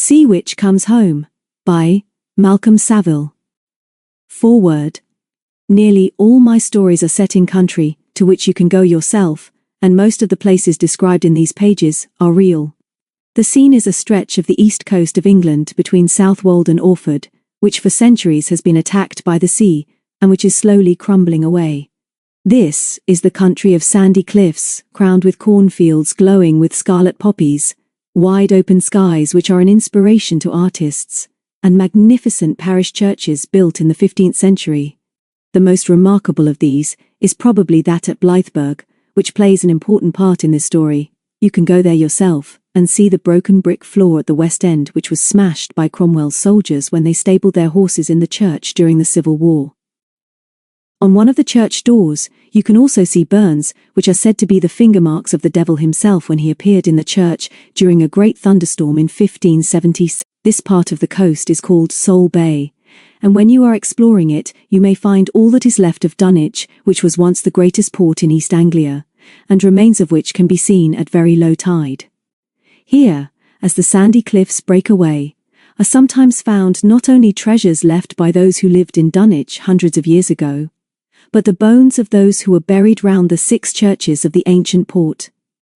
Sea Witch Comes Home, by Malcolm Saville. Foreword. Nearly all my stories are set in country, to which you can go yourself, and most of the places described in these pages are real. The scene is a stretch of the east coast of England between Southwold and Orford, which for centuries has been attacked by the sea, and which is slowly crumbling away. This is the country of sandy cliffs, crowned with cornfields glowing with scarlet poppies, wide open skies which are an inspiration to artists, and magnificent parish churches built in the 15th century. The most remarkable of these is probably that at Blythburgh, which plays an important part in this story. You can go there yourself and see the broken brick floor at the West End, which was smashed by Cromwell's soldiers when they stabled their horses in the church during the Civil War. On one of the church doors, you can also see burns, which are said to be the finger marks of the devil himself when he appeared in the church during a great thunderstorm in 1570. This part of the coast is called Sole Bay, and when you are exploring it, you may find all that is left of Dunwich, which was once the greatest port in East Anglia, and remains of which can be seen at very low tide. Here, as the sandy cliffs break away, are sometimes found not only treasures left by those who lived in Dunwich hundreds of years ago, but the bones of those who were buried round the 6 churches of the ancient port.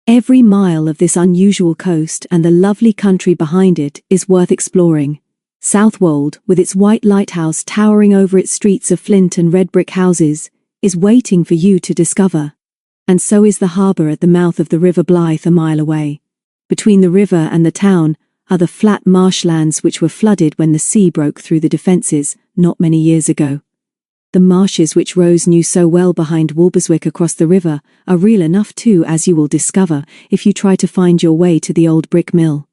Every mile of this unusual coast and the lovely country behind it is worth exploring. Southwold, with its white lighthouse towering over its streets of flint and red brick houses, is waiting for you to discover. And so is the harbour at the mouth of the River Blythe a mile away. Between the river and the town are the flat marshlands which were flooded when the sea broke through the defences not many years ago. The marshes which Rose knew so well behind Walberswick across the river are real enough too, as you will discover if you try to find your way to the old brick mill.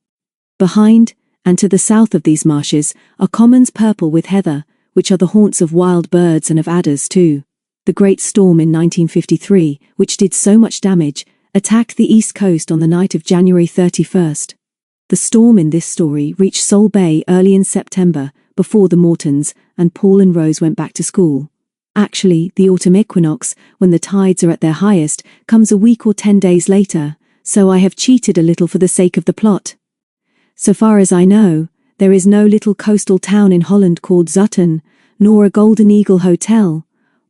Behind and to the south of these marshes are commons purple with heather, which are the haunts of wild birds and of adders too. The great storm in 1953, which did so much damage, attacked the east coast on the night of January 31st. The storm in this story reached Sole Bay early in September, before the Mortons and Paul and Rose went back to school. Actually, the autumn equinox, when the tides are at their highest, comes a week or 10 days later, so I have cheated a little for the sake of the plot. So far as I know, there is no little coastal town in Holland called Zutton, nor a Golden Eagle hotel.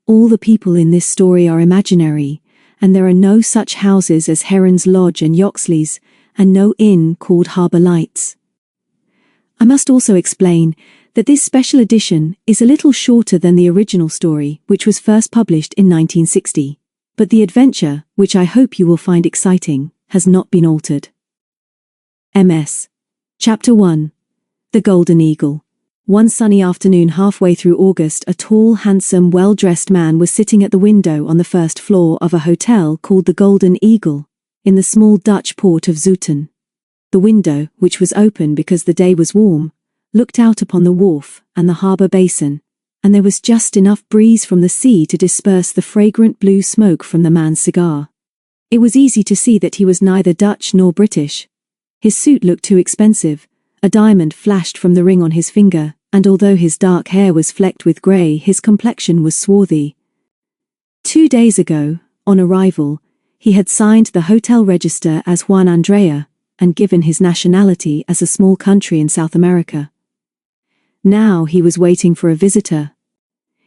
All the people in this story are imaginary, and there are no such houses as Heron's Lodge and Yoxley's, and no inn called Harbour Lights. I must also explain that this special edition is a little shorter than the original story, which was first published in 1960, but the adventure, which I hope you will find exciting, has not been altered. MS. Chapter 1. The Golden Eagle. One sunny afternoon halfway through August, a tall, handsome, well-dressed man was sitting at the window on the first floor of a hotel called the Golden Eagle, in the small Dutch port of Zutphen. The window, which was open because the day was warm, looked out upon the wharf and the harbour basin, and there was just enough breeze from the sea to disperse the fragrant blue smoke from the man's cigar. It was easy to see that he was neither Dutch nor British. His suit looked too expensive, a diamond flashed from the ring on his finger, and although his dark hair was flecked with grey, his complexion was swarthy. 2 days ago, on arrival, he had signed the hotel register as Juan Andrea, and given his nationality as a small country in South America. Now he was waiting for a visitor.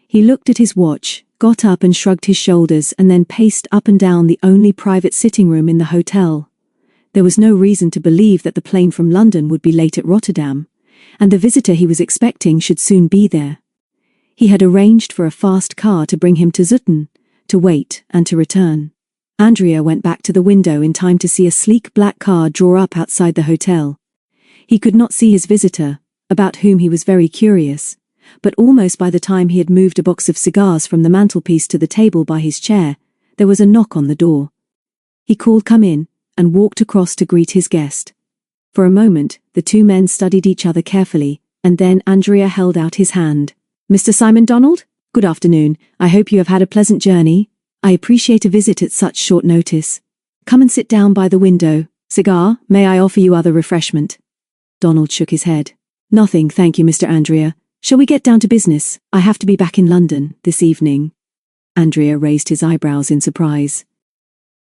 He looked at his watch, got up and shrugged his shoulders, and then paced up and down the only private sitting room in the hotel. There was no reason to believe that the plane from London would be late at Rotterdam, and the visitor he was expecting should soon be there. He had arranged for a fast car to bring him to Zutphen, to wait and to return. Andrea went back to the window in time to see a sleek black car draw up outside the hotel. He could not see his visitor, about whom he was very curious, but almost by the time he had moved a box of cigars from the mantelpiece to the table by his chair, there was a knock on the door. He called "Come in," and walked across to greet his guest. For a moment, the two men studied each other carefully, and then Andrea held out his hand. "Mr. Simon Donald? Good afternoon. I hope you have had a pleasant journey. I appreciate a visit at such short notice. Come and sit down by the window. Cigar? May I offer you other refreshment?" Donald shook his head. "Nothing, thank you, Mr. Andrea. Shall we get down to business? I have to be back in London this evening." Andrea raised his eyebrows in surprise.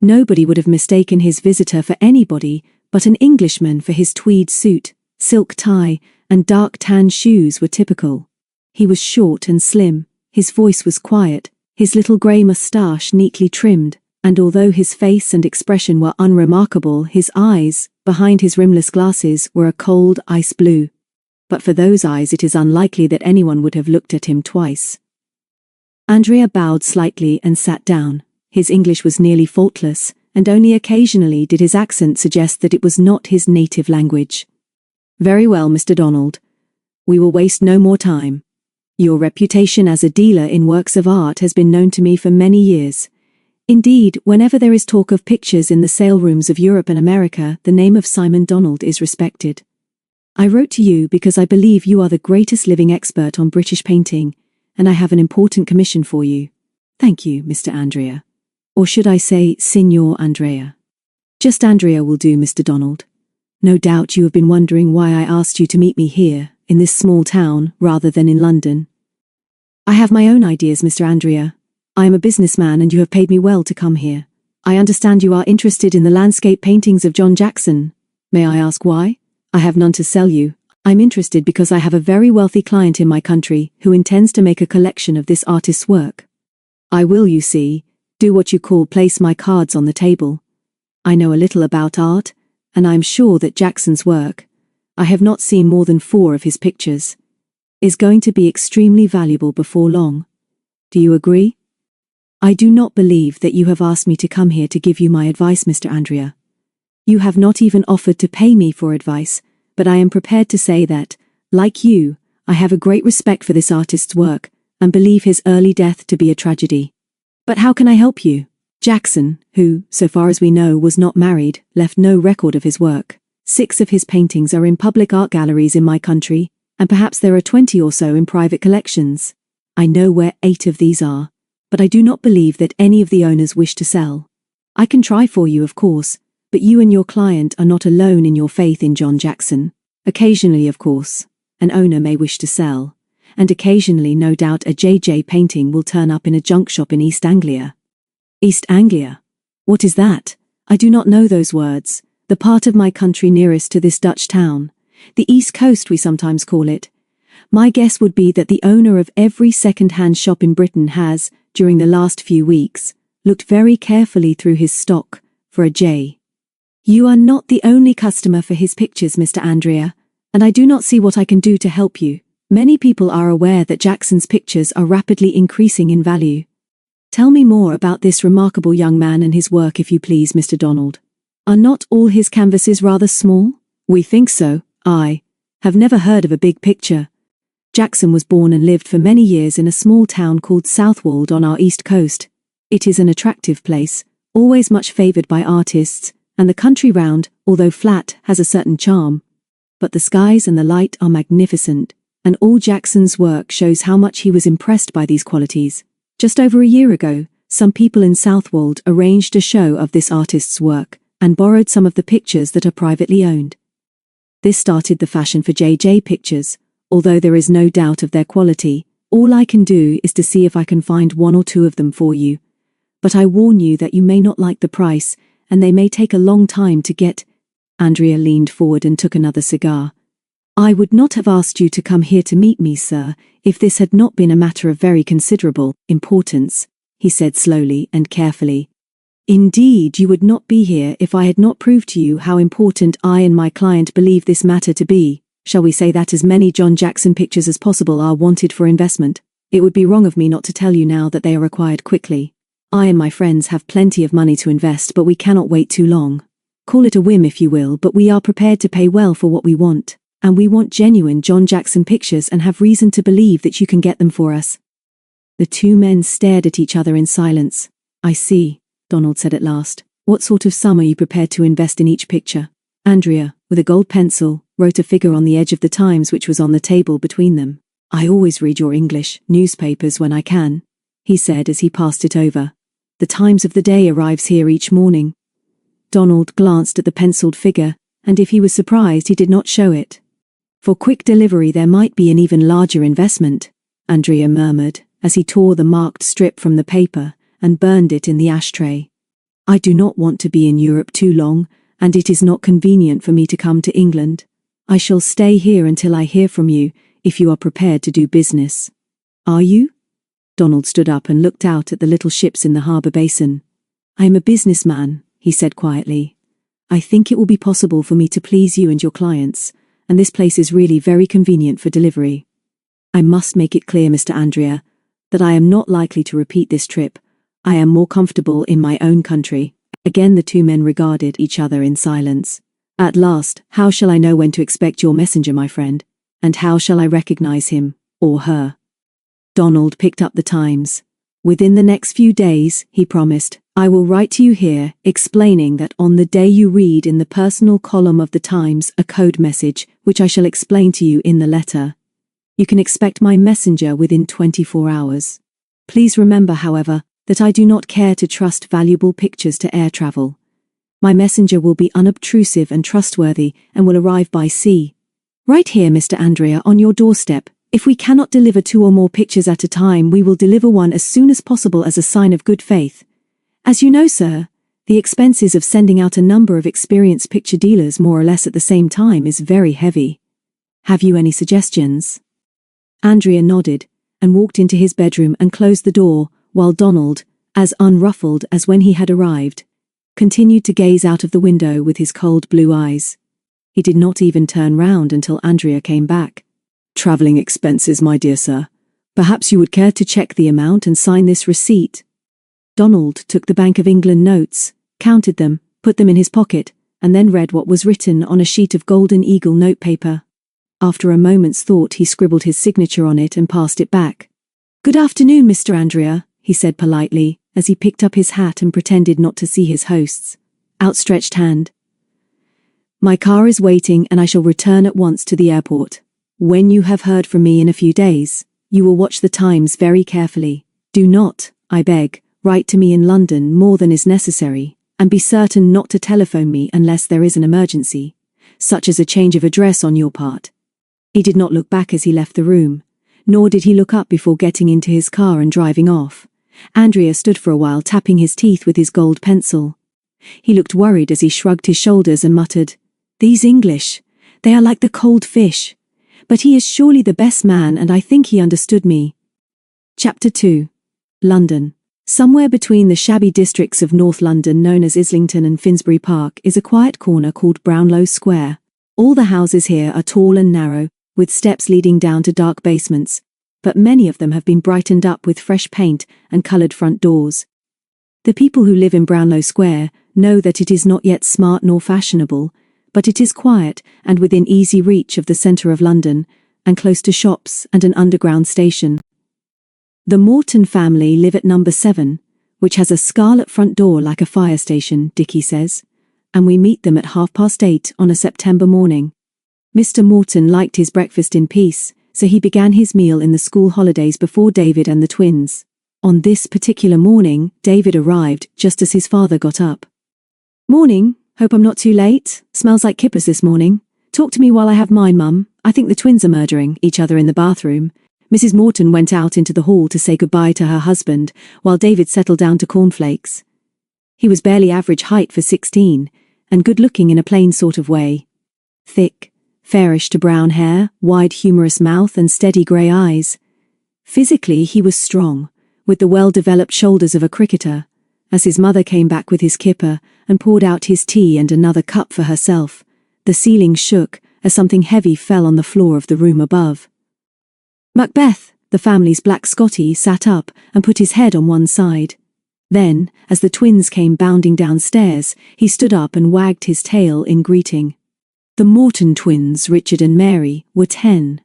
Nobody would have mistaken his visitor for anybody but an Englishman for his tweed suit, silk tie, and dark tan shoes were typical. He was short and slim, his voice was quiet, his little grey moustache neatly trimmed, and although his face and expression were unremarkable, his eyes, behind his rimless glasses, were a cold ice blue. But for those eyes it is unlikely that anyone would have looked at him twice. Andrea bowed slightly and sat down. His English was nearly faultless, and only occasionally did his accent suggest that it was not his native language. "Very well, Mr. Donald. We will waste no more time. Your reputation as a dealer in works of art has been known to me for many years. Indeed, whenever there is talk of pictures in the sale rooms of Europe and America, the name of Simon Donald is respected. I wrote to you because I believe you are the greatest living expert on British painting, and I have an important commission for you." "Thank you, Mr. Andrea. Or should I say, Signor Andrea?" "Just Andrea will do, Mr. Donald. No doubt you have been wondering why I asked you to meet me here, in this small town, rather than in London." "I have my own ideas, Mr. Andrea. I am a businessman and you have paid me well to come here. I understand you are interested in the landscape paintings of John Jackson. May I ask why?" "I have none to sell you. I'm interested because I have a very wealthy client in my country who intends to make a collection of this artist's work. I will, you see, do what you call place my cards on the table. I know a little about art, and I'm sure that Jackson's work, I have not seen more than 4 of his pictures, is going to be extremely valuable before long. Do you agree?" "I do not believe that you have asked me to come here to give you my advice, Mr. Andrea. You have not even offered to pay me for advice, but I am prepared to say that, like you, I have a great respect for this artist's work, and believe his early death to be a tragedy. But how can I help you?" Jackson, who, so far as we know, was not married, left no record of his work. 6 of his paintings are in public art galleries in my country, and perhaps there are 20 or so in private collections. I know where 8 of these are, but I do not believe that any of the owners wish to sell. I can try for you, of course, but you and your client are not alone in your faith in John Jackson. Occasionally, of course, an owner may wish to sell, and occasionally no doubt a JJ painting will turn up in a junk shop in East Anglia." "East Anglia? What is that? I do not know those words. The part of my country nearest to this Dutch town. The East Coast we sometimes call it. My guess would be that the owner of every second-hand shop in Britain has, during the last few weeks, looked very carefully through his stock for a J. You are not the only customer for his pictures, Mr. Andrea, and I do not see what I can do to help you. Many people are aware that Jackson's pictures are rapidly increasing in value. Tell me more about this remarkable young man and his work, if you please, Mr. Donald. Are not all his canvases rather small?" "We think so. I have never heard of a big picture." Jackson was born and lived for many years in a small town called Southwold on our east coast. It is an attractive place, always much favoured by artists, and the country round, although flat, has a certain charm. But the skies and the light are magnificent, and all Jackson's work shows how much he was impressed by these qualities. Just over a year ago, some people in Southwold arranged a show of this artist's work, and borrowed some of the pictures that are privately owned. This started the fashion for JJ pictures. Although there is no doubt of their quality, all I can do is to see if I can find 1 or 2 of them for you. But I warn you that you may not like the price, and they may take a long time to get." Andrea leaned forward and took another cigar. "I would not have asked you to come here to meet me, sir, if this had not been a matter of very considerable importance," he said slowly and carefully. "Indeed, you would not be here if I had not proved to you how important I and my client believe this matter to be. Shall we say that as many John Jackson pictures as possible are wanted for investment? It would be wrong of me not to tell you now that they are required quickly. I and my friends have plenty of money to invest, but we cannot wait too long. Call it a whim if you will, but we are prepared to pay well for what we want, and we want genuine John Jackson pictures and have reason to believe that you can get them for us." The 2 men stared at each other in silence. "I see," Donald said at last. "What sort of sum are you prepared to invest in each picture?" Andrea, with a gold pencil, wrote a figure on the edge of the Times which was on the table between them. "I always read your English newspapers when I can," he said as he passed it over. "The Times of the day arrives here each morning." Donald glanced at the penciled figure, and if he was surprised he did not show it. "For quick delivery there might be an even larger investment," Andrea murmured, as he tore the marked strip from the paper and burned it in the ashtray. "I do not want to be in Europe too long, and it is not convenient for me to come to England. I shall stay here until I hear from you, if you are prepared to do business. Are you? Donald stood up and looked out at the little ships in the harbour basin. I am a businessman, he said quietly. I think it will be possible for me to please you and your clients, and this place is really very convenient for delivery. I must make it clear, Mr. Andrea, that I am not likely to repeat this trip. I am more comfortable in my own country. Again the two men regarded each other in silence. At last, how shall I know when to expect your messenger, my friend? And how shall I recognize him, or her? Donald picked up the Times. Within the next few days, he promised, I will write to you here, explaining that on the day you read in the personal column of the Times a code message, which I shall explain to you in the letter. You can expect my messenger within 24 hours. Please remember, however, that I do not care to trust valuable pictures to air travel. My messenger will be unobtrusive and trustworthy and will arrive by sea. Right here, Mr. Andrea, on your doorstep. If we cannot deliver 2 or more pictures at a time, we will deliver one as soon as possible as a sign of good faith. As you know, sir, the expenses of sending out a number of experienced picture dealers more or less at the same time is very heavy. Have you any suggestions? Andrea nodded and walked into his bedroom and closed the door, while Donald, as unruffled as when he had arrived, continued to gaze out of the window with his cold blue eyes. He did not even turn round until Andrea came back. Travelling expenses, my dear sir. Perhaps you would care to check the amount and sign this receipt. Donald took the Bank of England notes, counted them, put them in his pocket, and then read what was written on a sheet of golden eagle notepaper. After a moment's thought, he scribbled his signature on it and passed it back. Good afternoon, Mr. Andrea, he said politely, as he picked up his hat and pretended not to see his host's outstretched hand. My car is waiting and I shall return at once to the airport. When you have heard from me in a few days, you will watch the Times very carefully. Do not, I beg, write to me in London more than is necessary, and be certain not to telephone me unless there is an emergency, such as a change of address on your part. He did not look back as he left the room, nor did he look up before getting into his car and driving off. Andrea stood for a while tapping his teeth with his gold pencil. He looked worried as he shrugged his shoulders and muttered, These English, they are like the cold fish. But he is surely the best man, and I think he understood me. Chapter 2. London. Somewhere between the shabby districts of North London known as Islington and Finsbury Park is a quiet corner called Brownlow Square. All the houses here are tall and narrow, with steps leading down to dark basements, but many of them have been brightened up with fresh paint and coloured front doors. The people who live in Brownlow Square know that it is not yet smart nor fashionable, but it is quiet and within easy reach of the centre of London, and close to shops and an underground station. The Morton family live at number 7, which has a scarlet front door like a fire station, Dickie says, and we meet them at 8:30 on a September morning. Mr. Morton liked his breakfast in peace, so he began his meal in the school holidays before David and the twins. On this particular morning, David arrived just as his father got up. Morning. Hope I'm not too late. Smells like kippers this morning. Talk to me while I have mine, Mum. I think the twins are murdering each other in the bathroom. Mrs. Morton went out into the hall to say goodbye to her husband, while David settled down to cornflakes. He was barely average height for 16, and good-looking in a plain sort of way. Thick, fairish to brown hair, wide humorous mouth and steady grey eyes. Physically he was strong, with the well-developed shoulders of a cricketer. As his mother came back with his kipper and poured out his tea and another cup for herself, the ceiling shook as something heavy fell on the floor of the room above. Macbeth, the family's black Scotty, sat up and put his head on one side. Then, as the twins came bounding downstairs, he stood up and wagged his tail in greeting. The Morton twins, Richard and Mary, were 10.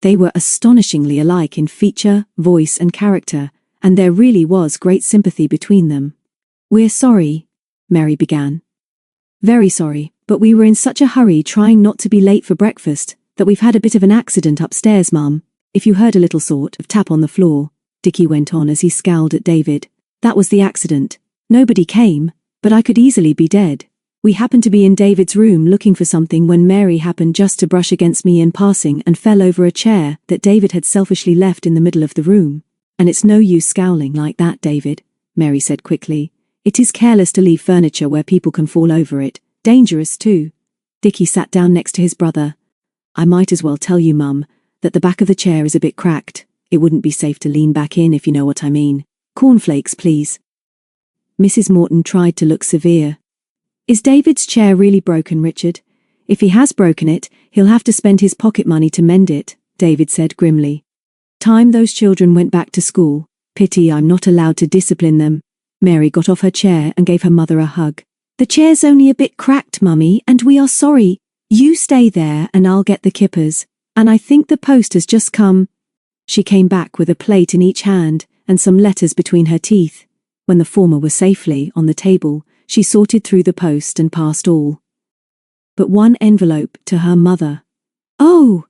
They were astonishingly alike in feature, voice and character, and there really was great sympathy between them. We're sorry, Mary began. Very sorry, but we were in such a hurry trying not to be late for breakfast that we've had a bit of an accident upstairs, Mum. If you heard a little sort of tap on the floor, Dickie went on as he scowled at David. That was the accident. Nobody came, but I could easily be dead. We happened to be in David's room looking for something when Mary happened just to brush against me in passing and fell over a chair that David had selfishly left in the middle of the room. And it's no use scowling like that, David, Mary said quickly. It is careless to leave furniture where people can fall over it. Dangerous, too. Dickie sat down next to his brother, I might as well tell you, Mum, that the back of the chair is a bit cracked. It wouldn't be safe to lean back in, if you know what I mean. Cornflakes, please." Mrs. Morton tried to look severe. "Is David's chair really broken, Richard? If he has broken it, he'll have to spend his pocket money to mend it," David said grimly. "Time those children went back to school. Pity I'm not allowed to discipline them." Mary got off her chair and gave her mother a hug. "The chair's only a bit cracked, Mummy, and we are sorry. You stay there and I'll get the kippers. And I think the post has just come." She came back with a plate in each hand and some letters between her teeth. When the former were safely on the table, she sorted through the post and passed all but one envelope to her mother. Oh,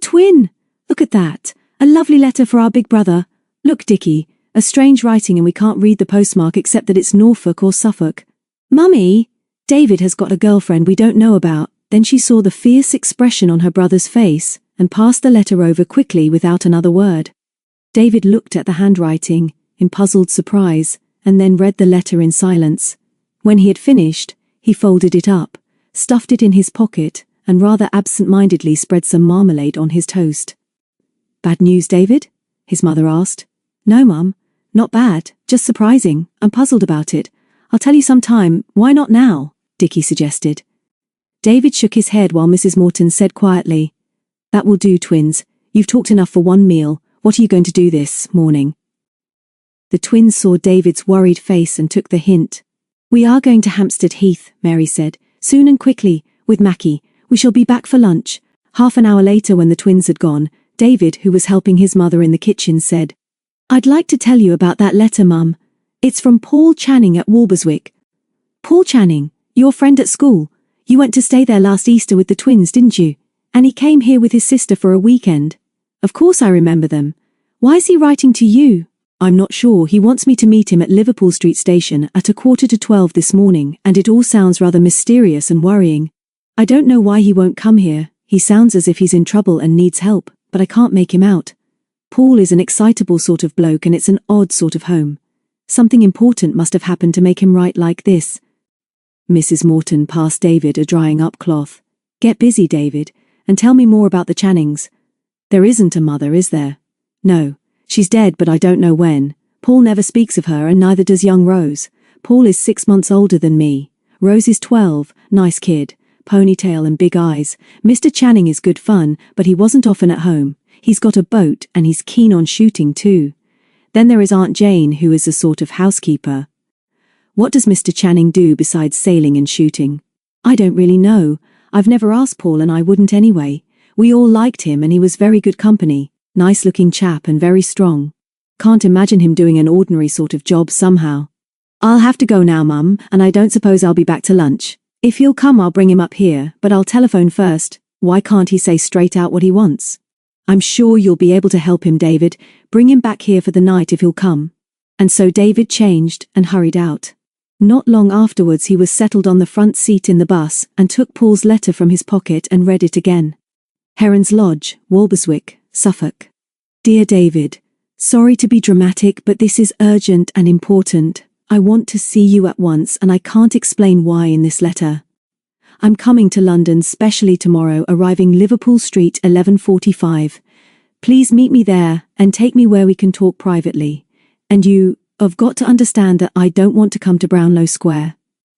twin! Look at that. A lovely letter for our big brother. Look, Dickie, a strange writing and we can't read the postmark except that it's Norfolk or Suffolk. Mummy, David has got a girlfriend we don't know about." Then she saw the fierce expression on her brother's face and passed the letter over quickly without another word. David looked at the handwriting in puzzled surprise and then read the letter in silence. When he had finished, he folded it up, stuffed it in his pocket, and rather absent-mindedly spread some marmalade on his toast. "Bad news, David?" his mother asked. "No, Mum, not bad, just surprising. I'm puzzled about it. I'll tell you some time. Why not now?" Dickie suggested. David shook his head while Mrs. Morton said quietly, "That will do, twins. You've talked enough for one meal. What are you going to do this morning?" The twins saw David's worried face and took the hint. "We are going to Hampstead Heath," Mary said, "soon and quickly, with Mackie. We shall be back for lunch." Half an hour later, when the twins had gone, David, who was helping his mother in the kitchen, said, "I'd like to tell you about that letter, Mum. It's from Paul Channing at Walberswick." "Paul Channing, your friend at school. You went to stay there last Easter with the twins, didn't you? And he came here with his sister for a weekend." "Of course I remember them. Why is he writing to you?" "I'm not sure. He wants me to meet him at Liverpool Street Station at 11:45 this morning, and it all sounds rather mysterious and worrying. I don't know why he won't come here. He sounds as if he's in trouble and needs help, but I can't make him out. Paul is an excitable sort of bloke and it's an odd sort of home. Something important must have happened to make him write like this." Mrs. Morton passed David a drying-up cloth. "Get busy, David, and tell me more about the Channings. There isn't a mother, is there?" "No. She's dead, but I don't know when. Paul never speaks of her and neither does young Rose. Paul is 6 months older than me. Rose is 12, nice kid, ponytail and big eyes. Mr. Channing is good fun, but he wasn't often at home. He's got a boat and he's keen on shooting too. Then there is Aunt Jane, who is a sort of housekeeper." "What does Mr. Channing do besides sailing and shooting?" "I don't really know. I've never asked Paul and I wouldn't anyway. We all liked him and he was very good company. Nice-looking chap and very strong. Can't imagine him doing an ordinary sort of job somehow." "I'll have to go now, Mum, and I don't suppose I'll be back to lunch. If he'll come I'll bring him up here, but I'll telephone first. Why can't he say straight out what he wants?" "I'm sure you'll be able to help him, David. Bring him back here for the night if he'll come." And so David changed and hurried out. Not long afterwards he was settled on the front seat in the bus and took Paul's letter from his pocket and read it again. Heron's Lodge, Walberswick, Suffolk. "Dear David, sorry to be dramatic, but this is urgent and important. I want to see you at once and I can't explain why in this letter. I'm coming to London specially tomorrow, arriving Liverpool Street 11:45. Please meet me there and take me where we can talk privately. And you've got to understand that I don't want to come to Brownlow Square.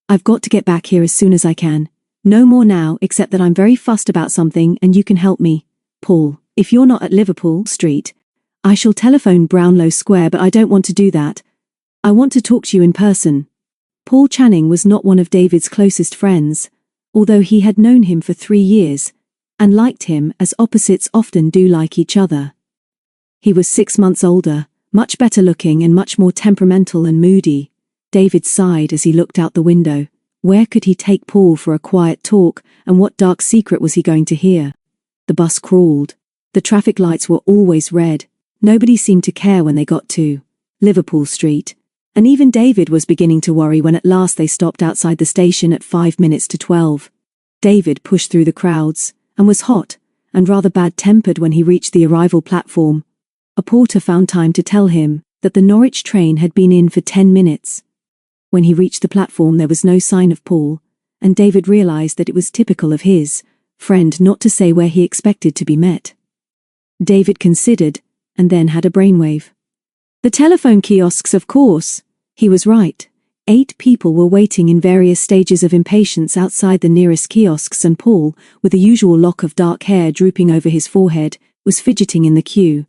I've got to get back here as soon as I can. No more now, except that I'm very fussed about something and you can help me. Paul, if you're not at Liverpool Street, I shall telephone Brownlow Square, but I don't want to do that. I want to talk to you in person." Paul Channing was not one of David's closest friends, although he had known him for 3 years, and liked him as opposites often do like each other. He was 6 months older, much better looking and much more temperamental and moody. David sighed as he looked out the window. Where could he take Paul for a quiet talk, and what dark secret was he going to hear? The bus crawled. The traffic lights were always red. Nobody seemed to care when they got to Liverpool Street. And even David was beginning to worry when at last they stopped outside the station at 5 minutes to 12. David pushed through the crowds, and was hot, and rather bad-tempered when he reached the arrival platform. A porter found time to tell him that the Norwich train had been in for 10 minutes. When he reached the platform there was no sign of Paul, and David realized that it was typical of his, friend not to say where he expected to be met. David considered, and then had a brainwave. The telephone kiosks, of course. He was right. 8 people were waiting in various stages of impatience outside the nearest kiosks, and Paul, with the usual lock of dark hair drooping over his forehead, was fidgeting in the queue.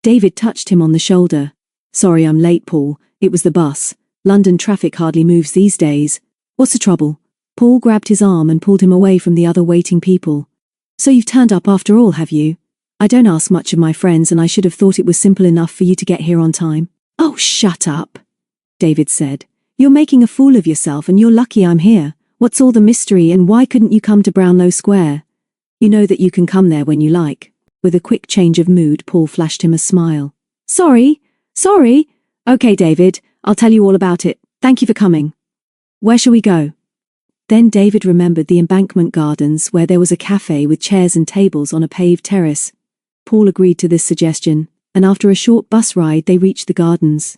David touched him on the shoulder. "Sorry I'm late, Paul. It was the bus. London traffic hardly moves these days. What's the trouble?" Paul grabbed his arm and pulled him away from the other waiting people. "So you've turned up after all, have you? I don't ask much of my friends, and I should have thought it was simple enough for you to get here on time." "Oh, shut up," David said. "You're making a fool of yourself, and you're lucky I'm here. What's all the mystery, and why couldn't you come to Brownlow Square? You know that you can come there when you like." With a quick change of mood, Paul flashed him a smile. Sorry. Okay, David, I'll tell you all about it. Thank you for coming. Where shall we go?" Then David remembered the Embankment Gardens, where there was a cafe with chairs and tables on a paved terrace. Paul agreed to this suggestion, and after a short bus ride they reached the gardens.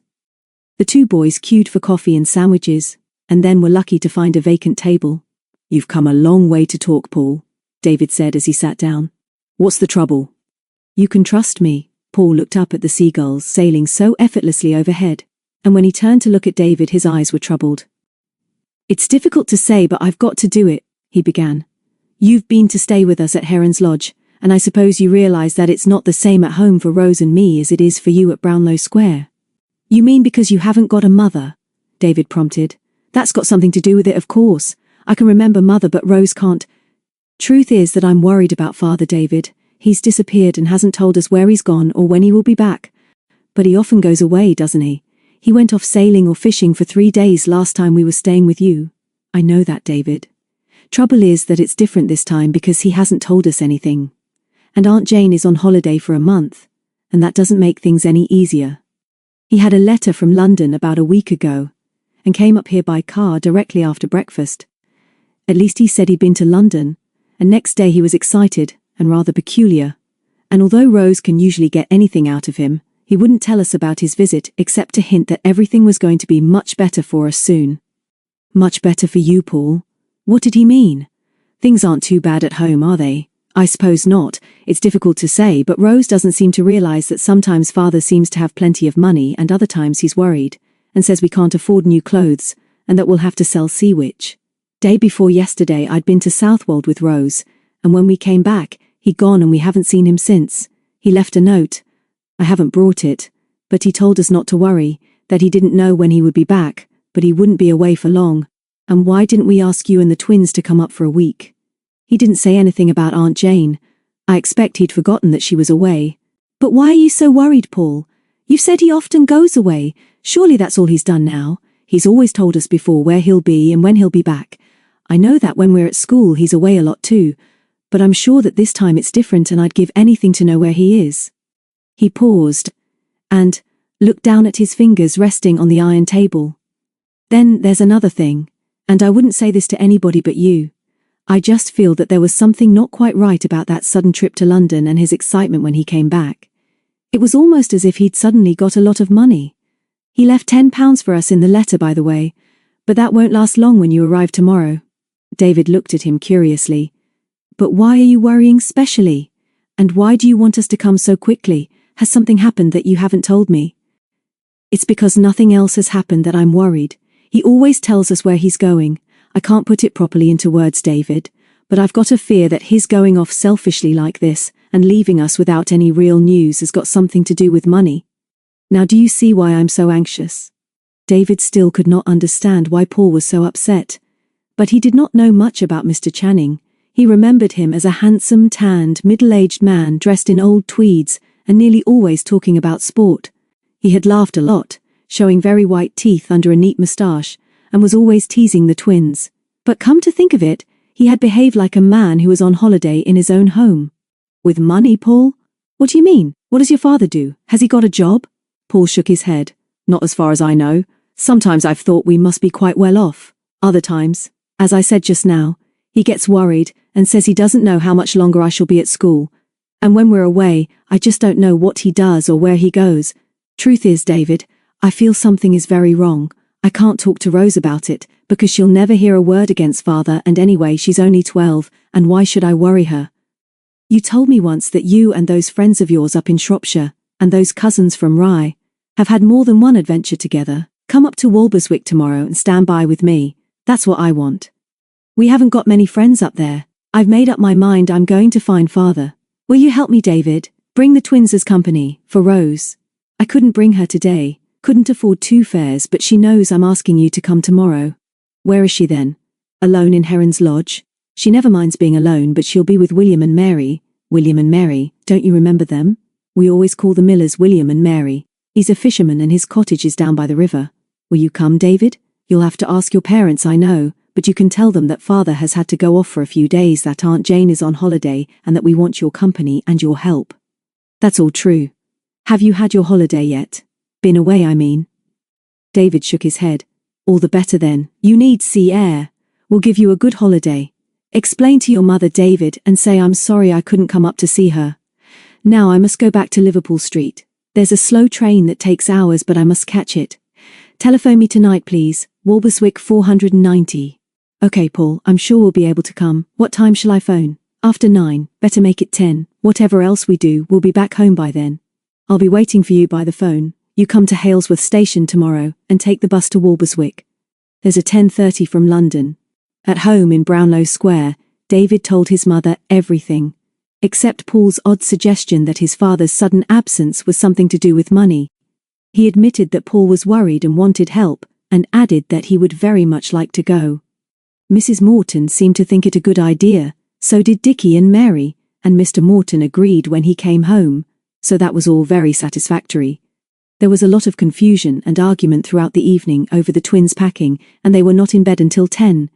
The 2 boys queued for coffee and sandwiches, and then were lucky to find a vacant table. "You've come a long way to talk, Paul," David said as he sat down. "What's the trouble?" "You can trust me." Paul looked up at the seagulls sailing so effortlessly overhead, and when he turned to look at David his eyes were troubled. "It's difficult to say, but I've got to do it," he began. "You've been to stay with us at Heron's Lodge, and I suppose you realize that it's not the same at home for Rose and me as it is for you at Brownlow Square." "You mean because you haven't got a mother?" David prompted. "That's got something to do with it, of course. I can remember Mother, but Rose can't." "Truth is that I'm worried about Father, David. He's disappeared and hasn't told us where he's gone or when he will be back. But he often goes away, doesn't he? He went off sailing or fishing for 3 days last time we were staying with you." "I know that, David. Trouble is that it's different this time because he hasn't told us anything. And Aunt Jane is on holiday for a month, and that doesn't make things any easier. He had a letter from London about a week ago, and came up here by car directly after breakfast. At least he said he'd been to London, and next day he was excited and rather peculiar. And although Rose can usually get anything out of him, he wouldn't tell us about his visit except to hint that everything was going to be much better for us soon." "Much better for you, Paul? What did he mean? Things aren't too bad at home, are they?" "I suppose not. It's difficult to say, but Rose doesn't seem to realize that sometimes Father seems to have plenty of money and other times he's worried, and says we can't afford new clothes, and that we'll have to sell Seawitch. Day before yesterday I'd been to Southwold with Rose, and when we came back, he'd gone and we haven't seen him since. He left a note. I haven't brought it, but he told us not to worry, that he didn't know when he would be back, but he wouldn't be away for long. And why didn't we ask you and the twins to come up for a week? He didn't say anything about Aunt Jane. I expect he'd forgotten that she was away." "But why are you so worried, Paul? You've said he often goes away. Surely that's all he's done now. He's always told us before where he'll be and when he'll be back. I know that when we're at school he's away a lot too, but I'm sure that this time it's different and I'd give anything to know where he is." He paused, and looked down at his fingers resting on the iron table. "Then there's another thing, and I wouldn't say this to anybody but you. I just feel that there was something not quite right about that sudden trip to London and his excitement when he came back. It was almost as if he'd suddenly got a lot of money. He left £10 for us in the letter, by the way, but that won't last long when you arrive tomorrow." David looked at him curiously. "But why are you worrying specially? And why do you want us to come so quickly? Has something happened that you haven't told me?" "It's because nothing else has happened that I'm worried. He always tells us where he's going. I can't put it properly into words, David, but I've got a fear that his going off selfishly like this and leaving us without any real news has got something to do with money. Now do you see why I'm so anxious?" David still could not understand why Paul was so upset, but he did not know much about Mr. Channing. He remembered him as a handsome, tanned, middle-aged man dressed in old tweeds and nearly always talking about sport. He had laughed a lot, showing very white teeth under a neat moustache, and was always teasing the twins. But come to think of it, he had behaved like a man who was on holiday in his own home. "With money, Paul? What do you mean? What does your father do? Has he got a job?" Paul shook his head. "Not as far as I know. Sometimes I've thought we must be quite well off. Other times, as I said just now, he gets worried and says he doesn't know how much longer I shall be at school. And when we're away, I just don't know what he does or where he goes. Truth is, David, I feel something is very wrong. I can't talk to Rose about it, because she'll never hear a word against Father, and anyway she's only 12, and why should I worry her? You told me once that you and those friends of yours up in Shropshire, and those cousins from Rye, have had more than one adventure together. Come up to Walberswick tomorrow and stand by with me. That's what I want. We haven't got many friends up there. I've made up my mind I'm going to find Father. Will you help me, David? Bring the twins as company, for Rose. I couldn't bring her today, couldn't afford 2 fares, but she knows I'm asking you to come tomorrow. Where is she then? Alone in Heron's Lodge? She never minds being alone, but she'll be with William and Mary. William and Mary, don't you remember them? We always call the Millers William and Mary. He's a fisherman and his cottage is down by the river. Will you come, David? You'll have to ask your parents, I know, but you can tell them that Father has had to go off for a few days, that Aunt Jane is on holiday, and that we want your company and your help. That's all true. Have you had your holiday yet? Been away, I mean. David shook his head. All the better then. You need sea air. We'll give you a good holiday. Explain to your mother, David, and say I'm sorry I couldn't come up to see her. Now I must go back to Liverpool Street. There's a slow train that takes hours, but I must catch it. Telephone me tonight, please. Walberswick 490. Okay, Paul, I'm sure we'll be able to come. What time shall I phone? After 9. Better make it 10. Whatever else we do, we'll be back home by then. I'll be waiting for you by the phone. You come to Halesworth Station tomorrow and take the bus to Walberswick. There's a 10:30 from London. At home in Brownlow Square, David told his mother everything, except Paul's odd suggestion that his father's sudden absence was something to do with money. He admitted that Paul was worried and wanted help, and added that he would very much like to go. Mrs. Morton seemed to think it a good idea, so did Dickie and Mary, and Mr. Morton agreed when he came home, so that was all very satisfactory. There was a lot of confusion and argument throughout the evening over the twins' packing, and they were not in bed until 10.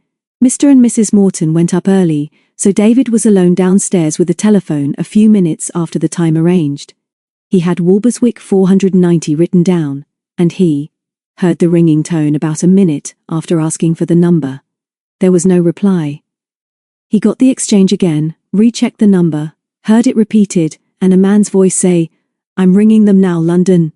Mr. and Mrs. Morton went up early, so David was alone downstairs with the telephone a few minutes after the time arranged. He had Walberswick 490 written down, and he heard the ringing tone about a minute after asking for the number. There was no reply. He got the exchange again, rechecked the number, heard it repeated, and a man's voice say, "I'm ringing them now, London."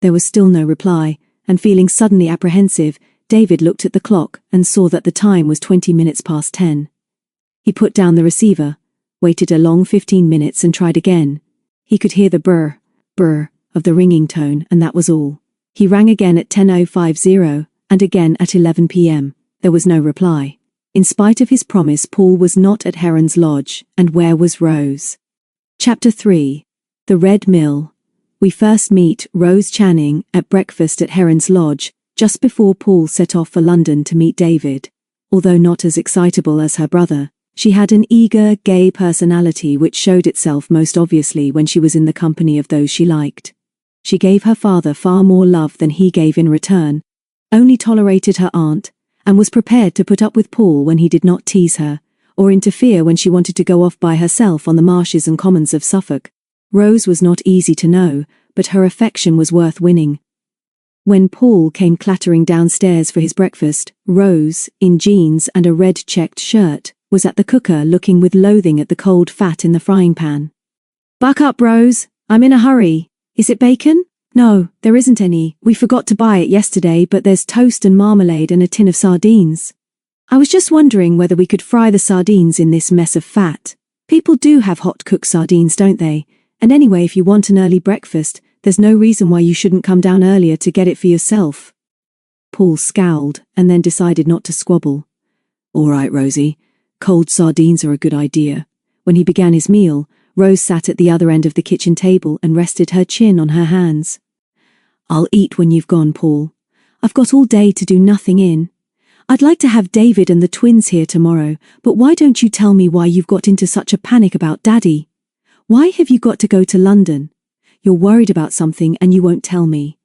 There was still no reply, and feeling suddenly apprehensive, David looked at the clock and saw that the time was 20 minutes past 10. He put down the receiver, waited a long 15 minutes and tried again. He could hear the brr, brr of the ringing tone, and that was all. He rang again at 10:50 and again at 11 p.m. There was no reply. In spite of his promise, Paul was not at Heron's Lodge, and where was Rose? Chapter 3. The Red Mill. We first meet Rose Channing at breakfast at Heron's Lodge, just before Paul set off for London to meet David. Although not as excitable as her brother, she had an eager, gay personality which showed itself most obviously when she was in the company of those she liked. She gave her father far more love than he gave in return, only tolerated her aunt, and was prepared to put up with Paul when he did not tease her, or interfere when she wanted to go off by herself on the marshes and commons of Suffolk. Rose was not easy to know, but her affection was worth winning. When Paul came clattering downstairs for his breakfast, Rose, in jeans and a red checked shirt, was at the cooker looking with loathing at the cold fat in the frying pan. "Buck up, Rose. I'm in a hurry. Is it bacon?" "No, there isn't any. We forgot to buy it yesterday, but there's toast and marmalade and a tin of sardines. I was just wondering whether we could fry the sardines in this mess of fat. People do have hot cooked sardines, don't they? And anyway, if you want an early breakfast, there's no reason why you shouldn't come down earlier to get it for yourself." Paul scowled and then decided not to squabble. "All right, Rosie. Cold sardines are a good idea." When he began his meal, Rose sat at the other end of the kitchen table and rested her chin on her hands. "I'll eat when you've gone, Paul. I've got all day to do nothing in. I'd like to have David and the twins here tomorrow, but why don't you tell me why you've got into such a panic about Daddy? Why have you got to go to London? You're worried about something and you won't tell me.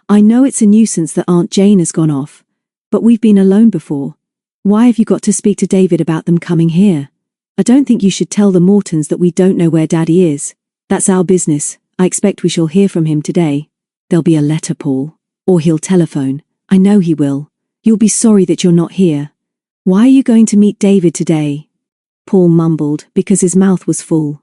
I know it's a nuisance that Aunt Jane has gone off, but we've been alone before. Why have you got to speak to David about them coming here? I don't think you should tell the Mortons that we don't know where Daddy is. That's our business. I expect we shall hear from him today. There'll be a letter, Paul. Or he'll telephone. I know he will. You'll be sorry that you're not here. Why are you going to meet David today?" Paul mumbled because his mouth was full.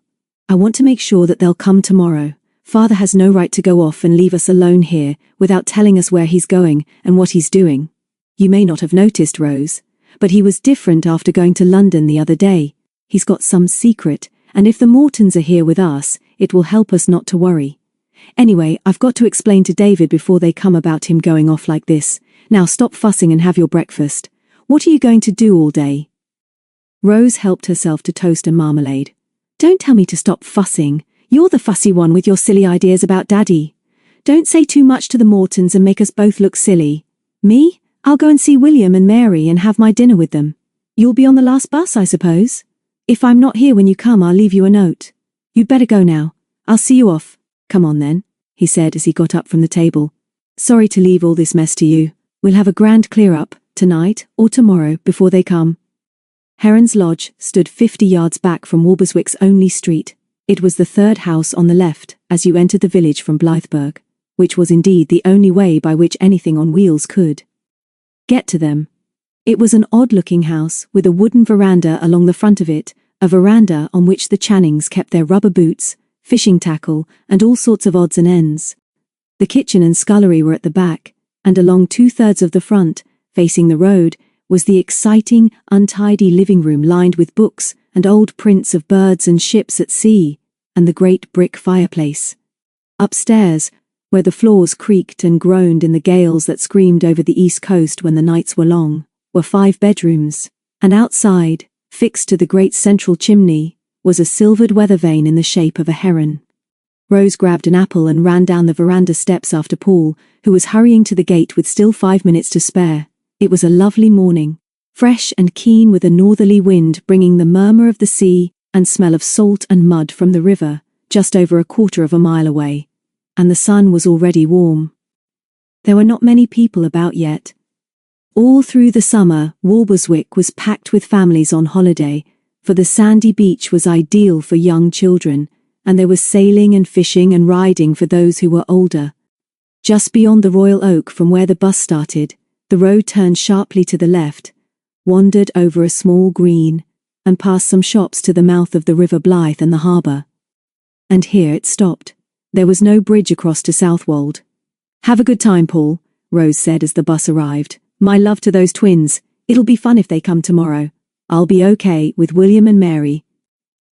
"I want to make sure that they'll come tomorrow. Father has no right to go off and leave us alone here without telling us where he's going and what he's doing. You may not have noticed, Rose, but he was different after going to London the other day. He's got some secret, and if the Mortons are here with us, it will help us not to worry. Anyway, I've got to explain to David before they come about him going off like this. Now stop fussing and have your breakfast. What are you going to do all day?" Rose helped herself to toast and marmalade. "Don't tell me to stop fussing. You're the fussy one with your silly ideas about Daddy. Don't say too much to the Mortons and make us both look silly. Me? I'll go and see William and Mary and have my dinner with them. You'll be on the last bus, I suppose? If I'm not here when you come, I'll leave you a note. You'd better go now. I'll see you off. Come on then," he said as he got up from the table. "Sorry to leave all this mess to you. We'll have a grand clear-up, tonight or tomorrow, before they come." Heron's Lodge stood 50 yards back from Walberswick's only street. It was the third house on the left as you entered the village from Blythburgh, which was indeed the only way by which anything on wheels could get to them. It was an odd-looking house with a wooden veranda along the front of it, a veranda on which the Channings kept their rubber boots, fishing tackle, and all sorts of odds and ends. The kitchen and scullery were at the back, and along 2/3 of the front, facing the road, was the exciting, untidy living room lined with books and old prints of birds and ships at sea, and the great brick fireplace. Upstairs, where the floors creaked and groaned in the gales that screamed over the east coast when the nights were long, were 5 bedrooms, and outside, fixed to the great central chimney, was a silvered weather vane in the shape of a heron. Rose grabbed an apple and ran down the veranda steps after Paul, who was hurrying to the gate with still 5 minutes to spare. It was a lovely morning, fresh and keen with a northerly wind bringing the murmur of the sea and smell of salt and mud from the river, just over a quarter of a mile away, and the sun was already warm. There were not many people about yet. All through the summer, Walberswick was packed with families on holiday, for the sandy beach was ideal for young children, and there was sailing and fishing and riding for those who were older. Just beyond the Royal Oak from where the bus started, the road turned sharply to the left, wandered over a small green, and past some shops to the mouth of the River Blythe and the harbour. And here it stopped. There was no bridge across to Southwold. "Have a good time, Paul," Rose said as the bus arrived. "My love to those twins. It'll be fun if they come tomorrow. I'll be okay with William and Mary."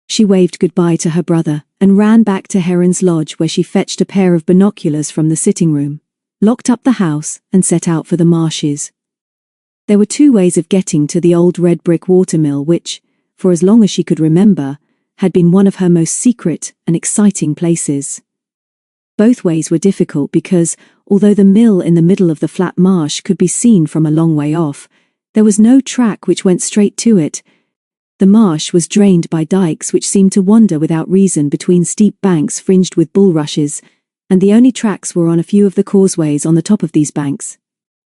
She waved goodbye to her brother and ran back to Heron's Lodge, where she fetched a pair of binoculars from the sitting room, locked up the house, and set out for the marshes. There were 2 ways of getting to the old red brick watermill which, for as long as she could remember, had been one of her most secret and exciting places. Both ways were difficult because, although the mill in the middle of the flat marsh could be seen from a long way off, there was no track which went straight to it. The marsh was drained by dikes which seemed to wander without reason between steep banks fringed with bulrushes, and the only tracks were on a few of the causeways on the top of these banks.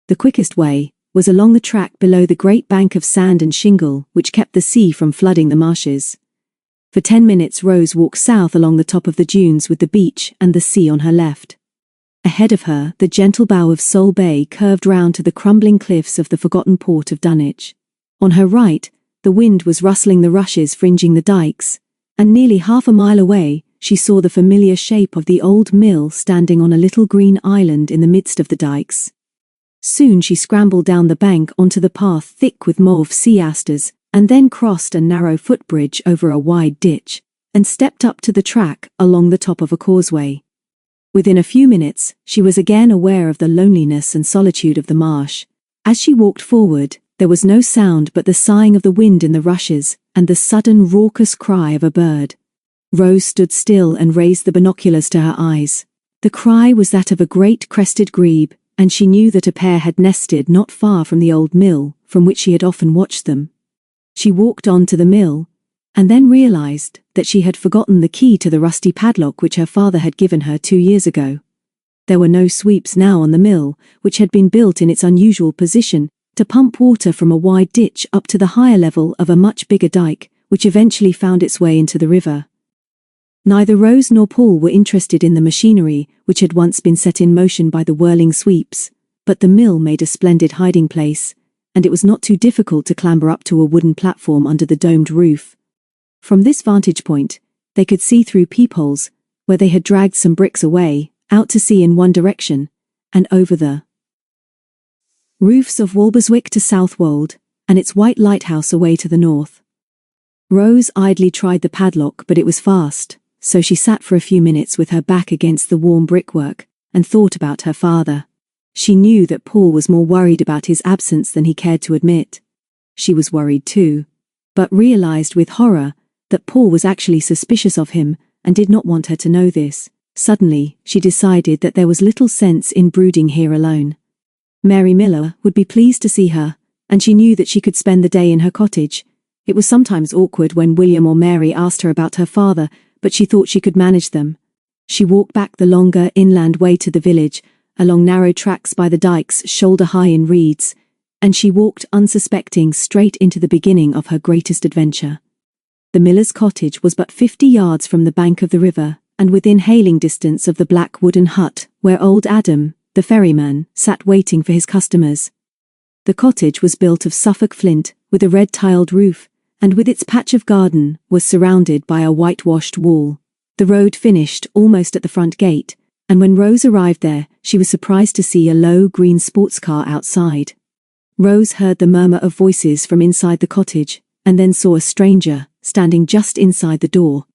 The quickest way was along the track below the great bank of sand and shingle which kept the sea from flooding the marshes. For 10 minutes Rose walked south along the top of the dunes with the beach and the sea on her left. Ahead of her, the gentle bow of Sole Bay curved round to the crumbling cliffs of the forgotten port of Dunwich. On her right, the wind was rustling the rushes fringing the dikes, and nearly half a mile away, she saw the familiar shape of the old mill standing on a little green island in the midst of the dikes. Soon she scrambled down the bank onto the path thick with mauve sea asters, and then crossed a narrow footbridge over a wide ditch, and stepped up to the track along the top of a causeway. Within a few minutes, she was again aware of the loneliness and solitude of the marsh. As she walked forward, there was no sound but the sighing of the wind in the rushes, and the sudden raucous cry of a bird. Rose stood still and raised the binoculars to her eyes. The cry was that of a great crested grebe, and she knew that a pair had nested not far from the old mill, from which she had often watched them. She walked on to the mill, and then realized that she had forgotten the key to the rusty padlock which her father had given her 2 years ago. There were no sweeps now on the mill, which had been built in its unusual position to pump water from a wide ditch up to the higher level of a much bigger dike, which eventually found its way into the river. Neither Rose nor Paul were interested in the machinery which had once been set in motion by the whirling sweeps, but the mill made a splendid hiding place, and it was not too difficult to clamber up to a wooden platform under the domed roof. From this vantage point, they could see through peepholes, where they had dragged some bricks away, out to sea in one direction, and over the roofs of Walberswick to Southwold, and its white lighthouse away to the north. Rose idly tried the padlock, but it was fast, so she sat for a few minutes with her back against the warm brickwork and thought about her father. She knew that Paul was more worried about his absence than he cared to admit. She was worried too, but realized with horror that Paul was actually suspicious of him and did not want her to know this. Suddenly, she decided that there was little sense in brooding here alone. Mary Miller would be pleased to see her, and she knew that she could spend the day in her cottage. It was sometimes awkward when William or Mary asked her about her father, but she thought she could manage them. She walked back the longer inland way to the village, along narrow tracks by the dikes shoulder high in reeds, and she walked unsuspecting straight into the beginning of her greatest adventure. The miller's cottage was but 50 yards from the bank of the river, and within hailing distance of the black wooden hut where old Adam, the ferryman, sat waiting for his customers. The cottage was built of Suffolk flint, with a red-tiled roof, and with its patch of garden was surrounded by a whitewashed wall. The road finished almost at the front gate, and when Rose arrived there, she was surprised to see a low green sports car outside. Rose heard the murmur of voices from inside the cottage, and then saw a stranger standing just inside the door.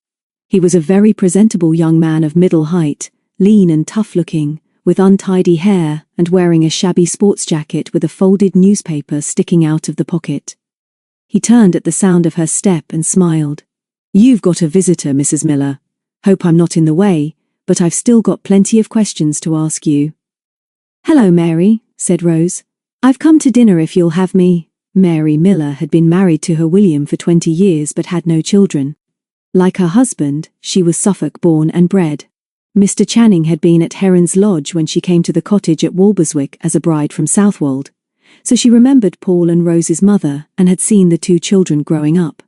He was a very presentable young man of middle height, lean and tough-looking, with untidy hair and wearing a shabby sports jacket with a folded newspaper sticking out of the pocket. He turned at the sound of her step and smiled. "You've got a visitor, Mrs. Miller. Hope I'm not in the way, but I've still got plenty of questions to ask you." "Hello, Mary," said Rose. "I've come to dinner if you'll have me." Mary Miller had been married to her William for 20 years but had no children. Like her husband, she was Suffolk born and bred. Mr. Channing had been at Heron's Lodge when she came to the cottage at Walberswick as a bride from Southwold, so she remembered Paul and Rose's mother and had seen the two children growing up.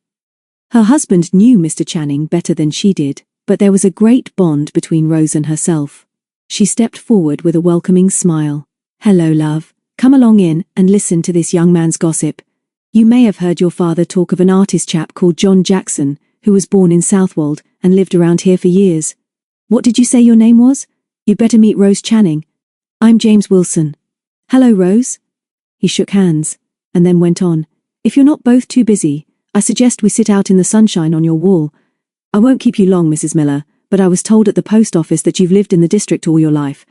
Her husband knew Mr. Channing better than she did, but there was a great bond between Rose and herself. She stepped forward with a welcoming smile. "Hello, love. Come along in and listen to this young man's gossip. You may have heard your father talk of an artist chap called John Jackson, who was born in Southwold and lived around here for years. What did you say your name was? You'd better meet Rose Channing. I'm James Wilson." "Hello, Rose." He shook hands, and then went on. "If you're not both too busy, I suggest we sit out in the sunshine on your wall. I won't keep you long, Mrs. Miller, but I was told at the post office that you've lived in the district all your life.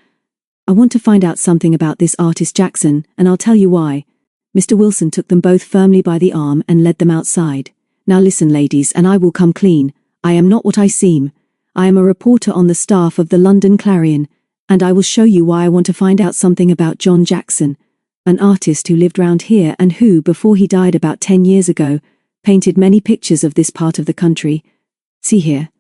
I want to find out something about this artist Jackson, and I'll tell you why." Mr. Wilson took them both firmly by the arm and led them outside. "Now listen, ladies, and I will come clean. I am not what I seem. I am a reporter on the staff of the London Clarion, and I will show you why I want to find out something about John Jackson, an artist who lived round here and who, before he died about 10 years ago, painted many pictures of this part of the country. See here."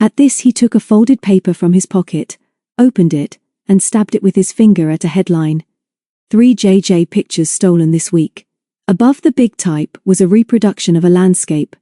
At this he took a folded paper from his pocket, opened it, and stabbed it with his finger at a headline. 3 JJ pictures stolen this week. Above the big type was a reproduction of a landscape.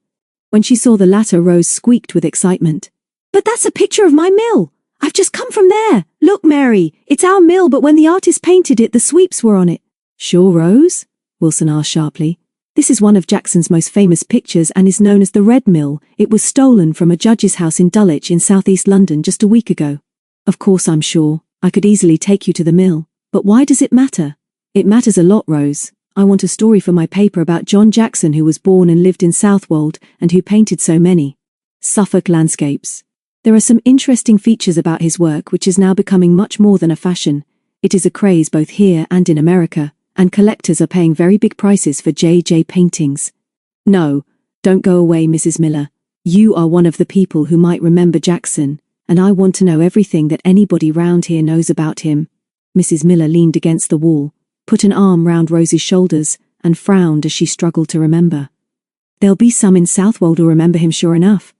When she saw the latter, Rose squeaked with excitement. "But that's a picture of my mill! I've just come from there! Look, Mary, it's our mill, but when the artist painted it, the sweeps were on it." "Sure, Rose?" Wilson asked sharply. "This is one of Jackson's most famous pictures and is known as the Red Mill. It was stolen from a judge's house in Dulwich in southeast London just a week ago." "Of course I'm sure. I could easily take you to the mill. But why does it matter?" "It matters a lot, Rose. I want a story for my paper about John Jackson, who was born and lived in Southwold and who painted so many Suffolk landscapes. There are some interesting features about his work which is now becoming much more than a fashion. It is a craze both here and in America, and collectors are paying very big prices for JJ paintings." "No, don't go away, Mrs. Miller. You are one of the people who might remember Jackson, and I want to know everything that anybody round here knows about him." Mrs. Miller leaned against the wall, put an arm round Rose's shoulders, and frowned as she struggled to remember. "There'll be some in Southwold who'll remember him sure enough.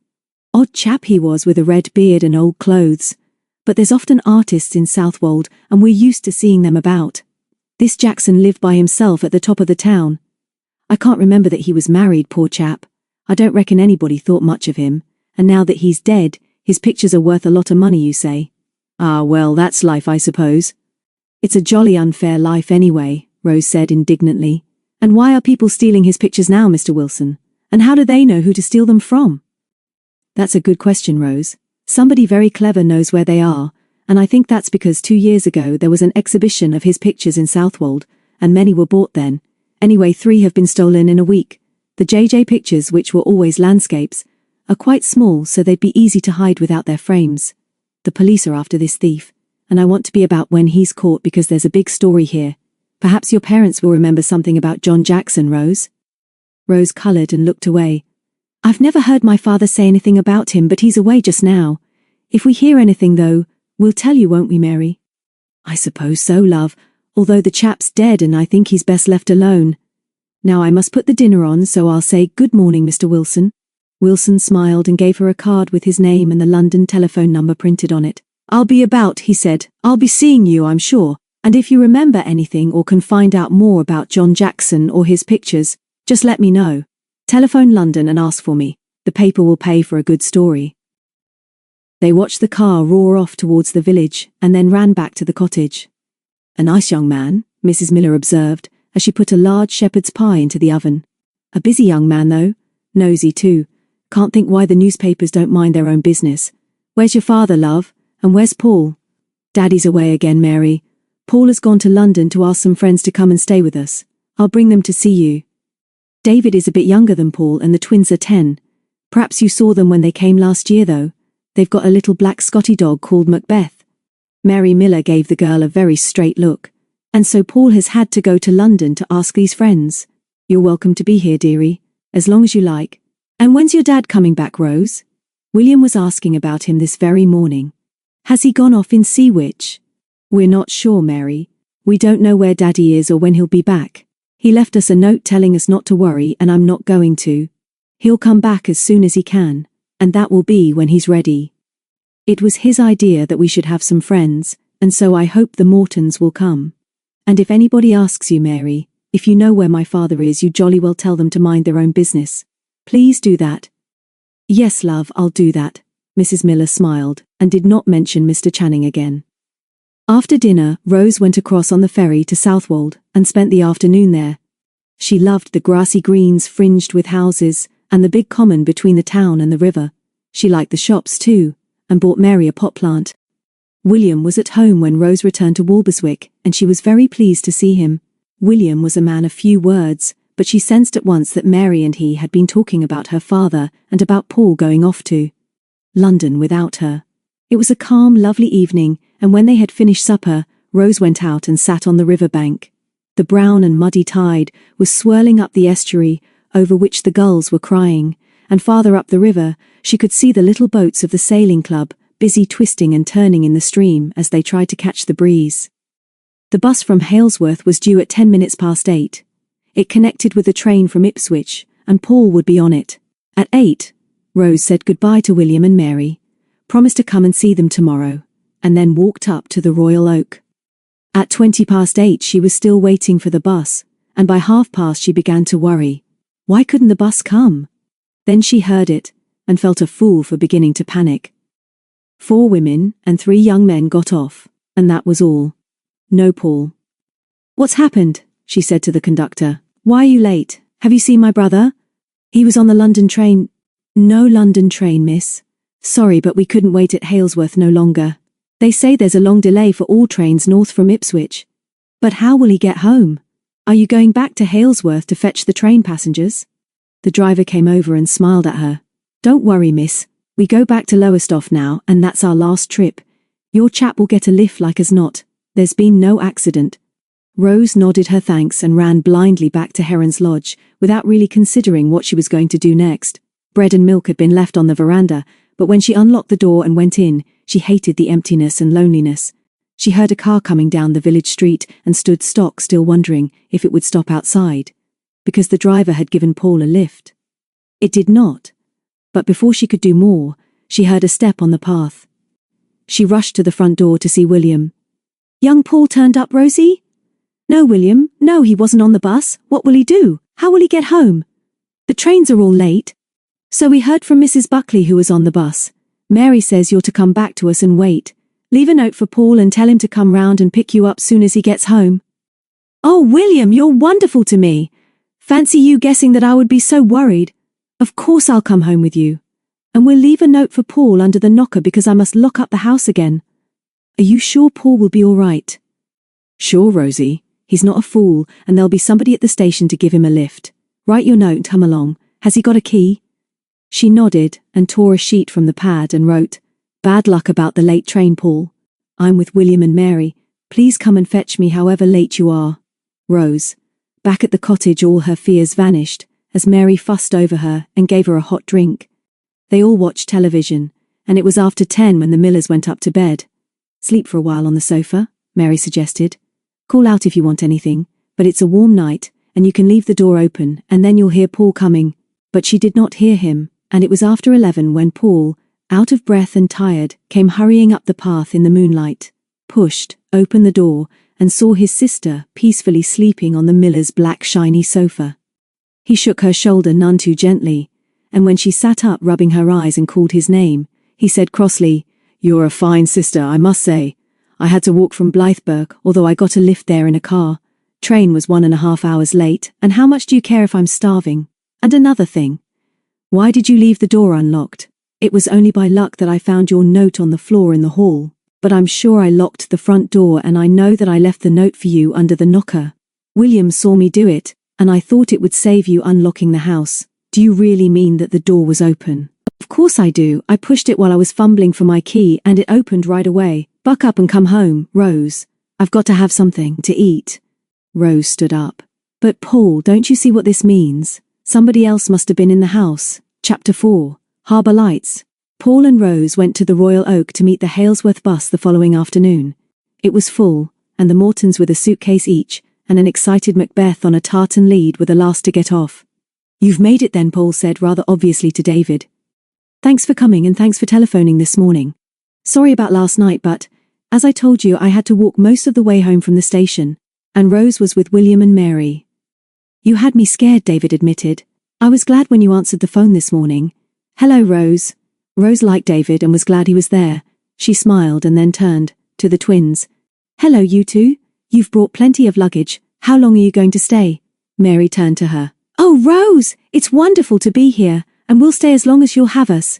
Odd chap he was with a red beard and old clothes. But there's often artists in Southwold, and we're used to seeing them about. This Jackson lived by himself at the top of the town. I can't remember that he was married, poor chap. I don't reckon anybody thought much of him, and now that he's dead, his pictures are worth a lot of money, you say. Ah, well, that's life, I suppose." "It's a jolly unfair life anyway," Rose said indignantly. "And why are people stealing his pictures now, Mr. Wilson? And how do they know who to steal them from?" "That's a good question, Rose. Somebody very clever knows where they are, and I think that's because 2 years ago there was an exhibition of his pictures in Southwold, and many were bought then. Anyway, 3 have been stolen in a week. The JJ pictures, which were always landscapes, are quite small so they'd be easy to hide without their frames. The police are after this thief, and I want to be about when he's caught because there's a big story here. Perhaps your parents will remember something about John Jackson, Rose." Rose coloured and looked away. "I've never heard my father say anything about him, but he's away just now. If we hear anything though, we'll tell you, won't we, Mary?" "I suppose so, love, although the chap's dead and I think he's best left alone. Now I must put the dinner on, so I'll say good morning, Mr. Wilson." Wilson smiled and gave her a card with his name and the London telephone number printed on it. "I'll be about," he said. "I'll be seeing you, I'm sure, and if you remember anything or can find out more about John Jackson or his pictures, just let me know. Telephone London and ask for me. The paper will pay for a good story." They watched the car roar off towards the village and then ran back to the cottage. "A nice young man," Mrs. Miller observed, as she put a large shepherd's pie into the oven. "A busy young man, though. Nosy, too. Can't think why the newspapers don't mind their own business. Where's your father, love? And where's Paul?" "Daddy's away again, Mary. Paul has gone to London to ask some friends to come and stay with us. I'll bring them to see you. David is a bit younger than Paul and the twins are 10. Perhaps you saw them when they came last year, though. They've got a little black Scotty dog called Macbeth." Mary Miller gave the girl a very straight look. "And so Paul has had to go to London to ask these friends. You're welcome to be here, dearie, as long as you like. And when's your dad coming back, Rose?" William was asking about him this very morning. "Has he gone off in Seawitch?" "We're not sure, Mary. We don't know where Daddy is or when he'll be back. He left us a note telling us not to worry, and I'm not going to. He'll come back as soon as he can, and that will be when he's ready. It was his idea that we should have some friends, and so I hope the Mortons will come. And if anybody asks you, Mary, if you know where my father is, you jolly well tell them to mind their own business. Please do that." "Yes, love, I'll do that." Mrs. Miller smiled and did not mention Mr. Channing again. After dinner, Rose went across on the ferry to Southwold and spent the afternoon there. She loved the grassy greens fringed with houses and the big common between the town and the river. She liked the shops too, and bought Mary a pot plant. William was at home when Rose returned to Walberswick, and she was very pleased to see him. William was a man of few words, but she sensed at once that Mary and he had been talking about her father and about Paul going off to London without her. It was a calm, lovely evening, and when they had finished supper, Rose went out and sat on the river bank. The brown and muddy tide was swirling up the estuary, over which the gulls were crying, and farther up the river, she could see the little boats of the sailing club, busy twisting and turning in the stream as they tried to catch the breeze. The bus from Halesworth was due at 10 minutes past 8. It connected with the train from Ipswich, and Paul would be on it. At 8, Rose said goodbye to William and Mary, promised to come and see them tomorrow, and then walked up to the Royal Oak. At 20 past 8 she was still waiting for the bus, and by 8:30 she began to worry. Why couldn't the bus come? Then she heard it, and felt a fool for beginning to panic. 4 women and 3 young men got off, and that was all. No Paul. "What's happened?" she said to the conductor. "Why are you late? Have you seen my brother?" "He was on the London train." "No London train, miss. Sorry, but we couldn't wait at Halesworth no longer. They say there's a long delay for all trains north from Ipswich." "But how will he get home? Are you going back to Halesworth to fetch the train passengers?" The driver came over and smiled at her. "Don't worry, miss. We go back to Lowestoft now, and that's our last trip. Your chap will get a lift like as not. There's been no accident." Rose nodded her thanks and ran blindly back to Heron's Lodge, without really considering what she was going to do next. Bread and milk had been left on the veranda, but when she unlocked the door and went in, she hated the emptiness and loneliness. She heard a car coming down the village street and stood stock still wondering if it would stop outside, because the driver had given Paul a lift. It did not. But before she could do more, she heard a step on the path. She rushed to the front door to see William. "Young Paul turned up, Rosie?" "No, William, no, he wasn't on the bus. What will he do? How will he get home? The trains are all late." "So we heard from Mrs. Buckley, who was on the bus. Mary says you're to come back to us and wait. Leave a note for Paul and tell him to come round and pick you up soon as he gets home." "Oh, William, you're wonderful to me. Fancy you guessing that I would be so worried. Of course I'll come home with you. And we'll leave a note for Paul under the knocker because I must lock up the house again. Are you sure Paul will be all right?" "Sure, Rosie. He's not a fool, and there'll be somebody at the station to give him a lift. Write your note and come along. Has he got a key? She nodded and tore a sheet from the pad and wrote, "Bad luck about the late train, Paul. I'm with William and Mary. Please come and fetch me however late you are. Rose." Back at the cottage all her fears vanished, as Mary fussed over her and gave her a hot drink. They all watched television, and it was after 10 when the Millers went up to bed. "Sleep for a while on the sofa," Mary suggested. "Call out if you want anything, but it's a warm night, and you can leave the door open and then you'll hear Paul coming." But she did not hear him, and it was after 11 when Paul, out of breath and tired, came hurrying up the path in the moonlight, pushed open the door, and saw his sister peacefully sleeping on the Miller's black shiny sofa. He shook her shoulder none too gently, and when she sat up rubbing her eyes and called his name, he said crossly, "You're a fine sister, I must say. I had to walk from Blytheburg, although I got a lift there in a car. Train was 1.5 hours late, and how much do you care if I'm starving? And another thing. Why did you leave the door unlocked? It was only by luck that I found your note on the floor in the hall, but I'm sure I locked the front door and I know that I left the note for you under the knocker. William saw me do it, and I thought it would save you unlocking the house. Do you really mean that the door was open?" "Of course I do. I pushed it while I was fumbling for my key and it opened right away. Buck up and come home, Rose. I've got to have something to eat." Rose stood up. "But Paul, don't you see what this means? Somebody else must have been in the house." Chapter 4. Harbour Lights. Paul and Rose went to the Royal Oak to meet the Halesworth bus the following afternoon. It was full, and the Mortons with a suitcase each, and an excited Macbeth on a tartan lead were the last to get off. "You've made it then," Paul said rather obviously to David. "Thanks for coming and thanks for telephoning this morning. Sorry about last night, but, as I told you, I had to walk most of the way home from the station, and Rose was with William and Mary." "You had me scared," David admitted. "I was glad when you answered the phone this morning." "Hello, Rose." Rose liked David and was glad he was there. She smiled and then turned to the twins. "Hello, you two. You've brought plenty of luggage. How long are you going to stay?" Mary turned to her. "Oh, Rose, it's wonderful to be here, and we'll stay as long as you'll have us.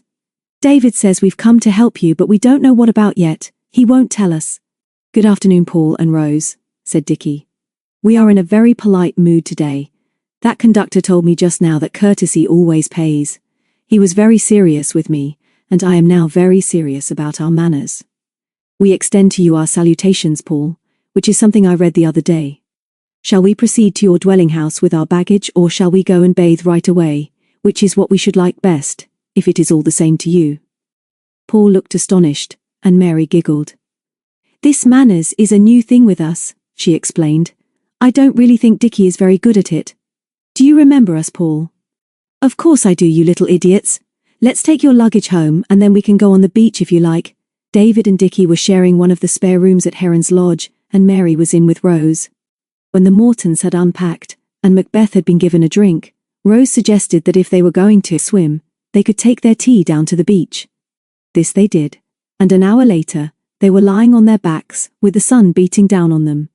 David says we've come to help you, but we don't know what about yet. He won't tell us." "Good afternoon, Paul and Rose," said Dickie. "We are in a very polite mood today. That conductor told me just now that courtesy always pays. He was very serious with me, and I am now very serious about our manners. We extend to you our salutations, Paul, which is something I read the other day. Shall we proceed to your dwelling house with our baggage, or shall we go and bathe right away, which is what we should like best, if it is all the same to you?" Paul looked astonished, and Mary giggled. "This manners is a new thing with us," she explained. "I don't really think Dickie is very good at it. Do you remember us, Paul?" "Of course I do, you little idiots. Let's take your luggage home and then we can go on the beach if you like." David and Dickie were sharing one of the spare rooms at Heron's Lodge, and Mary was in with Rose. When the Mortons had unpacked, and Macbeth had been given a drink, Rose suggested that if they were going to swim, they could take their tea down to the beach. This they did, and an hour later, they were lying on their backs, with the sun beating down on them.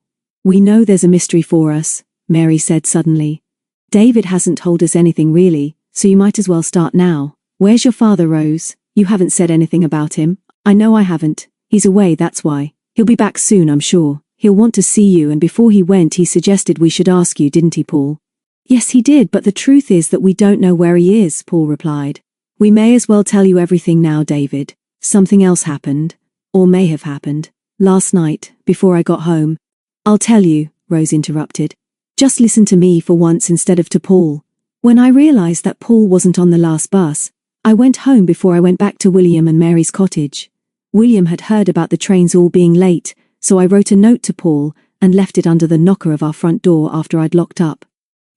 "We know there's a mystery for us," Mary said suddenly. "David hasn't told us anything really, so you might as well start now. Where's your father, Rose? You haven't said anything about him." "I know I haven't. He's away, that's why. He'll be back soon, I'm sure. He'll want to see you, and before he went he suggested we should ask you, didn't he, Paul?" "Yes, he did, but the truth is that we don't know where he is," Paul replied. "We may as well tell you everything now, David. Something else happened, or may have happened, last night, before I got home." "I'll tell you," Rose interrupted. "Just listen to me for once instead of to Paul. When I realized that Paul wasn't on the last bus, I went home before I went back to William and Mary's cottage. William had heard about the trains all being late, so I wrote a note to Paul and left it under the knocker of our front door after I'd locked up.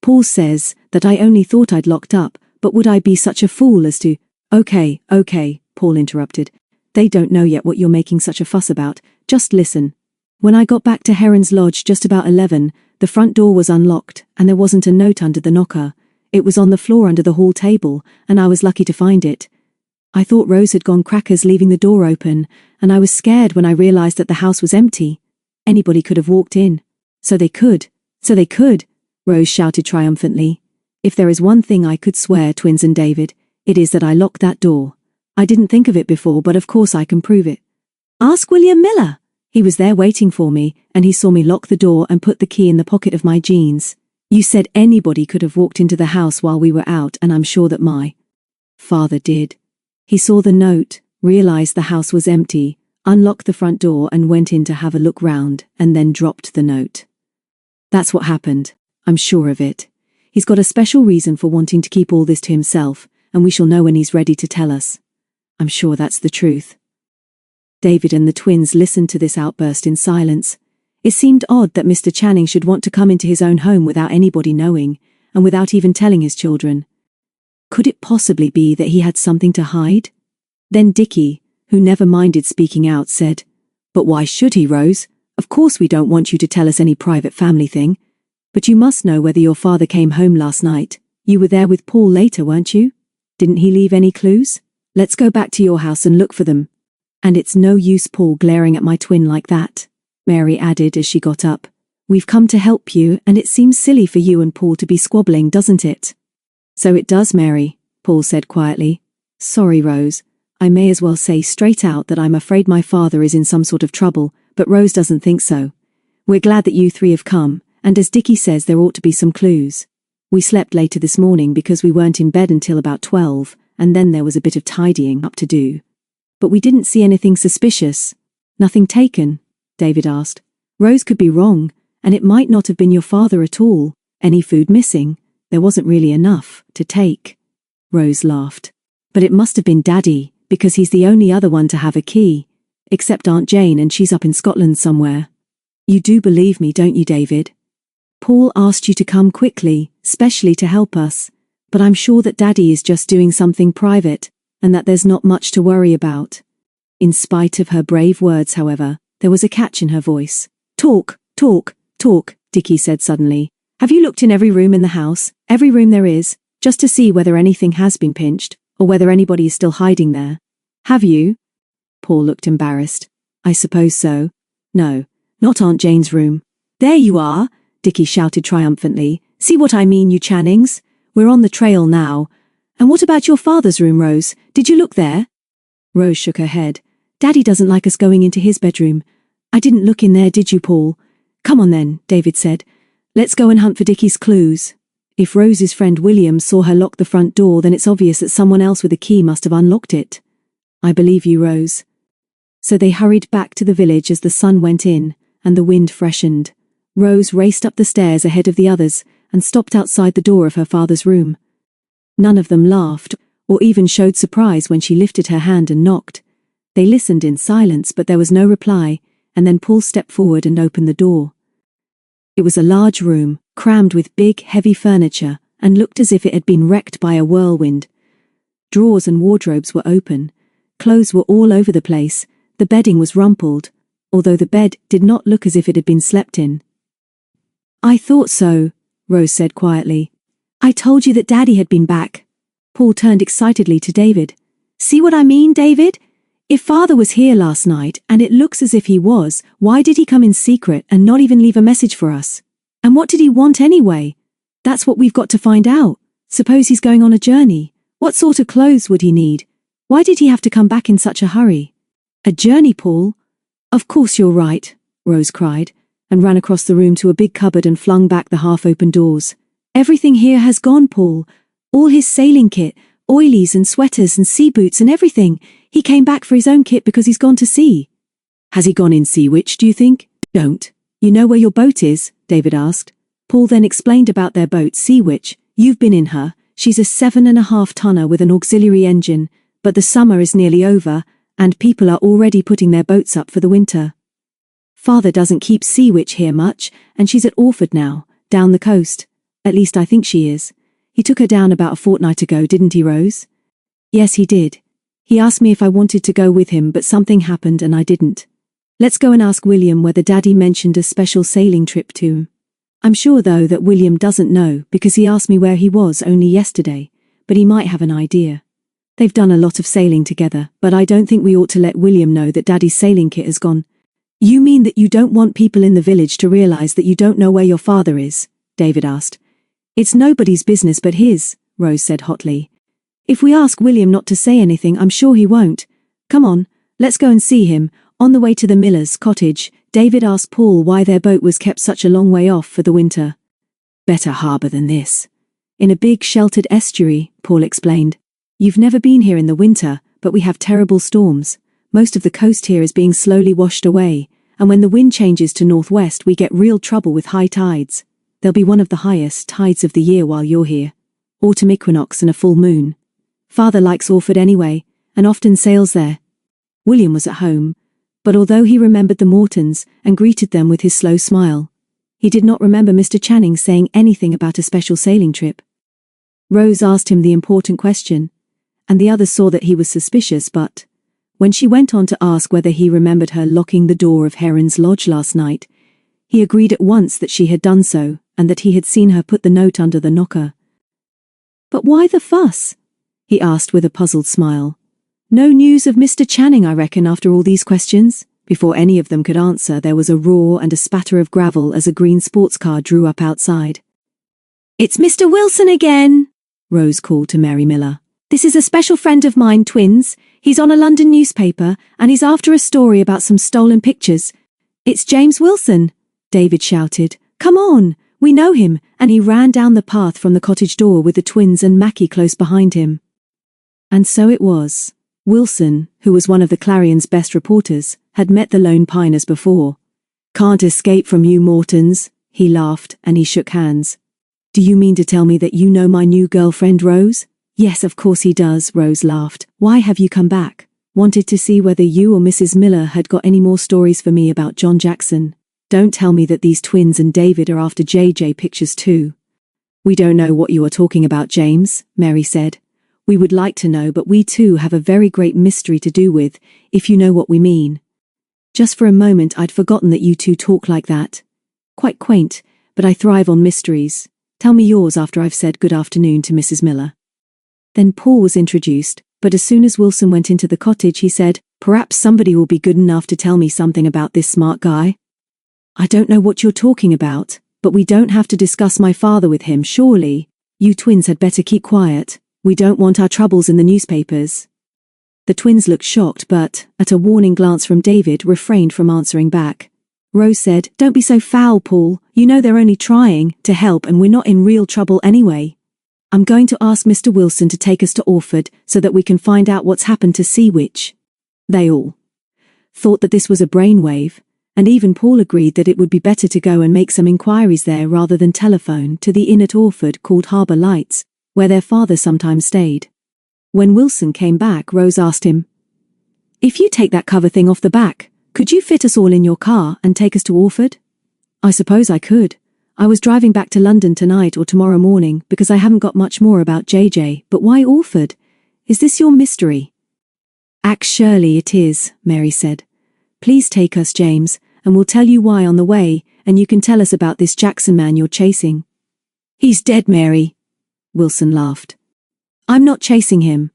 Paul says that I only thought I'd locked up, but would I be such a fool as to—" Okay, Paul interrupted. "They don't know yet what you're making such a fuss about. Just listen. When I got back to Heron's Lodge just about 11, the front door was unlocked, and there wasn't a note under the knocker. It was on the floor under the hall table, and I was lucky to find it. I thought Rose had gone crackers leaving the door open, and I was scared when I realized that the house was empty. Anybody could have walked in." So they could, Rose shouted triumphantly. "If there is one thing I could swear, twins and David, it is that I locked that door. I didn't think of it before, but of course I can prove it. Ask William Miller. He was there waiting for me, and he saw me lock the door and put the key in the pocket of my jeans. You said anybody could have walked into the house while we were out, and I'm sure that my father did. He saw the note, realized the house was empty, unlocked the front door and went in to have a look round, and then dropped the note. That's what happened. I'm sure of it. He's got a special reason for wanting to keep all this to himself, and we shall know when he's ready to tell us. I'm sure that's the truth. David and the twins listened to this outburst in silence. It seemed odd that Mr. Channing should want to come into his own home without anybody knowing, and without even telling his children. Could it possibly be that he had something to hide? Then Dickie, who never minded speaking out, said, "But why should he, Rose? Of course we don't want you to tell us any private family thing. But you must know whether your father came home last night. You were there with Paul later, weren't you? Didn't he leave any clues? Let's go back to your house and look for them. And it's no use Paul glaring at my twin like that," Mary added as she got up. "We've come to help you, and it seems silly for you and Paul to be squabbling, doesn't it?" "So it does, Mary," Paul said quietly. "Sorry, Rose. I may as well say straight out that I'm afraid my father is in some sort of trouble, but Rose doesn't think so. We're glad that you three have come, and as Dickie says, there ought to be some clues. We slept later this morning because we weren't in bed until about 12, and then there was a bit of tidying up to do. But we didn't see anything suspicious." "Nothing taken?" David asked. "Rose could be wrong, and it might not have been your father at all. Any food missing? There wasn't really enough to take." Rose laughed. "But it must have been Daddy, because he's the only other one to have a key. Except Aunt Jane, and she's up in Scotland somewhere. You do believe me, don't you, David? Paul asked you to come quickly, specially to help us, but I'm sure that Daddy is just doing something private, and that there's not much to worry about." In spite of her brave words, however, there was a catch in her voice. "Talk, talk, talk," Dickie said suddenly. "Have you looked in every room in the house, every room there is, just to see whether anything has been pinched, or whether anybody is still hiding there? Have you?" Paul looked embarrassed. "I suppose so. No, not Aunt Jane's room." "There you are," Dickie shouted triumphantly. "See what I mean, you Channings? We're on the trail now. And what about your father's room, Rose? Did you look there?" Rose shook her head. "Daddy doesn't like us going into his bedroom. I didn't look in there, did you, Paul?" "Come on then," David said. "Let's go and hunt for Dickie's clues. If Rose's friend William saw her lock the front door, then it's obvious that someone else with a key must have unlocked it." "I believe you, Rose." So they hurried back to the village as the sun went in, and the wind freshened. Rose raced up the stairs ahead of the others, and stopped outside the door of her father's room. None of them laughed, or even showed surprise when she lifted her hand and knocked. They listened in silence, but there was no reply, and then Paul stepped forward and opened the door. It was a large room, crammed with big, heavy furniture, and looked as if it had been wrecked by a whirlwind. Drawers and wardrobes were open. Clothes were all over the place. The bedding was rumpled, although the bed did not look as if it had been slept in. "I thought so," Rose said quietly. "I told you that Daddy had been back." Paul turned excitedly to David. "See what I mean, David? If Father was here last night, and it looks as if he was, why did he come in secret and not even leave a message for us? And what did he want anyway? That's what we've got to find out. Suppose he's going on a journey. What sort of clothes would he need? Why did he have to come back in such a hurry?" "A journey, Paul?" "Of course you're right," Rose cried, and ran across the room to a big cupboard and flung back the half-open doors. "Everything here has gone, Paul. All his sailing kit, oilies and sweaters and sea boots and everything. He came back for his own kit because he's gone to sea." "Has he gone in Sea Witch, do you think?" "Don't. You know where your boat is?" David asked. Paul then explained about their boat, Sea Witch. "You've been in her. She's a 7.5-tonner with an auxiliary engine, but the summer is nearly over, and people are already putting their boats up for the winter. Father doesn't keep Sea Witch here much, and she's at Orford now, down the coast. At least I think she is. He took her down about a fortnight ago, didn't he, Rose?" "Yes, he did. He asked me if I wanted to go with him, but something happened and I didn't. Let's go and ask William whether Daddy mentioned a special sailing trip to him. I'm sure, though, that William doesn't know because he asked me where he was only yesterday, but he might have an idea. They've done a lot of sailing together, but I don't think we ought to let William know that Daddy's sailing kit has gone." "You mean that you don't want people in the village to realize that you don't know where your father is?" David asked. "It's nobody's business but his," Rose said hotly. "If we ask William not to say anything, I'm sure he won't. Come on, let's go and see him." On the way to the miller's cottage, David asked Paul why their boat was kept such a long way off for the winter. Better harbor than this. In a big sheltered estuary, Paul explained. You've never been here in the winter, but we have terrible storms. Most of the coast here is being slowly washed away, and when the wind changes to northwest we get real trouble with high tides. There'll be one of the highest tides of the year while you're here. Autumn equinox and a full moon. Father likes Orford anyway, and often sails there. William was at home, but although he remembered the Mortons and greeted them with his slow smile, he did not remember Mr. Channing saying anything about a special sailing trip. Rose asked him the important question, and the others saw that he was suspicious, but when she went on to ask whether he remembered her locking the door of Heron's Lodge last night, he agreed at once that she had done so and that he had seen her put the note under the knocker. But why the fuss? He asked with a puzzled smile. No news of Mr. Channing, I reckon, after all these questions? Before any of them could answer, there was a roar and a spatter of gravel as a green sports car drew up outside. It's Mr. Wilson again, Rose called to Mary Miller. This is a special friend of mine, Twins. He's on a London newspaper, and he's after a story about some stolen pictures. It's James Wilson, David shouted. Come on, we know him, and he ran down the path from the cottage door with the twins and Mackie close behind him. And so it was. Wilson, who was one of the Clarion's best reporters, had met the Lone Piners before. Can't escape from you, Mortons, he laughed, and he shook hands. Do you mean to tell me that you know my new girlfriend, Rose? Yes, of course he does, Rose laughed. Why have you come back? Wanted to see whether you or Mrs. Miller had got any more stories for me about John Jackson. Don't tell me that these twins and David are after JJ pictures too. We don't know what you are talking about, James, Mary said. We would like to know, but we too have a very great mystery to do with, if you know what we mean. Just for a moment I'd forgotten that you two talk like that. Quite quaint, but I thrive on mysteries. Tell me yours after I've said good afternoon to Mrs. Miller. Then Paul was introduced, but as soon as Wilson went into the cottage he said, Perhaps somebody will be good enough to tell me something about this smart guy. I don't know what you're talking about, but we don't have to discuss my father with him, surely. You twins had better keep quiet. We don't want our troubles in the newspapers. The twins looked shocked, but, at a warning glance from David, refrained from answering back. Rose said, Don't be so foul, Paul. You know they're only trying to help and we're not in real trouble anyway. I'm going to ask Mr. Wilson to take us to Orford so that we can find out what's happened to Sea Witch. They all thought that this was a brainwave, and even Paul agreed that it would be better to go and make some inquiries there rather than telephone to the inn at Orford called Harbour Lights, where their father sometimes stayed. When Wilson came back, Rose asked him, If you take that cover thing off the back, could you fit us all in your car and take us to Orford? I suppose I could. I was driving back to London tonight or tomorrow morning because I haven't got much more about JJ, but why Orford? Is this your mystery? Surely it is, Mary said. Please take us, James, and we'll tell you why on the way, and you can tell us about this Jackson man you're chasing. He's dead, Mary. Wilson laughed. I'm not chasing him.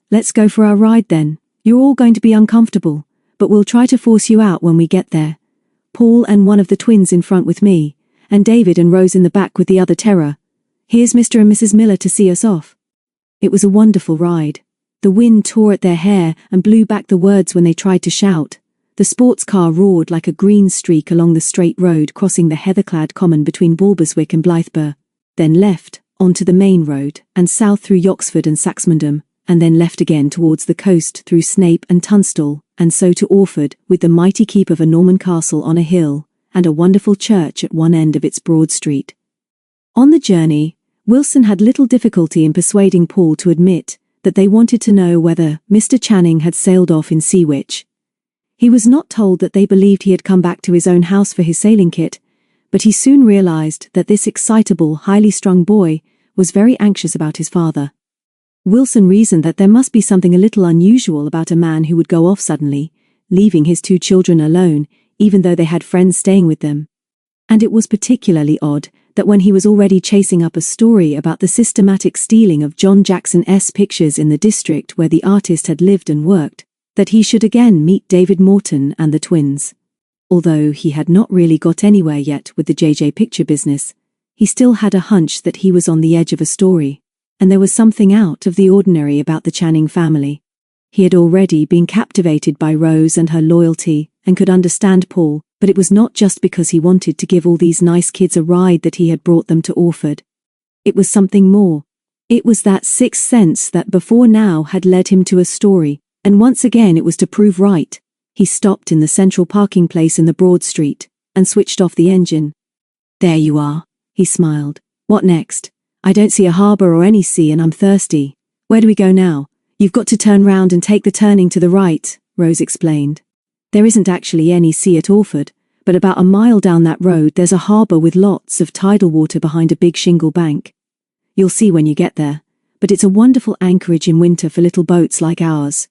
Let's go for our ride then. You're all going to be uncomfortable, but we'll try to force you out when we get there. Paul and one of the twins in front with me, and David and Rose in the back with the other terror. Here's Mr. and Mrs. Miller to see us off. It was a wonderful ride. The wind tore at their hair and blew back the words when they tried to shout. The sports car roared like a green streak along the straight road crossing the heather-clad common between Bulberswick and Blythburgh, then left, onto the main road, and south through Yoxford and Saxmundham, and then left again towards the coast through Snape and Tunstall, and so to Orford, with the mighty keep of a Norman castle on a hill, and a wonderful church at one end of its broad street. On the journey, Wilson had little difficulty in persuading Paul to admit that they wanted to know whether Mr. Channing had sailed off in Sea Witch. He was not told that they believed he had come back to his own house for his sailing kit, but he soon realized that this excitable, highly strung boy was very anxious about his father. Wilson reasoned that there must be something a little unusual about a man who would go off suddenly, leaving his two children alone, even though they had friends staying with them. And it was particularly odd that when he was already chasing up a story about the systematic stealing of John Jackson's pictures in the district where the artist had lived and worked, that he should again meet David Morton and the twins. Although he had not really got anywhere yet with the JJ picture business, he still had a hunch that he was on the edge of a story, and there was something out of the ordinary about the Channing family. He had already been captivated by Rose and her loyalty, and could understand Paul, But it was not just because he wanted to give all these nice kids a ride that he had brought them to Orford. It was something more. It was that sixth sense that before now had led him to a story, and once again it was to prove right. He stopped in the central parking place in the Broad Street, and switched off the engine. "There you are," he smiled. "What next? I don't see a harbour or any sea and I'm thirsty. Where do we go now?" "You've got to turn round and take the turning to the right," Rose explained. "There isn't actually any sea at Orford, but about a mile down that road there's a harbour with lots of tidal water behind a big shingle bank. You'll see when you get there, but it's a wonderful anchorage in winter for little boats like ours.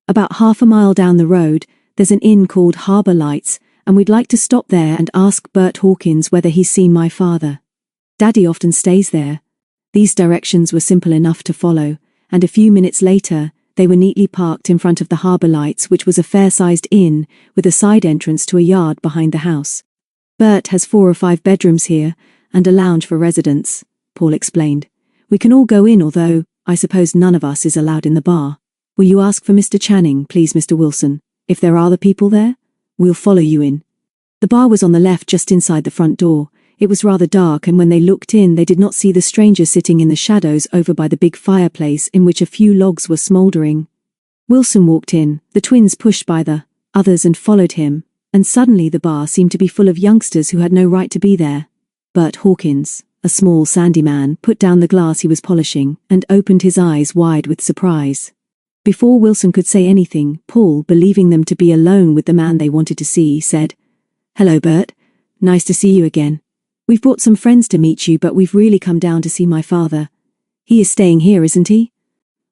About half a mile down the road, there's an inn called Harbour Lights, and we'd like to stop there and ask Bert Hawkins whether he's seen my father. Daddy often stays there." These directions were simple enough to follow, and a few minutes later, they were neatly parked in front of the Harbour Lights, which was a fair-sized inn with a side entrance to a yard behind the house. "Bert has 4 or 5 bedrooms here, and a lounge for residents," Paul explained. "We can all go in, although I suppose none of us is allowed in the bar. Will you ask for Mr. Channing, please, Mr. Wilson? If there are other people there, we'll follow you in." The bar was on the left just inside the front door. It was rather dark, and when they looked in they did not see the stranger sitting in the shadows over by the big fireplace in which a few logs were smouldering. Wilson walked in, the twins pushed by the others and followed him, and suddenly the bar seemed to be full of youngsters who had no right to be there. Bert Hawkins, a small sandy man, put down the glass he was polishing and opened his eyes wide with surprise. Before Wilson could say anything, Paul, believing them to be alone with the man they wanted to see, said, "Hello, Bert. Nice to see you again. We've brought some friends to meet you, but we've really come down to see my father. He is staying here, isn't he?"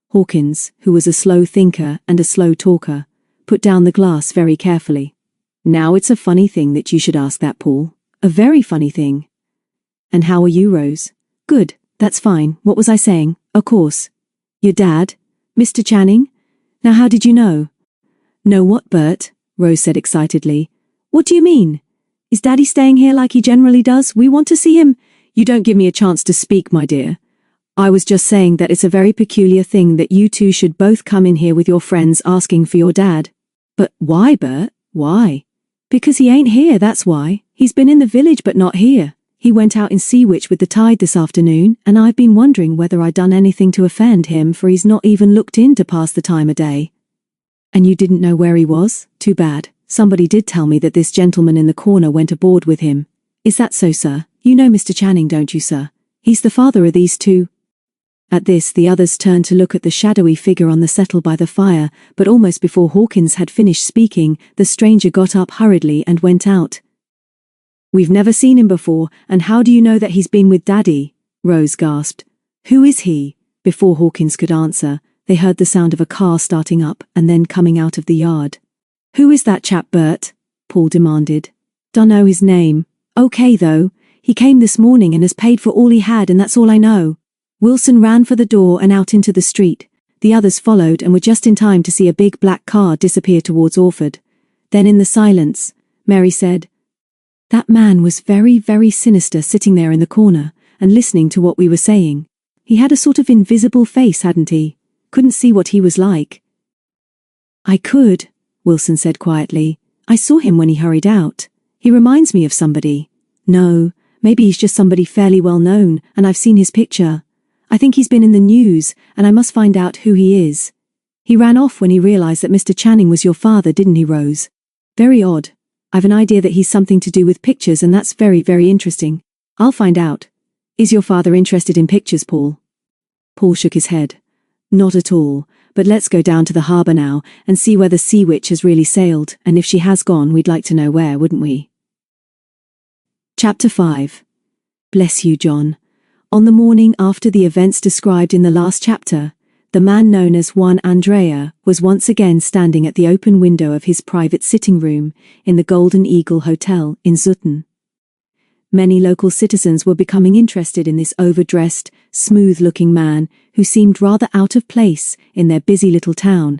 Hawkins, who was a slow thinker and a slow talker, put down the glass very carefully. "Now it's a funny thing that you should ask that, Paul. A very funny thing." "And how are you, Rose?" "Good, that's fine. What was I saying? Of course. Your dad? Mr. Channing? Now how did you know?" "Know what, Bert?" Rose said excitedly. "What do you mean? Is Daddy staying here like he generally does? We want to see him." "You don't give me a chance to speak, my dear. I was just saying that it's a very peculiar thing that you two should both come in here with your friends asking for your dad." "But why, Bert? Why?" "Because he ain't here, that's why. He's been in the village but not here. He went out in Seawich with the tide this afternoon, and I've been wondering whether I'd done anything to offend him, for he's not even looked in to pass the time of day." "And you didn't know where he was? Too bad. Somebody did tell me that this gentleman in the corner went aboard with him." "Is that so, sir? You know Mr. Channing, don't you, sir? He's the father of these two." At this the others turned to look at the shadowy figure on the settle by the fire, but almost before Hawkins had finished speaking, the stranger got up hurriedly and went out. "We've never seen him before, and how do you know that he's been with Daddy?" Rose gasped. "Who is he?" Before Hawkins could answer, they heard the sound of a car starting up and then coming out of the yard. "Who is that chap, Bert?" Paul demanded. "Dunno his name. Okay though, he came this morning and has paid for all he had, and that's all I know." Wilson ran for the door and out into the street. The others followed and were just in time to see a big black car disappear towards Orford. Then in the silence, Mary said, "That man was very, very sinister sitting there in the corner and listening to what we were saying. He had a sort of invisible face, hadn't he? Couldn't see what he was like." "I could," Wilson said quietly. "I saw him when he hurried out. He reminds me of somebody. No, maybe he's just somebody fairly well known, and I've seen his picture. I think he's been in the news, and I must find out who he is. He ran off when he realized that Mr. Channing was your father, didn't he, Rose? Very odd. I've an idea that he's something to do with pictures, and that's very, very interesting. I'll find out. Is your father interested in pictures, Paul?" Paul shook his head. "Not at all. But let's go down to the harbour now and see whether Sea Witch has really sailed, and if she has gone, we'd like to know where, wouldn't we?" Chapter 5. Bless you, John. On the morning after the events described in the last chapter, the man known as Juan Andrea was once again standing at the open window of his private sitting room in the Golden Eagle Hotel in Zutton. Many local citizens were becoming interested in this overdressed, smooth-looking man who seemed rather out of place in their busy little town.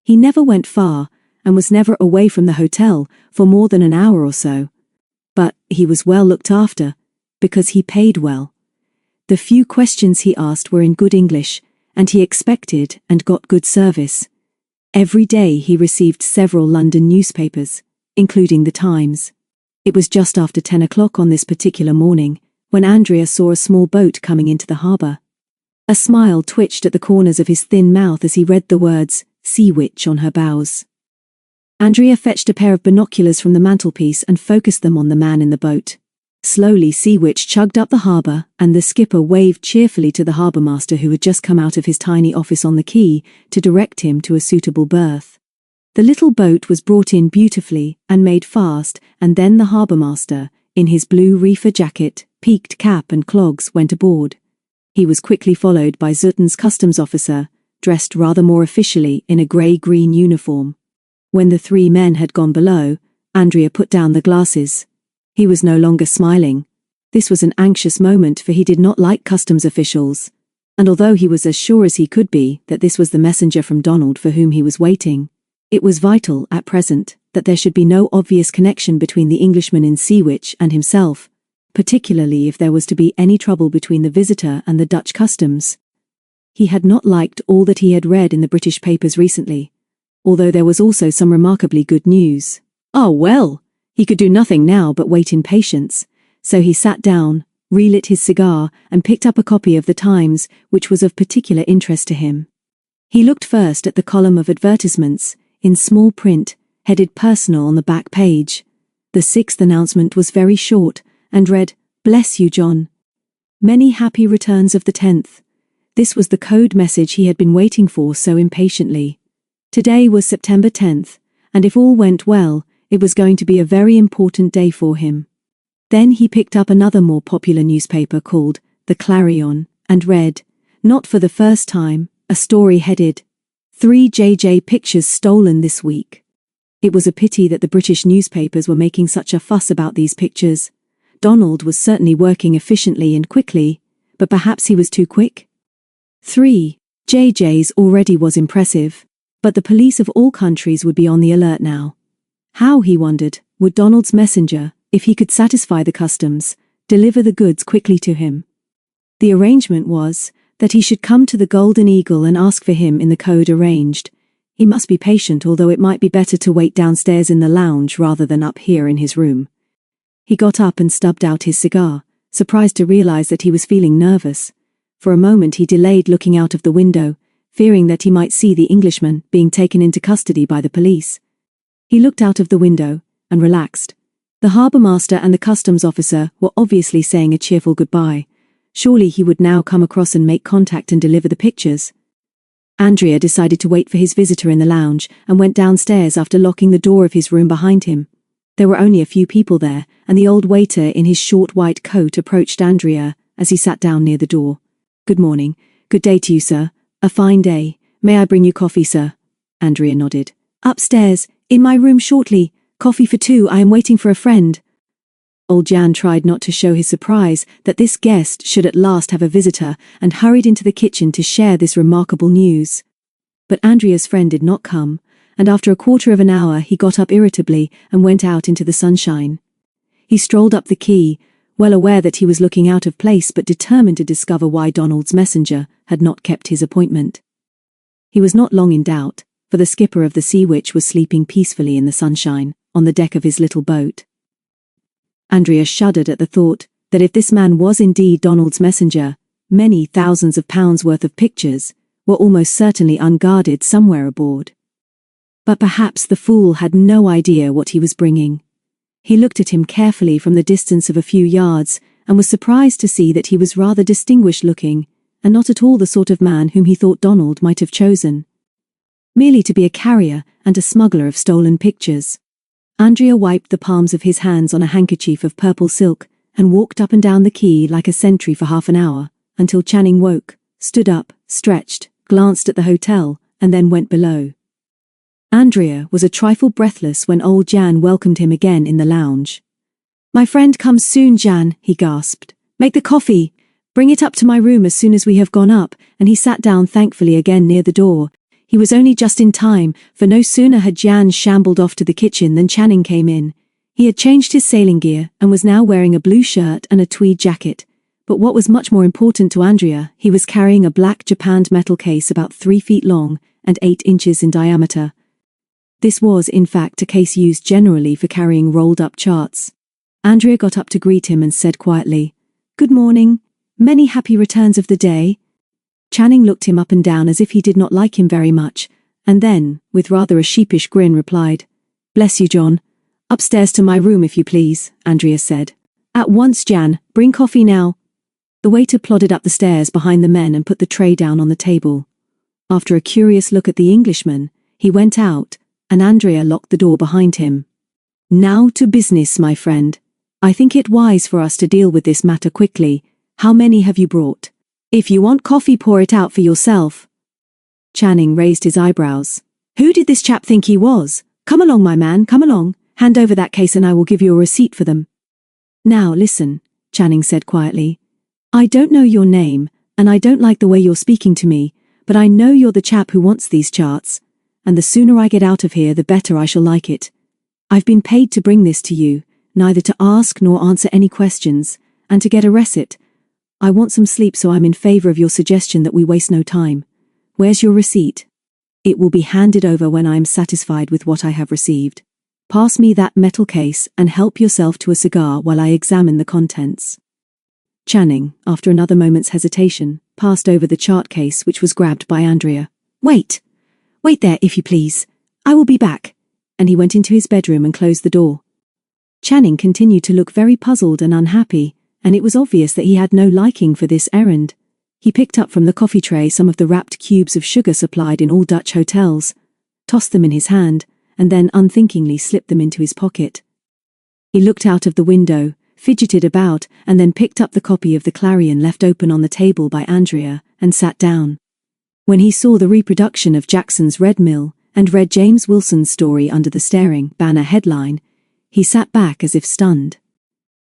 He never went far and was never away from the hotel for more than an hour or so. But he was well looked after, because he paid well. The few questions he asked were in good English, and he expected and got good service. Every day he received several London newspapers, including the Times. It was just after 10 o'clock on this particular morning, when Andrea saw a small boat coming into the harbour. A smile twitched at the corners of his thin mouth as he read the words, Sea Witch, on her bows. Andrea fetched a pair of binoculars from the mantelpiece and focused them on the man in the boat. Slowly Sea Witch chugged up the harbour, and the skipper waved cheerfully to the harbour master, who had just come out of his tiny office on the quay, to direct him to a suitable berth. The little boat was brought in beautifully and made fast, and then the harbour master, in his blue reefer jacket, peaked cap and clogs, went aboard. He was quickly followed by Zutten's customs officer, dressed rather more officially in a grey-green uniform. When the three men had gone below, Andrea put down the glasses. He was no longer smiling. This was an anxious moment, for he did not like customs officials, and although he was as sure as he could be that this was the messenger from Donald for whom he was waiting, it was vital at present that there should be no obvious connection between the Englishman in Sea Witch and himself, particularly if there was to be any trouble between the visitor and the Dutch customs. He had not liked all that he had read in the British papers recently, although there was also some remarkably good news. Oh well, he could do nothing now but wait in patience, so he sat down, relit his cigar, and picked up a copy of the Times, which was of particular interest to him. He looked first at the column of advertisements, in small print, headed Personal on the back page. The sixth announcement was very short, and read, Bless you, John. Many happy returns of the 10th. This was the code message he had been waiting for so impatiently. Today was September 10th, and if all went well, it was going to be a very important day for him. Then he picked up another more popular newspaper called The Clarion, and read, not for the first time, a story headed, 3 JJ pictures stolen this week. It was a pity that the British newspapers were making such a fuss about these pictures. Donald was certainly working efficiently and quickly, but perhaps he was too quick. 3 JJs already was impressive, but the police of all countries would be on the alert now. How, he wondered, would Donald's messenger, if he could satisfy the customs, deliver the goods quickly to him? The arrangement was that he should come to the Golden Eagle and ask for him in the code arranged. He must be patient, although it might be better to wait downstairs in the lounge rather than up here in his room. He got up and stubbed out his cigar, surprised to realize that he was feeling nervous. For a moment he delayed looking out of the window, fearing that he might see the Englishman being taken into custody by the police. He looked out of the window and relaxed. The harbour master and the customs officer were obviously saying a cheerful goodbye. Surely he would now come across and make contact and deliver the pictures. Andrea decided to wait for his visitor in the lounge and went downstairs after locking the door of his room behind him. There were only a few people there, and the old waiter in his short white coat approached Andrea as he sat down near the door. Good morning. Good day to you, sir. A fine day. May I bring you coffee, sir? Andrea nodded. Upstairs, in my room shortly. Coffee for 2, I am waiting for a friend. Old Jan tried not to show his surprise that this guest should at last have a visitor, and hurried into the kitchen to share this remarkable news. But Andrea's friend did not come, and after a quarter of an hour he got up irritably and went out into the sunshine. He strolled up the quay, well aware that he was looking out of place but determined to discover why Donald's messenger had not kept his appointment. He was not long in doubt, for the skipper of the Sea Witch was sleeping peacefully in the sunshine, on the deck of his little boat. Andrea shuddered at the thought that if this man was indeed Donald's messenger, many thousands of pounds worth of pictures were almost certainly unguarded somewhere aboard. But perhaps the fool had no idea what he was bringing. He looked at him carefully from the distance of a few yards, and was surprised to see that he was rather distinguished-looking, and not at all the sort of man whom he thought Donald might have chosen. Merely to be a carrier and a smuggler of stolen pictures. Andrea wiped the palms of his hands on a handkerchief of purple silk, and walked up and down the quay like a sentry for half an hour, until Channing woke, stood up, stretched, glanced at the hotel, and then went below. Andrea was a trifle breathless when old Jan welcomed him again in the lounge. My friend comes soon, Jan, he gasped. Make the coffee. Bring it up to my room as soon as we have gone up, and he sat down thankfully again near the door. He was only just in time, for no sooner had Jan shambled off to the kitchen than Channing came in. He had changed his sailing gear and was now wearing a blue shirt and a tweed jacket. But what was much more important to Andrea, he was carrying a black japanned metal case about 3 feet long and 8 inches in diameter. This was, in fact, a case used generally for carrying rolled-up charts. Andrea got up to greet him and said quietly, "Good morning. Many happy returns of the day." Channing looked him up and down as if he did not like him very much, and then, with rather a sheepish grin, replied, "Bless you, John. Upstairs to my room if you please," Andrea said. "At once, Jan. Bring coffee now." The waiter plodded up the stairs behind the men and put the tray down on the table. After a curious look at the Englishman, he went out, and Andrea locked the door behind him. "Now to business, my friend. I think it wise for us to deal with this matter quickly. How many have you brought? If you want coffee, pour it out for yourself." Channing raised his eyebrows. "Who did this chap think he was? Come along, my man, come along. Hand over that case and I will give you a receipt for them." "Now listen," Channing said quietly. "I don't know your name, and I don't like the way you're speaking to me, but I know you're the chap who wants these charts, and the sooner I get out of here the better I shall like it. I've been paid to bring this to you, neither to ask nor answer any questions, and to get a receipt. I want some sleep, so I'm in favor of your suggestion that we waste no time. Where's your receipt? It will be handed over when I am satisfied with what I have received. Pass me that metal case and help yourself to a cigar while I examine the contents." Channing, after another moment's hesitation, passed over the chart case, which was grabbed by Andrea. Wait there, if you please. I will be back." And he went into his bedroom and closed the door. Channing continued to look very puzzled and unhappy, and it was obvious that he had no liking for this errand. He picked up from the coffee tray some of the wrapped cubes of sugar supplied in all Dutch hotels, tossed them in his hand, and then unthinkingly slipped them into his pocket. He looked out of the window, fidgeted about, and then picked up the copy of the Clarion left open on the table by Andrea, and sat down. When he saw the reproduction of Jackson's Red Mill, and read James Wilson's story under the staring banner headline, he sat back as if stunned.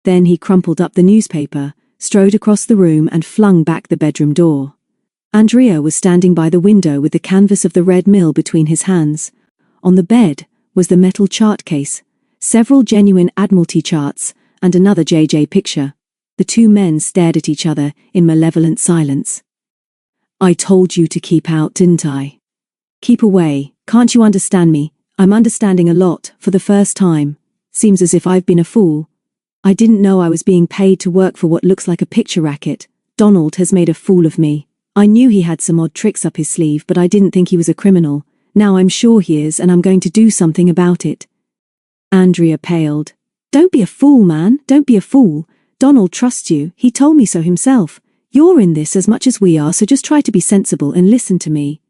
Then he crumpled up the newspaper, strode across the room and flung back the bedroom door. Andrea was standing by the window with the canvas of the Red Mill between his hands. On the bed was the metal chart case, several genuine Admiralty charts, and another JJ picture. The two men stared at each other in malevolent silence. "I told you to keep out, didn't I? Keep away, can't you understand me? I'm understanding a lot, for the first time. Seems as if I've been a fool. I didn't know I was being paid to work for what looks like a picture racket. Donald has made a fool of me. I knew he had some odd tricks up his sleeve, but I didn't think he was a criminal. Now I'm sure he is, and I'm going to do something about it." Andrea paled. "Don't be a fool, man, don't be a fool. Donald trusts you, he told me so himself. You're in this as much as we are, so just try to be sensible and listen to me."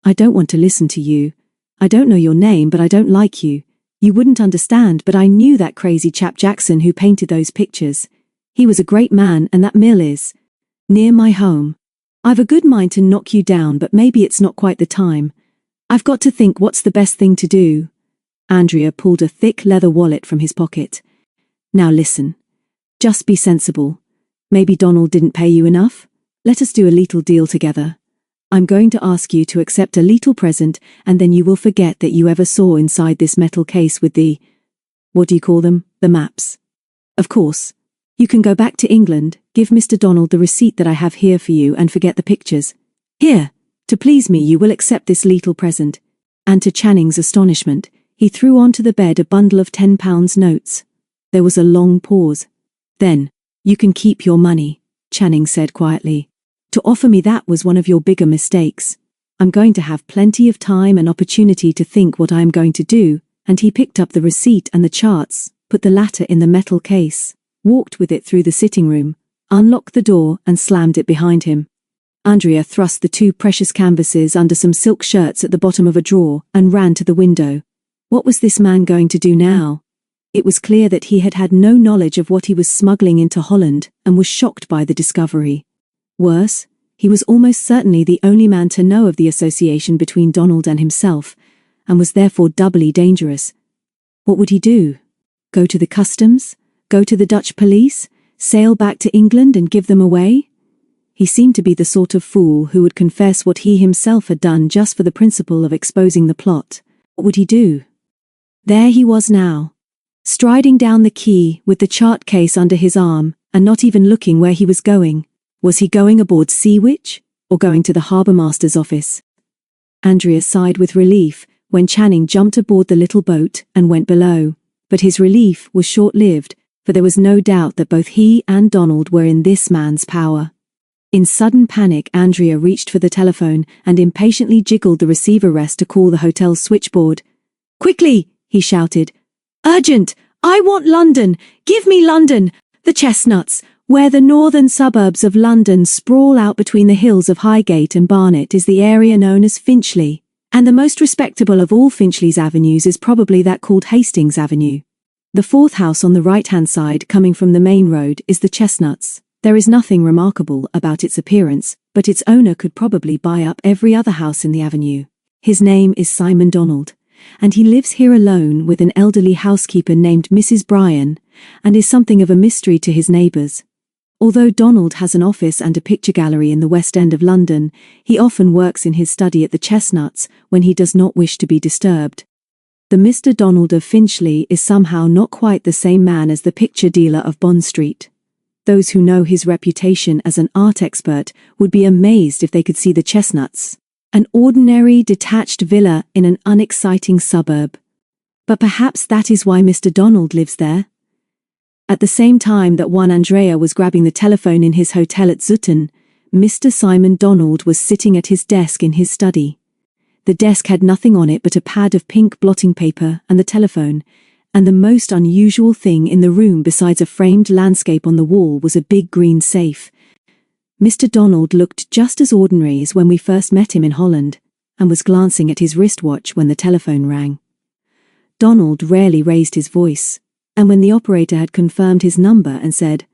"I don't want to listen to you. I don't know your name, but I don't like you. You wouldn't understand, but I knew that crazy chap Jackson who painted those pictures. He was a great man, and that mill is near my home. I've a good mind to knock you down, but maybe it's not quite the time. I've got to think what's the best thing to do." Andrea pulled a thick leather wallet from his pocket. "Now listen. Just be sensible. Maybe Donald didn't pay you enough? Let us do a little deal together. I'm going to ask you to accept a little present, and then you will forget that you ever saw inside this metal case with the, what do you call them, the maps. Of course. You can go back to England, give Mr. Donald the receipt that I have here for you, and forget the pictures. Here, to please me you will accept this little present." And to Channing's astonishment, he threw onto the bed a bundle of £10 notes. There was a long pause. "Then, you can keep your money," Channing said quietly. "To offer me that was one of your bigger mistakes. I'm going to have plenty of time and opportunity to think what I am going to do," and he picked up the receipt and the charts, put the latter in the metal case, walked with it through the sitting room, unlocked the door and slammed it behind him. Andrea thrust the two precious canvases under some silk shirts at the bottom of a drawer and ran to the window. What was this man going to do now? It was clear that he had had no knowledge of what he was smuggling into Holland and was shocked by the discovery. Worse, he was almost certainly the only man to know of the association between Donald and himself, and was therefore doubly dangerous. What would he do? Go to the customs? Go to the Dutch police? Sail back to England and give them away? He seemed to be the sort of fool who would confess what he himself had done just for the principle of exposing the plot. What would he do? There he was now, striding down the quay with the chart case under his arm, and not even looking where he was going. Was he going aboard Seawitch, or going to the harbour master's office? Andrea sighed with relief when Channing jumped aboard the little boat and went below, but his relief was short-lived, for there was no doubt that both he and Donald were in this man's power. In sudden panic, Andrea reached for the telephone and impatiently jiggled the receiver rest to call the hotel's switchboard. "Quickly!" he shouted. "Urgent! I want London! Give me London! The Chestnuts, where the northern suburbs of London sprawl out between the hills of Highgate and Barnet, is the area known as Finchley, and the most respectable of all Finchley's avenues is probably that called Hastings Avenue. The fourth house on the right-hand side coming from the main road is the Chestnuts. There is nothing remarkable about its appearance, but its owner could probably buy up every other house in the avenue. His name is Simon Donald, and he lives here alone with an elderly housekeeper named Mrs. Bryan, and is something of a mystery to his neighbours. Although Donald has an office and a picture gallery in the West End of London, he often works in his study at the Chestnuts when he does not wish to be disturbed. The Mr. Donald of Finchley is somehow not quite the same man as the picture dealer of Bond Street. Those who know his reputation as an art expert would be amazed if they could see the Chestnuts, an ordinary detached villa in an unexciting suburb. But perhaps that is why Mr. Donald lives there. At the same time that Juan Andrea was grabbing the telephone in his hotel at Zutton, Mr. Simon Donald was sitting at his desk in his study. The desk had nothing on it but a pad of pink blotting paper and the telephone, and the most unusual thing in the room besides a framed landscape on the wall was a big green safe. Mr. Donald looked just as ordinary as when we first met him in Holland, and was glancing at his wristwatch when the telephone rang. Donald rarely raised his voice, and when the operator had confirmed his number and said,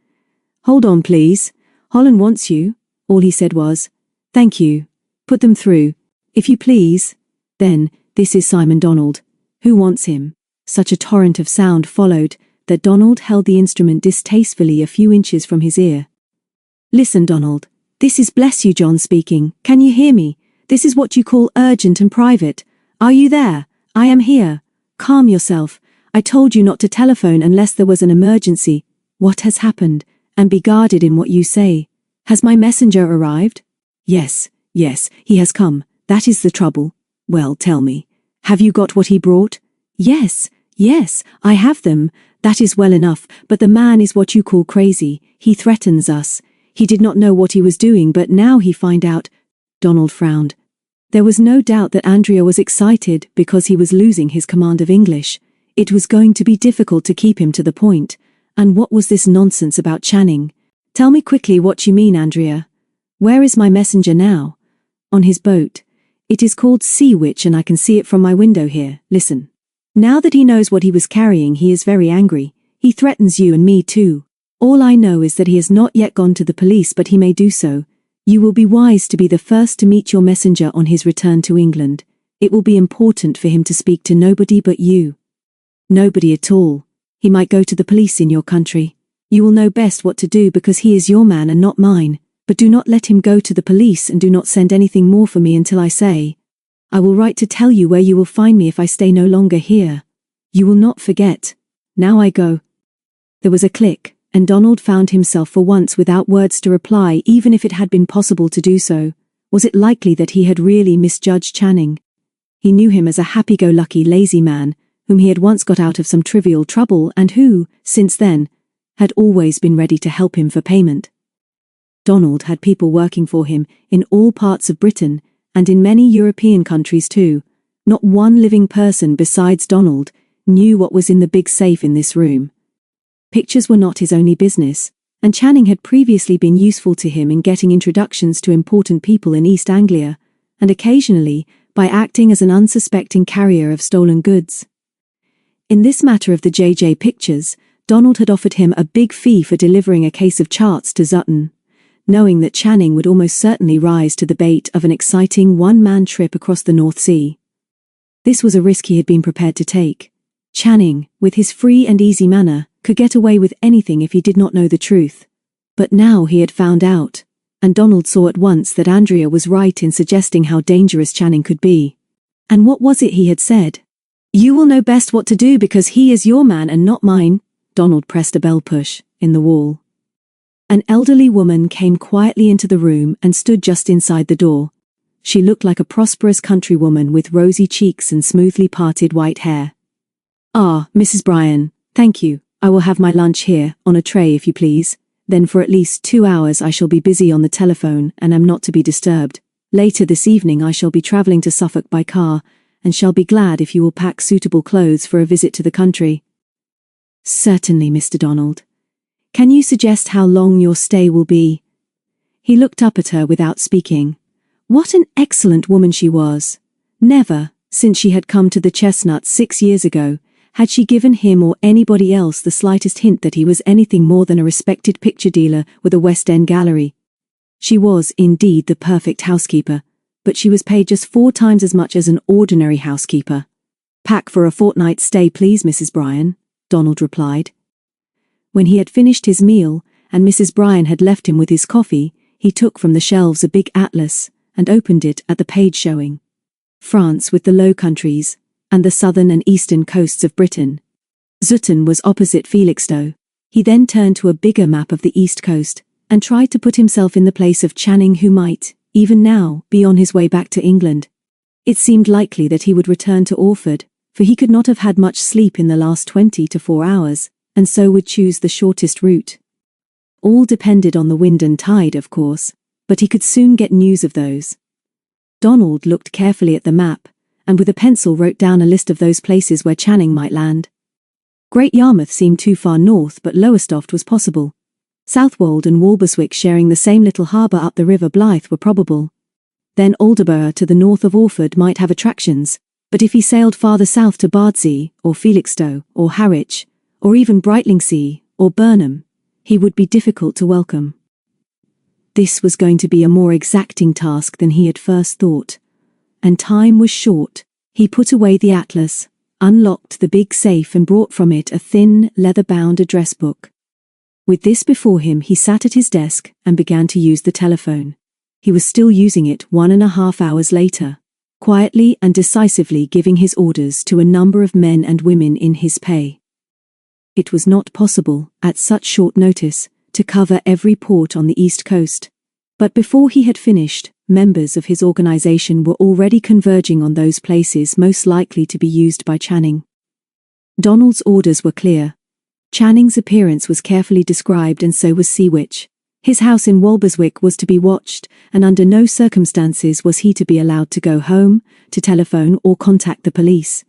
"Hold on, please, Holland wants you," all he said was, "Thank you. Put them through, if you please." Then, "This is Simon Donald. Who wants him?" Such a torrent of sound followed that Donald held the instrument distastefully a few inches from his ear. "Listen, Donald. This is Bless You John speaking. Can you hear me? This is what you call urgent and private. Are you there? I am here. Calm yourself. I told you not to telephone unless there was an emergency. What has happened? And be guarded in what you say. Has my messenger arrived?" Yes, he has come. That is the trouble." "Well, tell me. Have you got what he brought?" Yes, I have them. That is well enough, but the man is what you call crazy. He threatens us. He did not know what he was doing, but now he find out." Donald frowned. There was no doubt that Andrea was excited because he was losing his command of English. It was going to be difficult to keep him to the point. And what was this nonsense about Channing? "Tell me quickly what you mean, Andrea. Where is my messenger now?" "On his boat. It is called Sea Witch and I can see it from my window here. Listen. Now that he knows what he was carrying, he is very angry. He threatens you and me too. All I know is that he has not yet gone to the police, but he may do so. You will be wise to be the first to meet your messenger on his return to England. It will be important for him to speak to nobody but you. Nobody at all. He might go to the police in your country. You will know best what to do because he is your man and not mine, but do not let him go to the police and do not send anything more for me until I say. I will write to tell you where you will find me if I stay no longer here. You will not forget. Now I go." There was a click, and Donald found himself for once without words to reply, even if it had been possible to do so. Was it likely that he had really misjudged Channing? He knew him as a happy-go-lucky, lazy man, whom he had once got out of some trivial trouble and who, since then, had always been ready to help him for payment. Donald had people working for him in all parts of Britain, and in many European countries too. Not one living person besides Donald knew what was in the big safe in this room. Pictures were not his only business, and Channing had previously been useful to him in getting introductions to important people in East Anglia, and occasionally by acting as an unsuspecting carrier of stolen goods. In this matter of the JJ pictures, Donald had offered him a big fee for delivering a case of charts to Zutton, knowing that Channing would almost certainly rise to the bait of an exciting one-man trip across the North Sea. This was a risk he had been prepared to take. Channing, with his free and easy manner, could get away with anything if he did not know the truth. But now he had found out, and Donald saw at once that Andrea was right in suggesting how dangerous Channing could be. And what was it he had said? "You will know best what to do because he is your man and not mine." Donald pressed a bell push in the wall. An elderly woman came quietly into the room and stood just inside the door. She looked like a prosperous countrywoman with rosy cheeks and smoothly parted white hair. "Ah, Mrs. Bryan, thank you. I will have my lunch here, on a tray if you please. Then for at least 2 hours I shall be busy on the telephone and am not to be disturbed. Later this evening I shall be travelling to Suffolk by car, and shall be glad if you will pack suitable clothes for a visit to the country. Certainly, Mr. Donald. Can you suggest how long your stay will be? He looked up at her without speaking. What an excellent woman she was. Never, since she had come to the Chestnuts 6 years ago, had she given him or anybody else the slightest hint that he was anything more than a respected picture dealer with a West End gallery. She was, indeed, the perfect housekeeper, but she was paid just 4 times as much as an ordinary housekeeper. Pack for a fortnight's stay, please, Mrs. Bryan, Donald replied. When he had finished his meal, and Mrs. Bryan had left him with his coffee, he took from the shelves a big atlas, and opened it at the page showing France with the Low Countries, and the southern and eastern coasts of Britain. Zutton was opposite Felixstowe. He then turned to a bigger map of the east coast, and tried to put himself in the place of Channing, who might, even now, be on his way back to England. It seemed likely that he would return to Orford, for he could not have had much sleep in the last 24 hours, and so would choose the shortest route. All depended on the wind and tide, of course, but he could soon get news of those. Donald looked carefully at the map, and with a pencil wrote down a list of those places where Channing might land. Great Yarmouth seemed too far north, but Lowestoft was possible. Southwold and Walberswick, sharing the same little harbour up the River Blythe, were probable. Then Aldeburgh to the north of Orford might have attractions, but if he sailed farther south to Bardsey, or Felixstowe, or Harwich, or even Brightlingsea, or Burnham, he would be difficult to welcome. This was going to be a more exacting task than he had first thought. And time was short. He put away the atlas, unlocked the big safe and brought from it a thin, leather-bound address book. With this before him he sat at his desk and began to use the telephone. He was still using it 1.5 hours later, quietly and decisively giving his orders to a number of men and women in his pay. It was not possible, at such short notice, to cover every port on the East Coast. But before he had finished, members of his organization were already converging on those places most likely to be used by Channing. Donald's orders were clear. Channing's appearance was carefully described, and so was Seawich. His house in Walberswick was to be watched, and under no circumstances was he to be allowed to go home, to telephone or contact the police.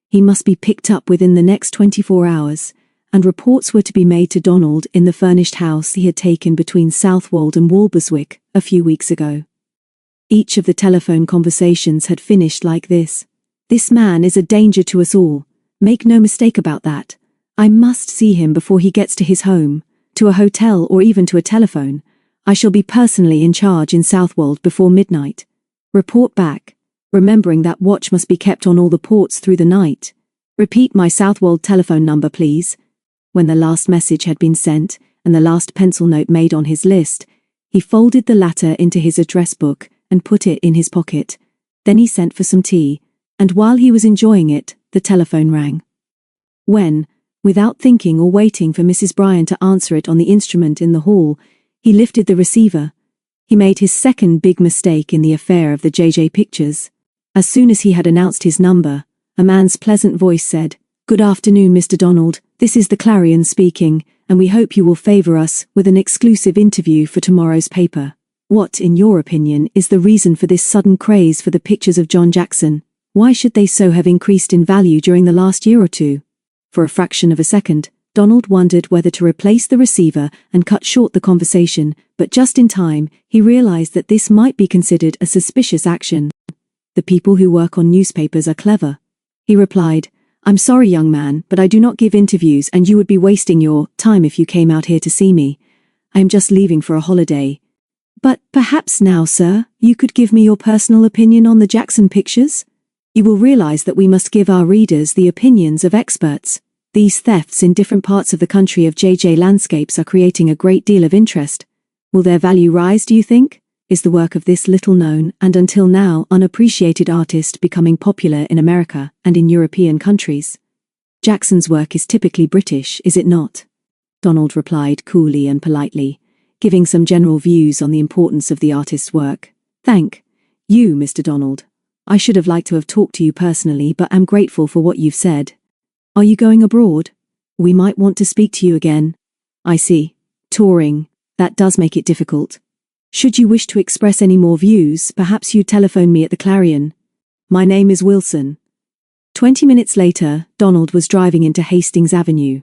He must be picked up within the next 24 hours, and reports were to be made to Donald in the furnished house he had taken between Southwold and Walberswick a few weeks ago. Each of the telephone conversations had finished like this. This man is a danger to us all. Make no mistake about that. I must see him before he gets to his home, to a hotel, or even to a telephone. I shall be personally in charge in Southwold before midnight. Report back, remembering that watch must be kept on all the ports through the night. Repeat my Southwold telephone number, please. When the last message had been sent, and the last pencil note made on his list, he folded the latter into his address book and put it in his pocket. Then he sent for some tea, and while he was enjoying it, the telephone rang. When, without thinking or waiting for Mrs. Bryan to answer it on the instrument in the hall, he lifted the receiver, he made his second big mistake in the affair of the JJ pictures. As soon as he had announced his number, a man's pleasant voice said, "Good afternoon, Mr. Donald. This is the Clarion speaking, and we hope you will favour us with an exclusive interview for tomorrow's paper. What, in your opinion, is the reason for this sudden craze for the pictures of John Jackson? Why should they so have increased in value during the last year or two?" For a fraction of a second, Donald wondered whether to replace the receiver and cut short the conversation, but just in time, he realized that this might be considered a suspicious action. The people who work on newspapers are clever. He replied, "I'm sorry, young man, but I do not give interviews, and you would be wasting your time if you came out here to see me. I am just leaving for a holiday. But perhaps now, sir, you could give me your personal opinion on the Jackson pictures? You will realize that we must give our readers the opinions of experts. These thefts in different parts of the country of JJ landscapes are creating a great deal of interest. Will their value rise, do you think? Is the work of this little-known and until now unappreciated artist becoming popular in America and in European countries? Jackson's work is typically British, is it not?" Donald replied coolly and politely, giving some general views on the importance of the artist's work. "Thank you, Mr. Donald. I should have liked to have talked to you personally, but am grateful for what you've said. Are you going abroad?" We might want to speak to you again. I see. Touring. That does make it difficult. Should you wish to express any more views, perhaps you telephone me at the Clarion. My name is Wilson. 20 minutes later, Donald was driving into Hastings Avenue.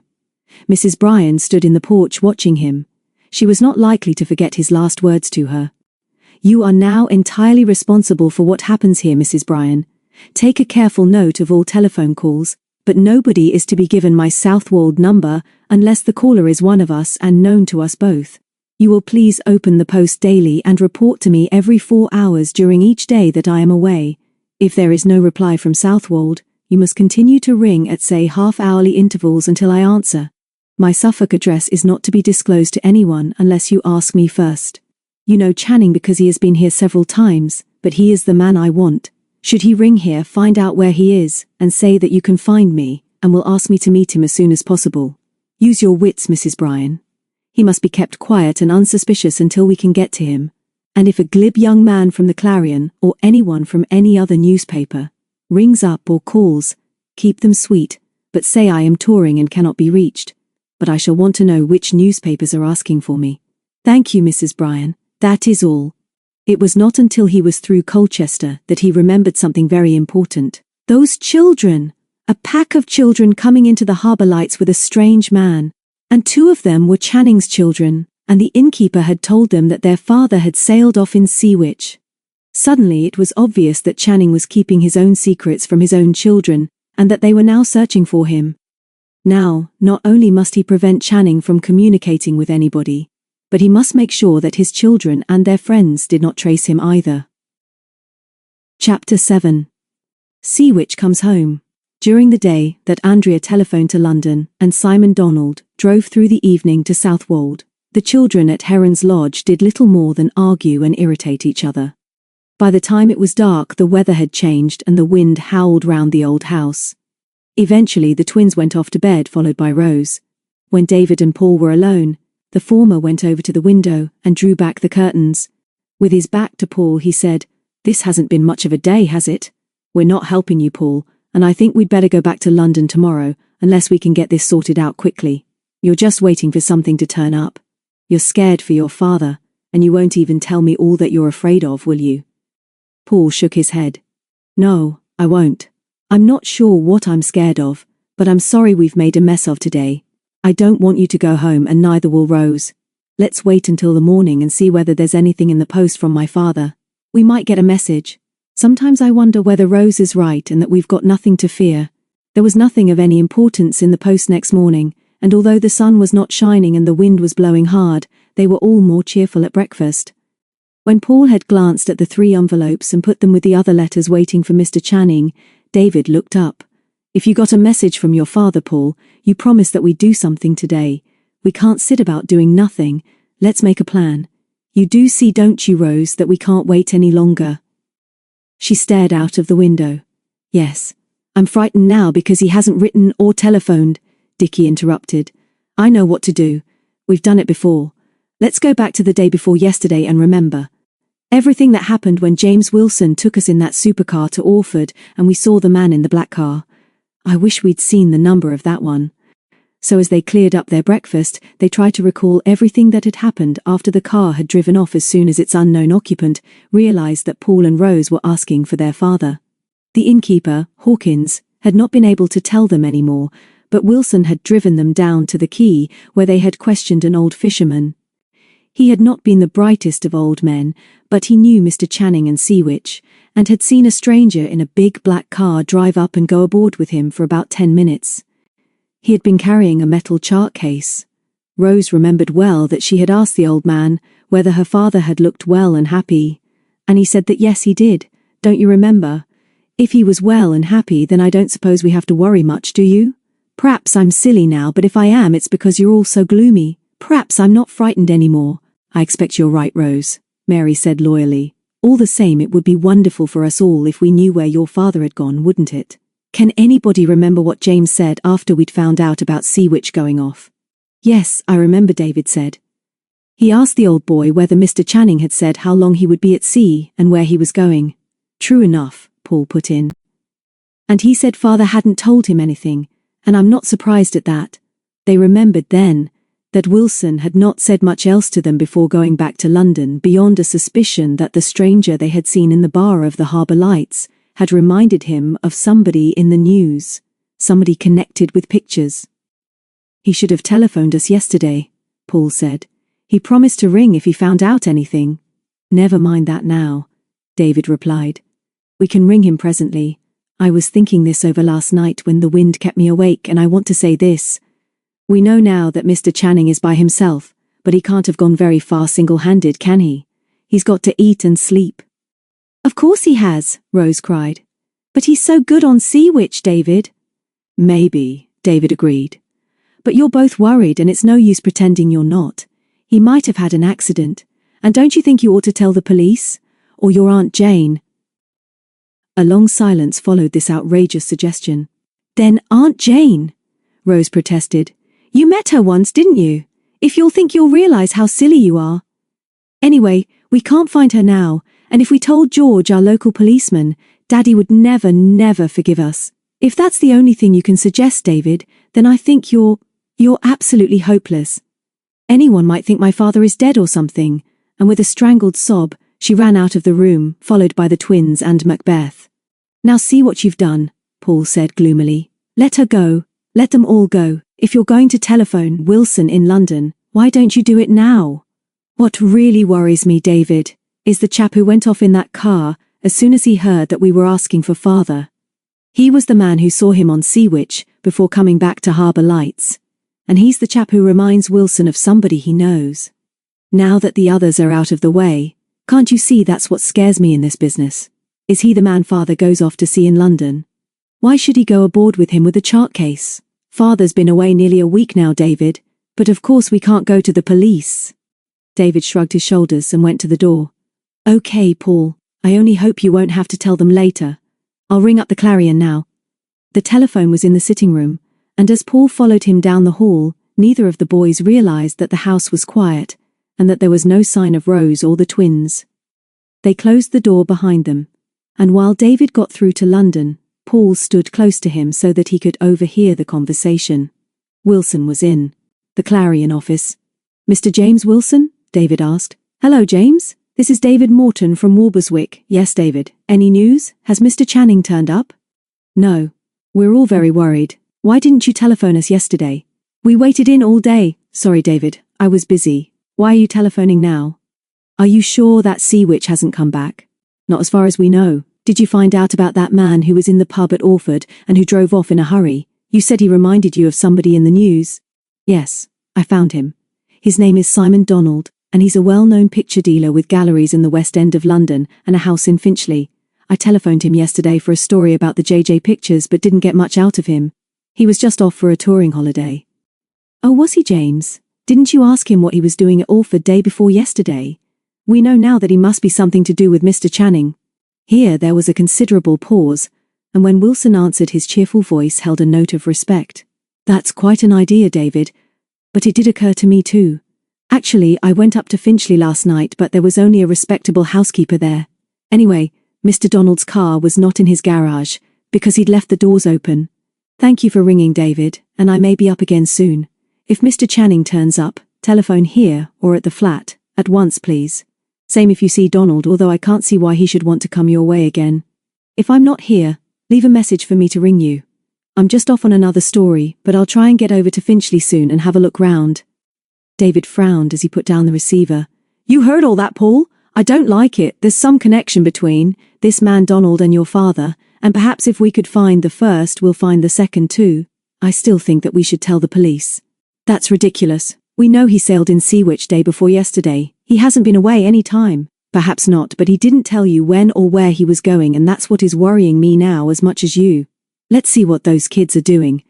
Mrs. Bryan stood in the porch watching him. She was not likely to forget his last words to her. You are now entirely responsible for what happens here, Mrs. Bryan. Take a careful note of all telephone calls, but nobody is to be given my Southwold number unless the caller is one of us and known to us both. You will please open the post daily and report to me every 4 hours during each day that I am away. If there is no reply from Southwold, you must continue to ring at say half-hourly intervals until I answer. My Suffolk address is not to be disclosed to anyone unless you ask me first. You know Channing because he has been here several times, but he is the man I want. Should he ring here, find out where he is, and say that you can find me, and will ask me to meet him as soon as possible. Use your wits, Mrs. Bryan. He must be kept quiet and unsuspicious until we can get to him. And if a glib young man from the Clarion, or anyone from any other newspaper, rings up or calls, keep them sweet, but say I am touring and cannot be reached. But I shall want to know which newspapers are asking for me. Thank you, Mrs. Bryan. That is all. It was not until he was through Colchester that he remembered something very important. Those children! A pack of children coming into the harbour lights with a strange man. And 2 of them were Channing's children, and the innkeeper had told them that their father had sailed off in Seawitch. Suddenly it was obvious that Channing was keeping his own secrets from his own children, and that they were now searching for him. Now, not only must he prevent Channing from communicating with anybody, but he must make sure that his children and their friends did not trace him either. Chapter 7. Seawitch comes home. During the day that Andrea telephoned to London and Simon Donald drove through the evening to Southwold, the children at Heron's Lodge did little more than argue and irritate each other. By the time it was dark, the weather had changed and the wind howled round the old house. Eventually the twins went off to bed, followed by Rose. When David and Paul were alone, the former went over to the window and drew back the curtains. With his back to Paul he said, "This hasn't been much of a day, has it? We're not helping you, Paul, and I think we'd better go back to London tomorrow, unless we can get this sorted out quickly. You're just waiting for something to turn up. You're scared for your father, and you won't even tell me all that you're afraid of, will you?" Paul shook his head. "No, I won't. I'm not sure what I'm scared of, but I'm sorry we've made a mess of today. I don't want you to go home, and neither will Rose. Let's wait until the morning and see whether there's anything in the post from my father. We might get a message. Sometimes I wonder whether Rose is right and that we've got nothing to fear." There was nothing of any importance in the post next morning, and although the sun was not shining and the wind was blowing hard, they were all more cheerful at breakfast. When Paul had glanced at the 3 envelopes and put them with the other letters waiting for Mr. Channing, David looked up. "If you got a message from your father, Paul, you promised that we'd do something today. We can't sit about doing nothing. Let's make a plan. You do see, don't you, Rose, that we can't wait any longer?" She stared out of the window. "Yes. I'm frightened now because he hasn't written or telephoned," Dickie interrupted. "I know what to do. We've done it before. Let's go back to the day before yesterday and remember everything that happened when James Wilson took us in that supercar to Orford and we saw the man in the black car. I wish we'd seen the number of that one." So as they cleared up their breakfast, they tried to recall everything that had happened after the car had driven off as soon as its unknown occupant realized that Paul and Rose were asking for their father. The innkeeper, Hawkins, had not been able to tell them any more, but Wilson had driven them down to the quay where they had questioned an old fisherman. He had not been the brightest of old men, but he knew Mr. Channing and Seawitch, and had seen a stranger in a big black car drive up and go aboard with him for about 10 minutes. He had been carrying a metal chart case. Rose remembered well that she had asked the old man whether her father had looked well and happy, and he said that yes, he did. Don't you remember? If he was well and happy, then I don't suppose we have to worry much, do you? Perhaps I'm silly now, but if I am, it's because you're all so gloomy. Perhaps I'm not frightened anymore. I expect you're right, Rose, Mary said loyally. All the same, it would be wonderful for us all if we knew where your father had gone, wouldn't it? Can anybody remember what James said after we'd found out about Seawitch going off? Yes, I remember, David said. He asked the old boy whether Mr. Channing had said how long he would be at sea and where he was going. True enough, Paul put in. And he said father hadn't told him anything, and I'm not surprised at that. They remembered then that Wilson had not said much else to them before going back to London beyond a suspicion that the stranger they had seen in the bar of the Harbour Lights had reminded him of somebody in the news, somebody connected with pictures. "He should have telephoned us yesterday," Paul said. "He promised to ring if he found out anything." "Never mind that now," David replied. "We can ring him presently. I was thinking this over last night when the wind kept me awake, and I want to say this. We know now that Mr. Channing is by himself, but he can't have gone very far single-handed, can he? He's got to eat and sleep." "Of course he has," Rose cried. "But he's so good on Sea Witch, David." "Maybe," David agreed. "But you're both worried and it's no use pretending you're not. He might have had an accident. And don't you think you ought to tell the police? Or your Aunt Jane?" A long silence followed this outrageous suggestion. "Then Aunt Jane," Rose protested. "You met her once, didn't you? If you'll think you'll realize how silly you are. Anyway, we can't find her now, and if we told George, our local policeman, Daddy would never forgive us. If that's the only thing you can suggest, David, then I think you're absolutely hopeless. Anyone might think my father is dead or something," and with a strangled sob, she ran out of the room, followed by the twins and Macbeth. "Now see what you've done," Paul said gloomily. "Let her go. Let them all go. If you're going to telephone Wilson in London, why don't you do it now? What really worries me, David, is the chap who went off in that car as soon as he heard that we were asking for father. He was the man who saw him on Sea Witch before coming back to Harbour Lights, and he's the chap who reminds Wilson of somebody he knows. Now that the others are out of the way, can't you see that's what scares me in this business? Is he the man father goes off to see in London? Why should he go aboard with him with a chart case? Father's been away nearly a week now, David, but of course we can't go to the police." David shrugged his shoulders and went to the door. "Okay, Paul, I only hope you won't have to tell them later. I'll ring up the Clarion now." The telephone was in the sitting room, and as Paul followed him down the hall, neither of the boys realized that the house was quiet and that there was no sign of Rose or the twins. They closed the door behind them, and while David got through to London, Paul stood close to him so that he could overhear the conversation. Wilson was in the Clarion office. "Mr. James Wilson?" David asked. "Hello, James. This is David Morton from Walberswick." "Yes, David. Any news? Has Mr. Channing turned up?" "No. We're all very worried. Why didn't you telephone us yesterday?" "We waited in all day." "Sorry, David. I was busy. Why are you telephoning now?" "Are you sure that Sea Witch hasn't come back?" "Not as far as we know. Did you find out about that man who was in the pub at Orford and who drove off in a hurry? You said he reminded you of somebody in the news." "Yes, I found him. His name is Simon Donald, and he's a well-known picture dealer with galleries in the West End of London and a house in Finchley. I telephoned him yesterday for a story about the JJ pictures but didn't get much out of him. He was just off for a touring holiday." "Oh, was he, James? Didn't you ask him what he was doing at Orford day before yesterday? We know now that he must be something to do with Mr. Channing." Here there was a considerable pause, and when Wilson answered, his cheerful voice held a note of respect. "That's quite an idea, David, but it did occur to me too. Actually, I went up to Finchley last night, but there was only a respectable housekeeper there. Anyway, Mr. Donald's car was not in his garage, because he'd left the doors open. Thank you for ringing, David, and I may be up again soon. If Mr. Channing turns up, telephone here or at the flat, at once please. Same if you see Donald, although I can't see why he should want to come your way again. If I'm not here, leave a message for me to ring you. I'm just off on another story, but I'll try and get over to Finchley soon and have a look round." David frowned as he put down the receiver. "You heard all that, Paul? I don't like it. There's some connection between this man Donald and your father, and perhaps if we could find the first, we'll find the second too. I still think that we should tell the police." "That's ridiculous. We know he sailed in Sea Witch day before yesterday. He hasn't been away any time." "Perhaps not, but he didn't tell you when or where he was going, and that's what is worrying me now as much as you. Let's see what those kids are doing."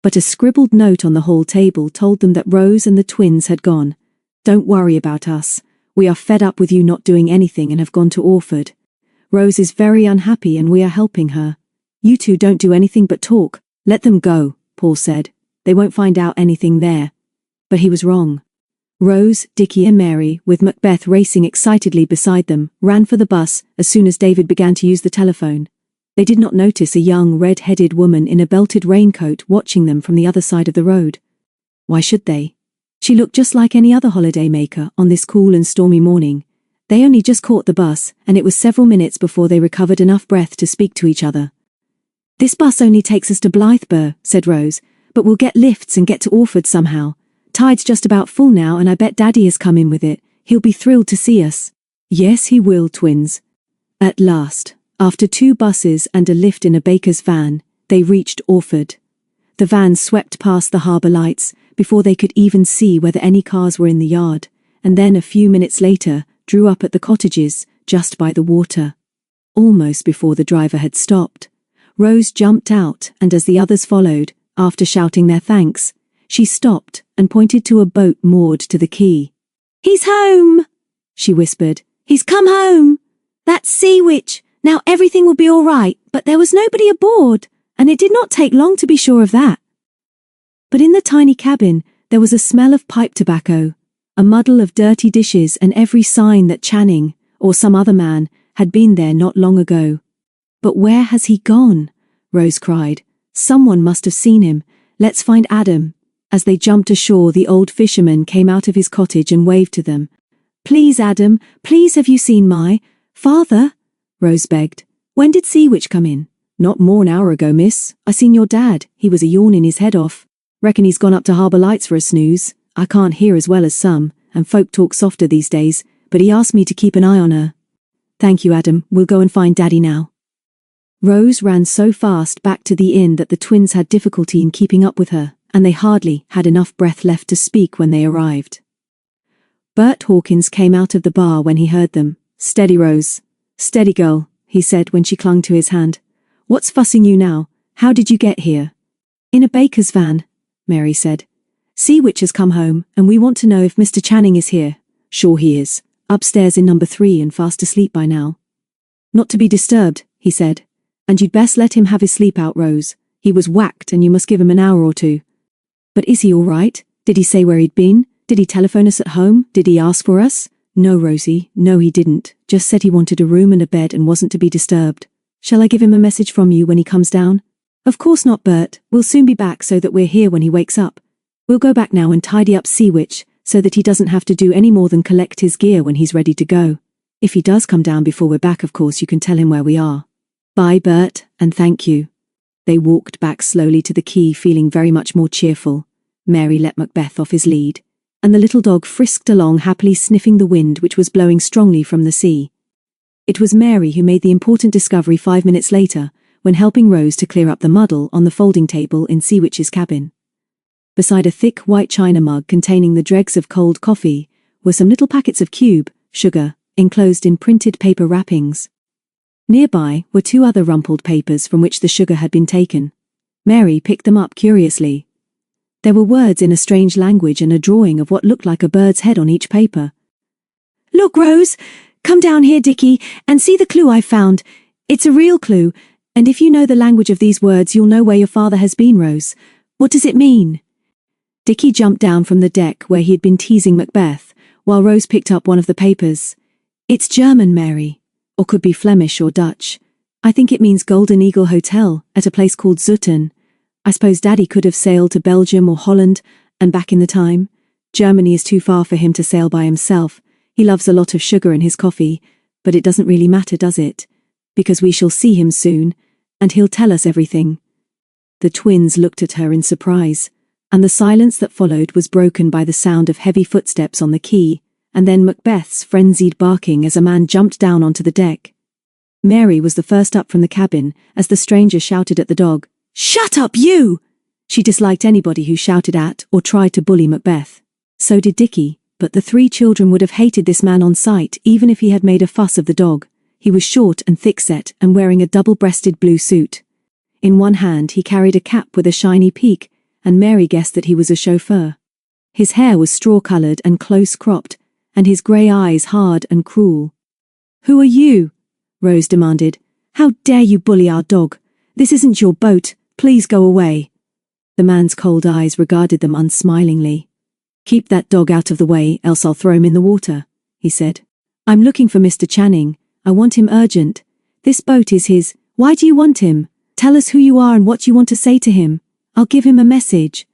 But a scribbled note on the hall table told them that Rose and the twins had gone. "Don't worry about us. We are fed up with you not doing anything and have gone to Orford. Rose is very unhappy and we are helping her. You two don't do anything but talk. Let them go," Paul said. "They won't find out anything there." But he was wrong. Rose, Dickie and Mary, with Macbeth racing excitedly beside them, ran for the bus as soon as David began to use the telephone. They did not notice a young red-headed woman in a belted raincoat watching them from the other side of the road. Why should they? She looked just like any other holidaymaker on this cool and stormy morning. They only just caught the bus, and it was several minutes before they recovered enough breath to speak to each other. "This bus only takes us to Blythburgh," said Rose, "but we'll get lifts and get to Orford somehow. Tide's just about full now, and I bet Daddy has come in with it. He'll be thrilled to see us." "Yes, he will, twins." At last, after 2 buses and a lift in a baker's van, they reached Orford. The van swept past the harbour lights before they could even see whether any cars were in the yard, and then a few minutes later drew up at the cottages just by the water. Almost before the driver had stopped, Rose jumped out, and as the others followed, after shouting their thanks, she stopped and pointed to a boat moored to the quay. "He's home," she whispered. "He's come home. That's Sea Witch. Now everything will be all right, but there was nobody aboard, and it did not take long to be sure of that." But in the tiny cabin, there was a smell of pipe tobacco, a muddle of dirty dishes, and every sign that Channing, or some other man, had been there not long ago. "But where has he gone?" Rose cried. "Someone must have seen him. Let's find Adam." As they jumped ashore, the old fisherman came out of his cottage and waved to them. "Please, Adam, please, have you seen my father?" Rose begged. "When did Sea Witch come in?" "Not more 'n hour ago, miss. I seen your dad. He was a-yawning his head off. Reckon he's gone up to Harbour Lights for a snooze. I can't hear as well as some, and folk talk softer these days, but he asked me to keep an eye on her." "Thank you, Adam. We'll go and find Daddy now." Rose ran so fast back to the inn that the twins had difficulty in keeping up with her, and they hardly had enough breath left to speak when they arrived. Bert Hawkins came out of the bar when he heard them. "Steady, Rose. Steady, girl," he said when she clung to his hand. "What's fussing you now? How did you get here?" "In a baker's van," Mary said. "Sea Witch has come home, and we want to know if Mr. Channing is here." "Sure he is. Upstairs in number 3 and fast asleep by now." "Not to be disturbed," he said. "And you'd best let him have his sleep out, Rose. He was whacked and you must give him an hour or 2. "But is he all right? Did he say where he'd been? Did he telephone us at home? Did he ask for us?" "No, Rosie, no he didn't. Just said he wanted a room and a bed and wasn't to be disturbed." "Shall I give him a message from you when he comes down?" "Of course not, Bert. We'll soon be back so that we're here when he wakes up. We'll go back now and tidy up Sea Witch so that he doesn't have to do any more than collect his gear when he's ready to go. If he does come down before we're back, of course you can tell him where we are." "Bye, Bert, and thank you." They walked back slowly to the quay, feeling very much more cheerful. Mary let Macbeth off his lead, and the little dog frisked along happily, sniffing the wind which was blowing strongly from the sea. It was Mary who made the important discovery 5 minutes later, when helping Rose to clear up the muddle on the folding table in Sea Witch's cabin. Beside a thick white china mug containing the dregs of cold coffee were some little packets of cube sugar, enclosed in printed paper wrappings. Nearby were 2 other rumpled papers from which the sugar had been taken. Mary picked them up curiously. There were words in a strange language and a drawing of what looked like a bird's head on each paper. "Look, Rose! Come down here, Dickie, and see the clue I've found. It's a real clue, and if you know the language of these words you'll know where your father has been, Rose. What does it mean?" Dickie jumped down from the deck where he had been teasing Macbeth, while Rose picked up one of the papers. "It's German, Mary. Or could be Flemish or Dutch. I think it means Golden Eagle Hotel at a place called Zutton. I suppose Daddy could have sailed to Belgium or Holland and back in the time. Germany is too far for him to sail by himself. He loves a lot of sugar in his coffee, but it doesn't really matter, does it? Because we shall see him soon, and he'll tell us everything." The twins looked at her in surprise, and the silence that followed was broken by the sound of heavy footsteps on the quay, and then Macbeth's frenzied barking as a man jumped down onto the deck. Mary was the first up from the cabin as the stranger shouted at the dog, "Shut up, you!" She disliked anybody who shouted at or tried to bully Macbeth. So did Dickie, but the 3 children would have hated this man on sight even if he had made a fuss of the dog. He was short and thick-set and wearing a double-breasted blue suit. In one hand he carried a cap with a shiny peak, and Mary guessed that he was a chauffeur. His hair was straw-coloured and close-cropped, and his grey eyes hard and cruel. "Who are you?" Rose demanded. "How dare you bully our dog? This isn't your boat. Please go away." The man's cold eyes regarded them unsmilingly. "Keep that dog out of the way, else I'll throw him in the water," he said. "I'm looking for Mr. Channing. I want him urgent. This boat is his. Why do you want him? Tell us who you are and what you want to say to him. I'll give him a message."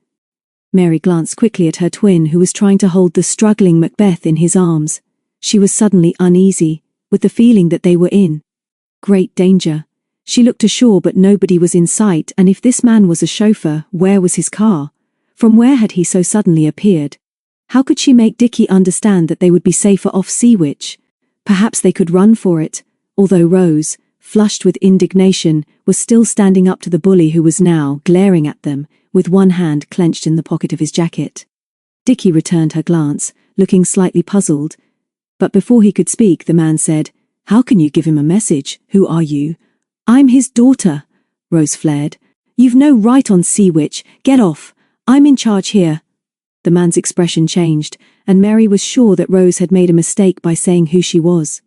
Mary glanced quickly at her twin, who was trying to hold the struggling Macbeth in his arms. She was suddenly uneasy, with the feeling that they were in great danger. She looked ashore, but nobody was in sight, and if this man was a chauffeur, where was his car? From where had he so suddenly appeared? How could she make Dickie understand that they would be safer off Seawitch? Perhaps they could run for it, although Rose, flushed with indignation, was still standing up to the bully, who was now glaring at them, with one hand clenched in the pocket of his jacket. Dickie returned her glance, looking slightly puzzled. But before he could speak, the man said, "How can you give him a message? Who are you?" "I'm his daughter," Rose flared. "You've no right on Seawitch. Get off. I'm in charge here." The man's expression changed, and Mary was sure that Rose had made a mistake by saying who she was.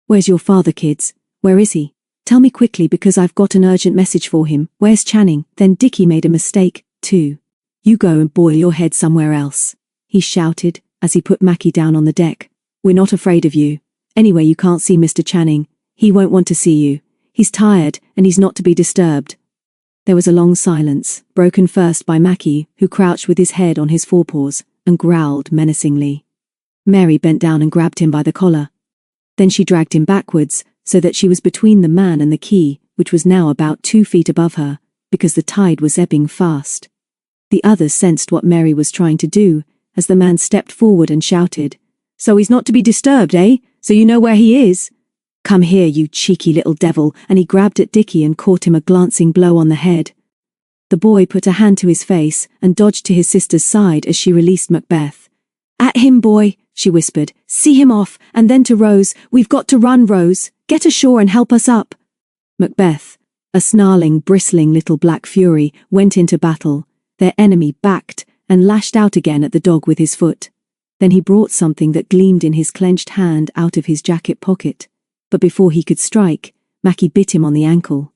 "Where's your father, kids? Where is he? Tell me quickly, because I've got an urgent message for him. Where's Channing?" Then Dickie made a mistake, too. "You go and boil your head somewhere else," he shouted, as he put Mackie down on the deck. "We're not afraid of you. Anyway, you can't see Mr. Channing. He won't want to see you. He's tired, and he's not to be disturbed." There was a long silence, broken first by Mackie, who crouched with his head on his forepaws and growled menacingly. Mary bent down and grabbed him by the collar. Then she dragged him backwards, so that she was between the man and the quay, which was now about 2 feet above her, because the tide was ebbing fast. The others sensed what Mary was trying to do, as the man stepped forward and shouted, "So he's not to be disturbed, eh? So you know where he is? Come here, you cheeky little devil," and he grabbed at Dickie and caught him a glancing blow on the head. The boy put a hand to his face and dodged to his sister's side as she released Macbeth. "At him, boy," she whispered. "See him off," and then to Rose, "We've got to run, Rose. Get ashore and help us up." Macbeth, a snarling, bristling little black fury, went into battle. Their enemy backed and lashed out again at the dog with his foot. Then he brought something that gleamed in his clenched hand out of his jacket pocket. But before he could strike, Mackie bit him on the ankle.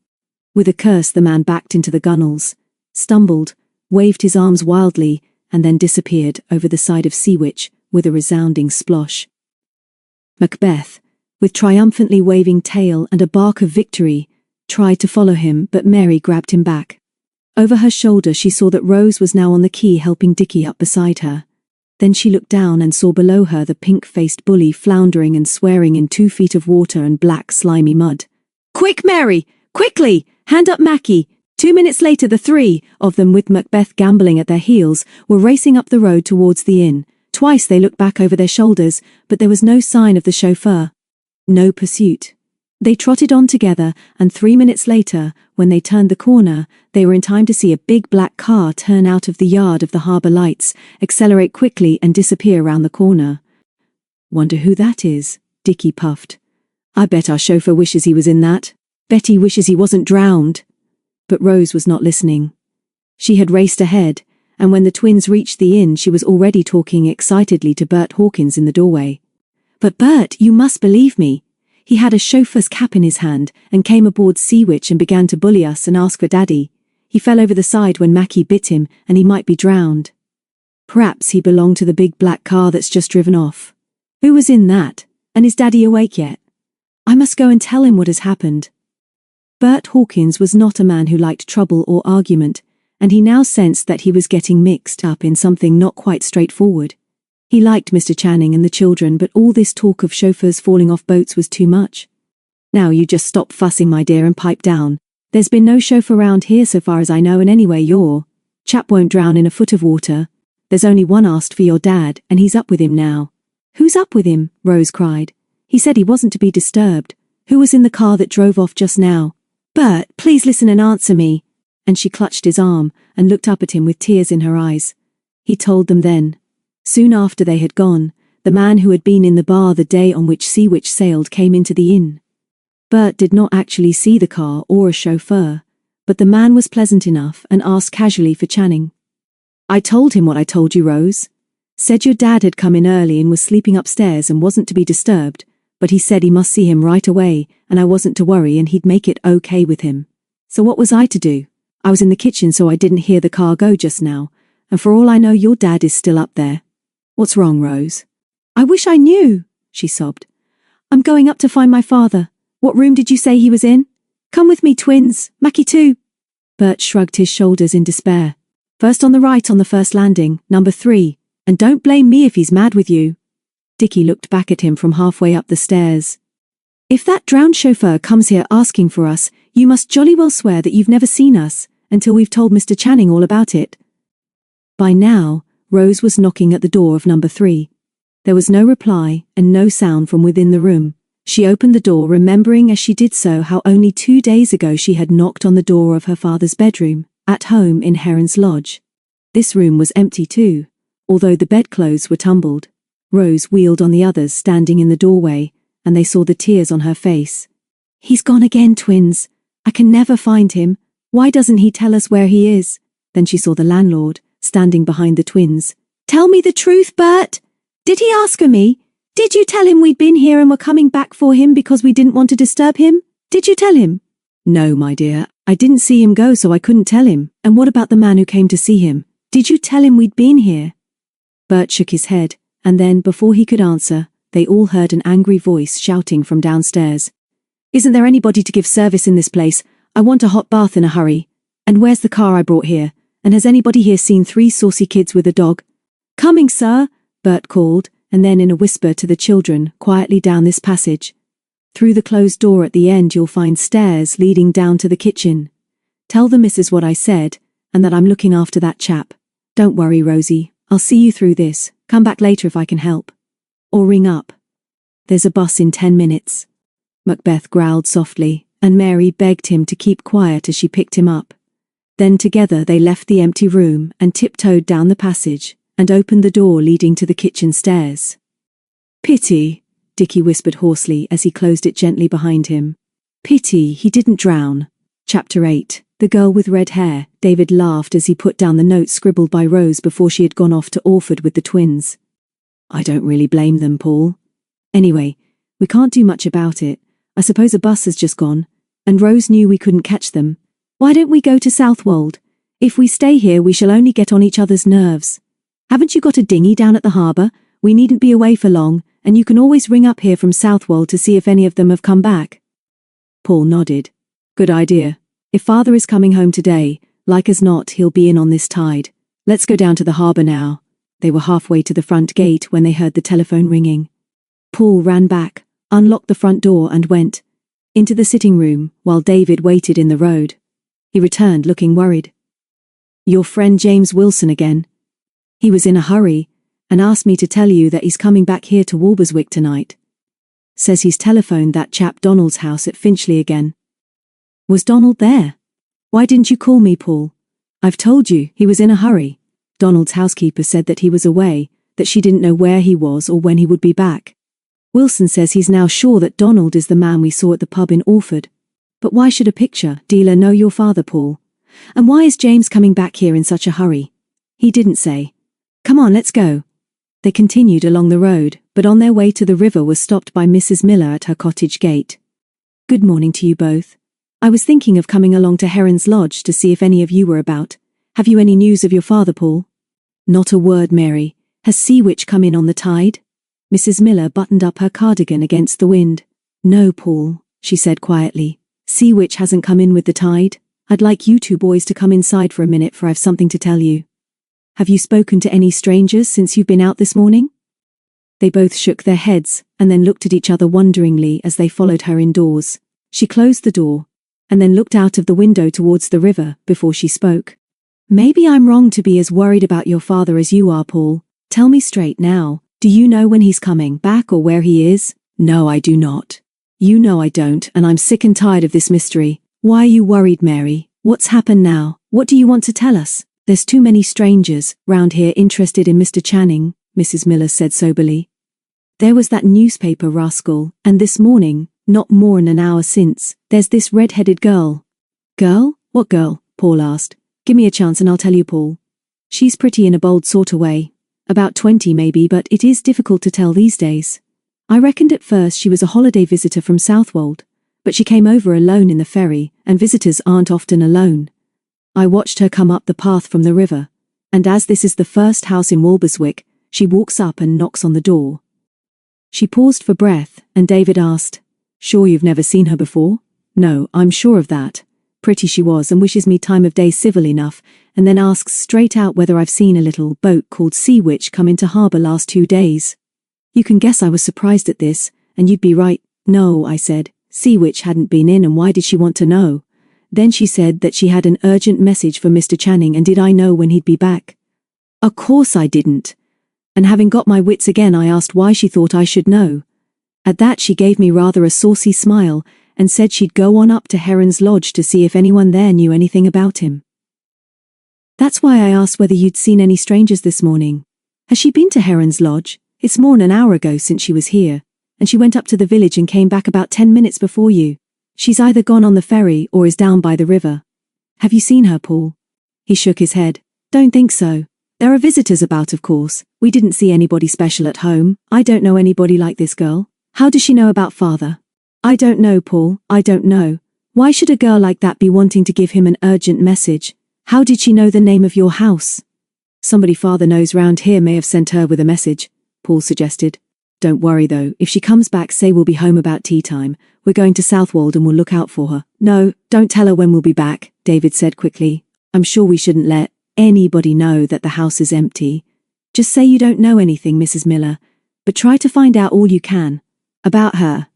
With a curse, the man backed into the gunwales, stumbled, waved his arms wildly, and then disappeared over the side of Seawitch with a resounding splosh. Macbeth, with triumphantly waving tail and a bark of victory, tried to follow him, but Mary grabbed him back. Over her shoulder she saw that Rose was now on the quay helping Dickie up beside her. Then she looked down and saw below her the pink-faced bully floundering and swearing in 2 feet of water and black slimy mud. "Quick, Mary! Quickly! Hand up Mackie!" 2 minutes later, the three of them, with Macbeth gambling at their heels, were racing up the road towards the inn. Twice they looked back over their shoulders, but there was no sign of the chauffeur. No pursuit. They trotted on together, and 3 minutes later, when they turned the corner, they were in time to see a big black car turn out of the yard of the harbour lights, accelerate quickly and disappear round the corner. "Wonder who that is," Dickie puffed. "I bet our chauffeur wishes he was in that. Bet he wishes he wasn't drowned." But Rose was not listening. She had raced ahead, and when the twins reached the inn she was already talking excitedly to Bert Hawkins in the doorway. "But Bert, you must believe me. He had a chauffeur's cap in his hand and came aboard Seawitch and began to bully us and ask for Daddy. He fell over the side when Mackie bit him, and he might be drowned. Perhaps he belonged to the big black car that's just driven off. Who was in that? And is Daddy awake yet? I must go and tell him what has happened." Bert Hawkins was not a man who liked trouble or argument, and he now sensed that he was getting mixed up in something not quite straightforward. He liked Mr. Channing and the children, but all this talk of chauffeurs falling off boats was too much. "Now you just stop fussing, my dear, and pipe down. There's been no chauffeur round here so far as I know, and anyway your chap won't drown in a foot of water. There's only one asked for your dad, and he's up with him now." "Who's up with him?" Rose cried. "He said he wasn't to be disturbed. Who was in the car that drove off just now?" "Bert, please listen and answer me." And she clutched his arm and looked up at him with tears in her eyes. He told them then. Soon after they had gone, the man who had been in the bar the day on which Seawitch sailed came into the inn. Bert did not actually see the car or a chauffeur, but the man was pleasant enough and asked casually for Channing. "I told him what I told you, Rose. Said your dad had come in early and was sleeping upstairs and wasn't to be disturbed, but he said he must see him right away and I wasn't to worry and he'd make it okay with him. So what was I to do? I was in the kitchen so I didn't hear the car go just now, and for all I know your dad is still up there. What's wrong, Rose?" "I wish I knew," she sobbed. "I'm going up to find my father. What room did you say he was in? Come with me, twins. Mackie too." Bert shrugged his shoulders in despair. First on the right on the first landing, number 3. And don't blame me if he's mad with you. Dickie looked back at him from halfway up the stairs. If that drowned chauffeur comes here asking for us, you must jolly well swear that you've never seen us, until we've told Mr. Channing all about it. By now, Rose was knocking at the door of number 3. There was no reply and no sound from within the room. She opened the door, remembering as she did so how only 2 days ago she had knocked on the door of her father's bedroom, at home in Heron's Lodge. This room was empty too, although the bedclothes were tumbled. Rose wheeled on the others standing in the doorway, and they saw the tears on her face. He's gone again, twins. I can never find him. Why doesn't he tell us where he is? Then she saw the landlord, standing behind the twins. Tell me the truth, Bert! Did he ask for me? Did you tell him we'd been here and were coming back for him because we didn't want to disturb him? Did you tell him? No, my dear, I didn't see him go, so I couldn't tell him. And what about the man who came to see him? Did you tell him we'd been here? Bert shook his head, and then, before he could answer, they all heard an angry voice shouting from downstairs. Isn't there anybody to give service in this place? I want a hot bath in a hurry. And where's the car I brought here? And has anybody here seen 3 saucy kids with a dog? Coming, sir, Bert called, and then in a whisper to the children, quietly down this passage. Through the closed door at the end you'll find stairs leading down to the kitchen. Tell the missus what I said, and that I'm looking after that chap. Don't worry, Rosie, I'll see you through this. Come back later if I can help. Or ring up. There's a bus in 10 minutes. Macbeth growled softly, and Mary begged him to keep quiet as she picked him up. Then together they left the empty room and tiptoed down the passage, and opened the door leading to the kitchen stairs. Pity, Dickie whispered hoarsely as he closed it gently behind him. Pity he didn't drown. Chapter 8. The Girl with Red Hair. David laughed as he put down the note scribbled by Rose before she had gone off to Orford with the twins. I don't really blame them, Paul. Anyway, we can't do much about it. I suppose a bus has just gone, and Rose knew we couldn't catch them. Why don't we go to Southwold? If we stay here we shall only get on each other's nerves. Haven't you got a dinghy down at the harbour? We needn't be away for long, and you can always ring up here from Southwold to see if any of them have come back. Paul nodded. Good idea. If father is coming home today, like as not he'll be in on this tide. Let's go down to the harbour now. They were halfway to the front gate when they heard the telephone ringing. Paul ran back, unlocked the front door and went into the sitting room while David waited in the road. He returned looking worried. Your friend James Wilson again. He was in a hurry and asked me to tell you that he's coming back here to Walberswick tonight. Says he's telephoned that chap Donald's house at Finchley again. Was Donald there? Why didn't you call me, Paul? I've told you, he was in a hurry. Donald's housekeeper said that he was away, that she didn't know where he was or when he would be back. Wilson says he's now sure that Donald is the man we saw at the pub in Orford. But why should a picture dealer know your father, Paul? And why is James coming back here in such a hurry? He didn't say. Come on, let's go. They continued along the road, but on their way to the river were stopped by Mrs. Miller at her cottage gate. Good morning to you both. I was thinking of coming along to Heron's Lodge to see if any of you were about. Have you any news of your father, Paul? Not a word, Mary. Has Seawitch come in on the tide? Mrs. Miller buttoned up her cardigan against the wind. No, Paul, she said quietly. Seawitch hasn't come in with the tide. I'd like you 2 boys to come inside for a minute, for I've something to tell you. Have you spoken to any strangers since you've been out this morning? They both shook their heads and then looked at each other wonderingly as they followed her indoors. She closed the door and then looked out of the window towards the river before she spoke. Maybe I'm wrong to be as worried about your father as you are, Paul. Tell me straight now, do you know when he's coming back or where he is? No, I do not. You know I don't, and I'm sick and tired of this mystery. Why are you worried, Mary? What's happened now? What do you want to tell us? There's too many strangers round here interested in Mr. Channing, Mrs. Miller said soberly. There was that newspaper rascal, and this morning, not more than an hour since, there's this red-headed girl. Girl? What girl? Paul asked. Give me a chance and I'll tell you, Paul. She's pretty in a bold sort of way. About 20 maybe, but it is difficult to tell these days. I reckoned at first she was a holiday visitor from Southwold, but she came over alone in the ferry, and visitors aren't often alone. I watched her come up the path from the river, and as this is the first house in Walberswick, she walks up and knocks on the door. She paused for breath, and David asked, Sure you've never seen her before? No, I'm sure of that. pretty she was, and wishes me time of day civil enough, and then asks straight out whether I've seen a little boat called Sea Witch come into harbour last 2 days. You can guess I was surprised at this, and you'd be right. No, I said. Sea Witch hadn't been in, and why did she want to know? Then she said that she had an urgent message for Mr. Channing, and did I know when he'd be back? Of course I didn't. And having got my wits again, I asked why she thought I should know. At that she gave me rather a saucy smile, and said she'd go on up to Heron's Lodge to see if anyone there knew anything about him. That's why I asked whether you'd seen any strangers this morning. Has she been to Heron's Lodge? It's more than an hour ago since she was here, and she went up to the village and came back about 10 minutes before you. She's either gone on the ferry or is down by the river. Have you seen her, Paul? He shook his head. Don't think so. There are visitors about, of course. We didn't see anybody special at home. I don't know anybody like this girl. How does she know about father? I don't know, Paul. I don't know. Why should a girl like that be wanting to give him an urgent message? How did she know the name of your house? Somebody father knows round here may have sent her with a message, Paul suggested. Don't worry though, if she comes back, say we'll be home about tea time. We're going to Southwold and we'll look out for her. No, don't tell her when we'll be back, David said quickly. I'm sure we shouldn't let anybody know that the house is empty. Just say you don't know anything, Mrs. Miller, but try to find out all you can about her.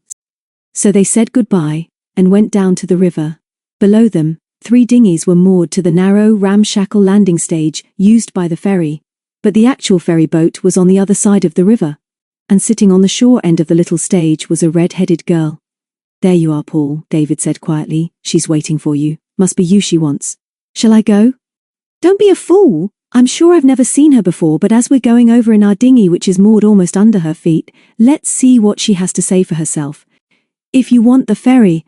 So they said goodbye and went down to the river. Below them, 3 dinghies were moored to the narrow, ramshackle landing stage used by the ferry, but the actual ferry boat was on the other side of the river, and sitting on the shore end of the little stage was a red-headed girl. There you are, Paul, David said quietly. She's waiting for you. Must be you she wants. Shall I go? Don't be a fool. I'm sure I've never seen her before, but as we're going over in our dinghy, which is moored almost under her feet, let's see what she has to say for herself. If you want the ferry.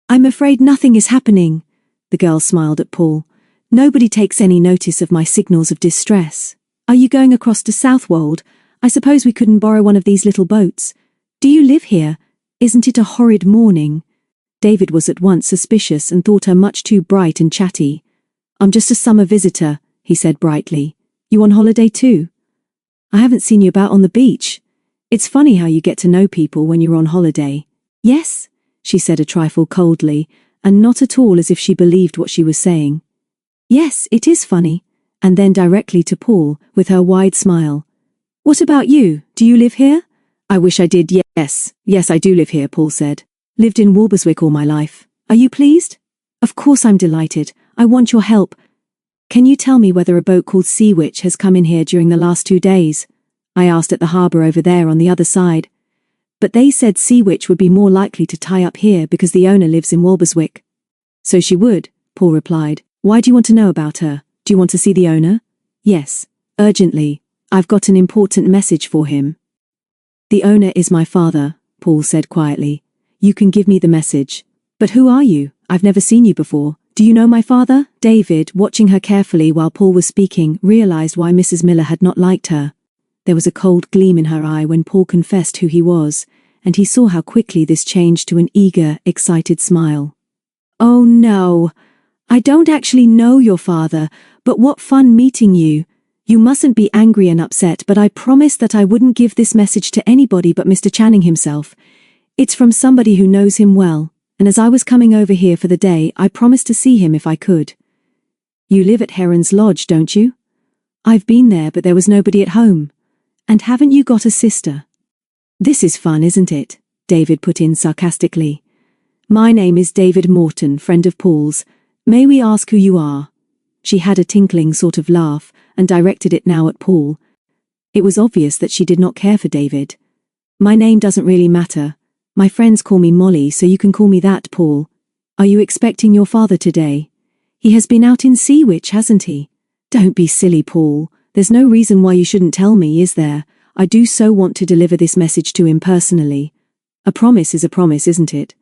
I'm afraid nothing is happening. The girl smiled at Paul. Nobody takes any notice of my signals of distress. Are you going across to Southwold? I suppose we couldn't borrow one of these little boats. Do you live here? Isn't it a horrid morning? David was at once suspicious and thought her much too bright and chatty. I'm just a summer visitor, he said brightly. You on holiday too? I haven't seen you about on the beach. It's funny how you get to know people when you're on holiday. Yes, she said a trifle coldly, and not at all as if she believed what she was saying. Yes, it is funny. And then directly to Paul, with her wide smile. What about you? Do you live here? I wish I did. Yes, I do live here, Paul said. Lived in Walberswick all my life. Are you pleased? Of course I'm delighted. I want your help. Can you tell me whether a boat called Sea Witch has come in here during the last 2 days? I asked at the harbour over there on the other side. But they said Sea Witch would be more likely to tie up here because the owner lives in Walberswick. So she would, Paul replied. Why do you want to know about her? Do you want to see the owner? Yes, urgently. I've got an important message for him. The owner is my father, Paul said quietly. You can give me the message. But who are you? I've never seen you before. Do you know my father? David, watching her carefully while Paul was speaking, realized why Mrs. Miller had not liked her. There was a cold gleam in her eye when Paul confessed who he was, and he saw how quickly this changed to an eager, excited smile. Oh no, I don't actually know your father, but what fun meeting you. You mustn't be angry and upset, but I promised that I wouldn't give this message to anybody but Mr. Channing himself. It's from somebody who knows him well, and as I was coming over here for the day, I promised to see him if I could. You live at Heron's Lodge, don't you? I've been there, but there was nobody at home. And haven't you got a sister? This is fun, isn't it? David put in sarcastically. My name is David Morton, friend of Paul's. May we ask who you are? She had a tinkling sort of laugh, and directed it now at Paul. It was obvious that she did not care for David. My name doesn't really matter. My friends call me Molly, so you can call me that, Paul. Are you expecting your father today? He has been out in Sea Witch, hasn't he? Don't be silly, Paul. There's no reason why you shouldn't tell me, is there? I do so want to deliver this message to him personally. A promise is a promise, isn't it?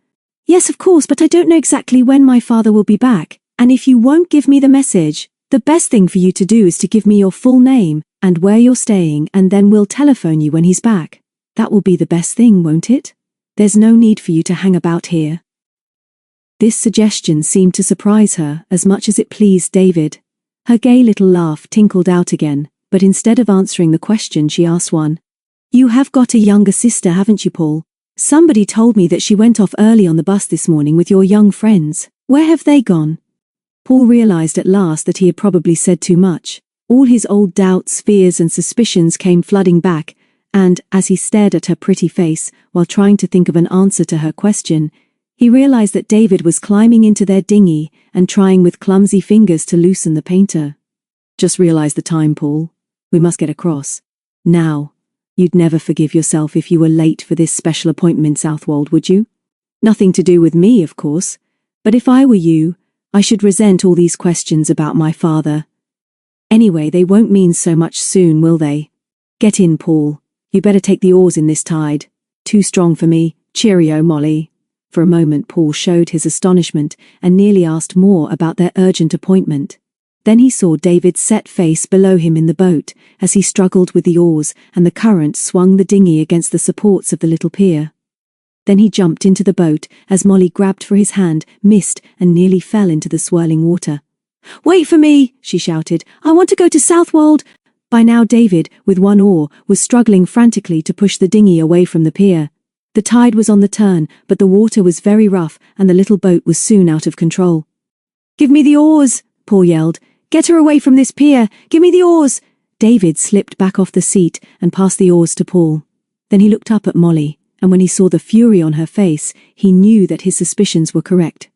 Yes, of course, but I don't know exactly when my father will be back, and if you won't give me the message, the best thing for you to do is to give me your full name and where you're staying, and then we'll telephone you when he's back. That will be the best thing, won't it? There's no need for you to hang about here. This suggestion seemed to surprise her as much as it pleased David. Her gay little laugh tinkled out again, but instead of answering the question she asked one. You have got a younger sister, haven't you, Paul? Somebody told me that she went off early on the bus this morning with your young friends. Where have they gone? Paul realized at last that he had probably said too much. All his old doubts, fears and suspicions came flooding back, and, as he stared at her pretty face, while trying to think of an answer to her question, he realized that David was climbing into their dinghy and trying with clumsy fingers to loosen the painter. Just realize the time, Paul. We must get across. Now. You'd never forgive yourself if you were late for this special appointment in Southwold, would you? Nothing to do with me, of course, but if I were you, I should resent all these questions about my father. Anyway, they won't mean so much soon, will they? Get in, Paul. You better take the oars in this tide. Too strong for me. Cheerio, Molly. For a moment Paul showed his astonishment and nearly asked more about their urgent appointment. Then he saw David's set face below him in the boat as he struggled with the oars and the current swung the dinghy against the supports of the little pier. Then he jumped into the boat as Molly grabbed for his hand, missed and nearly fell into the swirling water. "Wait for me," she shouted. "I want to go to Southwold." By now David, with one oar, was struggling frantically to push the dinghy away from the pier. The tide was on the turn, but the water was very rough and the little boat was soon out of control. "Give me the oars," Paul yelled. "Get her away from this pier! Give me the oars!" David slipped back off the seat and passed the oars to Paul. Then he looked up at Molly, and when he saw the fury on her face, he knew that his suspicions were correct.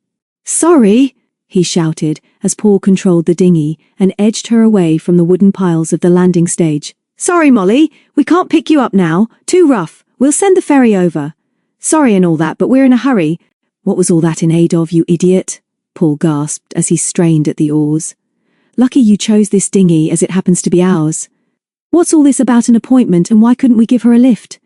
"Sorry!" he shouted as Paul controlled the dinghy and edged her away from the wooden piles of the landing stage. "Sorry, Molly, we can't pick you up now. Too rough. We'll send the ferry over." "Sorry and all that, but we're in a hurry." "What was all that in aid of, you idiot?" Paul gasped as he strained at the oars. "Lucky you chose this dinghy as it happens to be ours. What's all this about an appointment and why couldn't we give her a lift?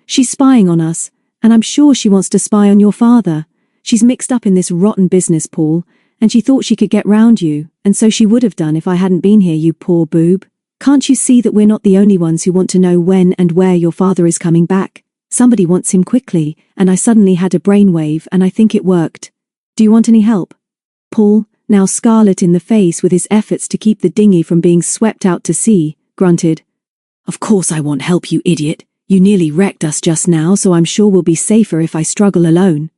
She's spying on us, and I'm sure she wants to spy on your father. She's mixed up in this rotten business, Paul, and she thought she could get round you, and so she would have done if I hadn't been here, you poor boob. Can't you see that we're not the only ones who want to know when and where your father is coming back? Somebody wants him quickly, and I suddenly had a brainwave and I think it worked. Do you want any help?" Paul, now scarlet in the face with his efforts to keep the dinghy from being swept out to sea, grunted. "Of course I want help, you idiot. You nearly wrecked us just now, so I'm sure we'll be safer if I struggle alone.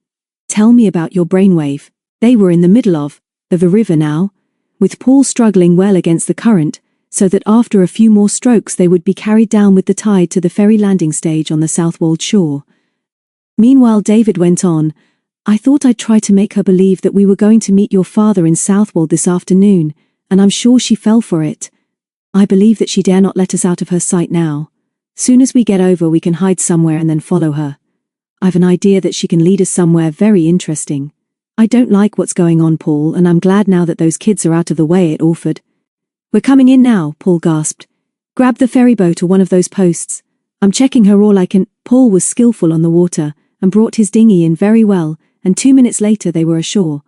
Tell me about your brainwave." They were in the middle of the river now, with Paul struggling well against the current, so that after a few more strokes they would be carried down with the tide to the ferry landing stage on the Southwold shore. Meanwhile David went on, "I thought I'd try to make her believe that we were going to meet your father in Southwold this afternoon, and I'm sure she fell for it. I believe that she dare not let us out of her sight now. Soon as we get over we can hide somewhere and then follow her. I've an idea that she can lead us somewhere very interesting. I don't like what's going on, Paul, and I'm glad now that those kids are out of the way at Orford." "We're coming in now," Paul gasped. "Grab the ferry boat or one of those posts. I'm checking her all I can." Paul was skillful on the water and brought his dinghy in very well, and 2 minutes later they were ashore.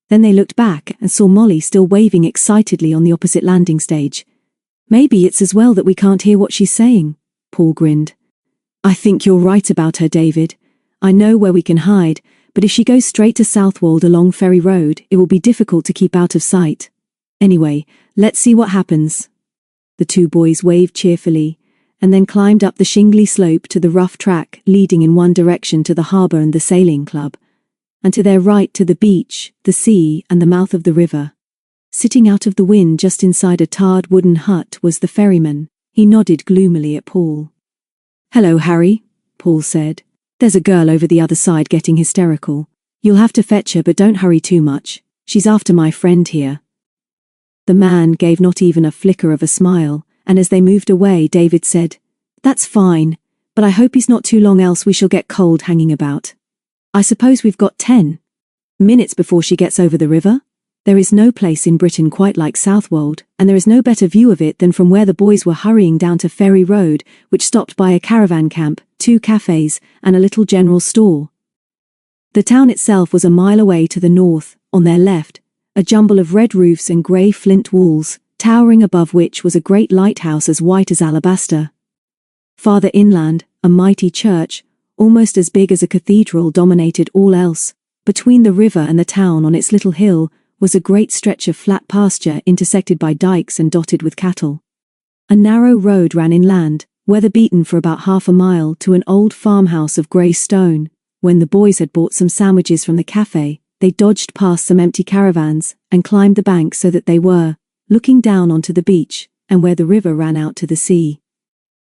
Then they looked back and saw Molly still waving excitedly on the opposite landing stage. "Maybe it's as well that we can't hear what she's saying," Paul grinned. "I think you're right about her, David. I know where we can hide, but if she goes straight to Southwold along Ferry Road, it will be difficult to keep out of sight. Anyway, let's see what happens." The two boys waved cheerfully, and then climbed up the shingly slope to the rough track leading in one direction to the harbour and the sailing club, and to their right to the beach, the sea, and the mouth of the river. Sitting out of the wind just inside a tarred wooden hut was the ferryman. He nodded gloomily at Paul. "Hello, Harry," Paul said. "There's a girl over the other side getting hysterical. You'll have to fetch her, but don't hurry too much. She's after my friend here." The man gave not even a flicker of a smile, and as they moved away David said, "That's fine, but I hope he's not too long else we shall get cold hanging about. I suppose we've got 10 minutes before she gets over the river? There is no place in Britain quite like Southwold, and there is no better view of it than from where the boys were hurrying down to Ferry Road, which stopped by a caravan camp, 2 cafes, and a little general store. The town itself was a mile away to the north, on their left, a jumble of red roofs and grey flint walls, towering above which was a great lighthouse as white as alabaster. Farther inland, a mighty church, almost as big as a cathedral, dominated all else. Between the river and the town on its little hill was a great stretch of flat pasture intersected by dikes and dotted with cattle. A narrow road ran inland, weather-beaten for about half a mile, to an old farmhouse of grey stone. When the boys had bought some sandwiches from the cafe, they dodged past some empty caravans and climbed the bank so that they were looking down onto the beach and where the river ran out to the sea.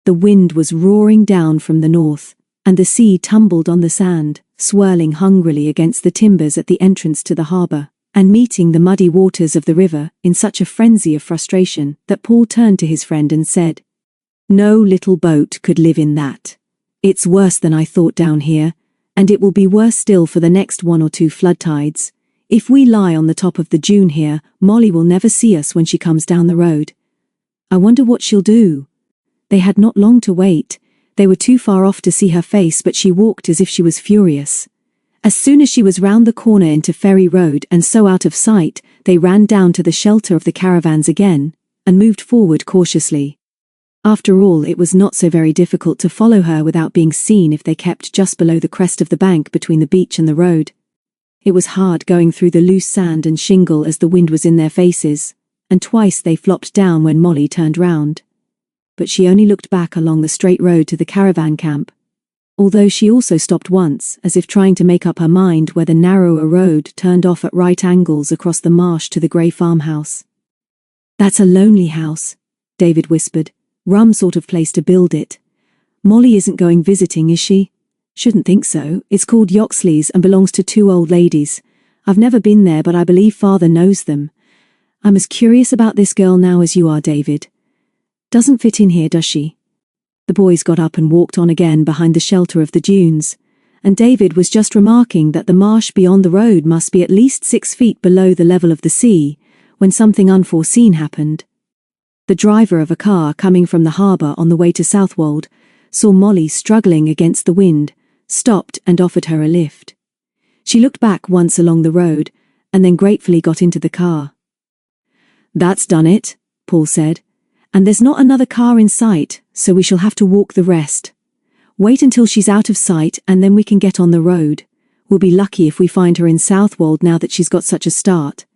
The wind was roaring down from the north, and the sea tumbled on the sand, swirling hungrily against the timbers at the entrance to the harbour, and meeting the muddy waters of the river in such a frenzy of frustration that Paul turned to his friend and said, "No little boat could live in that. It's worse than I thought down here, and it will be worse still for the next 1 or 2 flood tides. If we lie on the top of the dune here, Molly will never see us when she comes down the road. I wonder what she'll do." They had not long to wait. They were too far off to see her face, but she walked as if she was furious. As soon as she was round the corner into Ferry Road and so out of sight, they ran down to the shelter of the caravans again, and moved forward cautiously. After all, it was not so very difficult to follow her without being seen if they kept just below the crest of the bank between the beach and the road. It was hard going through the loose sand and shingle as the wind was in their faces, and twice they flopped down when Molly turned round. But she only looked back along the straight road to the caravan camp, although she also stopped once, as if trying to make up her mind where the narrower road turned off at right angles across the marsh to the grey farmhouse. "That's a lonely house," David whispered. "Rum sort of place to build it. Molly isn't going visiting, is she?" "Shouldn't think so. It's called Yoxley's and belongs to 2 old ladies. I've never been there, but I believe Father knows them. I'm as curious about this girl now as you are, David. Doesn't fit in here, does she?" The boys got up and walked on again behind the shelter of the dunes, and David was just remarking that the marsh beyond the road must be at least 6 feet below the level of the sea, when something unforeseen happened. The driver of a car coming from the harbour on the way to Southwold saw Molly struggling against the wind, stopped and offered her a lift. She looked back once along the road, and then gratefully got into the car. "That's done it," Paul said. "And there's not another car in sight, so we shall have to walk the rest. Wait until she's out of sight and then we can get on the road. We'll be lucky if we find her in Southwold now that she's got such a start.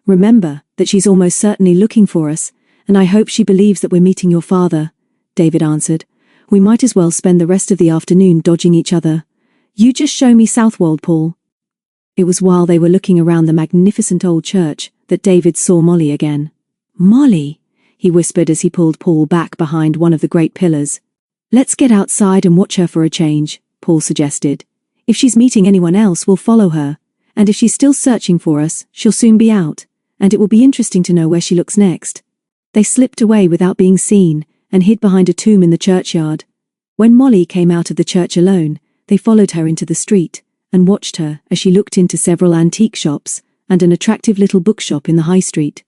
Remember that she's almost certainly looking for us, and I hope she believes that we're meeting your father," David answered. "We might as well spend the rest of the afternoon dodging each other. You just show me Southwold, Paul." It was while they were looking around the magnificent old church that David saw Molly again. "Molly," he whispered as he pulled Paul back behind one of the great pillars. "Let's get outside and watch her for a change," Paul suggested. "If she's meeting anyone else, we'll follow her, and if she's still searching for us, she'll soon be out, and it will be interesting to know where she looks next." They slipped away without being seen and hid behind a tomb in the churchyard. When Molly came out of the church alone, they followed her into the street and watched her as she looked into several antique shops and an attractive little bookshop in the high street.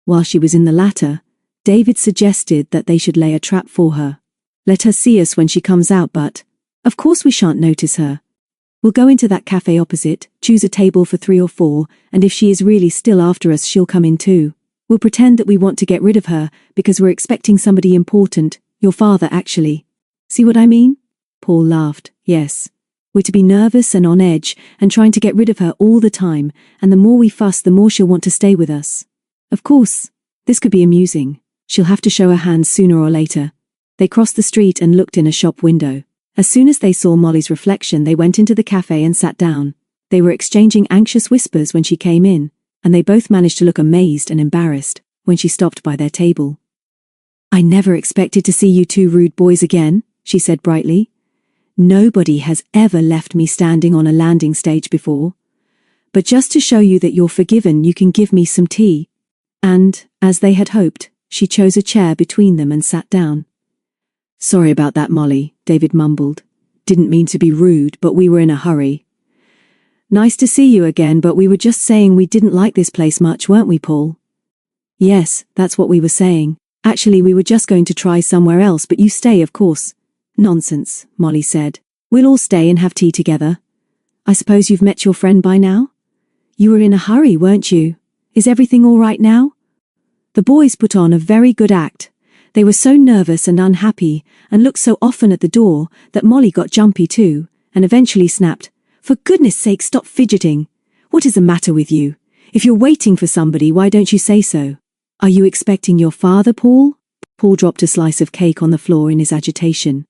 While she was in the latter, David suggested that they should lay a trap for her. "Let her see us when she comes out, but of course we shan't notice her. We'll go into that cafe opposite, choose a table for 3 or 4, and if she is really still after us, she'll come in too. We'll pretend that we want to get rid of her because we're expecting somebody important, your father actually. See what I mean?" Paul laughed. "Yes. We're to be nervous and on edge and trying to get rid of her all the time, and the more we fuss, the more she'll want to stay with us. Of course, this could be amusing. She'll have to show her hands sooner or later." They crossed the street and looked in a shop window. As soon as they saw Molly's reflection, they went into the cafe and sat down. They were exchanging anxious whispers when she came in, and they both managed to look amazed and embarrassed when she stopped by their table. "I never expected to see you 2 rude boys again," she said brightly. "Nobody has ever left me standing on a landing stage before. But just to show you that you're forgiven, you can give me some tea." And, as they had hoped, she chose a chair between them and sat down. "Sorry about that, Molly," David mumbled. "Didn't mean to be rude, but we were in a hurry." "Nice to see you again, but we were just saying we didn't like this place much, weren't we, Paul?" "Yes, that's what we were saying. Actually, we were just going to try somewhere else, but you stay, of course." "Nonsense," Molly said. "We'll all stay and have tea together. I suppose you've met your friend by now? You were in a hurry, weren't you? Is everything all right now?" The boys put on a very good act. They were so nervous and unhappy and looked so often at the door that Molly got jumpy too and eventually snapped, "For goodness sake, stop fidgeting. What is the matter with you? If you're waiting for somebody, why don't you say so? Are you expecting your father, Paul?" Paul dropped a slice of cake on the floor in his agitation.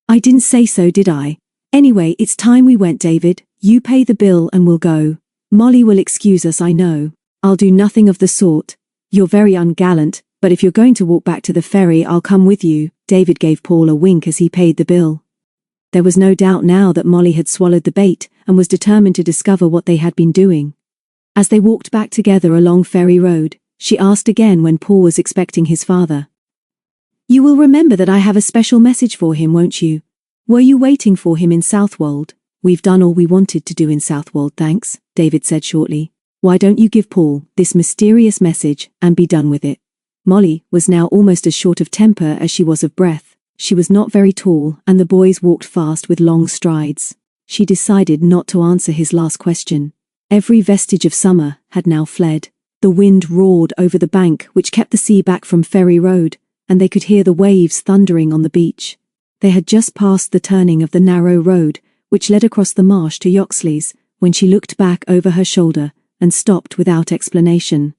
"I didn't say so, did I? Anyway, it's time we went, David. You pay the bill and we'll go." Molly will excuse us, I know. I'll do nothing of the sort. You're very ungallant, but if you're going to walk back to the ferry, I'll come with you. David gave Paul a wink as he paid the bill. There was no doubt now that Molly had swallowed the bait and was determined to discover what they had been doing. As they walked back together along Ferry Road, she asked again when Paul was expecting his father. You will remember that I have a special message for him, won't you? Were you waiting for him in Southwold? We've done all we wanted to do in Southwold, thanks, David said shortly. Why don't you give Paul this mysterious message and be done with it? Molly was now almost as short of temper as she was of breath. She was not very tall, and the boys walked fast with long strides. She decided not to answer his last question. Every vestige of summer had now fled. The wind roared over the bank, which kept the sea back from Ferry Road, and they could hear the waves thundering on the beach. They had just passed the turning of the narrow road, which led across the marsh to Yoxley's, when she looked back over her shoulder and stopped without explanation.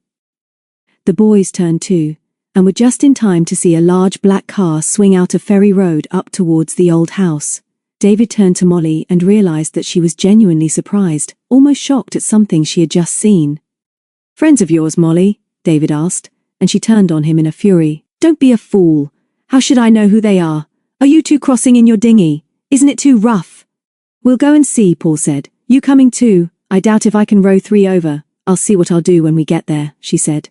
The boys turned too, and were just in time to see a large black car swing out of Ferry Road up towards the old house. David turned to Molly and realized that she was genuinely surprised, almost shocked at something she had just seen. Friends of yours, Molly? David asked, and she turned on him in a fury. Don't be a fool. How should I know who they are? Are you two crossing in your dinghy? Isn't it too rough? We'll go and see, Paul said. You coming too? I doubt if I can row 3 over. I'll see what I'll do when we get there, she said.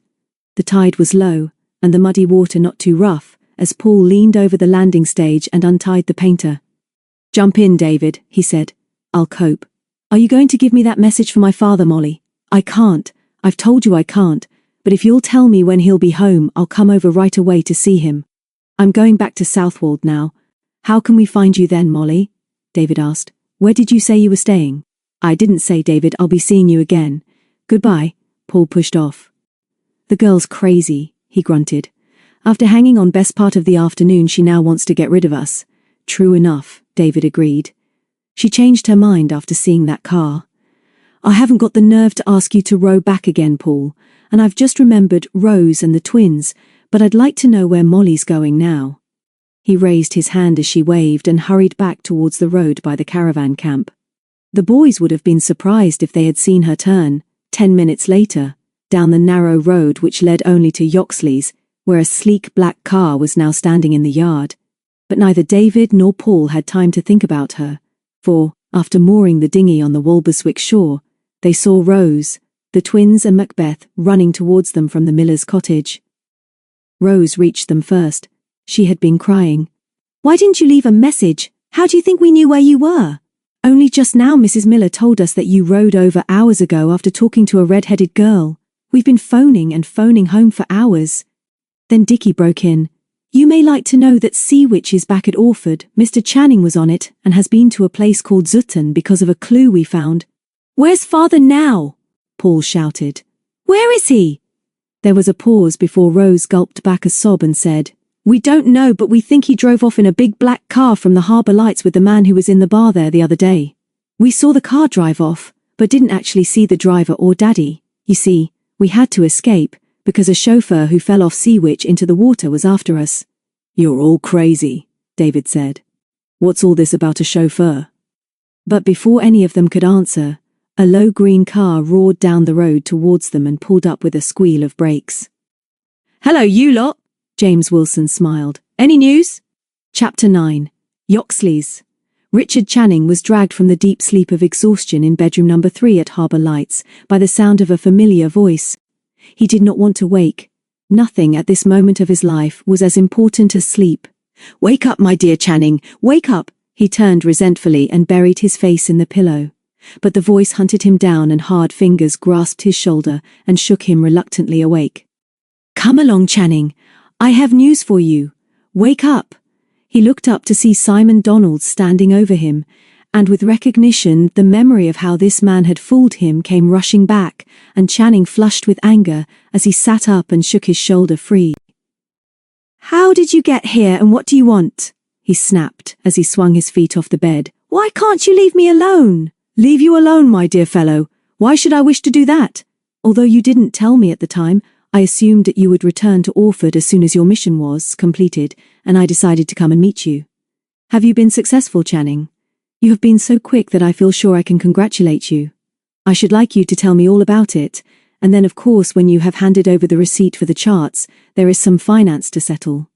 The tide was low, and the muddy water not too rough, as Paul leaned over the landing stage and untied the painter. Jump in, David, he said. I'll cope. Are you going to give me that message for my father, Molly? I can't. I've told you I can't, but if you'll tell me when he'll be home, I'll come over right away to see him. I'm going back to Southwold now. How can we find you then, Molly? David asked. Where did you say you were staying? I didn't say, David. I'll be seeing you again. Goodbye. Paul pushed off. The girl's crazy, he grunted. After hanging on best part of the afternoon, she now wants to get rid of us. True enough, David agreed. She changed her mind after seeing that car. I haven't got the nerve to ask you to row back again, Paul, and I've just remembered Rose and the twins, but I'd like to know where Molly's going now. He raised his hand as she waved and hurried back towards the road by the caravan camp. The boys would have been surprised if they had seen her turn, 10 minutes later, down the narrow road which led only to Yoxley's, where a sleek black car was now standing in the yard. But neither David nor Paul had time to think about her, for, after mooring the dinghy on the Walberswick shore, they saw Rose, the twins and Macbeth running towards them from the miller's cottage. Rose reached them first. She had been crying. Why didn't you leave a message? How do you think we knew where you were? Only just now Mrs. Miller told us that you rode over hours ago after talking to a red-headed girl. We've been phoning and phoning home for hours. Then Dickie broke in. You may like to know that Sea Witch is back at Orford. Mr. Channing was on it and has been to a place called Zutton because of a clue we found. Where's father now? Paul shouted. Where is he? There was a pause before Rose gulped back a sob and said, We don't know, but we think he drove off in a big black car from the Harbour Lights with the man who was in the bar there the other day. We saw the car drive off, but didn't actually see the driver or Daddy. You see, we had to escape, because a chauffeur who fell off Sea Witch into the water was after us. You're all crazy, David said. What's all this about a chauffeur? But before any of them could answer, a low green car roared down the road towards them and pulled up with a squeal of brakes. Hello, you lot, James Wilson smiled. Any news? Chapter 9. Yoxley's. Richard Channing was dragged from the deep sleep of exhaustion in bedroom number 3 at Harbour Lights by the sound of a familiar voice. He did not want to wake. Nothing at this moment of his life was as important as sleep. Wake up, my dear Channing, wake up! He turned resentfully and buried his face in the pillow. But the voice hunted him down and hard fingers grasped his shoulder and shook him reluctantly awake. Come along, Channing. I have news for you. Wake up. He looked up to see Simon Donald standing over him, and with recognition the memory of how this man had fooled him came rushing back, and Channing flushed with anger as he sat up and shook his shoulder free. How did you get here and what do you want? He snapped as he swung his feet off the bed. Why can't you leave me alone? Leave you alone, my dear fellow. Why should I wish to do that? Although you didn't tell me at the time, I assumed that you would return to Orford as soon as your mission was completed, and I decided to come and meet you. Have you been successful, Channing? You have been so quick that I feel sure I can congratulate you. I should like you to tell me all about it, and then of course when you have handed over the receipt for the charts, there is some finance to settle.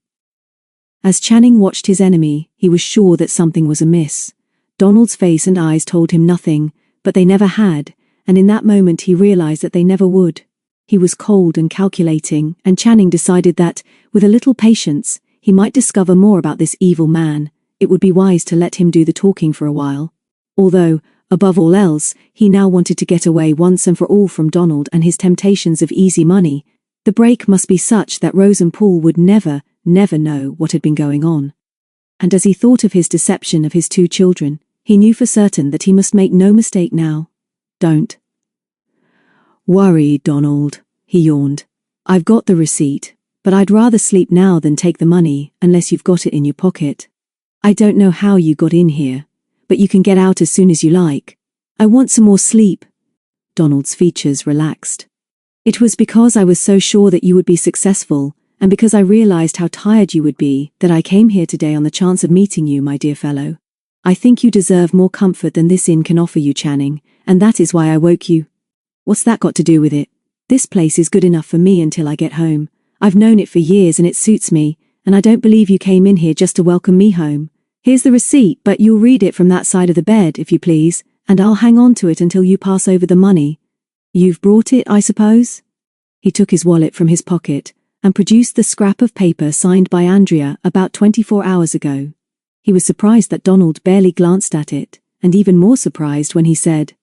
As Channing watched his enemy, he was sure that something was amiss. Donald's face and eyes told him nothing, but they never had, and in that moment he realized that they never would. He was cold and calculating, and Channing decided that, with a little patience, he might discover more about this evil man. It would be wise to let him do the talking for a while. Although, above all else, he now wanted to get away once and for all from Donald and his temptations of easy money, the break must be such that Rose and Paul would never know what had been going on. And as he thought of his deception of his 2 children, he knew for certain that he must make no mistake now. Don't worry, Donald, he yawned. I've got the receipt, but I'd rather sleep now than take the money unless you've got it in your pocket. I don't know how you got in here, but you can get out as soon as you like. I want some more sleep. Donald's features relaxed. It was because I was so sure that you would be successful, and because I realized how tired you would be, that I came here today on the chance of meeting you, my dear fellow. I think you deserve more comfort than this inn can offer you, Channing, and that is why I woke you. What's that got to do with it? This place is good enough for me until I get home. I've known it for years and it suits me, and I don't believe you came in here just to welcome me home. Here's the receipt, but you'll read it from that side of the bed, if you please, and I'll hang on to it until you pass over the money. You've brought it, I suppose? He took his wallet from his pocket and produced the scrap of paper signed by Andrea about 24 hours ago. He was surprised that Donald barely glanced at it, and even more surprised when he said,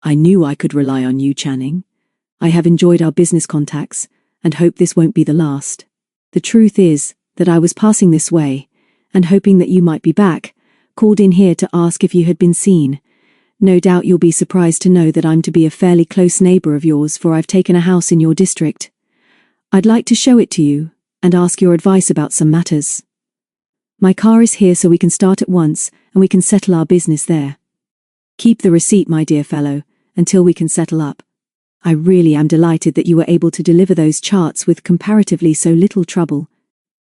I knew I could rely on you, Channing. I have enjoyed our business contacts, and hope this won't be the last. The truth is that I was passing this way, and hoping that you might be back, called in here to ask if you had been seen. No doubt you'll be surprised to know that I'm to be a fairly close neighbor of yours, for I've taken a house in your district. I'd like to show it to you, and ask your advice about some matters. My car is here so we can start at once, and we can settle our business there. Keep the receipt, my dear fellow, until we can settle up. I really am delighted that you were able to deliver those charts with comparatively so little trouble.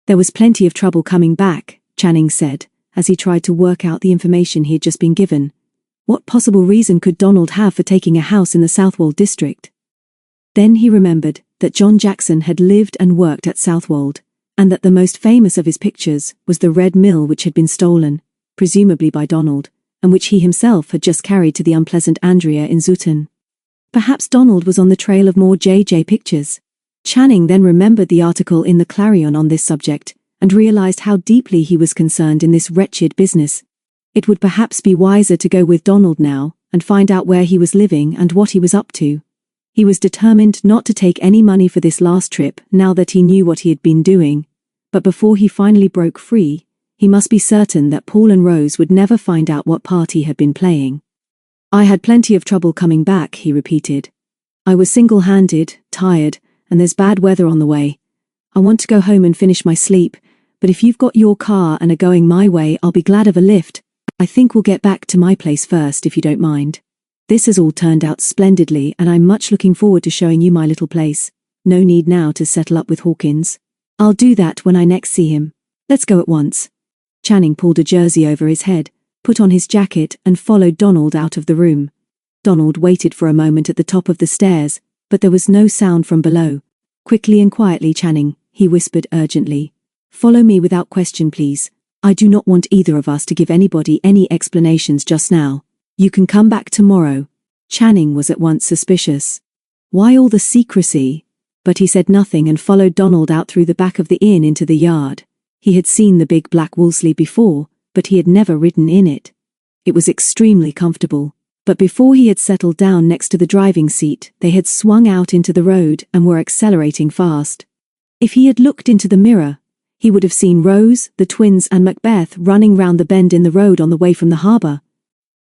There was plenty of trouble coming back, Channing said, as he tried to work out the information he had just been given. What possible reason could Donald have for taking a house in the Southwold district? Then he remembered that John Jackson had lived and worked at Southwold, and that the most famous of his pictures was the red mill which had been stolen, presumably by Donald, and which he himself had just carried to the unpleasant Andrea in Zutton. Perhaps Donald was on the trail of more JJ pictures. Channing then remembered the article in the Clarion on this subject, and realized how deeply he was concerned in this wretched business. It would perhaps be wiser to go with Donald now, and find out where he was living and what he was up to. He was determined not to take any money for this last trip now that he knew what he had been doing, but before he finally broke free, he must be certain that Paul and Rose would never find out what part he had been playing. I had plenty of trouble coming back, he repeated. I was single-handed, tired, and there's bad weather on the way. I want to go home and finish my sleep, but if you've got your car and are going my way, I'll be glad of a lift. I think we'll get back to my place first, if you don't mind. This has all turned out splendidly, and I'm much looking forward to showing you my little place. No need now to settle up with Hawkins. I'll do that when I next see him. Let's go at once. Channing pulled a jersey over his head, put on his jacket, and followed Donald out of the room. Donald waited for a moment at the top of the stairs, but there was no sound from below. Quickly and quietly, Channing, he whispered urgently. Follow me without question, please. I do not want either of us to give anybody any explanations just now. You can come back tomorrow. Channing was at once suspicious. Why all the secrecy? But he said nothing and followed Donald out through the back of the inn into the yard. He had seen the big black Wolseley before, but he had never ridden in it. It was extremely comfortable, but before he had settled down next to the driving seat, they had swung out into the road and were accelerating fast. If he had looked into the mirror, he would have seen Rose, the twins, and Macbeth running round the bend in the road on the way from the harbour.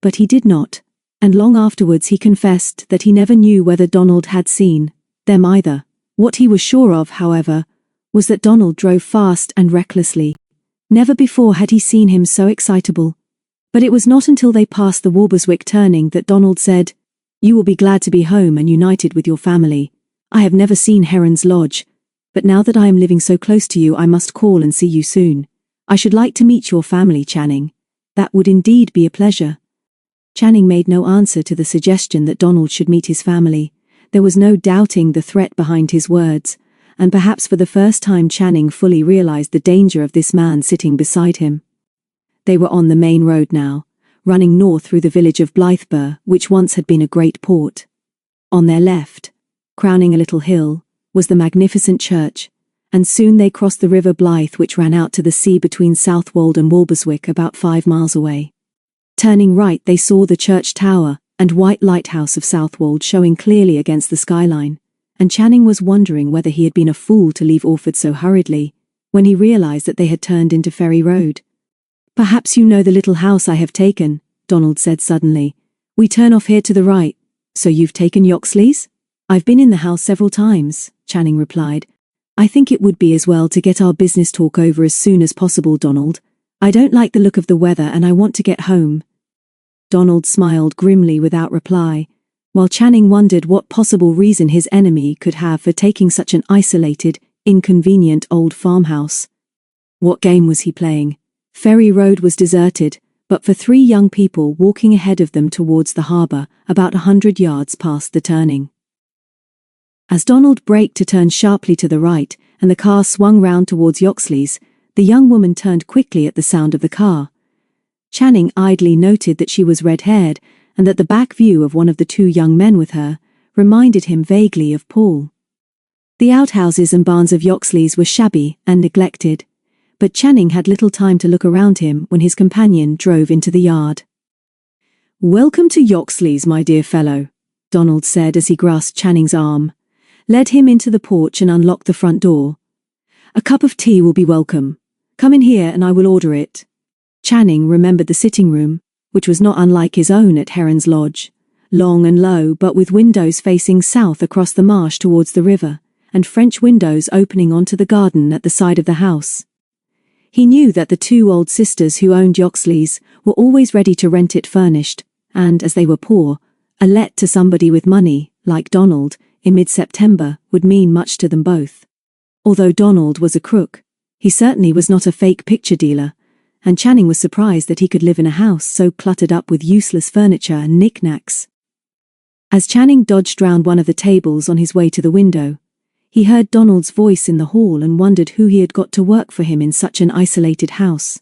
But he did not, and long afterwards he confessed that he never knew whether Donald had seen them either. What he was sure of, however, was that Donald drove fast and recklessly. Never before had he seen him so excitable. But it was not until they passed the Walberswick turning that Donald said, "You will be glad to be home and united with your family. I have never seen Heron's Lodge, but now that I am living so close to you I must call and see you soon. I should like to meet your family, Channing. That would indeed be a pleasure." Channing made no answer to the suggestion that Donald should meet his family. There was no doubting the threat behind his words, and perhaps for the first time Channing fully realized the danger of this man sitting beside him. They were on the main road now, running north through the village of Blythburgh, which once had been a great port. On their left, crowning a little hill, was the magnificent church, and soon they crossed the River Blythe, which ran out to the sea between Southwold and Walberswick, about 5 miles away. Turning right, they saw the church tower and white lighthouse of Southwold showing clearly against the skyline, and Channing was wondering whether he had been a fool to leave Orford so hurriedly, when he realized that they had turned into Ferry Road. "Perhaps you know the little house I have taken," Donald said suddenly. "We turn off here to the right." "So you've taken Yoxley's?" "I've been in the house several times," Channing replied. "I think it would be as well to get our business talk over as soon as possible, Donald. I don't like the look of the weather and I want to get home." Donald smiled grimly without reply, while Channing wondered what possible reason his enemy could have for taking such an isolated, inconvenient old farmhouse. What game was he playing? Ferry Road was deserted, but for 3 young people walking ahead of them towards the harbour, about 100 yards past the turning. As Donald braked to turn sharply to the right, and the car swung round towards Yoxley's, the young woman turned quickly at the sound of the car. Channing idly noted that she was red-haired, and that the back view of one of the 2 young men with her reminded him vaguely of Paul. The outhouses and barns of Yoxley's were shabby and neglected, but Channing had little time to look around him when his companion drove into the yard. "Welcome to Yoxley's, my dear fellow," Donald said as he grasped Channing's arm, led him into the porch and unlocked the front door. "A cup of tea will be welcome. Come in here and I will order it." Channing remembered the sitting room, which was not unlike his own at Heron's Lodge, long and low but with windows facing south across the marsh towards the river, and French windows opening onto the garden at the side of the house. He knew that the 2 old sisters who owned Yoxley's were always ready to rent it furnished, and as they were poor, a let to somebody with money, like Donald, in mid-September would mean much to them both. Although Donald was a crook, he certainly was not a fake picture dealer, and Channing was surprised that he could live in a house so cluttered up with useless furniture and knickknacks. As Channing dodged round one of the tables on his way to the window, he heard Donald's voice in the hall and wondered who he had got to work for him in such an isolated house.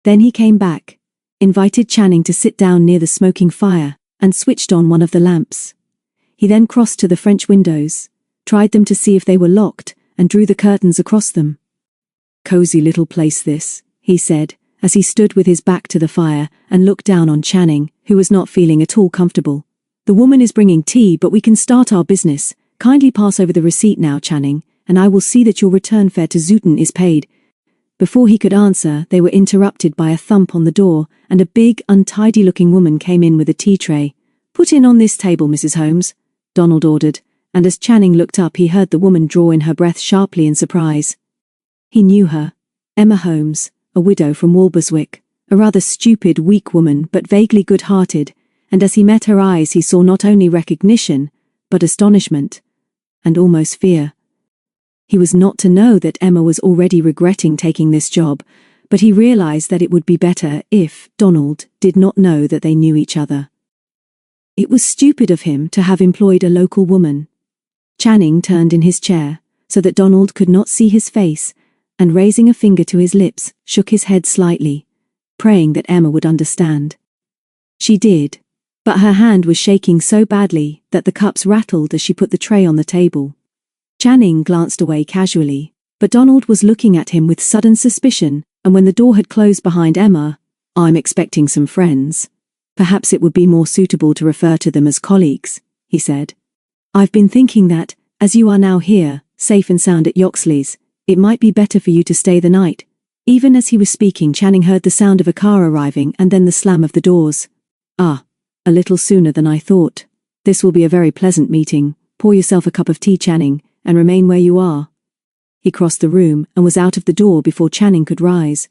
Then he came back, invited Channing to sit down near the smoking fire, and switched on one of the lamps. He then crossed to the French windows, tried them to see if they were locked, and drew the curtains across them. "Cozy little place this," he said, as he stood with his back to the fire and looked down on Channing, who was not feeling at all comfortable. "The woman is bringing tea, but we can start our business. Kindly pass over the receipt now, Channing, and I will see that your return fare to Zouton is paid." Before he could answer, they were interrupted by a thump on the door, and a big, untidy-looking woman came in with a tea tray. "Put in on this table, Mrs. Holmes," Donald ordered, and as Channing looked up he heard the woman draw in her breath sharply in surprise. He knew her. Emma Holmes, a widow from Walberswick, a rather stupid, weak woman but vaguely good-hearted, and as he met her eyes he saw not only recognition, but astonishment, and almost fear. He was not to know that Emma was already regretting taking this job, but he realized that it would be better if Donald did not know that they knew each other. It was stupid of him to have employed a local woman. Channing turned in his chair, so that Donald could not see his face, and raising a finger to his lips, shook his head slightly, praying that Emma would understand. She did, but her hand was shaking so badly that the cups rattled as she put the tray on the table. Channing glanced away casually, but Donald was looking at him with sudden suspicion, and when the door had closed behind Emma, "I'm expecting some friends. Perhaps it would be more suitable to refer to them as colleagues," he said. "I've been thinking that, as you are now here, safe and sound at Yoxley's, it might be better for you to stay the night." Even as he was speaking, Channing heard the sound of a car arriving and then the slam of the doors. "Ah, a little sooner than I thought. This will be a very pleasant meeting. Pour yourself a cup of tea, Channing, and remain where you are." He crossed the room and was out of the door before Channing could rise.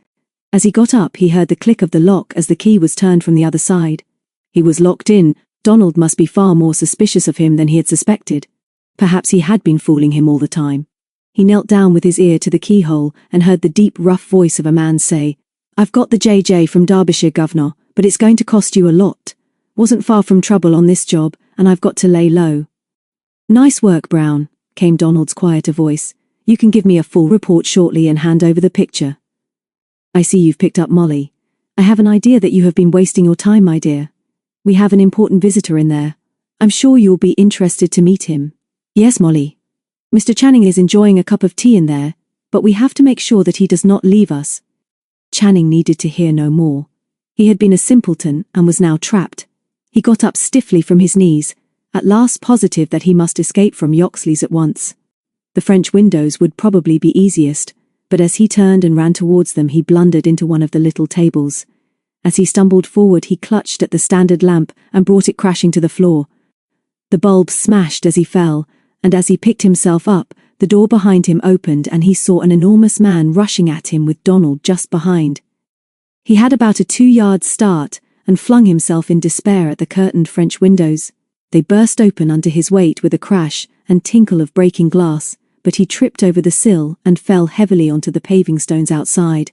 As he got up he heard the click of the lock as the key was turned from the other side. He was locked in. Donald must be far more suspicious of him than he had suspected. Perhaps he had been fooling him all the time. He knelt down with his ear to the keyhole and heard the deep, rough voice of a man say, "I've got the JJ from Derbyshire, Governor, but it's going to cost you a lot. Wasn't far from trouble on this job, and I've got to lay low." "Nice work, Brown," came Donald's quieter voice. "You can give me a full report shortly and hand over the picture." "I see you've picked up Molly. I have an idea that you have been wasting your time, my dear. We have an important visitor in there. I'm sure you'll be interested to meet him." "Yes, Molly. Mr. Channing is enjoying a cup of tea in there, but we have to make sure that he does not leave us." Channing needed to hear no more. He had been a simpleton and was now trapped. He got up stiffly from his knees, at last positive that he must escape from Yoxley's at once. The French windows would probably be easiest, but as he turned and ran towards them he blundered into one of the little tables. As he stumbled forward he clutched at the standard lamp and brought it crashing to the floor. The bulb smashed as he fell, and as he picked himself up, the door behind him opened and he saw an enormous man rushing at him with Donald just behind. He had about a 2-yard start and flung himself in despair at the curtained French windows. They burst open under his weight with a crash and tinkle of breaking glass, but he tripped over the sill and fell heavily onto the paving stones outside.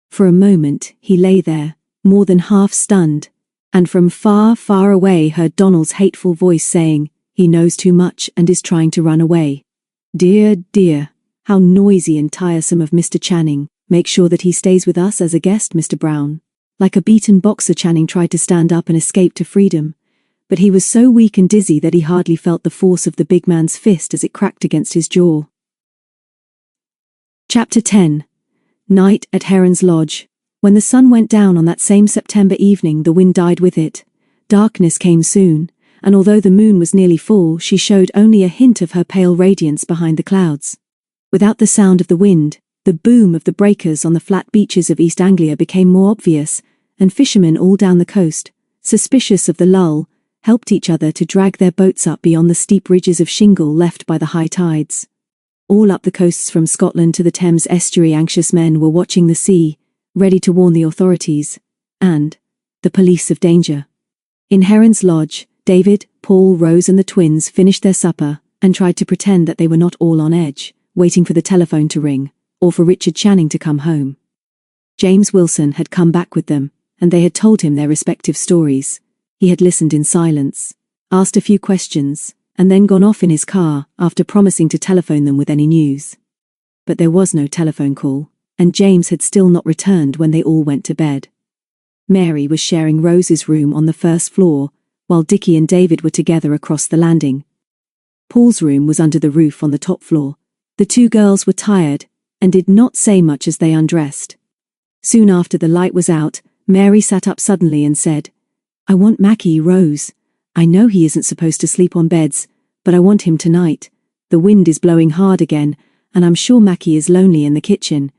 For a moment he lay there, more than half stunned, and from far, far away heard Donald's hateful voice saying, "He knows too much and is trying to run away." Dear, dear, how noisy and tiresome of Mr. Channing. "Make sure that he stays with us as a guest, Mr. Brown." Like a beaten boxer, Channing tried to stand up and escape to freedom, but he was so weak and dizzy that he hardly felt the force of the big man's fist as it cracked against his jaw. Chapter 10. Night at Heron's Lodge. When the sun went down on that same September evening, the wind died with it. Darkness came soon, and although the moon was nearly full, she showed only a hint of her pale radiance behind the clouds. Without the sound of the wind, the boom of the breakers on the flat beaches of East Anglia became more obvious, and fishermen all down the coast, suspicious of the lull, helped each other to drag their boats up beyond the steep ridges of shingle left by the high tides. All up the coasts from Scotland to the Thames estuary anxious men were watching the sea, ready to warn the authorities, and the police of danger. In Heron's Lodge, David, Paul, Rose and the twins finished their supper and tried to pretend that they were not all on edge, waiting for the telephone to ring, or for Richard Channing to come home. James Wilson had come back with them, and they had told him their respective stories. He had listened in silence, asked a few questions, and then gone off in his car after promising to telephone them with any news. But there was no telephone call, and James had still not returned when they all went to bed. Mary was sharing Rose's room on the first floor, while Dickie and David were together across the landing. Paul's room was under the roof on the top floor. The two girls were tired, and did not say much as they undressed. Soon after the light was out, Mary sat up suddenly and said, "I want Mackie, Rose. I know he isn't supposed to sleep on beds, but I want him tonight. The wind is blowing hard again, and I'm sure Mackie is lonely in the kitchen."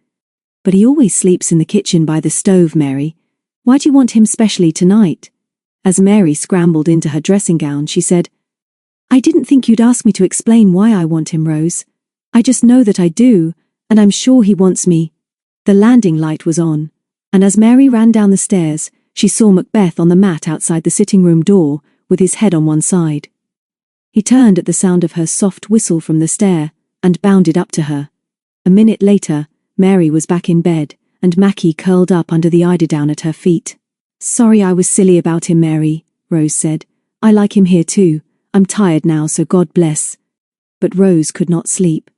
"But he always sleeps in the kitchen by the stove, Mary. Why do you want him specially tonight?" As Mary scrambled into her dressing gown, she said, "I didn't think you'd ask me to explain why I want him, Rose. I just know that I do, and I'm sure he wants me." The landing light was on, and as Mary ran down the stairs, she saw Macbeth on the mat outside the sitting room door, with his head on one side. He turned at the sound of her soft whistle from the stair, and bounded up to her. A minute later, Mary was back in bed, and Mackie curled up under the eiderdown at her feet. "Sorry I was silly about him, Mary," Rose said. "I like him here too. I'm tired now, so God bless." But Rose could not sleep.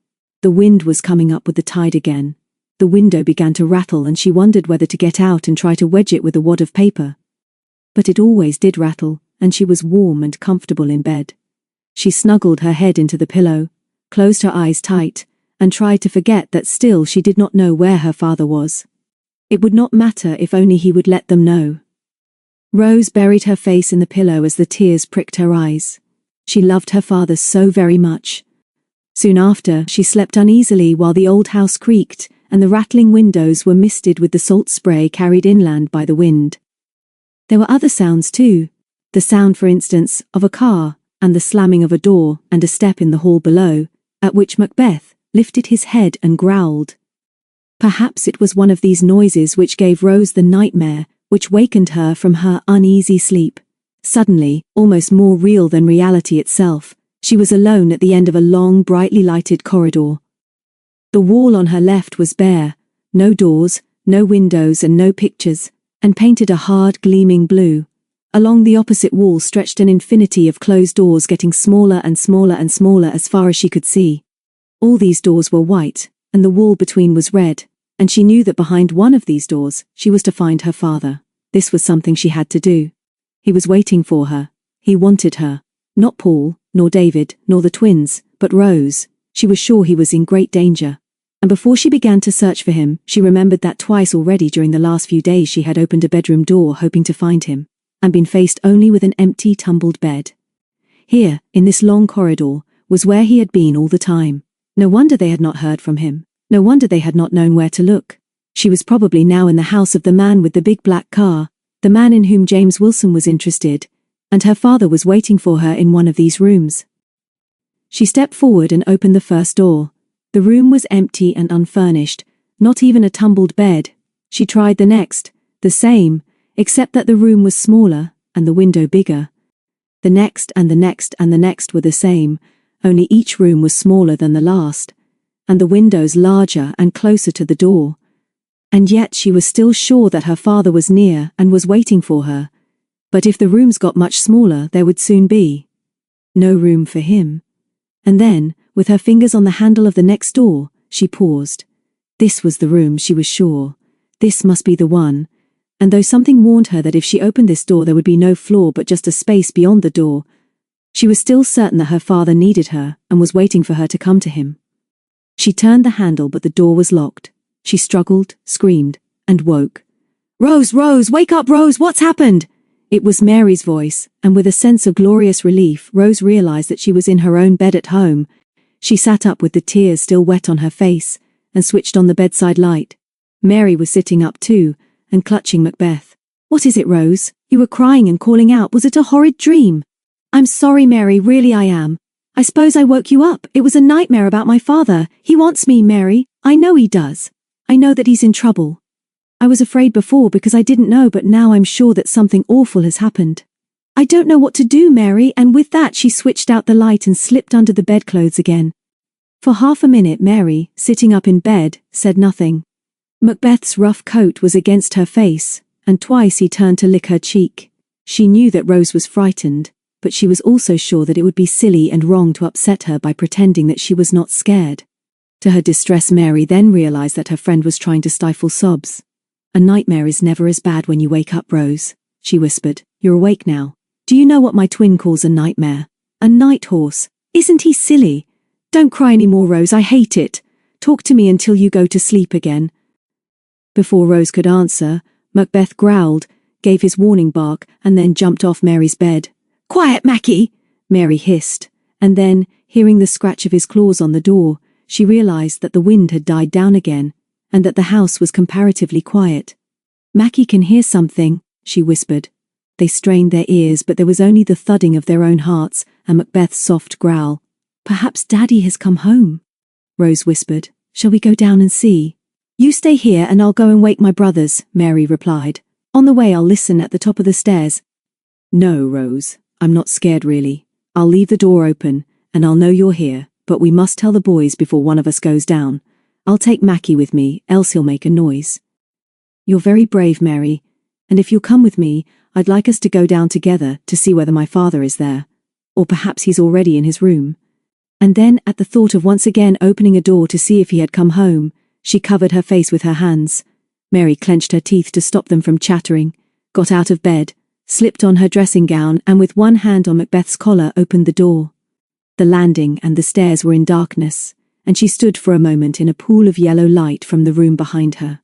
The wind was coming up with the tide again. The window began to rattle and she wondered whether to get out and try to wedge it with a wad of paper. But it always did rattle, and she was warm and comfortable in bed. She snuggled her head into the pillow, closed her eyes tight, and tried to forget that still she did not know where her father was. It would not matter if only he would let them know. Rose buried her face in the pillow as the tears pricked her eyes. She loved her father so very much. Soon after, she slept uneasily while the old house creaked, and the rattling windows were misted with the salt spray carried inland by the wind. There were other sounds too. The sound, for instance, of a car, and the slamming of a door and a step in the hall below, at which Macbeth lifted his head and growled. Perhaps it was one of these noises which gave Rose the nightmare, which wakened her from her uneasy sleep. Suddenly, almost more real than reality itself, she was alone at the end of a long, brightly lighted corridor. The wall on her left was bare, no doors, no windows and no pictures, and painted a hard, gleaming blue. Along the opposite wall stretched an infinity of closed doors, getting smaller and smaller and smaller as far as she could see. All these doors were white, and the wall between was red, and she knew that behind one of these doors, she was to find her father. This was something she had to do. He was waiting for her. He wanted her. Not Paul, nor David, nor the twins, but Rose. She was sure he was in great danger. And before she began to search for him, she remembered that twice already during the last few days she had opened a bedroom door hoping to find him, and been faced only with an empty, tumbled bed. Here, in this long corridor, was where he had been all the time. No wonder they had not heard from him. No wonder they had not known where to look. She was probably now in the house of the man with the big black car, the man in whom James Wilson was interested, and her father was waiting for her in one of these rooms. She stepped forward and opened the first door. The room was empty and unfurnished, not even a tumbled bed. She tried the next, the same, except that the room was smaller and the window bigger. The next and the next and the next were the same, only each room was smaller than the last, and the windows larger and closer to the door. And yet she was still sure that her father was near and was waiting for her. But if the rooms got much smaller, there would soon be no room for him. And then, with her fingers on the handle of the next door, she paused. This was the room, she was sure. This must be the one. And though something warned her that if she opened this door there would be no floor but just a space beyond the door, she was still certain that her father needed her and was waiting for her to come to him. She turned the handle, but the door was locked. She struggled, screamed, and woke. "Rose, Rose, wake up, Rose, what's happened?" It was Mary's voice, and with a sense of glorious relief, Rose realized that she was in her own bed at home. She sat up with the tears still wet on her face, and switched on the bedside light. Mary was sitting up too, and clutching Macbeth. "What is it, Rose? You were crying and calling out. Was it a horrid dream?" "I'm sorry, Mary, really I am. I suppose I woke you up. It was a nightmare about my father. He wants me, Mary. I know he does. I know that he's in trouble. I was afraid before because I didn't know, but now I'm sure that something awful has happened. I don't know what to do, Mary," and with that she switched out the light and slipped under the bedclothes again. For half a minute Mary, sitting up in bed, said nothing. Macbeth's rough coat was against her face, and twice he turned to lick her cheek. She knew that Rose was frightened, but she was also sure that it would be silly and wrong to upset her by pretending that she was not scared. To her distress, Mary then realized that her friend was trying to stifle sobs. "A nightmare is never as bad when you wake up, Rose," she whispered. "You're awake now. Do you know what my twin calls a nightmare? A night horse. Isn't he silly? Don't cry any more, Rose, I hate it. Talk to me until you go to sleep again." Before Rose could answer, Macbeth growled, gave his warning bark, and then jumped off Mary's bed. "Quiet, Mackie!" Mary hissed, and then, hearing the scratch of his claws on the door, she realized that the wind had died down again, and that the house was comparatively quiet. "Mackie can hear something," she whispered. They strained their ears, but there was only the thudding of their own hearts and Macbeth's soft growl. "Perhaps Daddy has come home," Rose whispered. "Shall we go down and see?" "You stay here and I'll go and wake my brothers," Mary replied. "On the way I'll listen at the top of the stairs." "No, Rose, I'm not scared really. I'll leave the door open, and I'll know you're here, but we must tell the boys before one of us goes down. I'll take Mackie with me, else he'll make a noise." "You're very brave, Mary, and if you'll come with me, I'd like us to go down together to see whether my father is there. Or perhaps he's already in his room." And then, at the thought of once again opening a door to see if he had come home, she covered her face with her hands. Mary clenched her teeth to stop them from chattering, got out of bed, slipped on her dressing gown, and with one hand on Macbeth's collar opened the door. The landing and the stairs were in darkness, and she stood for a moment in a pool of yellow light from the room behind her.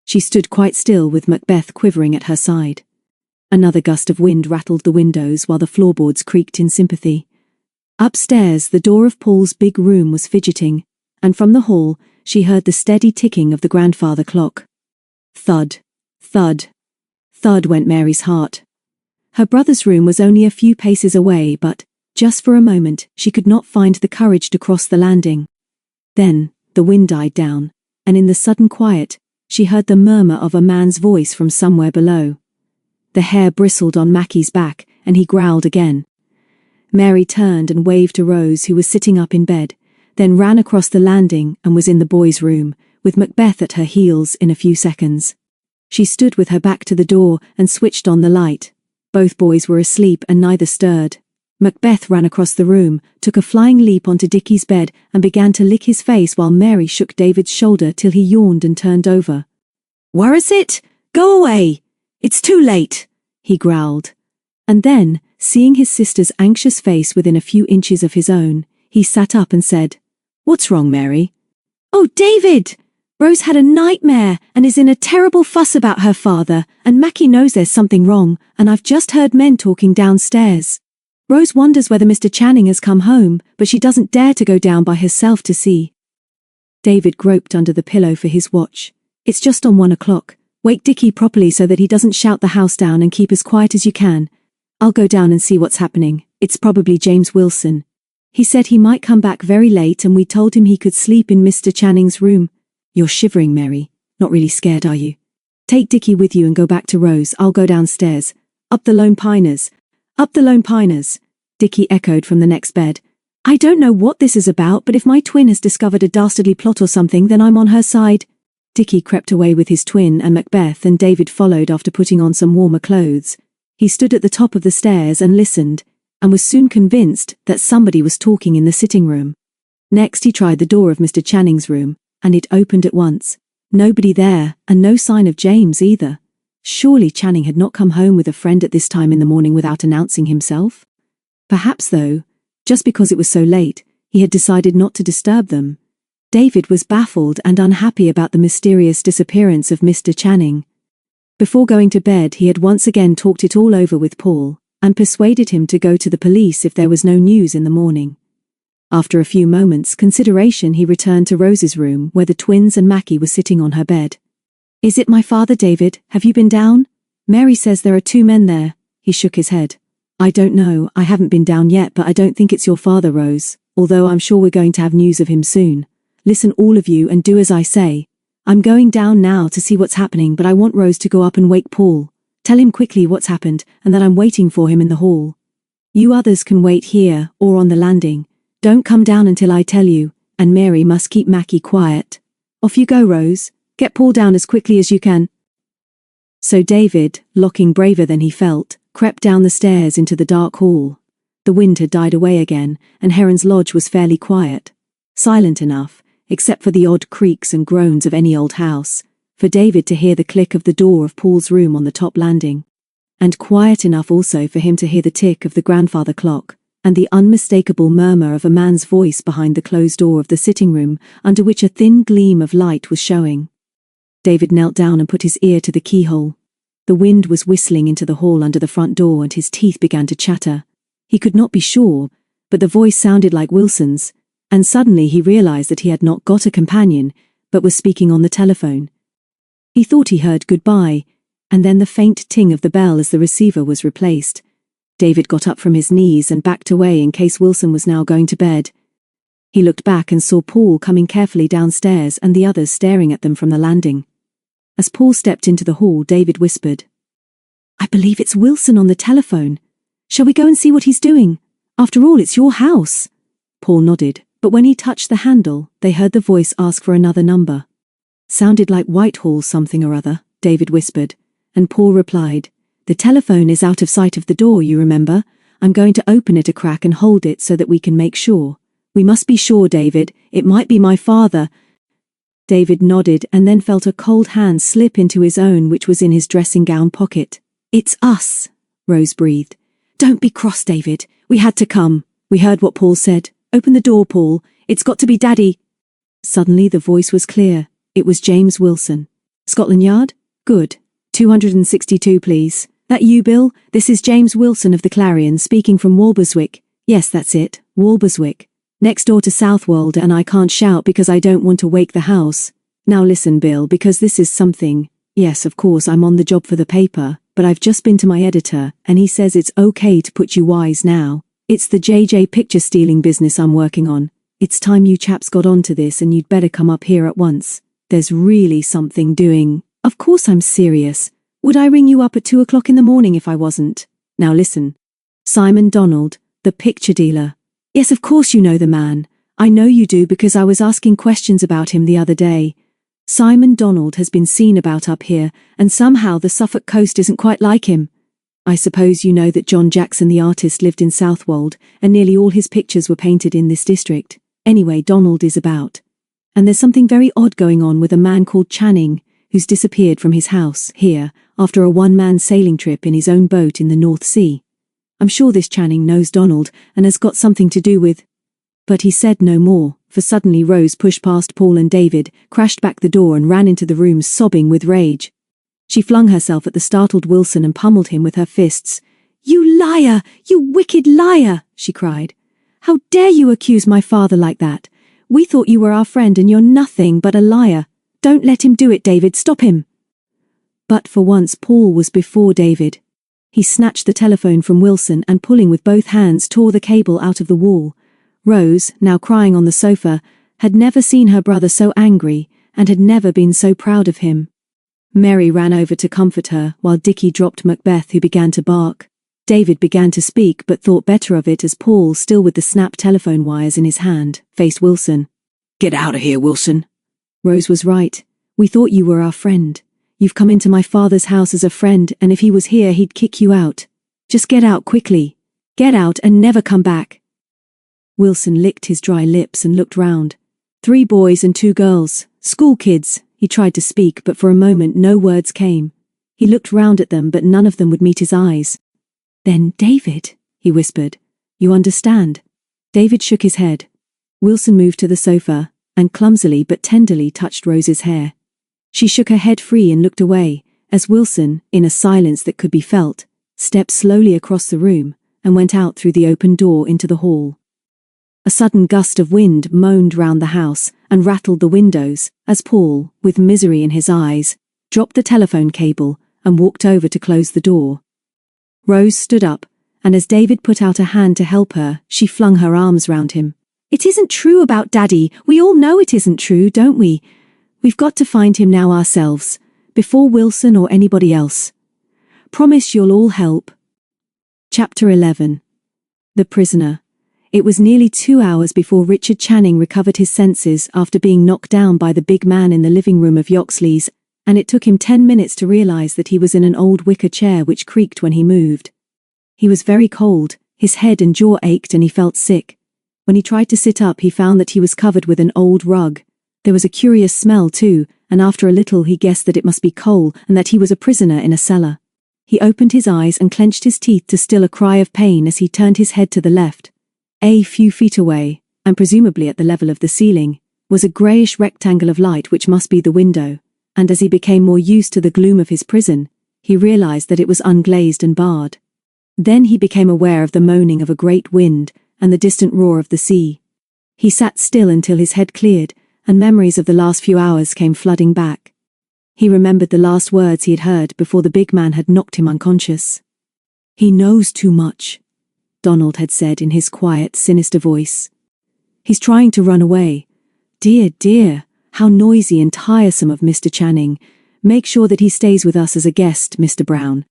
She stood quite still with Macbeth quivering at her side. Another gust of wind rattled the windows while the floorboards creaked in sympathy. Upstairs, the door of Paul's big room was fidgeting, and from the hall, she heard the steady ticking of the grandfather clock. Thud, thud, thud went Mary's heart. Her brother's room was only a few paces away, but, just for a moment, she could not find the courage to cross the landing. Then, the wind died down, and in the sudden quiet, she heard the murmur of a man's voice from somewhere below. The hair bristled on Mackie's back, and he growled again. Mary turned and waved to Rose, who was sitting up in bed, then ran across the landing and was in the boys' room, with Macbeth at her heels in a few seconds. She stood with her back to the door and switched on the light. Both boys were asleep and neither stirred. Macbeth ran across the room, took a flying leap onto Dickie's bed and began to lick his face while Mary shook David's shoulder till he yawned and turned over. "Where is it? Go away! It's too late!" he growled. And then, seeing his sister's anxious face within a few inches of his own, he sat up and said, "What's wrong, Mary?" "Oh, David! Rose had a nightmare and is in a terrible fuss about her father, and Mackie knows there's something wrong, and I've just heard men talking downstairs. Rose wonders whether Mr. Channing has come home, but she doesn't dare to go down by herself to see." David groped under the pillow for his watch. "It's just on 1 o'clock. Wake Dickie properly so that he doesn't shout the house down and keep as quiet as you can. I'll go down and see what's happening. It's probably James Wilson. He said he might come back very late and we told him he could sleep in Mr. Channing's room." "You're shivering, Mary. Not really scared, are you? Take Dickie with you and go back to Rose. I'll go downstairs. Up the Lone Piners. Up the Lone Piners," Dickie echoed from the next bed. "I don't know what this is about, but if my twin has discovered a dastardly plot or something, then I'm on her side." Dickie crept away with his twin and Macbeth, and David followed after putting on some warmer clothes. He stood at the top of the stairs and listened, and was soon convinced that somebody was talking in the sitting room. Next he tried the door of Mr. Channing's room, and it opened at once. Nobody there, and no sign of James either. Surely Channing had not come home with a friend at this time in the morning without announcing himself? Perhaps, though, just because it was so late, he had decided not to disturb them. David was baffled and unhappy about the mysterious disappearance of Mr. Channing. Before going to bed, he had once again talked it all over with Paul, and persuaded him to go to the police if there was no news in the morning. After a few moments' consideration, he returned to Rose's room where the twins and Mackie were sitting on her bed. "Is it my father, David? Have you been down? Mary says there are 2 men there." He shook his head. "I don't know, I haven't been down yet, but I don't think it's your father, Rose, although I'm sure we're going to have news of him soon. Listen, all of you, and do as I say. I'm going down now to see what's happening, but I want Rose to go up and wake Paul. Tell him quickly what's happened, and that I'm waiting for him in the hall. You others can wait here, or on the landing. Don't come down until I tell you, and Mary must keep Mackie quiet. Off you go, Rose. Get Paul down as quickly as you can." So David, locking braver than he felt, crept down the stairs into the dark hall. The wind had died away again, and Heron's Lodge was fairly quiet. Silent enough, except for the odd creaks and groans of any old house, for David to hear the click of the door of Paul's room on the top landing. And quiet enough also for him to hear the tick of the grandfather clock, and the unmistakable murmur of a man's voice behind the closed door of the sitting room, under which a thin gleam of light was showing. David knelt down and put his ear to the keyhole. The wind was whistling into the hall under the front door, and his teeth began to chatter. He could not be sure, but the voice sounded like Wilson's, and suddenly he realized that he had not got a companion, but was speaking on the telephone. He thought he heard goodbye, and then the faint ting of the bell as the receiver was replaced. David got up from his knees and backed away in case Wilson was now going to bed. He looked back and saw Paul coming carefully downstairs and the others staring at them from the landing. As Paul stepped into the hall, David whispered, "I believe it's Wilson on the telephone. Shall we go and see what he's doing? After all, it's your house." Paul nodded, but when he touched the handle, they heard the voice ask for another number. "Sounded like Whitehall something or other," David whispered, and Paul replied, "The telephone is out of sight of the door, you remember. I'm going to open it a crack and hold it so that we can make sure. We must be sure, David. It might be my father." David nodded and then felt a cold hand slip into his own, which was in his dressing gown pocket. "It's us," Rose breathed. "Don't be cross, David. We had to come. We heard what Paul said. Open the door, Paul. It's got to be Daddy." Suddenly the voice was clear. It was James Wilson. "Scotland Yard? Good. 262, please. That you, Bill? This is James Wilson of the Clarion speaking from Walberswick." "Yes, that's it. Walberswick. Next door to Southwold, and I can't shout because I don't want to wake the house. Now listen, Bill, because this is something. Yes, of course I'm on the job for the paper, but I've just been to my editor, and he says it's okay to put you wise now. It's the JJ picture stealing business I'm working on. It's time you chaps got onto this, and you'd better come up here at once. There's really something doing." "Of course I'm serious. Would I ring you up at 2 o'clock in the morning if I wasn't? Now listen. Simon Donald, the picture dealer. Yes, of course you know the man. I know you do because I was asking questions about him the other day. Simon Donald has been seen about up here, and somehow the Suffolk coast isn't quite like him. I suppose you know that John Jackson the artist lived in Southwold, and nearly all his pictures were painted in this district. Anyway, Donald is about. And there's something very odd going on with a man called Channing, who's disappeared from his house here after a one-man sailing trip in his own boat in the North Sea. I'm sure this Channing knows Donald and has got something to do with... But he said no more, for suddenly Rose pushed past Paul and David, crashed back the door and ran into the room sobbing with rage. She flung herself at the startled Wilson and pummeled him with her fists. "You liar! You wicked liar!" she cried. "How dare you accuse my father like that? We thought you were our friend and you're nothing but a liar. Don't let him do it, David, stop him." But for once Paul was before David. He snatched the telephone from Wilson and pulling with both hands tore the cable out of the wall. Rose, now crying on the sofa, had never seen her brother so angry and had never been so proud of him. Mary ran over to comfort her while Dickie dropped Macbeth, who began to bark. David began to speak but thought better of it as Paul, still with the snapped telephone wires in his hand, faced Wilson. "Get out of here, Wilson." "Rose was right. We thought you were our friend. You've come into my father's house as a friend, and if he was here he'd kick you out. Just get out quickly. Get out and never come back." Wilson licked his dry lips and looked round. 3 boys and 2 girls, school kids. He tried to speak, but for a moment no words came. He looked round at them, but none of them would meet his eyes. "Then, David," he whispered, "you understand?" David shook his head. Wilson moved to the sofa, and clumsily but tenderly touched Rose's hair. She shook her head free and looked away, as Wilson, in a silence that could be felt, stepped slowly across the room, and went out through the open door into the hall. A sudden gust of wind moaned round the house and rattled the windows, as Paul, with misery in his eyes, dropped the telephone cable and walked over to close the door. Rose stood up, and as David put out a hand to help her, she flung her arms round him. "It isn't true about Daddy. We all know it isn't true, don't we? We've got to find him now ourselves, before Wilson or anybody else. Promise you'll all help." Chapter 11. The Prisoner. It was nearly 2 hours before Richard Channing recovered his senses after being knocked down by the big man in the living room of Yoxley's, and it took him 10 minutes to realize that he was in an old wicker chair which creaked when he moved. He was very cold, his head and jaw ached and he felt sick. When he tried to sit up he found that he was covered with an old rug. There was a curious smell too, and after a little he guessed that it must be coal and that he was a prisoner in a cellar. He opened his eyes and clenched his teeth to still a cry of pain as he turned his head to the left. A few feet away, and presumably at the level of the ceiling, was a greyish rectangle of light which must be the window, and as he became more used to the gloom of his prison, he realized that it was unglazed and barred. Then he became aware of the moaning of a great wind and the distant roar of the sea. He sat still until his head cleared, and memories of the last few hours came flooding back. He remembered the last words he had heard before the big man had knocked him unconscious. "He knows too much," Donald had said in his quiet, sinister voice. "He's trying to run away. Dear, dear, how noisy and tiresome of Mr. Channing. Make sure that he stays with us as a guest, Mr. Brown."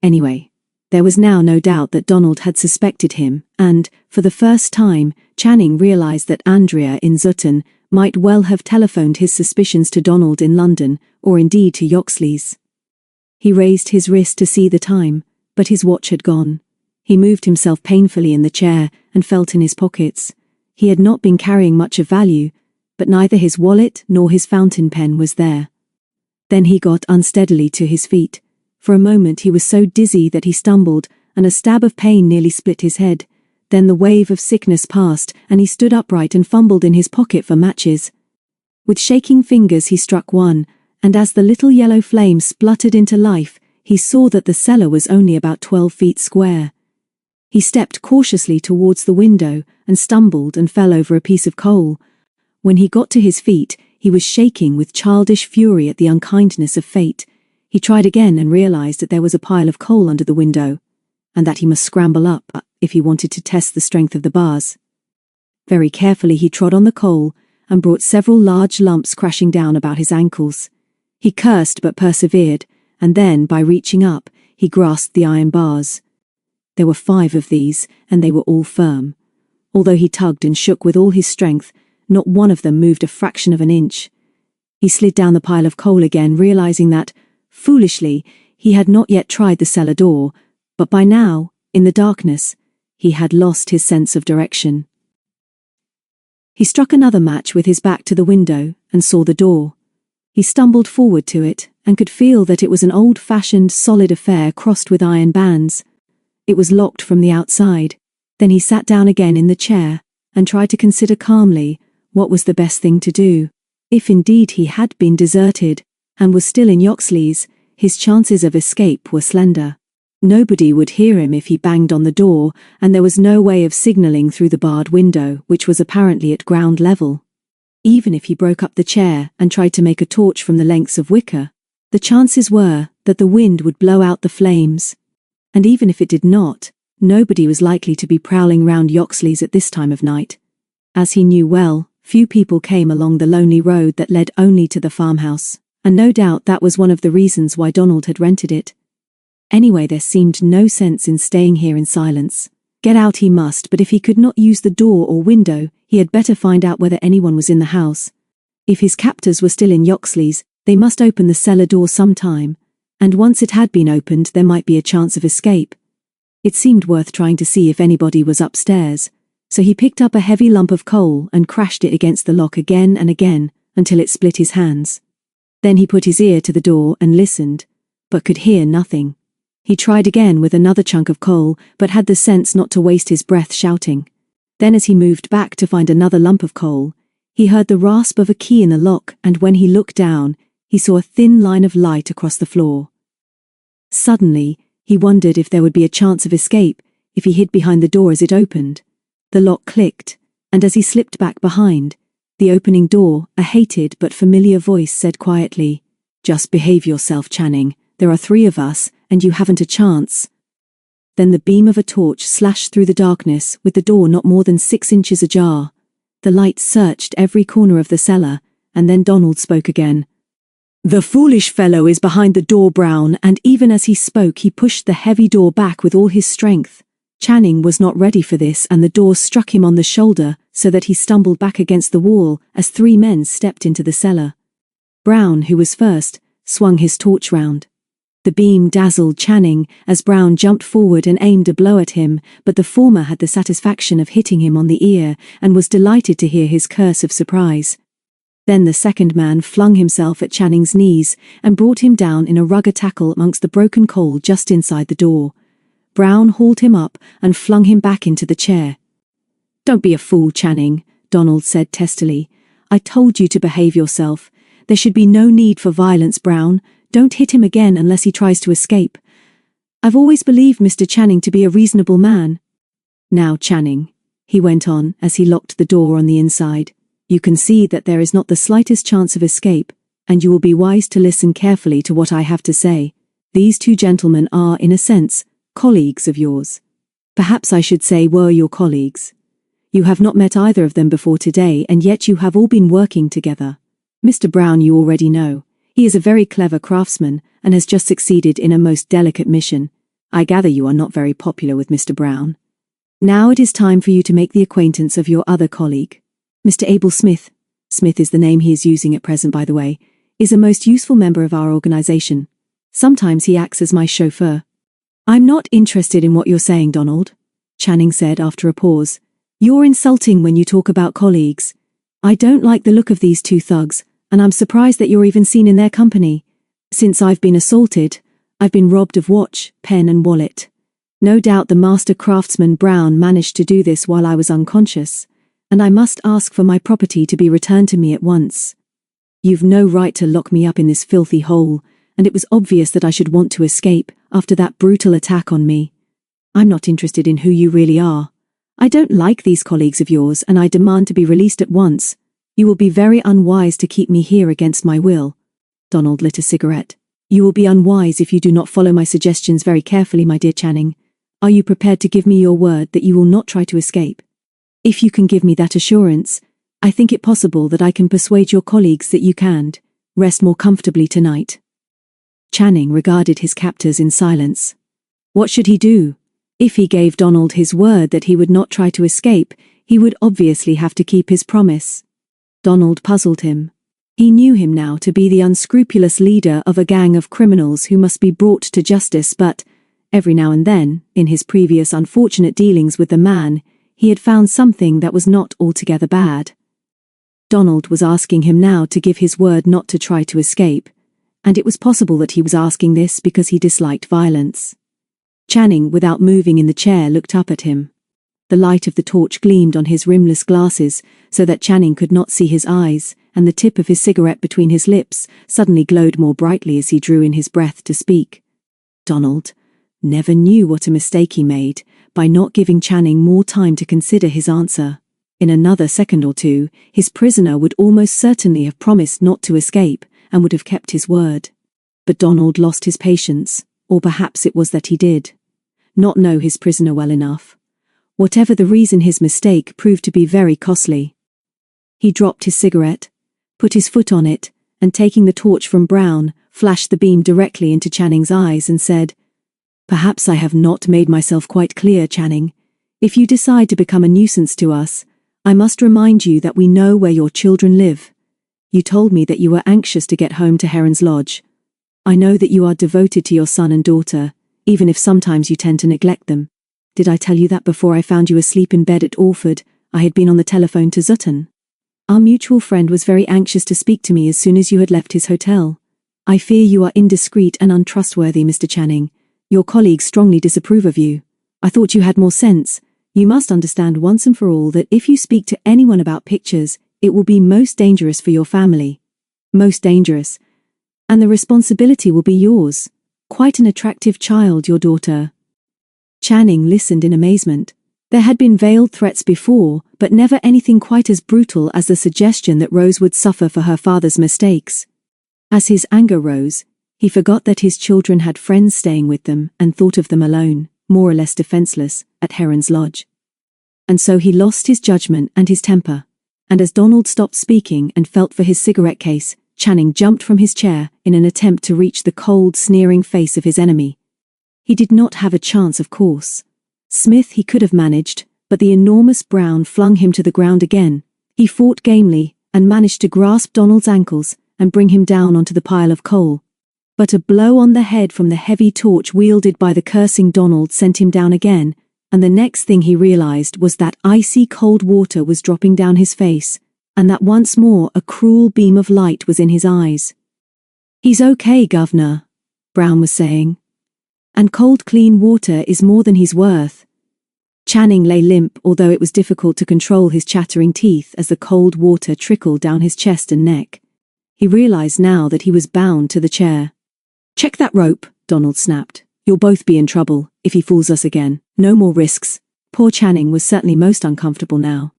Anyway, there was now no doubt that Donald had suspected him, and, for the first time, Channing realized that Andrea in Zutton might well have telephoned his suspicions to Donald in London, or indeed to Yoxley's. He raised his wrist to see the time, but his watch had gone. He moved himself painfully in the chair and felt in his pockets. He had not been carrying much of value, but neither his wallet nor his fountain pen was there. Then he got unsteadily to his feet. For a moment he was so dizzy that he stumbled, and a stab of pain nearly split his head. Then the wave of sickness passed, and he stood upright and fumbled in his pocket for matches. With shaking fingers he struck one, and as the little yellow flame spluttered into life, he saw that the cellar was only about 12 feet square. He stepped cautiously towards the window and stumbled and fell over a piece of coal. When he got to his feet, he was shaking with childish fury at the unkindness of fate. He tried again and realized that there was a pile of coal under the window, and that he must scramble up if he wanted to test the strength of the bars. Very carefully he trod on the coal and brought several large lumps crashing down about his ankles. He cursed but persevered, and then, by reaching up, he grasped the iron bars. There were 5 of these, and they were all firm. Although he tugged and shook with all his strength, not one of them moved a fraction of an inch. He slid down the pile of coal again, realizing that, foolishly, he had not yet tried the cellar door, but by now, in the darkness, he had lost his sense of direction. He struck another match with his back to the window and saw the door. He stumbled forward to it and could feel that it was an old-fashioned, solid affair crossed with iron bands. It was locked from the outside. Then he sat down again in the chair and tried to consider calmly what was the best thing to do. If indeed he had been deserted and was still in Yoxley's, his chances of escape were slender. Nobody would hear him if he banged on the door, and there was no way of signaling through the barred window, which was apparently at ground level. Even if he broke up the chair and tried to make a torch from the lengths of wicker, the chances were that the wind would blow out the flames. And even if it did not, nobody was likely to be prowling round Yoxley's at this time of night. As he knew well, few people came along the lonely road that led only to the farmhouse, and no doubt that was one of the reasons why Donald had rented it. Anyway, there seemed no sense in staying here in silence. Get out he must, but if he could not use the door or window, he had better find out whether anyone was in the house. If his captors were still in Yoxley's, they must open the cellar door sometime, and once it had been opened there might be a chance of escape. It seemed worth trying to see if anybody was upstairs, so he picked up a heavy lump of coal and crashed it against the lock again and again until it split his hands. Then he put his ear to the door and listened, but could hear nothing. He tried again with another chunk of coal, but had the sense not to waste his breath shouting. Then as he moved back to find another lump of coal, he heard the rasp of a key in the lock, and when he looked down, he saw a thin line of light across the floor. Suddenly, he wondered if there would be a chance of escape if he hid behind the door as it opened. The lock clicked, and as he slipped back behind the opening door, a hated but familiar voice said quietly, "Just behave yourself, Channing. There are 3 of us, and you haven't a chance." Then the beam of a torch slashed through the darkness, with the door not more than 6 inches ajar. The light searched every corner of the cellar, and then Donald spoke again. "The foolish fellow is behind the door, Brown," and even as he spoke he pushed the heavy door back with all his strength. Channing was not ready for this, and the door struck him on the shoulder so that he stumbled back against the wall as 3 men stepped into the cellar. Brown, who was first, swung his torch round. The beam dazzled Channing as Brown jumped forward and aimed a blow at him, but the former had the satisfaction of hitting him on the ear and was delighted to hear his curse of surprise. Then the second man flung himself at Channing's knees and brought him down in a rugged tackle amongst the broken coal just inside the door. Brown hauled him up and flung him back into the chair. "Don't be a fool, Channing," Donald said testily. "I told you to behave yourself. There should be no need for violence, Brown. Don't hit him again unless he tries to escape. I've always believed Mr. Channing to be a reasonable man. Now, Channing," he went on as he locked the door on the inside, "you can see that there is not the slightest chance of escape, and you will be wise to listen carefully to what I have to say. These 2 gentlemen are, in a sense, colleagues of yours. Perhaps I should say were your colleagues. You have not met either of them before today, and yet you have all been working together. Mr. Brown you already know. He is a very clever craftsman and has just succeeded in a most delicate mission. I gather you are not very popular with Mr. Brown. Now it is time for you to make the acquaintance of your other colleague. Mr. Abel Smith, Smith is the name he is using at present by the way, is a most useful member of our organization. Sometimes he acts as my chauffeur." "I'm not interested in what you're saying, Donald," Channing said after a pause. "You're insulting when you talk about colleagues. I don't like the look of these 2 thugs, and I'm surprised that you're even seen in their company. Since I've been assaulted, I've been robbed of watch, pen and wallet. No doubt the master craftsman Brown managed to do this while I was unconscious, and I must ask for my property to be returned to me at once. You've no right to lock me up in this filthy hole, and it was obvious that I should want to escape after that brutal attack on me. I'm not interested in who you really are. I don't like these colleagues of yours, and I demand to be released at once. You will be very unwise to keep me here against my will." Donald lit a cigarette. "You will be unwise if you do not follow my suggestions very carefully, my dear Channing. Are you prepared to give me your word that you will not try to escape? If you can give me that assurance, I think it possible that I can persuade your colleagues that you can rest more comfortably tonight." Channing regarded his captors in silence. What should he do? If he gave Donald his word that he would not try to escape, he would obviously have to keep his promise. Donald puzzled him. He knew him now to be the unscrupulous leader of a gang of criminals who must be brought to justice, but every now and then, in his previous unfortunate dealings with the man, he had found something that was not altogether bad. Donald was asking him now to give his word not to try to escape, and it was possible that he was asking this because he disliked violence. Channing, without moving in the chair, looked up at him. The light of the torch gleamed on his rimless glasses so that Channing could not see his eyes, and the tip of his cigarette between his lips suddenly glowed more brightly as he drew in his breath to speak. Donald never knew what a mistake he made by not giving Channing more time to consider his answer. In another second or two, his prisoner would almost certainly have promised not to escape and would have kept his word. But Donald lost his patience, or perhaps it was that he did not know his prisoner well enough. Whatever the reason, his mistake proved to be very costly. He dropped his cigarette, put his foot on it, and taking the torch from Brown, flashed the beam directly into Channing's eyes and said, "Perhaps I have not made myself quite clear, Channing. If you decide to become a nuisance to us, I must remind you that we know where your children live. You told me that you were anxious to get home to Heron's Lodge. I know that you are devoted to your son and daughter, even if sometimes you tend to neglect them. Did I tell you that before I found you asleep in bed at Orford, I had been on the telephone to Zutton? Our mutual friend was very anxious to speak to me as soon as you had left his hotel. I fear you are indiscreet and untrustworthy, Mr. Channing. Your colleagues strongly disapprove of you. I thought you had more sense. You must understand once and for all that if you speak to anyone about pictures, it will be most dangerous for your family. Most dangerous. And the responsibility will be yours. Quite an attractive child, your daughter." Channing listened in amazement. There had been veiled threats before, but never anything quite as brutal as the suggestion that Rose would suffer for her father's mistakes. As his anger rose, he forgot that his children had friends staying with them and thought of them alone, more or less defenseless, at Heron's Lodge. And so he lost his judgment and his temper, and as Donald stopped speaking and felt for his cigarette case, Channing jumped from his chair in an attempt to reach the cold, sneering face of his enemy. He did not have a chance, of course. Smith he could have managed, but the enormous Brown flung him to the ground again. He fought gamely, and managed to grasp Donald's ankles and bring him down onto the pile of coal. But a blow on the head from the heavy torch wielded by the cursing Donald sent him down again, and the next thing he realized was that icy cold water was dropping down his face, and that once more a cruel beam of light was in his eyes. "He's okay, Governor," Brown was saying. "And cold clean water is more than he's worth." Channing lay limp, although it was difficult to control his chattering teeth as the cold water trickled down his chest and neck. He realized now that he was bound to the chair. "Check that rope," Donald snapped. "You'll both be in trouble, if he fools us again. No more risks." Poor Channing was certainly most uncomfortable now.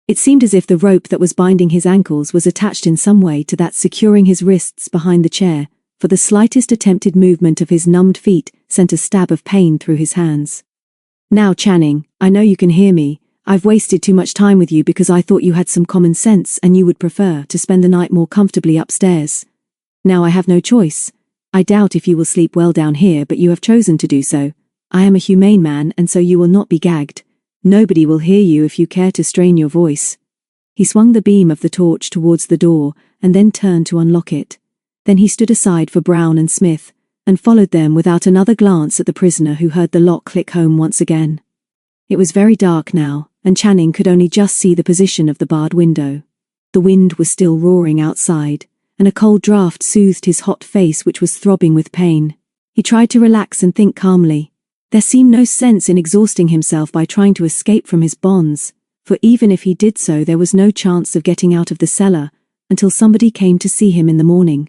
It seemed as if the rope that was binding his ankles was attached in some way to that securing his wrists behind the chair, for the slightest attempted movement of his numbed feet sent a stab of pain through his hands. "Now, Channing, I know you can hear me. I've wasted too much time with you because I thought you had some common sense and you would prefer to spend the night more comfortably upstairs. Now I have no choice. I doubt if you will sleep well down here, but you have chosen to do so. I am a humane man, and so you will not be gagged. Nobody will hear you if you care to strain your voice." He swung the beam of the torch towards the door and then turned to unlock it. Then he stood aside for Brown and Smith, and followed them without another glance at the prisoner, who heard the lock click home once again. It was very dark now, and Channing could only just see the position of the barred window. The wind was still roaring outside, and a cold draught soothed his hot face, which was throbbing with pain. He tried to relax and think calmly. There seemed no sense in exhausting himself by trying to escape from his bonds, for even if he did so, there was no chance of getting out of the cellar until somebody came to see him in the morning.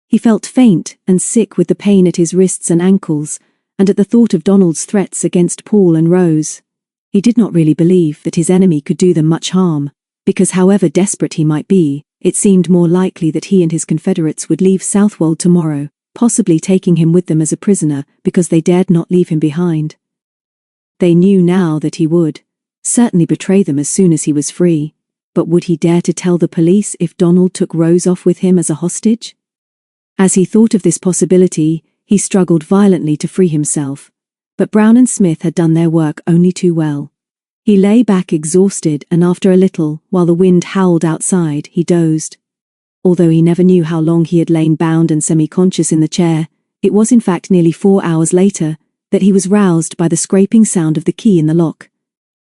He felt faint and sick with the pain at his wrists and ankles, and at the thought of Donald's threats against Paul and Rose. He did not really believe that his enemy could do them much harm, because however desperate he might be, it seemed more likely that he and his confederates would leave Southwold tomorrow, possibly taking him with them as a prisoner because they dared not leave him behind. They knew now that he would certainly betray them as soon as he was free, but would he dare to tell the police if Donald took Rose off with him as a hostage? As he thought of this possibility, he struggled violently to free himself, but Brown and Smith had done their work only too well. He lay back exhausted, and after a little, while the wind howled outside, he dozed. Although he never knew how long he had lain bound and semi-conscious in the chair, it was in fact nearly 4 hours later that he was roused by the scraping sound of the key in the lock.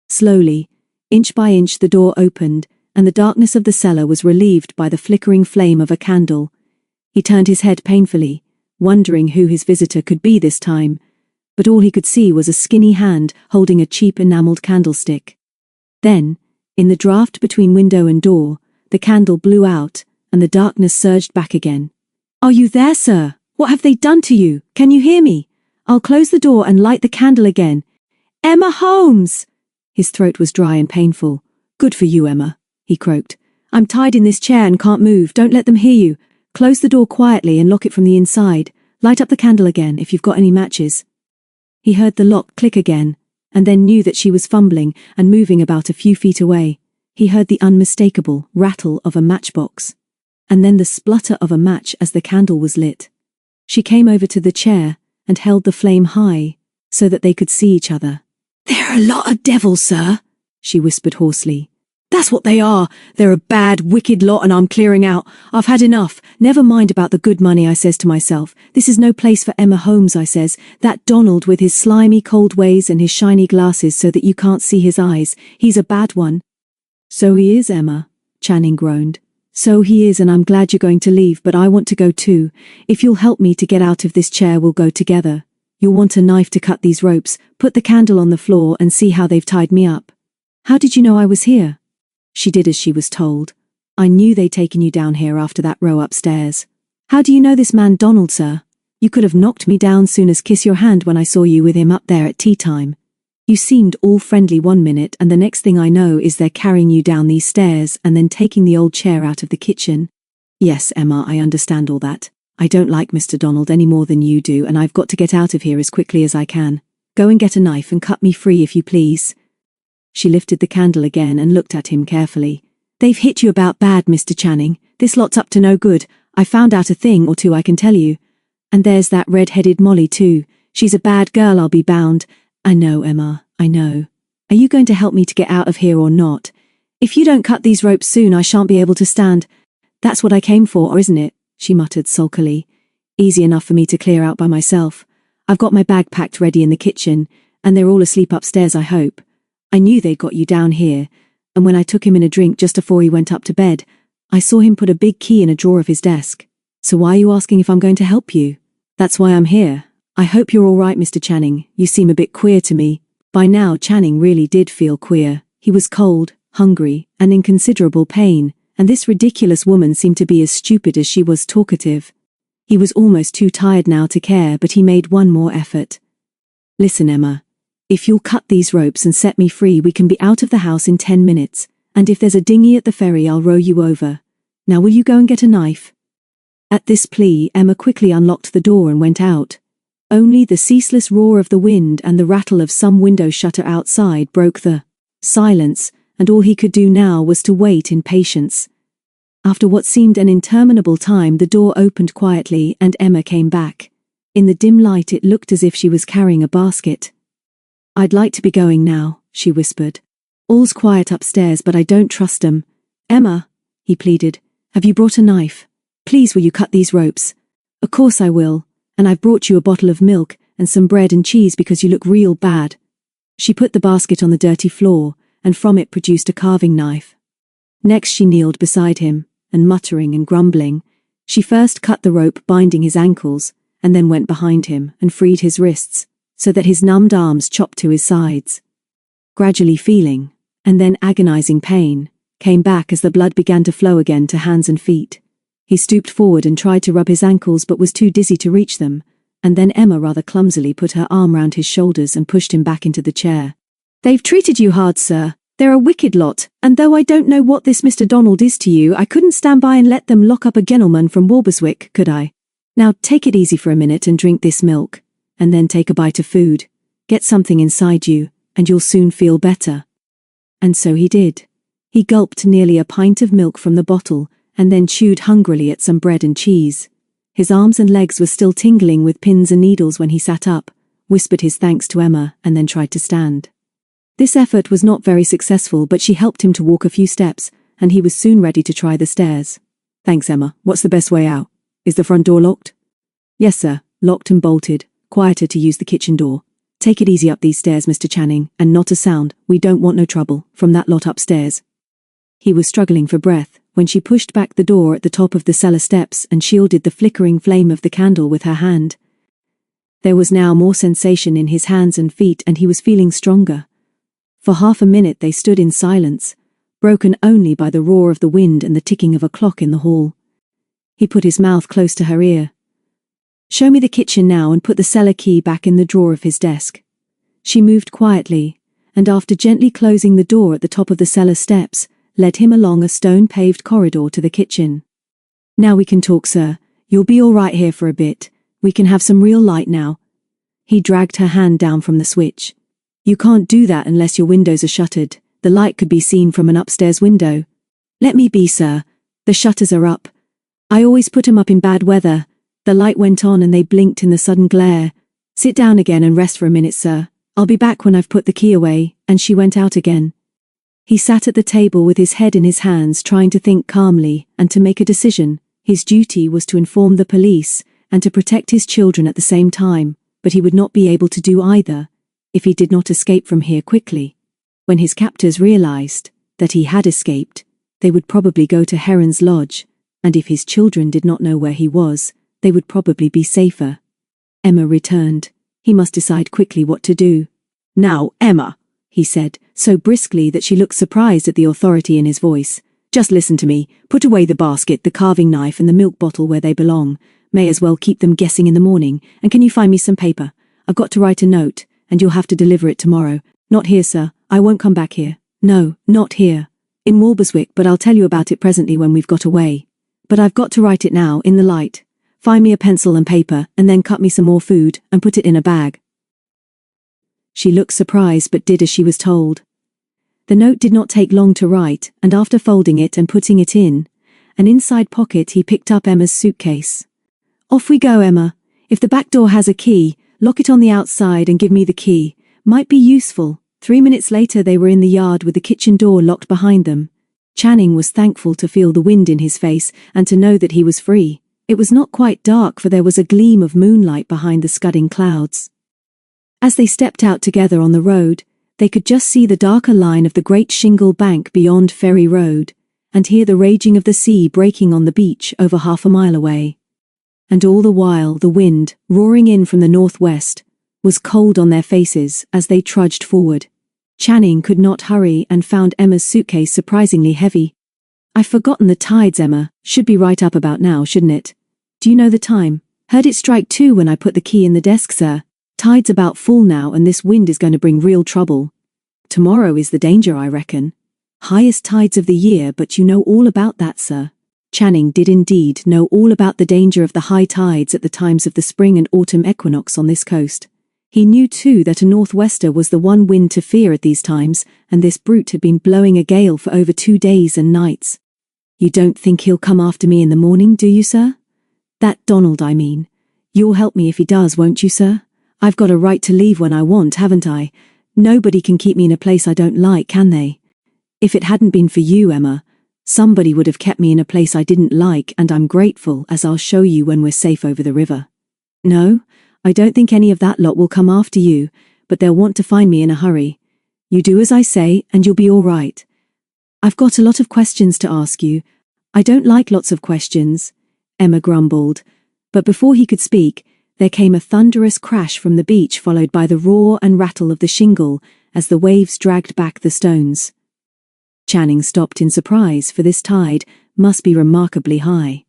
Slowly, inch by inch, the door opened, and the darkness of the cellar was relieved by the flickering flame of a candle. He turned his head painfully, wondering who his visitor could be this time, but all he could see was a skinny hand holding a cheap enameled candlestick. Then, in the draught between window and door, the candle blew out, and the darkness surged back again. "Are you there, sir? What have they done to you? Can you hear me? I'll close the door and light the candle again. Emma Holmes!" His throat was dry and painful. "Good for you, Emma," he croaked. "I'm tied in this chair and can't move. Don't let them hear you. Close the door quietly and lock it from the inside. Light up the candle again if you've got any matches." He heard the lock click again, and then knew that she was fumbling and moving about a few feet away. He heard the unmistakable rattle of a matchbox, and then the splutter of a match as the candle was lit. She came over to the chair and held the flame high so that they could see each other. "They're a lot of devils, sir," she whispered hoarsely. "That's what they are. They're a bad, wicked lot, and I'm clearing out. I've had enough. Never mind about the good money, I says to myself. This is no place for Emma Holmes, I says. That Donald with his slimy cold ways and his shiny glasses so that you can't see his eyes. He's a bad one." "So he is, Emma," Channing groaned. "So he is, and I'm glad you're going to leave, but I want to go too. If you'll help me to get out of this chair, we'll go together. You'll want a knife to cut these ropes, put the candle on the floor and see how they've tied me up." "How did you know I was here?" She did as she was told. "I knew they'd taken you down here after that row upstairs." "How do you know this man Donald, sir? You could have knocked me down soon as kiss your hand when I saw you with him up there at tea time. You seemed all friendly one minute, and the next thing I know is they're carrying you down these stairs and then taking the old chair out of the kitchen." "Yes, Emma, I understand all that. I don't like Mr. Donald any more than you do, and I've got to get out of here as quickly as I can. Go and get a knife and cut me free if you please." She lifted the candle again and looked at him carefully. "They've hit you about bad, Mr. Channing. This lot's up to no good. I found out a thing or two, I can tell you. And there's that red-headed Molly too. She's a bad girl, I'll be bound." "I know, Emma, I know. Are you going to help me to get out of here or not? If you don't cut these ropes soon, I shan't be able to stand." "That's what I came for, isn't it?" she muttered sulkily. "Easy enough for me to clear out by myself. I've got my bag packed ready in the kitchen, and they're all asleep upstairs, I hope. I knew they'd got you down here, and when I took him in a drink just before he went up to bed, I saw him put a big key in a drawer of his desk. So why are you asking if I'm going to help you?" "That's why I'm here. I hope you're all right, Mr. Channing. You seem a bit queer to me." By now Channing really did feel queer. He was cold, hungry, and in considerable pain, and this ridiculous woman seemed to be as stupid as she was talkative. He was almost too tired now to care, but he made one more effort. "Listen, Emma. If you'll cut these ropes and set me free, we can be out of the house in 10 minutes, and if there's a dinghy at the ferry, I'll row you over. Now will you go and get a knife?" At this plea, Emma quickly unlocked the door and went out. Only the ceaseless roar of the wind and the rattle of some window shutter outside broke the silence, and all he could do now was to wait in patience. After what seemed an interminable time, the door opened quietly and Emma came back. In the dim light, it looked as if she was carrying a basket. "I'd like to be going now," she whispered. "All's quiet upstairs, but I don't trust 'em." "Emma," he pleaded, "have you brought a knife? Please will you cut these ropes?" "Of course I will, and I've brought you a bottle of milk and some bread and cheese because you look real bad." She put the basket on the dirty floor, and from it produced a carving knife. Next she kneeled beside him, and muttering and grumbling, she first cut the rope binding his ankles, and then went behind him and freed his wrists, so that his numbed arms chopped to his sides. Gradually feeling, and then agonizing pain, came back as the blood began to flow again to hands and feet. He stooped forward and tried to rub his ankles but was too dizzy to reach them, and then Emma rather clumsily put her arm round his shoulders and pushed him back into the chair. "They've treated you hard, sir. They're a wicked lot, and though I don't know what this Mr. Donald is to you, I couldn't stand by and let them lock up a gentleman from Walberswick, could I? Now take it easy for a minute and drink this milk, and then take a bite of food. Get something inside you, and you'll soon feel better." And so he did. He gulped nearly a pint of milk from the bottle, and then chewed hungrily at some bread and cheese. His arms and legs were still tingling with pins and needles when he sat up, whispered his thanks to Emma, and then tried to stand. This effort was not very successful, but she helped him to walk a few steps, and he was soon ready to try the stairs. Thanks, Emma. What's the best way out? Is the front door locked? Yes, sir. Locked and bolted. Quieter to use the kitchen door. Take it easy up these stairs, Mr. Channing, and not a sound. We don't want no trouble from that lot upstairs. He was struggling for breath when she pushed back the door at the top of the cellar steps and shielded the flickering flame of the candle with her hand. There was now more sensation in his hands and feet, and he was feeling stronger. For half a minute they stood in silence, broken only by the roar of the wind and the ticking of a clock in the hall. He put his mouth close to her ear. Show me the kitchen now, and put the cellar key back in the drawer of his desk. She moved quietly, and after gently closing the door at the top of the cellar steps, led him along a stone-paved corridor to the kitchen. Now we can talk, sir. You'll be all right here for a bit. We can have some real light now. He dragged her hand down from the switch. You can't do that unless your windows are shuttered. The light could be seen from an upstairs window. Let me be, sir. The shutters are up. I always put 'em up in bad weather. The light went on and they blinked in the sudden glare. Sit down again and rest for a minute, sir. I'll be back when I've put the key away, and she went out again. He sat at the table with his head in his hands, trying to think calmly and to make a decision. His duty was to inform the police and to protect his children at the same time, but he would not be able to do either if he did not escape from here quickly. When his captors realized that he had escaped, they would probably go to Heron's Lodge, and if his children did not know where he was, they would probably be safer. Emma returned. He must decide quickly what to do. Now, Emma, he said, so briskly that she looked surprised at the authority in his voice. Just listen to me. Put away the basket, the carving knife and the milk bottle where they belong. May as well keep them guessing in the morning. And can you find me some paper? I've got to write a note, and you'll have to deliver it tomorrow. Not here, sir. I won't come back here. No, not here. In Walberswick, but I'll tell you about it presently when we've got away. But I've got to write it now, in the light. Find me a pencil and paper, and then cut me some more food, and put it in a bag. She looked surprised but did as she was told. The note did not take long to write, and after folding it and putting it in an inside pocket, he picked up Emma's suitcase. Off we go, Emma. If the back door has a key, lock it on the outside and give me the key. Might be useful. 3 minutes later they were in the yard with the kitchen door locked behind them. Channing was thankful to feel the wind in his face and to know that he was free. It was not quite dark, for there was a gleam of moonlight behind the scudding clouds. As they stepped out together on the road, they could just see the darker line of the great shingle bank beyond Ferry Road, and hear the raging of the sea breaking on the beach over half a mile away. And all the while the wind, roaring in from the northwest, was cold on their faces as they trudged forward. Channing could not hurry and found Emma's suitcase surprisingly heavy. I've forgotten the tides, Emma. Should be right up about now, shouldn't it? Do you know the time? Heard it strike 2 when I put the key in the desk, sir. Tide's about full now, and this wind is going to bring real trouble. Tomorrow is the danger, I reckon. Highest tides of the year, but you know all about that, sir. Channing did indeed know all about the danger of the high tides at the times of the spring and autumn equinox on this coast. He knew too that a northwester was the one wind to fear at these times, and this brute had been blowing a gale for over 2 days and nights. You don't think he'll come after me in the morning, do you, sir? That Donald, I mean. You'll help me if he does, won't you, sir? I've got a right to leave when I want, haven't I? Nobody can keep me in a place I don't like, can they? If it hadn't been for you, Emma, somebody would have kept me in a place I didn't like, and I'm grateful, as I'll show you when we're safe over the river. No, I don't think any of that lot will come after you, but they'll want to find me in a hurry. You do as I say, and you'll be all right. I've got a lot of questions to ask you. I don't like lots of questions, Emma grumbled, but before he could speak, there came a thunderous crash from the beach, followed by the roar and rattle of the shingle as the waves dragged back the stones. Channing stopped in surprise, for this tide must be remarkably high.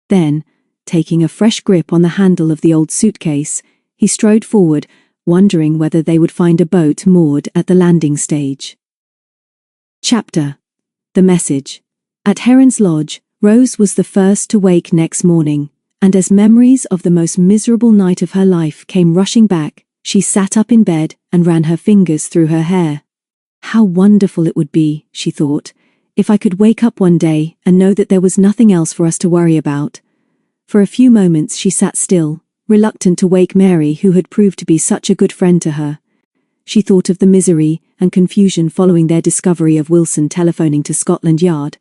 Then, taking a fresh grip on the handle of the old suitcase, he strode forward, wondering whether they would find a boat moored at the landing stage. Chapter: The Message. At Heron's Lodge, Rose was the first to wake next morning, and as memories of the most miserable night of her life came rushing back, she sat up in bed and ran her fingers through her hair. How wonderful it would be, she thought, if I could wake up one day and know that there was nothing else for us to worry about. For a few moments she sat still, reluctant to wake Mary, who had proved to be such a good friend to her. She thought of the misery and confusion following their discovery of Wilson telephoning to Scotland Yard.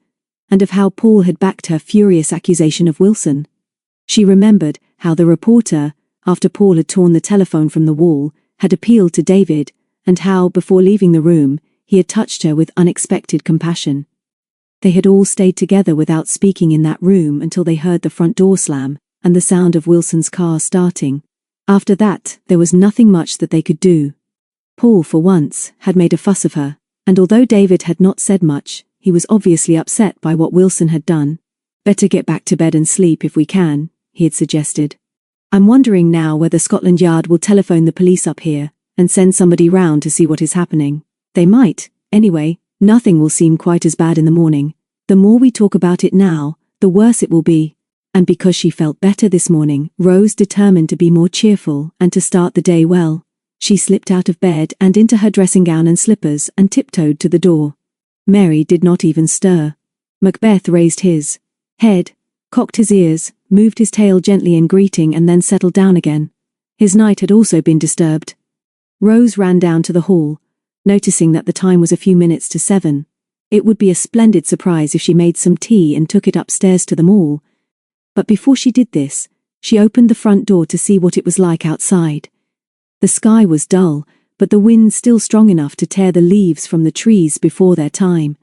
and of how Paul had backed her furious accusation of Wilson. She remembered how the reporter, after Paul had torn the telephone from the wall, had appealed to David, and how, before leaving the room, he had touched her with unexpected compassion. They had all stayed together without speaking in that room until they heard the front door slam and the sound of Wilson's car starting. After that, there was nothing much that they could do. Paul, for once, had made a fuss of her, and although David had not said much, he was obviously upset by what Wilson had done. "Better get back to bed and sleep if we can," he had suggested. "I'm wondering now whether Scotland Yard will telephone the police up here and send somebody round to see what is happening. They might. Anyway, nothing will seem quite as bad in the morning. The more we talk about it now, the worse it will be." And because she felt better this morning, Rose determined to be more cheerful and to start the day well. She slipped out of bed and into her dressing gown and slippers and tiptoed to the door. Mary did not even stir. Macbeth raised his head, cocked his ears, moved his tail gently in greeting and then settled down again. His night had also been disturbed. Rose ran down to the hall, noticing that the time was a few minutes to 7. It would be a splendid surprise if she made some tea and took it upstairs to them all. But before she did this, she opened the front door to see what it was like outside. The sky was dull, but the wind still strong enough to tear the leaves from the trees before their time.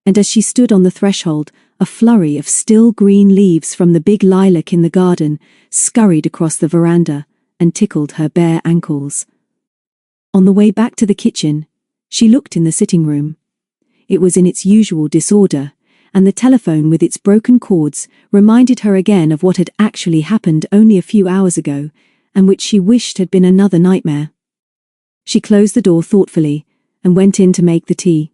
And as she stood on the threshold, a flurry of still green leaves from the big lilac in the garden scurried across the veranda and tickled her bare ankles. On the way back to the kitchen, she looked in the sitting room. It was in its usual disorder, and the telephone with its broken cords reminded her again of what had actually happened only a few hours ago, and which she wished had been another nightmare. She closed the door thoughtfully and went in to make the tea.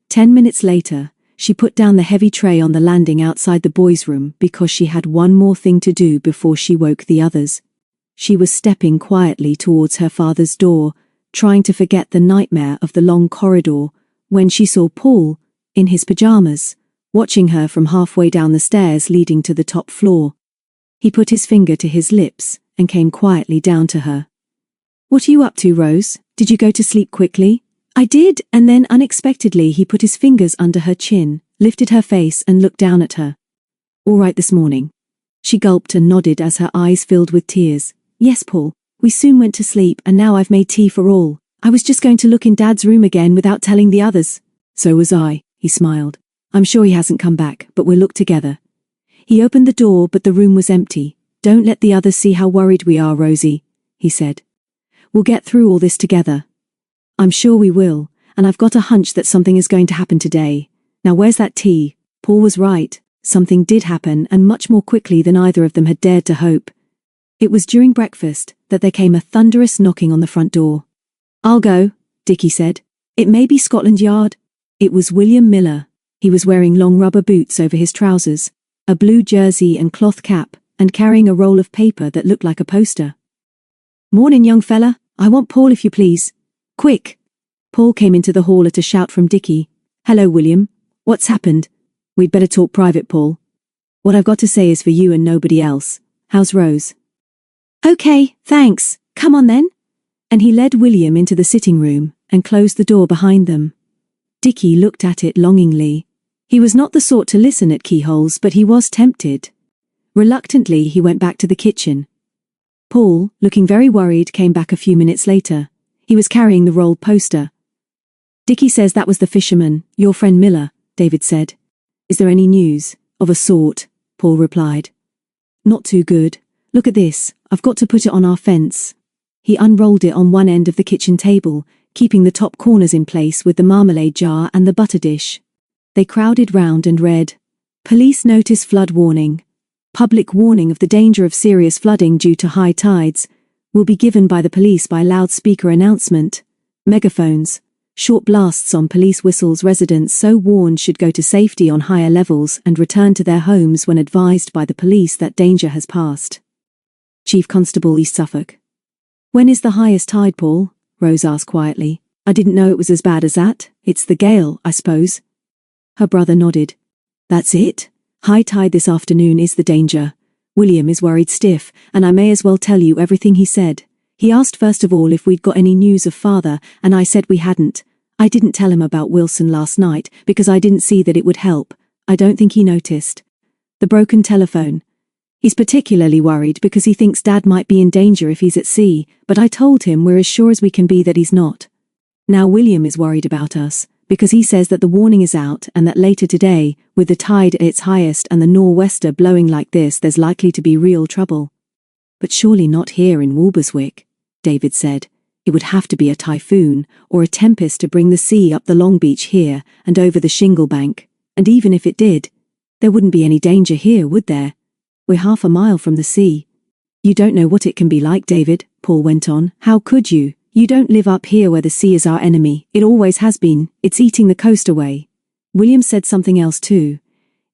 10 minutes later, she put down the heavy tray on the landing outside the boys' room because she had one more thing to do before she woke the others. She was stepping quietly towards her father's door, trying to forget the nightmare of the long corridor, when she saw Paul, in his pajamas, watching her from halfway down the stairs leading to the top floor. He put his finger to his lips and came quietly down to her. "What are you up to, Rose? Did you go to sleep quickly?" "I did," and then unexpectedly he put his fingers under her chin, lifted her face and looked down at her. "All right this morning?" She gulped and nodded as her eyes filled with tears. "Yes, Paul. We soon went to sleep and now I've made tea for all. I was just going to look in Dad's room again without telling the others." "So was I," he smiled. "I'm sure he hasn't come back, but we'll look together." He opened the door, but the room was empty. "Don't let the others see how worried we are, Rosie," he said. "We'll get through all this together." "I'm sure we will, and I've got a hunch that something is going to happen today. Now where's that tea?" Paul was right. Something did happen, and much more quickly than either of them had dared to hope. It was during breakfast that there came a thunderous knocking on the front door. "I'll go," Dickie said. "It may be Scotland Yard." It was William Miller. He was wearing long rubber boots over his trousers, a blue jersey and cloth cap, and carrying a roll of paper that looked like a poster. "Morning, young fella. I want Paul if you please. Quick." Paul came into the hall at a shout from Dickie. "Hello, William. What's happened?" "We'd better talk private, Paul. What I've got to say is for you and nobody else. How's Rose?" "Okay, thanks. Come on then." And he led William into the sitting room and closed the door behind them. Dickie looked at it longingly. He was not the sort to listen at keyholes, but he was tempted. Reluctantly, he went back to the kitchen. Paul, looking very worried, came back a few minutes later. He was carrying the rolled poster. "Dickie says that was the fisherman, your friend Miller," David said. "Is there any news?" "Of a sort," Paul replied. "Not too good. Look at this. I've got to put it on our fence." He unrolled it on one end of the kitchen table, keeping the top corners in place with the marmalade jar and the butter dish. They crowded round and read, "Police notice flood warning. Public warning of the danger of serious flooding due to high tides will be given by the police by loudspeaker announcement. Megaphones. Short blasts on police whistles. Residents so warned should go to safety on higher levels and return to their homes when advised by the police that danger has passed. Chief Constable, East Suffolk." "When is the highest tide, Paul?" Rose asked quietly. "I didn't know it was as bad as that. It's the gale, I suppose." Her brother nodded. "That's it. High tide this afternoon is the danger. William is worried stiff, and I may as well tell you everything he said. He asked first of all if we'd got any news of father, and I said we hadn't. I didn't tell him about Wilson last night because I didn't see that it would help. I don't think he noticed. The broken telephone. He's particularly worried because he thinks Dad might be in danger if he's at sea, but I told him we're as sure as we can be that he's not. Now William is worried about us, because he says that the warning is out and that later today, with the tide at its highest and the nor'wester blowing like this, there's likely to be real trouble. But surely not here in Walberswick, David said. It would have to be a typhoon or a tempest to bring the sea up the Long Beach here and over the shingle bank, and even if it did, there wouldn't be any danger here, would there? We're half a mile from the sea. You don't know what it can be like, David, Paul went on. How could you? You don't live up here where the sea is our enemy. It always has been. It's eating the coast away. William said something else too.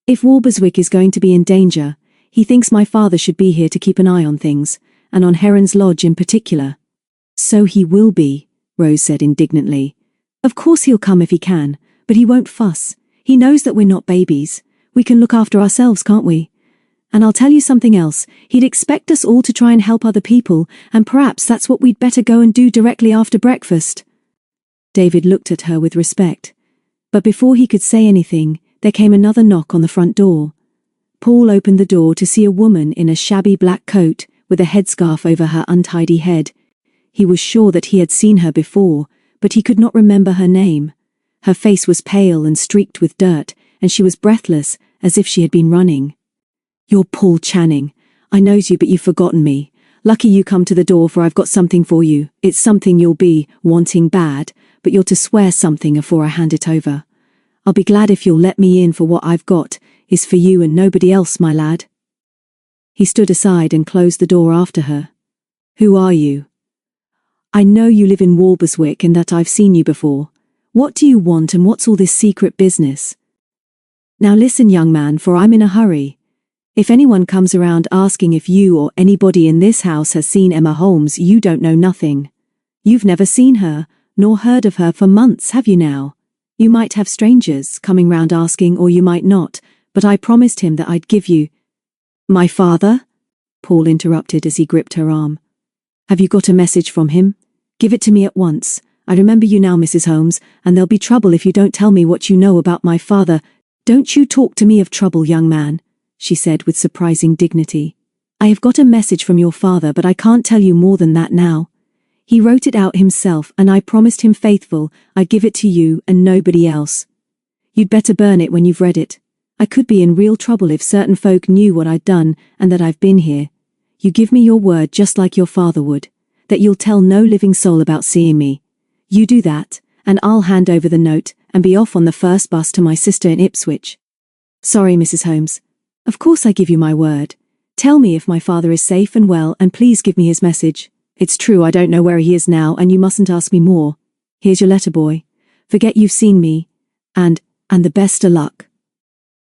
If Walberswick is going to be in danger, he thinks my father should be here to keep an eye on things, and on Heron's Lodge in particular. So he will be, Rose said indignantly. Of course he'll come if he can, but he won't fuss. He knows that we're not babies. We can look after ourselves, can't we? And I'll tell you something else, he'd expect us all to try and help other people, and perhaps that's what we'd better go and do directly after breakfast. David looked at her with respect. But before he could say anything, there came another knock on the front door. Paul opened the door to see a woman in a shabby black coat, with a headscarf over her untidy head. He was sure that he had seen her before, but he could not remember her name. Her face was pale and streaked with dirt, and she was breathless, as if she had been running. You're Paul Channing. I knows you, but you've forgotten me. Lucky you come to the door, for I've got something for you. It's something you'll be wanting bad, but you're to swear something afore I hand it over. I'll be glad if you'll let me in, for what I've got is for you and nobody else, my lad. He stood aside and closed the door after her. Who are you? I know you live in Walberswick and that I've seen you before. What do you want and what's all this secret business? Now listen, young man, for I'm in a hurry. If anyone comes around asking if you or anybody in this house has seen Emma Holmes, you don't know nothing. You've never seen her, nor heard of her for months, have you now? You might have strangers coming round asking, or you might not, but I promised him that I'd give you— My father? Paul interrupted as he gripped her arm. Have you got a message from him? Give it to me at once. I remember you now, Mrs. Holmes, and there'll be trouble if you don't tell me what you know about my father. Don't you talk to me of trouble, young man, she said with surprising dignity. I have got a message from your father, but I can't tell you more than that now. He wrote it out himself, and I promised him faithful I'd give it to you and nobody else. You'd better burn it when you've read it. I could be in real trouble if certain folk knew what I'd done and that I've been here. You give me your word just like your father would, that you'll tell no living soul about seeing me. You do that, and I'll hand over the note and be off on the first bus to my sister in Ipswich. Sorry, Mrs. Holmes. Of course I give you my word. Tell me if my father is safe and well, and please give me his message. It's true I don't know where he is now, and you mustn't ask me more. Here's your letter, boy. Forget you've seen me, and the best o' luck.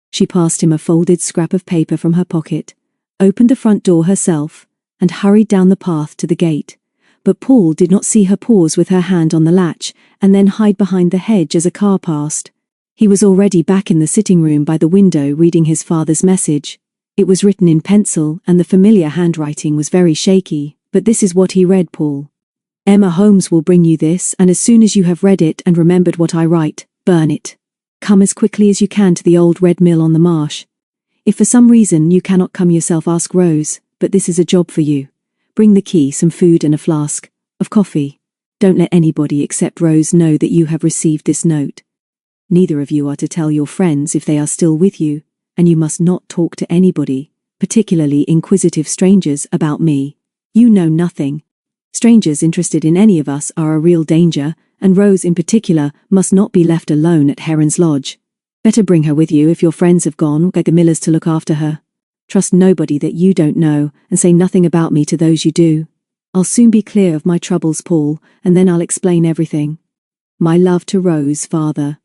She passed him a folded scrap of paper from her pocket, opened the front door herself, and hurried down the path to the gate. But Paul did not see her pause with her hand on the latch, and then hide behind the hedge as a car passed. He was already back in the sitting room by the window reading his father's message. It was written in pencil, and the familiar handwriting was very shaky, but this is what he read, Paul. Emma Holmes will bring you this, and as soon as you have read it and remembered what I write, burn it. Come as quickly as you can to the old red mill on the marsh. If for some reason you cannot come yourself, ask Rose, but this is a job for you. Bring the key, some food and a flask of coffee. Don't let anybody except Rose know that you have received this note. Neither of you are to tell your friends if they are still with you, and you must not talk to anybody, particularly inquisitive strangers, about me. You know nothing. Strangers interested in any of us are a real danger, and Rose in particular must not be left alone at Heron's Lodge. Better bring her with you if your friends have gone, or get the Millers to look after her. Trust nobody that you don't know, and say nothing about me to those you do. I'll soon be clear of my troubles, Paul, and then I'll explain everything. My love to Rose, father.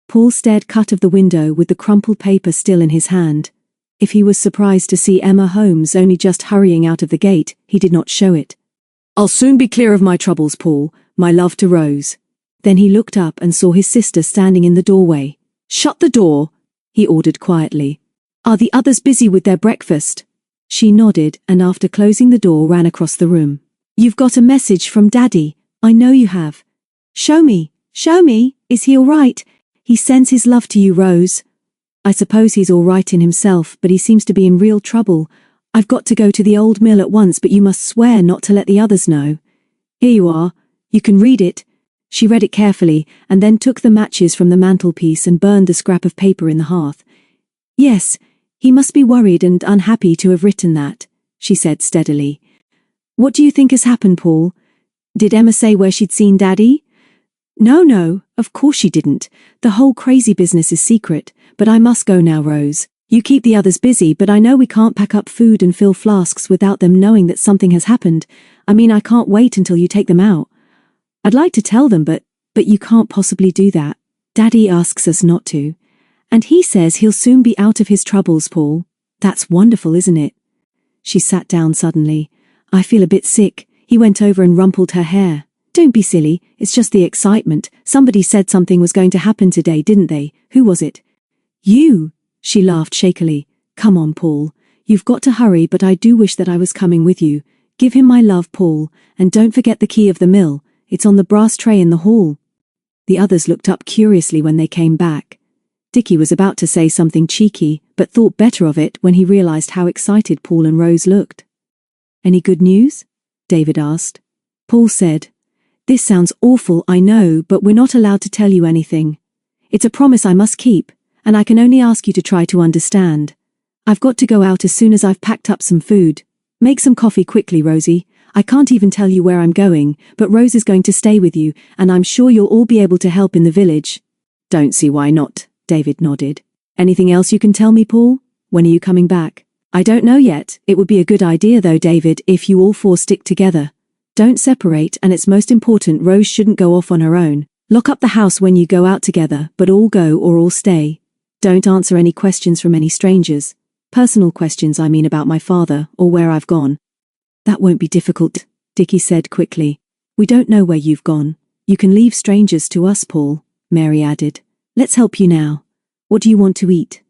Paul stared cut of the window with the crumpled paper still in his hand. If he was surprised to see Emma Holmes only just hurrying out of the gate, he did not show it. I'll soon be clear of my troubles, Paul. My love to Rose. Then he looked up and saw his sister standing in the doorway. Shut the door, he ordered quietly. Are the others busy with their breakfast? She nodded, and after closing the door ran across the room. You've got a message from Daddy. I know you have. Show me. Is he all right? He sends his love to you, Rose. I suppose he's all right in himself, but he seems to be in real trouble. I've got to go to the old mill at once, but you must swear not to let the others know. Here you are. You can read it." She read it carefully, and then took the matches from the mantelpiece and burned the scrap of paper in the hearth. "Yes, he must be worried and unhappy to have written that," she said steadily. "What do you think has happened, Paul? Did Emma say where she'd seen Daddy?" No, of course she didn't. The whole crazy business is secret, but I must go now, Rose. You keep the others busy, but I know we can't pack up food and fill flasks without them knowing that something has happened. I mean, I can't wait until you take them out. I'd like to tell them, but you can't possibly do that. Daddy asks us not to. And he says he'll soon be out of his troubles, Paul. That's wonderful, isn't it? She sat down suddenly. I feel a bit sick. He went over and rumpled her hair. Don't be silly, it's just the excitement. Somebody said something was going to happen today, didn't they? Who was it? You, she laughed shakily. Come on, Paul. You've got to hurry, but I do wish that I was coming with you. Give him my love, Paul, and don't forget the key of the mill. It's on the brass tray in the hall. The others looked up curiously when they came back. Dickie was about to say something cheeky, but thought better of it when he realized how excited Paul and Rose looked. Any good news? David asked. Paul said, This sounds awful, I know, but we're not allowed to tell you anything. It's a promise I must keep, and I can only ask you to try to understand. I've got to go out as soon as I've packed up some food. Make some coffee quickly, Rosie. I can't even tell you where I'm going, but Rose is going to stay with you, and I'm sure you'll all be able to help in the village. Don't see why not, David nodded. Anything else you can tell me, Paul? When are you coming back? I don't know yet. It would be a good idea though, David, if you all four stick together. Don't separate, and it's most important Rose shouldn't go off on her own. Lock up the house when you go out together, but all go or all stay. Don't answer any questions from any strangers. Personal questions, I mean, about my father, or where I've gone. That won't be difficult, Dickie said quickly. We don't know where you've gone. You can leave strangers to us, Paul, Mary added. Let's help you now. What do you want to eat?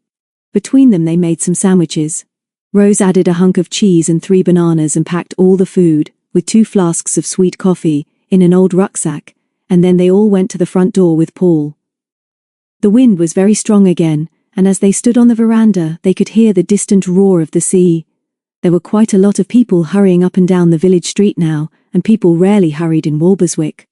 Between them they made some sandwiches. Rose added a hunk of cheese and 3 bananas and packed all the food, with 2 flasks of sweet coffee, in an old rucksack, and then they all went to the front door with Paul. The wind was very strong again, and as they stood on the veranda they could hear the distant roar of the sea. There were quite a lot of people hurrying up and down the village street now, and people rarely hurried in Walberswick.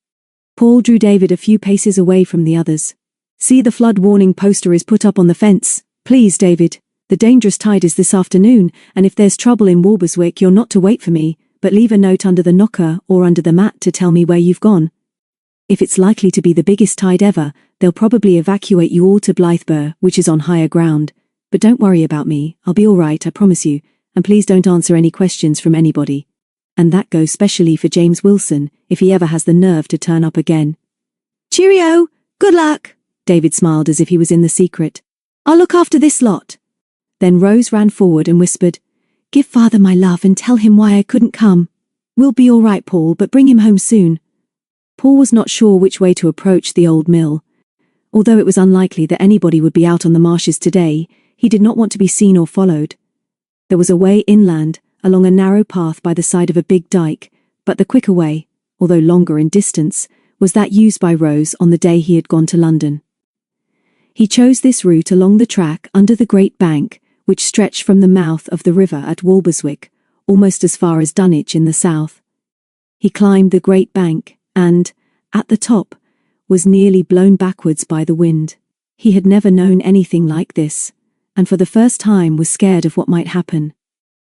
Paul drew David a few paces away from the others. See, the flood warning poster is put up on the fence. Please, David. The dangerous tide is this afternoon, and if there's trouble in Walberswick you're not to wait for me, but leave a note under the knocker or under the mat to tell me where you've gone. If it's likely to be the biggest tide ever, they'll probably evacuate you all to Blythburgh, which is on higher ground. But don't worry about me, I'll be all right, I promise you, and please don't answer any questions from anybody. And that goes specially for James Wilson, if he ever has the nerve to turn up again. Cheerio! Good luck! David smiled as if he was in the secret. I'll look after this lot. Then Rose ran forward and whispered, Give Father my love and tell him why I couldn't come. We'll be all right, Paul, but bring him home soon. Paul was not sure which way to approach the old mill. Although it was unlikely that anybody would be out on the marshes today, he did not want to be seen or followed. There was a way inland, along a narrow path by the side of a big dike, but the quicker way, although longer in distance, was that used by Rose on the day he had gone to London. He chose this route along the track under the great bank, which stretched from the mouth of the river at Walberswick, almost as far as Dunwich in the south. He climbed the great bank, and, at the top, was nearly blown backwards by the wind. He had never known anything like this, and for the first time was scared of what might happen.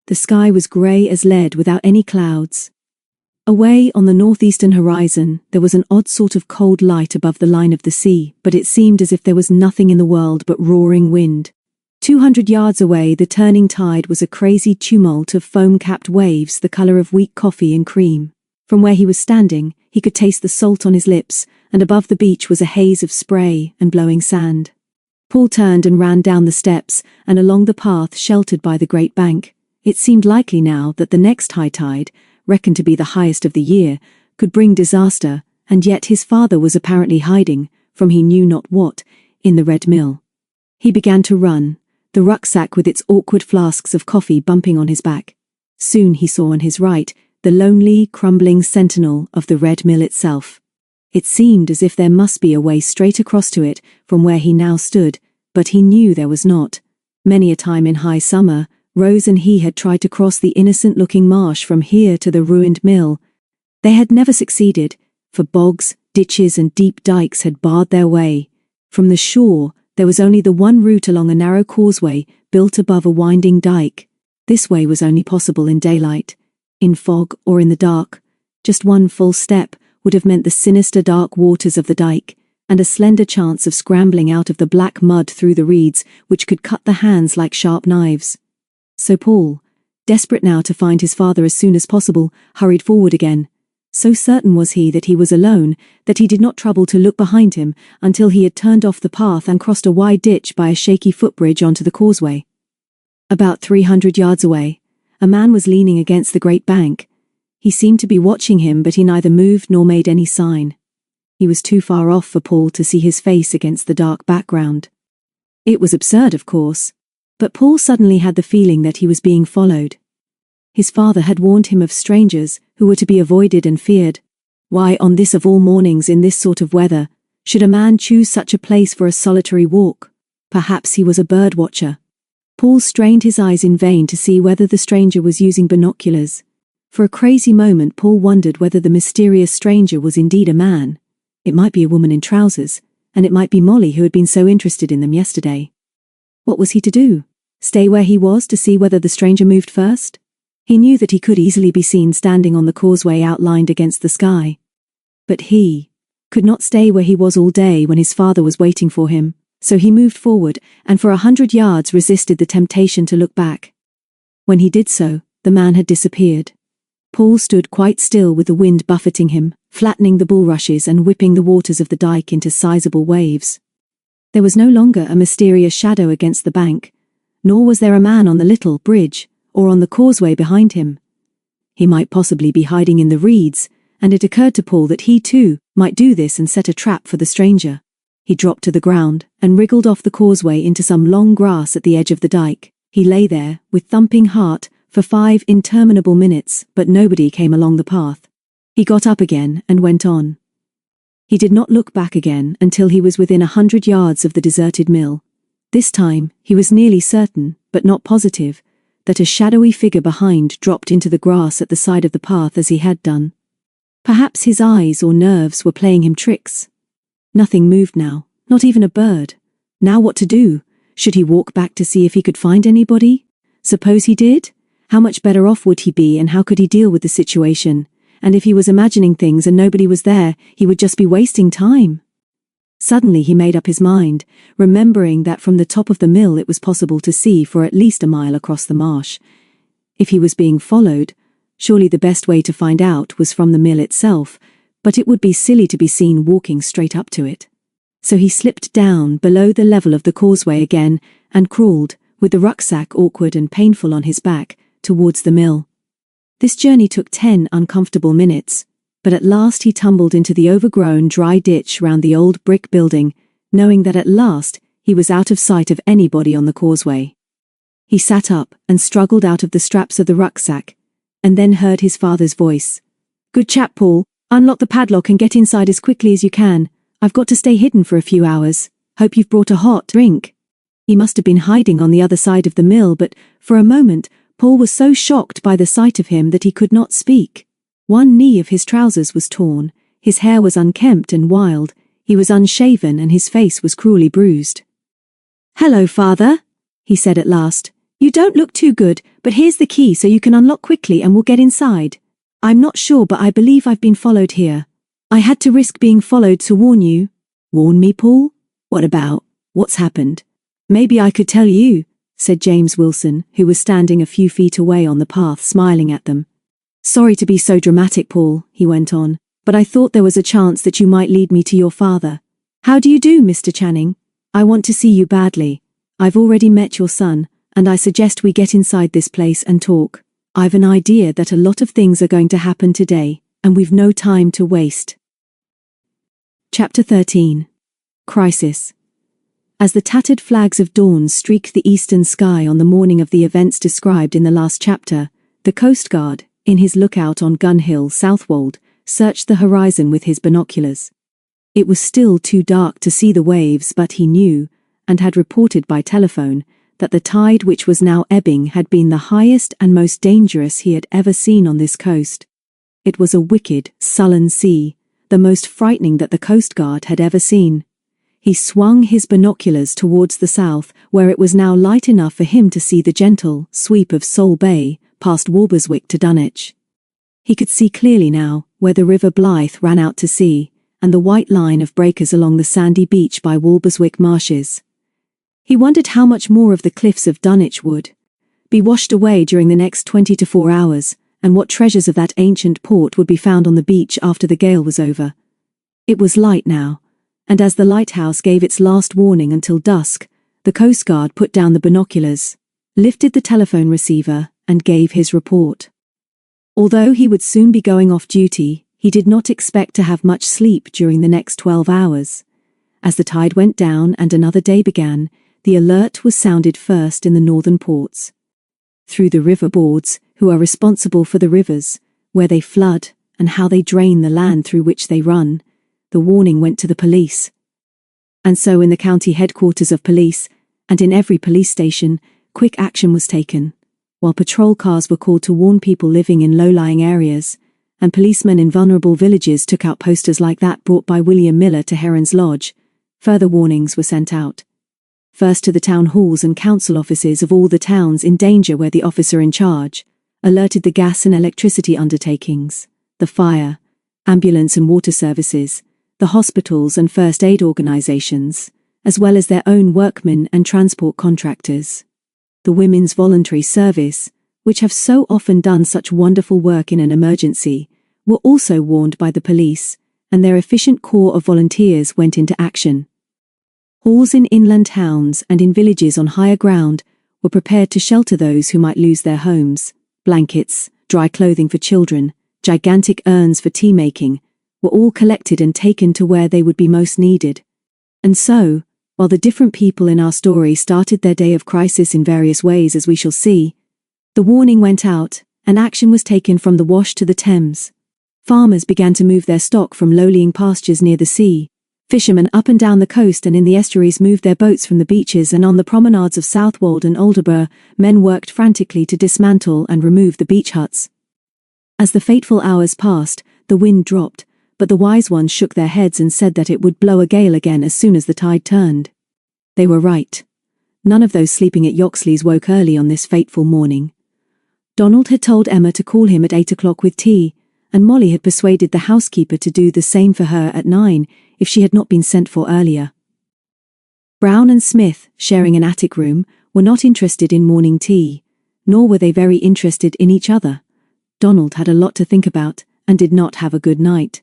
The sky was grey as lead without any clouds. Away on the northeastern horizon there was an odd sort of cold light above the line of the sea, but it seemed as if there was nothing in the world but roaring wind. 200 yards away the turning tide was a crazy tumult of foam-capped waves the colour of weak coffee and cream. From where he was standing, he could taste the salt on his lips, and above the beach was a haze of spray and blowing sand. Paul turned and ran down the steps and along the path sheltered by the great bank. It seemed likely now that the next high tide, reckoned to be the highest of the year, could bring disaster, and yet his father was apparently hiding, from he knew not what, in the Red Mill. He began to run, the rucksack with its awkward flasks of coffee bumping on his back. Soon he saw on his right the lonely, crumbling sentinel of the Red Mill itself. It seemed as if there must be a way straight across to it from where he now stood, But he knew there was not. Many a time in high summer, Rose and he had tried to cross the innocent-looking marsh from here to the ruined mill. They had never succeeded, for bogs, ditches and deep dikes had barred their way. From the shore, there was only the one route along a narrow causeway built above a winding dike. This way was only possible in daylight. In fog or in the dark, just one full step would have meant the sinister dark waters of the dike, and a slender chance of scrambling out of the black mud through the reeds which could cut the hands like sharp knives. So Paul, desperate now to find his father as soon as possible, hurried forward again. So certain was he that he was alone that he did not trouble to look behind him until he had turned off the path and crossed a wide ditch by a shaky footbridge onto the causeway. About 300 yards away, a man was leaning against the great bank. He seemed to be watching him, but he neither moved nor made any sign. He was too far off for Paul to see his face against the dark background. It was absurd, of course, but Paul suddenly had the feeling that he was being followed. His father had warned him of strangers who were to be avoided and feared. Why, on this of all mornings in this sort of weather, should a man choose such a place for a solitary walk? Perhaps he was a bird watcher. Paul strained his eyes in vain to see whether the stranger was using binoculars. For a crazy moment Paul wondered whether the mysterious stranger was indeed a man. It might be a woman in trousers, and it might be Molly who had been so interested in them yesterday. What was he to do? Stay where he was to see whether the stranger moved first? He knew that he could easily be seen standing on the causeway outlined against the sky. But he could not stay where he was all day when his father was waiting for him, so he moved forward and for 100 yards resisted the temptation to look back. When he did so, the man had disappeared. Paul stood quite still with the wind buffeting him, flattening the bulrushes and whipping the waters of the dike into sizable waves. There was no longer a mysterious shadow against the bank, nor was there a man on the little bridge or on the causeway behind him. He might possibly be hiding in the reeds, and it occurred to Paul that he too might do this and set a trap for the stranger. He dropped to the ground and wriggled off the causeway into some long grass at the edge of the dike. He lay there, with thumping heart, for 5 interminable minutes, but nobody came along the path. He got up again and went on. He did not look back again until he was within 100 yards of the deserted mill. This time, he was nearly certain, but not positive, that a shadowy figure behind dropped into the grass at the side of the path as he had done. Perhaps his eyes or nerves were playing him tricks. Nothing moved now, not even a bird. Now what to do? Should he walk back to see if he could find anybody? Suppose he did? How much better off would he be, and how could he deal with the situation? And if he was imagining things and nobody was there, he would just be wasting time. Suddenly he made up his mind, remembering that from the top of the mill it was possible to see for at least a mile across the marsh. If he was being followed, surely the best way to find out was from the mill itself, but it would be silly to be seen walking straight up to it. So he slipped down below the level of the causeway again and crawled, with the rucksack awkward and painful on his back, towards the mill. This journey took 10 uncomfortable minutes, but at last he tumbled into the overgrown dry ditch round the old brick building, knowing that at last he was out of sight of anybody on the causeway. He sat up and struggled out of the straps of the rucksack, and then heard his father's voice. "Good chap, Paul. Unlock the padlock and get inside as quickly as you can. I've got to stay hidden for a few hours. Hope you've brought a hot drink." He must have been hiding on the other side of the mill, but for a moment Paul was so shocked by the sight of him that he could not speak. One knee of his trousers was torn, his hair was unkempt and wild, he was unshaven and his face was cruelly bruised. "Hello, father," he said at last. "You don't look too good, but here's the key so you can unlock quickly and we'll get inside. I'm not sure, but I believe I've been followed here. I had to risk being followed to warn you." "Warn me, Paul? What about? What's happened?" "Maybe I could tell you," said James Wilson, who was standing a few feet away on the path smiling at them. "Sorry to be so dramatic, Paul," he went on, "but I thought there was a chance that you might lead me to your father. How do you do, Mr. Channing? I want to see you badly. I've already met your son, and I suggest we get inside this place and talk. I've an idea that a lot of things are going to happen today, and we've no time to waste." Chapter 13. Crisis. As the tattered flags of dawn streaked the eastern sky on the morning of the events described in the last chapter, the Coast Guard, in his lookout on Gun Hill, Southwold, searched the horizon with his binoculars. It was still too dark to see the waves, but he knew, and had reported by telephone that the tide which was now ebbing had been the highest and most dangerous he had ever seen on this coast. It was a wicked, sullen sea, the most frightening that the Coast Guard had ever seen. He swung his binoculars towards the south, where it was now light enough for him to see the gentle sweep of Sole Bay, past Walberswick to Dunwich. He could see clearly now where the River Blythe ran out to sea, and the white line of breakers along the sandy beach by Walberswick marshes. He wondered how much more of the cliffs of Dunwich would be washed away during the next 24 hours, and what treasures of that ancient port would be found on the beach after the gale was over. It was light now, and as the lighthouse gave its last warning until dusk, the Coast Guard put down the binoculars, lifted the telephone receiver, and gave his report. Although he would soon be going off duty, he did not expect to have much sleep during the next 12 hours. As the tide went down and another day began, the alert was sounded first in the northern ports. Through the river boards, who are responsible for the rivers, where they flood, and how they drain the land through which they run, the warning went to the police. And so in the county headquarters of police, and in every police station, quick action was taken, while patrol cars were called to warn people living in low-lying areas, and policemen in vulnerable villages took out posters like that brought by William Miller to Heron's Lodge. Further warnings were sent out. First to the town halls and council offices of all the towns in danger, where the officer in charge alerted the gas and electricity undertakings, the fire, ambulance and water services, the hospitals and first aid organizations, as well as their own workmen and transport contractors. The Women's Voluntary Service, which have so often done such wonderful work in an emergency, were also warned by the police, and their efficient corps of volunteers went into action. Halls in inland towns and in villages on higher ground were prepared to shelter those who might lose their homes. Blankets, dry clothing for children, gigantic urns for tea-making, were all collected and taken to where they would be most needed. And so, while the different people in our story started their day of crisis in various ways, as we shall see, the warning went out, and action was taken from the Wash to the Thames. Farmers began to move their stock from low-lying pastures near the sea. Fishermen up and down the coast and in the estuaries moved their boats from the beaches, and on the promenades of Southwold and Aldeburgh, men worked frantically to dismantle and remove the beach huts. As the fateful hours passed, the wind dropped, but the wise ones shook their heads and said that it would blow a gale again as soon as the tide turned. They were right. None of those sleeping at Yoxley's woke early on this fateful morning. Donald had told Emma to call him at 8 o'clock with tea, and Molly had persuaded the housekeeper to do the same for her at 9, if she had not been sent for earlier. Brown and Smith, sharing an attic room, were not interested in morning tea, nor were they very interested in each other. Donald had a lot to think about, and did not have a good night.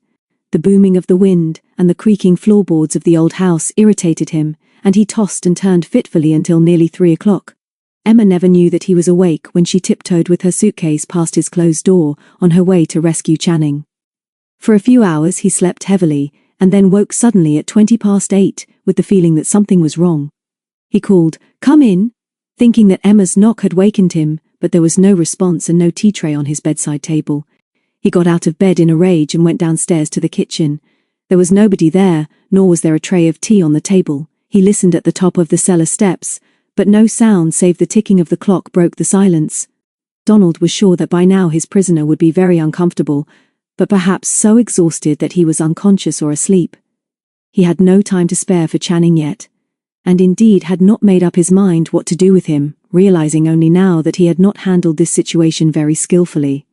The booming of the wind and the creaking floorboards of the old house irritated him, and he tossed and turned fitfully until nearly 3 o'clock. Emma never knew that he was awake when she tiptoed with her suitcase past his closed door on her way to rescue Channing. For a few hours he slept heavily, and then woke suddenly at 8:20 with the feeling that something was wrong. He called, "Come in," thinking that Emma's knock had wakened him, but there was no response and no tea tray on his bedside table. He got out of bed in a rage and went downstairs to the kitchen. There was nobody there, nor was there a tray of tea on the table. He listened at the top of the cellar steps, but no sound save the ticking of the clock broke the silence. Donald was sure that by now his prisoner would be very uncomfortable, but perhaps so exhausted that he was unconscious or asleep. He had no time to spare for Channing yet, and indeed had not made up his mind what to do with him, realizing only now that he had not handled this situation very skillfully.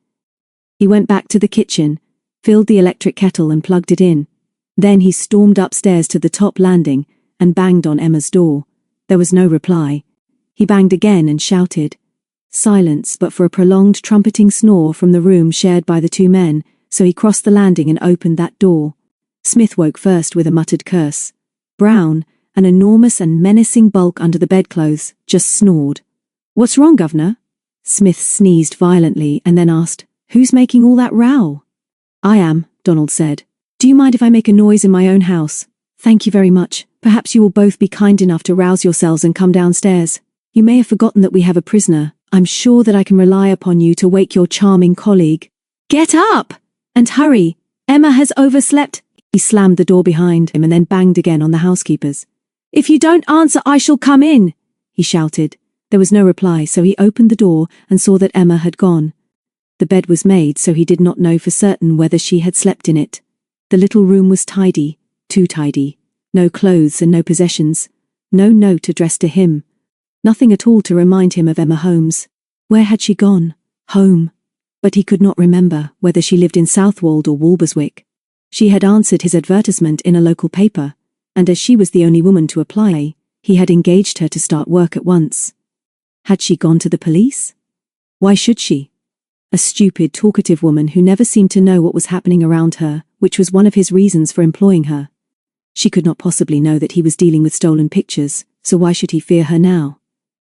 He went back to the kitchen, filled the electric kettle and plugged it in. Then he stormed upstairs to the top landing and banged on Emma's door. There was no reply. He banged again and shouted. Silence but for a prolonged trumpeting snore from the room shared by the two men, so he crossed the landing and opened that door. Smith woke first with a muttered curse. Brown, an enormous and menacing bulk under the bedclothes, just snored. "What's wrong, Governor?" Smith sneezed violently and then asked, "Who's making all that row?" "I am," Donald said. "Do you mind if I make a noise in my own house?" "Thank you very much. Perhaps you will both be kind enough to rouse yourselves and come downstairs. You may have forgotten that we have a prisoner. I'm sure that I can rely upon you to wake your charming colleague. Get up! And hurry! Emma has overslept." He slammed the door behind him and then banged again on the housekeeper's. If you don't answer, I shall come in, he shouted. There was no reply, so he opened the door and saw that Emma had gone. The bed was made, so he did not know for certain whether she had slept in it. The little room was tidy, too tidy. No clothes and no possessions. No note addressed to him. Nothing at all to remind him of Emma Holmes. Where had she gone? Home. But he could not remember whether she lived in Southwold or Walberswick. She had answered his advertisement in a local paper, and as she was the only woman to apply, he had engaged her to start work at once. Had she gone to the police? Why should she? A stupid, talkative woman who never seemed to know what was happening around her, which was one of his reasons for employing her. She could not possibly know that he was dealing with stolen pictures, so why should he fear her now?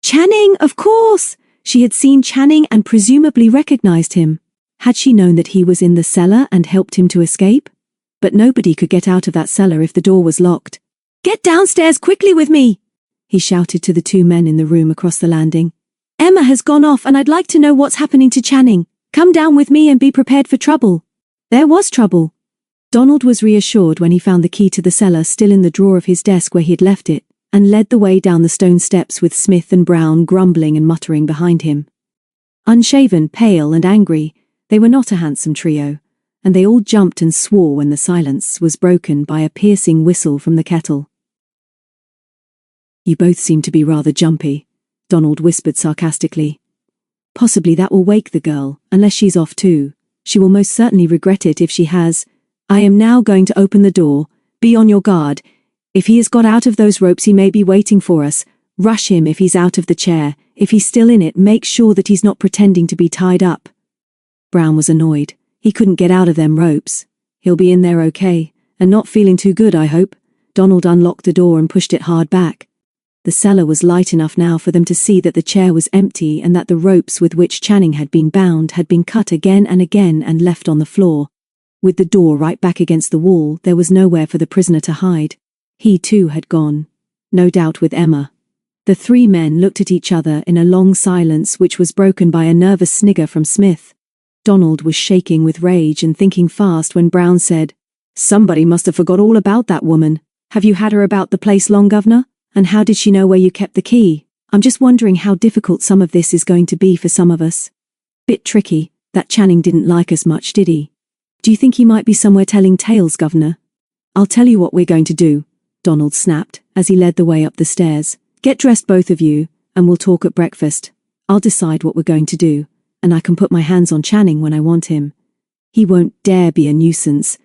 Channing, of course! She had seen Channing and presumably recognized him. Had she known that he was in the cellar and helped him to escape? But nobody could get out of that cellar if the door was locked. Get downstairs quickly with me, he shouted to the two men in the room across the landing. Emma has gone off and I'd like to know what's happening to Channing. Come down with me and be prepared for trouble. There was trouble. Donald was reassured when he found the key to the cellar still in the drawer of his desk where he had left it, and led the way down the stone steps with Smith and Brown grumbling and muttering behind him. Unshaven, pale and angry, they were not a handsome trio, and they all jumped and swore when the silence was broken by a piercing whistle from the kettle. You both seem to be rather jumpy, Donald whispered sarcastically. Possibly that will wake the girl, unless she's off too. She will most certainly regret it if she has. I am now going to open the door. Be on your guard. If he has got out of those ropes, he may be waiting for us. Rush him if he's out of the chair. If he's still in it, make sure that he's not pretending to be tied up. Brown was annoyed. He couldn't get out of them ropes. He'll be in there okay, and not feeling too good, I hope. Donald unlocked the door and pushed it hard back. The cellar was light enough now for them to see that the chair was empty and that the ropes with which Channing had been bound had been cut again and left on the floor. With the door right back against the wall, there was nowhere for the prisoner to hide. He too had gone. No doubt with Emma. The three men looked at each other in a long silence which was broken by a nervous snigger from Smith. Donald was shaking with rage and thinking fast when Brown said, Somebody must have forgot all about that woman. Have you had her about the place long, governor? And how did she know where you kept the key? I'm just wondering how difficult some of this is going to be for some of us. Bit tricky. That Channing didn't like us much, did he? Do you think he might be somewhere telling tales, governor? I'll tell you what we're going to do, Donald snapped as he led the way up the stairs. Get dressed, both of you, and we'll talk at breakfast. I'll decide what we're going to do, and I can put my hands on Channing when I want him. He won't dare be a nuisance.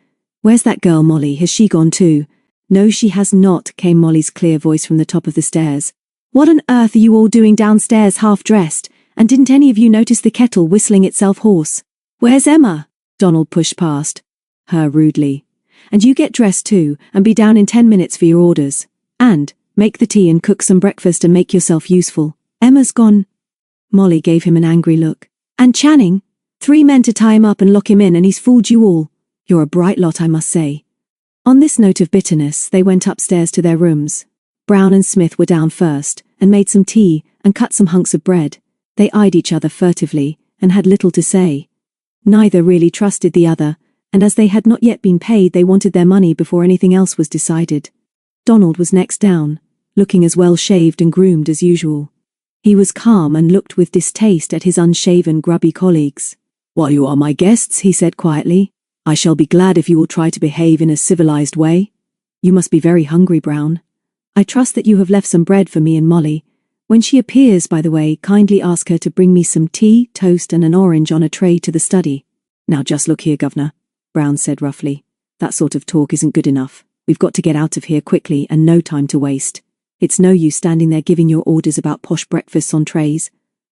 Where's that girl, Molly? Has she gone too? No, she has not, came Molly's clear voice from the top of the stairs. What on earth are you all doing downstairs half-dressed? And didn't any of you notice the kettle whistling itself hoarse? Where's Emma? Donald pushed past her rudely. And you get dressed too, and be down in 10 minutes for your orders. And make the tea and cook some breakfast and make yourself useful. Emma's gone. Molly gave him an angry look. And Channing? 3 men to tie him up and lock him in, and he's fooled you all. You're a bright lot, I must say. On this note of bitterness, they went upstairs to their rooms. Brown and Smith were down first, and made some tea, and cut some hunks of bread. They eyed each other furtively, and had little to say. Neither really trusted the other, and as they had not yet been paid, they wanted their money before anything else was decided. Donald was next down, looking as well shaved and groomed as usual. He was calm and looked with distaste at his unshaven, grubby colleagues. While you are my guests, he said quietly, I shall be glad if you will try to behave in a civilized way. You must be very hungry, Brown. I trust that you have left some bread for me and Molly. When she appears, by the way, kindly ask her to bring me some tea, toast and an orange on a tray to the study. Now just look here, governor, Brown said roughly. That sort of talk isn't good enough. We've got to get out of here quickly and no time to waste. It's no use standing there giving your orders about posh breakfasts on trays.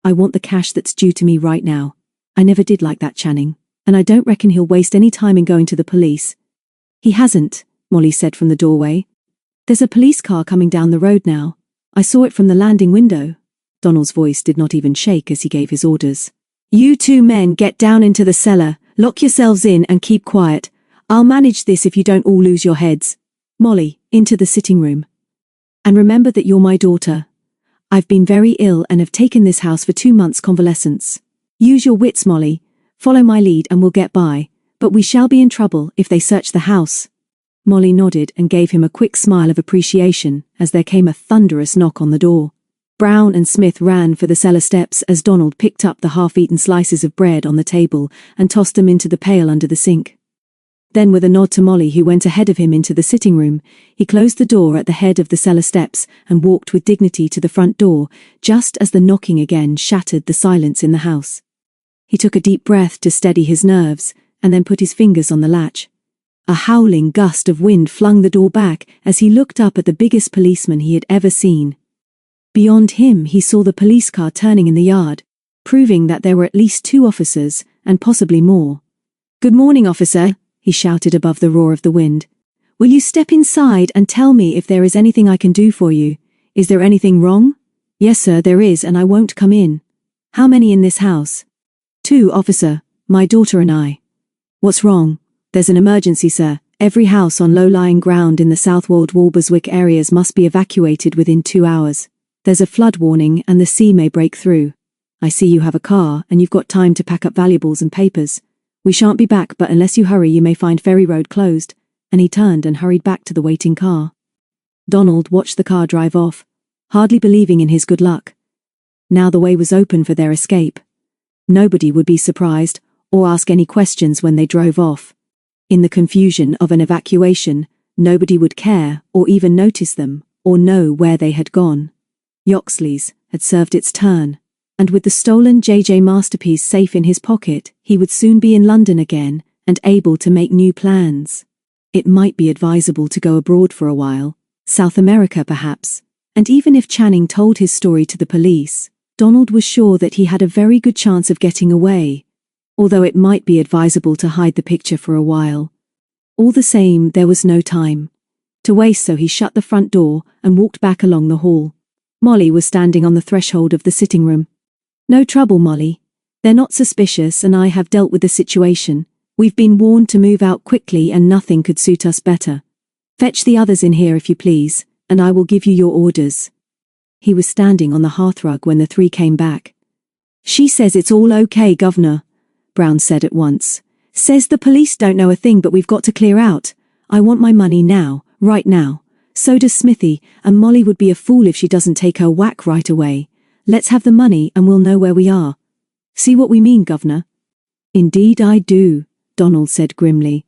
I want the cash that's due to me right now. I never did like that Channing, and I don't reckon he'll waste any time in going to the police. He hasn't, Molly said from the doorway. There's a police car coming down the road now. I saw it from the landing window. Donald's voice did not even shake as he gave his orders. You 2 men get down into the cellar, lock yourselves in and keep quiet. I'll manage this if you don't all lose your heads. Molly, into the sitting room. And remember that you're my daughter. I've been very ill and have taken this house for 2 months' convalescence. Use your wits, Molly. Follow my lead and we'll get by, but we shall be in trouble if they search the house. Molly nodded and gave him a quick smile of appreciation as there came a thunderous knock on the door. Brown and Smith ran for the cellar steps as Donald picked up the half-eaten slices of bread on the table and tossed them into the pail under the sink. Then, with a nod to Molly, who went ahead of him into the sitting room, he closed the door at the head of the cellar steps and walked with dignity to the front door, just as the knocking again shattered the silence in the house. He took a deep breath to steady his nerves, and then put his fingers on the latch. A howling gust of wind flung the door back as he looked up at the biggest policeman he had ever seen. Beyond him he saw the police car turning in the yard, proving that there were at least 2 officers, and possibly more. "Good morning, officer," he shouted above the roar of the wind. "Will you step inside and tell me if there is anything I can do for you? Is there anything wrong?" "Yes, sir, there is, and I won't come in." "How many in this house?" "2, officer, my daughter and I." "What's wrong?" "There's an emergency, sir. Every house on low-lying ground in the Southwold Walberswick areas must be evacuated within 2 hours. There's a flood warning and the sea may break through. I see you have a car and you've got time to pack up valuables and papers. We shan't be back, but unless you hurry you may find Ferry Road closed." And he turned and hurried back to the waiting car. Donald watched the car drive off, hardly believing in his good luck. Now the way was open for their escape. Nobody would be surprised or ask any questions when they drove off. In the confusion of an evacuation, nobody would care or even notice them or know where they had gone. Yoxley's had served its turn, and with the stolen JJ masterpiece safe in his pocket, he would soon be in London again and able to make new plans. It might be advisable to go abroad for a while, South America perhaps, and even if Channing told his story to the police, Donald was sure that he had a very good chance of getting away, although it might be advisable to hide the picture for a while. All the same, there was no time to waste, so he shut the front door and walked back along the hall. Molly was standing on the threshold of the sitting room. "No trouble, Molly. They're not suspicious and I have dealt with the situation. We've been warned to move out quickly and nothing could suit us better. Fetch the others in here if you please, and I will give you your orders." He was standing on the hearthrug when the 3 came back. "She says it's all okay, Governor," Brown said at once. "Says the police don't know a thing, but we've got to clear out. I want my money now, right now. So does Smithy, and Molly would be a fool if she doesn't take her whack right away. Let's have the money and we'll know where we are. See what we mean, Governor?" "Indeed I do," Donald said grimly.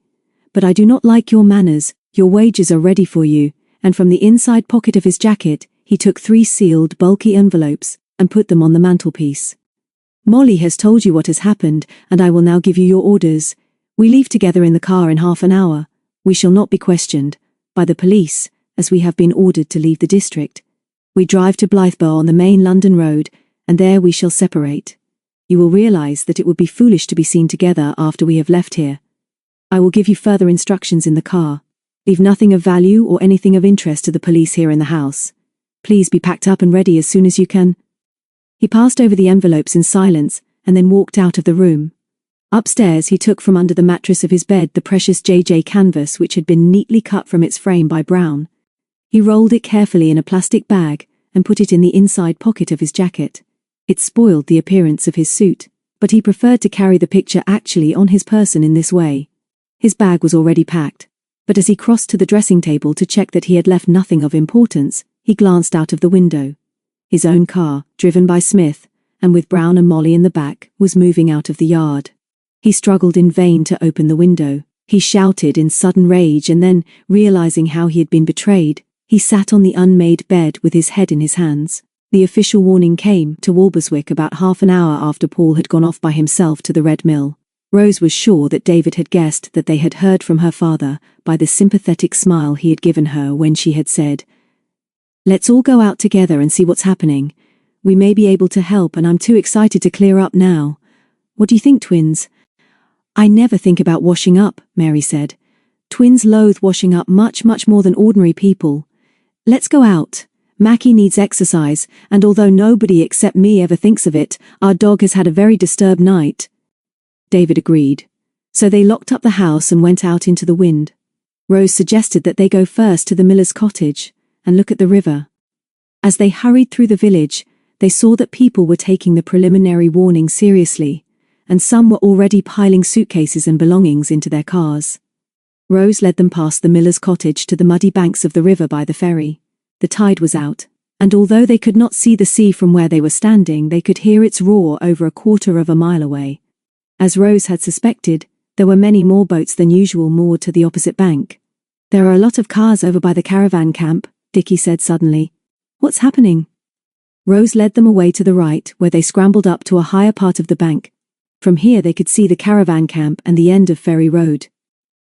"But I do not like your manners. Your wages are ready for you," and from the inside pocket of his jacket, he took 3 sealed, bulky envelopes and put them on the mantelpiece. "Molly has told you what has happened, and I will now give you your orders. We leave together in the car in half an hour. We shall not be questioned by the police, as we have been ordered to leave the district. We drive to Blythburgh on the main London road, and there we shall separate. You will realise that it would be foolish to be seen together after we have left here. I will give you further instructions in the car. Leave nothing of value or anything of interest to the police here in the house. Please be packed up and ready as soon as you can." He passed over the envelopes in silence and then walked out of the room. Upstairs he took from under the mattress of his bed the precious JJ canvas which had been neatly cut from its frame by Brown. He rolled it carefully in a plastic bag and put it in the inside pocket of his jacket. It spoiled the appearance of his suit, but he preferred to carry the picture actually on his person in this way. His bag was already packed, but as he crossed to the dressing table to check that he had left nothing of importance, he glanced out of the window. His own car, driven by Smith, and with Brown and Molly in the back, was moving out of the yard. He struggled in vain to open the window. He shouted in sudden rage and then, realizing how he had been betrayed, he sat on the unmade bed with his head in his hands. The official warning came to Walberswick about half an hour after Paul had gone off by himself to the Red Mill. Rose was sure that David had guessed that they had heard from her father by the sympathetic smile he had given her when she had said, "Let's all go out together and see what's happening. We may be able to help and I'm too excited to clear up now. What do you think, twins?" "I never think about washing up," Mary said. "Twins loathe washing up much more than ordinary people. Let's go out. Mackie needs exercise, and although nobody except me ever thinks of it, our dog has had a very disturbed night." David agreed. So they locked up the house and went out into the wind. Rose suggested that they go first to the miller's cottage and look at the river. As they hurried through the village, they saw that people were taking the preliminary warning seriously, and some were already piling suitcases and belongings into their cars. Rose led them past the miller's cottage to the muddy banks of the river by the ferry. The tide was out, and although they could not see the sea from where they were standing, they could hear its roar over a quarter of a mile away. As Rose had suspected, there were many more boats than usual moored to the opposite bank. "There are a lot of cars over by the caravan camp," Dickie said suddenly. "What's happening?" Rose led them away to the right, where they scrambled up to a higher part of the bank. From here they could see the caravan camp and the end of Ferry Road.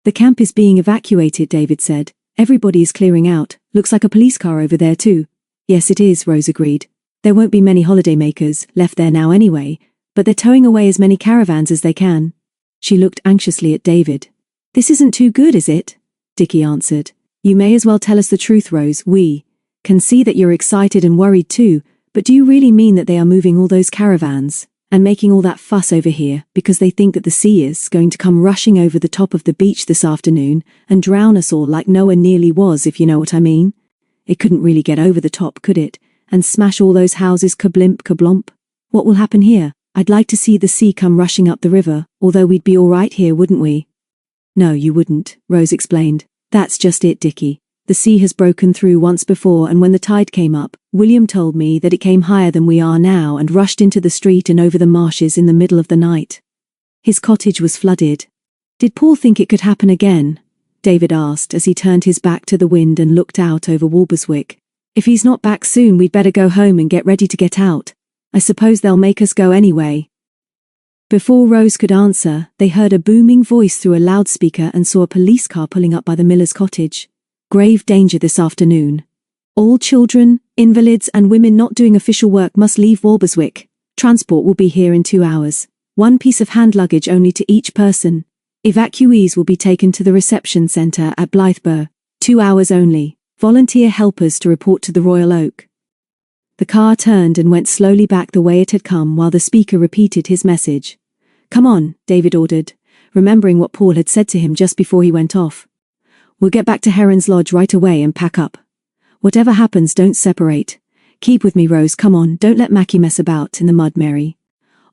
"The camp is being evacuated," David said. "Everybody is clearing out. Looks like a police car over there too." "Yes, it is," Rose agreed. "There won't be many holidaymakers left there now anyway, but they're towing away as many caravans as they can." She looked anxiously at David. "This isn't too good, is it?" Dickie answered. "You may as well tell us the truth, Rose. We can see that you're excited and worried too, but do you really mean that they are moving all those caravans and making all that fuss over here because they think that the sea is going to come rushing over the top of the beach this afternoon and drown us all like Noah nearly was, if you know what I mean? It couldn't really get over the top, could it? And smash all those houses kablimp kablomp? What will happen here? I'd like to see the sea come rushing up the river, although we'd be all right here, wouldn't we?" "No, you wouldn't," Rose explained. "That's just it, Dickie. The sea has broken through once before, and when the tide came up, William told me that it came higher than we are now and rushed into the street and over the marshes in the middle of the night. His cottage was flooded." "Did Paul think it could happen again?" David asked as he turned his back to the wind and looked out over Walberswick. "If he's not back soon, we'd better go home and get ready to get out. I suppose they'll make us go anyway." Before Rose could answer, they heard a booming voice through a loudspeaker and saw a police car pulling up by the miller's cottage. "Grave danger this afternoon. All children, invalids and women not doing official work must leave Walberswick. Transport will be here in 2 hours. 1 piece of hand luggage only to each person. Evacuees will be taken to the reception centre at Blythburgh. 2 hours only. Volunteer helpers to report to the Royal Oak." The car turned and went slowly back the way it had come while the speaker repeated his message. "Come on," David ordered, remembering what Paul had said to him just before he went off. "We'll get back to Heron's Lodge right away and pack up. Whatever happens, don't separate. Keep with me, Rose, come on, don't let Mackie mess about in the mud, Mary."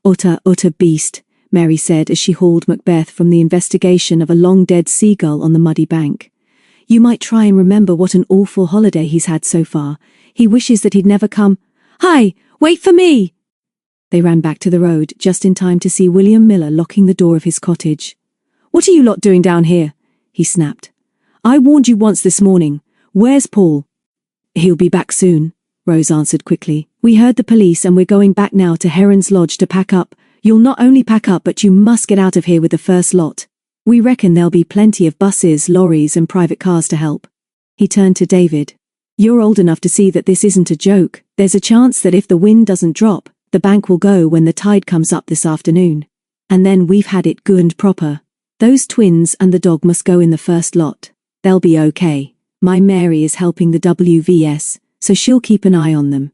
"Utter beast," Mary said as she hauled Macbeth from the investigation of a long-dead seagull on the muddy bank. "You might try and remember what an awful holiday he's had so far. He wishes that he'd never come." "Hi, wait for me!" They ran back to the road just in time to see William Miller locking the door of his cottage. "What are you lot doing down here?" he snapped. "I warned you once this morning. Where's Paul?" "He'll be back soon," Rose answered quickly. "We heard the police and we're going back now to Heron's Lodge to pack up. You'll not only pack up but you must get out of here with the first lot. We reckon there'll be plenty of buses, lorries and private cars to help." He turned to David. "You're old enough to see that this isn't a joke. There's a chance that if the wind doesn't drop, the bank will go when the tide comes up this afternoon. And then we've had it good and proper. Those twins and the dog must go in the first lot. They'll be okay. My Mary is helping the WVS, so she'll keep an eye on them.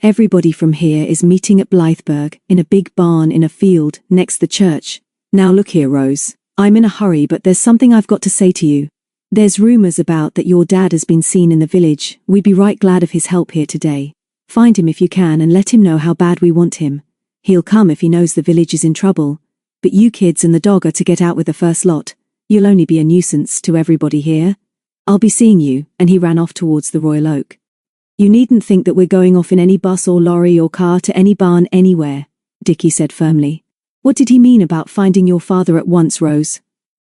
Everybody from here is meeting at Blythburgh in a big barn in a field next the church. Now look here, Rose. I'm in a hurry, but there's something I've got to say to you. There's rumors about that your dad has been seen in the village. We'd be right glad of his help here today. Find him if you can and let him know how bad we want him. He'll come if he knows the village is in trouble. But you kids and the dog are to get out with the first lot. You'll only be a nuisance to everybody here. I'll be seeing you," and he ran off towards the Royal Oak. "You needn't think that we're going off in any bus or lorry or car to any barn anywhere," Dickie said firmly. "What did he mean about finding your father at once, Rose?"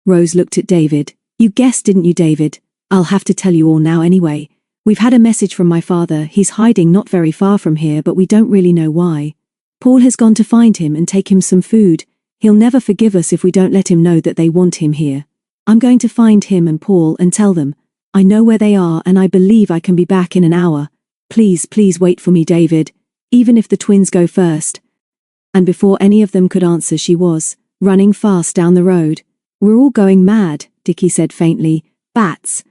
Rose looked at David. "You guessed, didn't you, David? I'll have to tell you all now anyway. We've had a message from my father. He's hiding not very far from here, but we don't really know why. Paul has gone to find him and take him some food. He'll never forgive us if we don't let him know that they want him here. I'm going to find him and Paul and tell them. I know where they are and I believe I can be back in an hour. Please, please wait for me, David, even if the twins go first." And before any of them could answer, she was running fast down the road. "We're all going mad," Dickie said faintly. "Bats.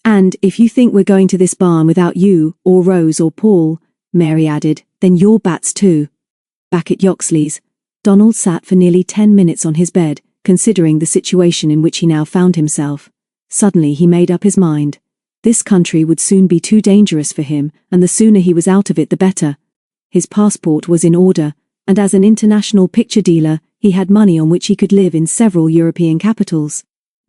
And if you think we're going to this barn without you, or Rose or Paul," Mary added, "then you're bats too." Back at Yoxley's, Donald sat for nearly 10 minutes on his bed, considering the situation in which he now found himself. Suddenly he made up his mind. This country would soon be too dangerous for him, and the sooner he was out of it the better. His passport was in order, and as an international picture dealer, he had money on which he could live in several European capitals.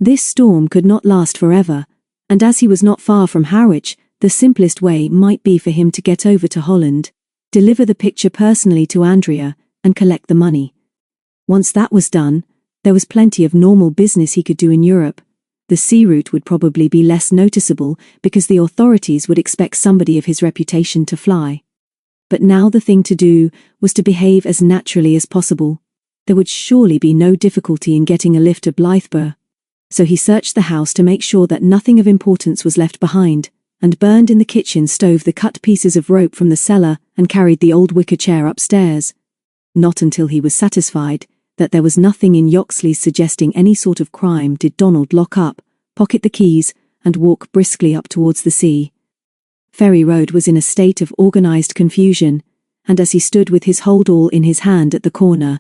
This storm could not last forever, and as he was not far from Harwich, the simplest way might be for him to get over to Holland, deliver the picture personally to Andrea, and collect the money. Once that was done, there was plenty of normal business he could do in Europe. The sea route would probably be less noticeable because the authorities would expect somebody of his reputation to fly. But now the thing to do was to behave as naturally as possible. There would surely be no difficulty in getting a lift to Blythburgh. So he searched the house to make sure that nothing of importance was left behind, and burned in the kitchen stove the cut pieces of rope from the cellar and carried the old wicker chair upstairs. Not until he was satisfied that there was nothing in Yoxley's suggesting any sort of crime did Donald lock up, pocket the keys, and walk briskly up towards the sea. Ferry Road was in a state of organized confusion, and as he stood with his hold-all in his hand at the corner,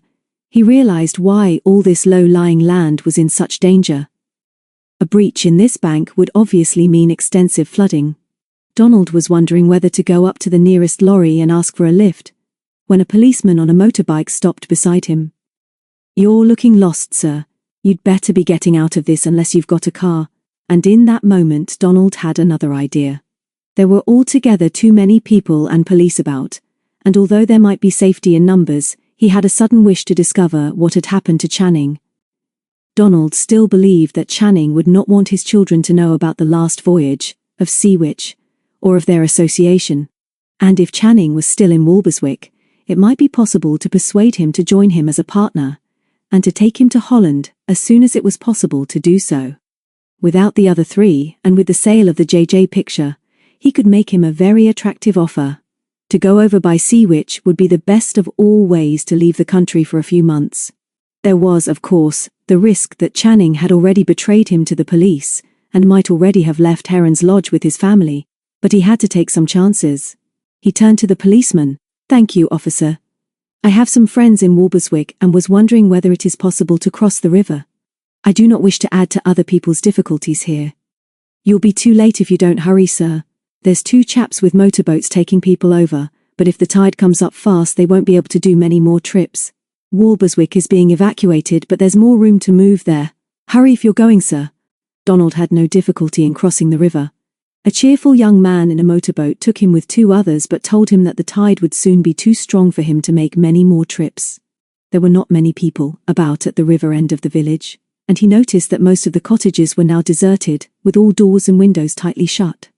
he realized why all this low-lying land was in such danger. A breach in this bank would obviously mean extensive flooding. Donald was wondering whether to go up to the nearest lorry and ask for a lift, when a policeman on a motorbike stopped beside him. "You're looking lost, sir. You'd better be getting out of this unless you've got a car." And in that moment Donald had another idea. There were altogether too many people and police about, and although there might be safety in numbers, he had a sudden wish to discover what had happened to Channing. Donald still believed that Channing would not want his children to know about the last voyage of Seawitch, or of their association. And if Channing was still in Walberswick, it might be possible to persuade him to join him as a partner, and to take him to Holland as soon as it was possible to do so. Without the other three, and with the sale of the JJ picture, he could make him a very attractive offer. To go over by Seawitch would be the best of all ways to leave the country for a few months. There was, of course, the risk that Channing had already betrayed him to the police, and might already have left Heron's Lodge with his family, but he had to take some chances. He turned to the policeman. "Thank you, officer. I have some friends in Walberswick and was wondering whether it is possible to cross the river. I do not wish to add to other people's difficulties here." "You'll be too late if you don't hurry, sir. There's 2 chaps with motorboats taking people over, but if the tide comes up fast they won't be able to do many more trips. Walberswick is being evacuated, but there's more room to move there. Hurry if you're going, sir." Donald had no difficulty in crossing the river. A cheerful young man in a motorboat took him with 2 others but told him that the tide would soon be too strong for him to make many more trips. There were not many people about at the river end of the village, and he noticed that most of the cottages were now deserted, with all doors and windows tightly shut.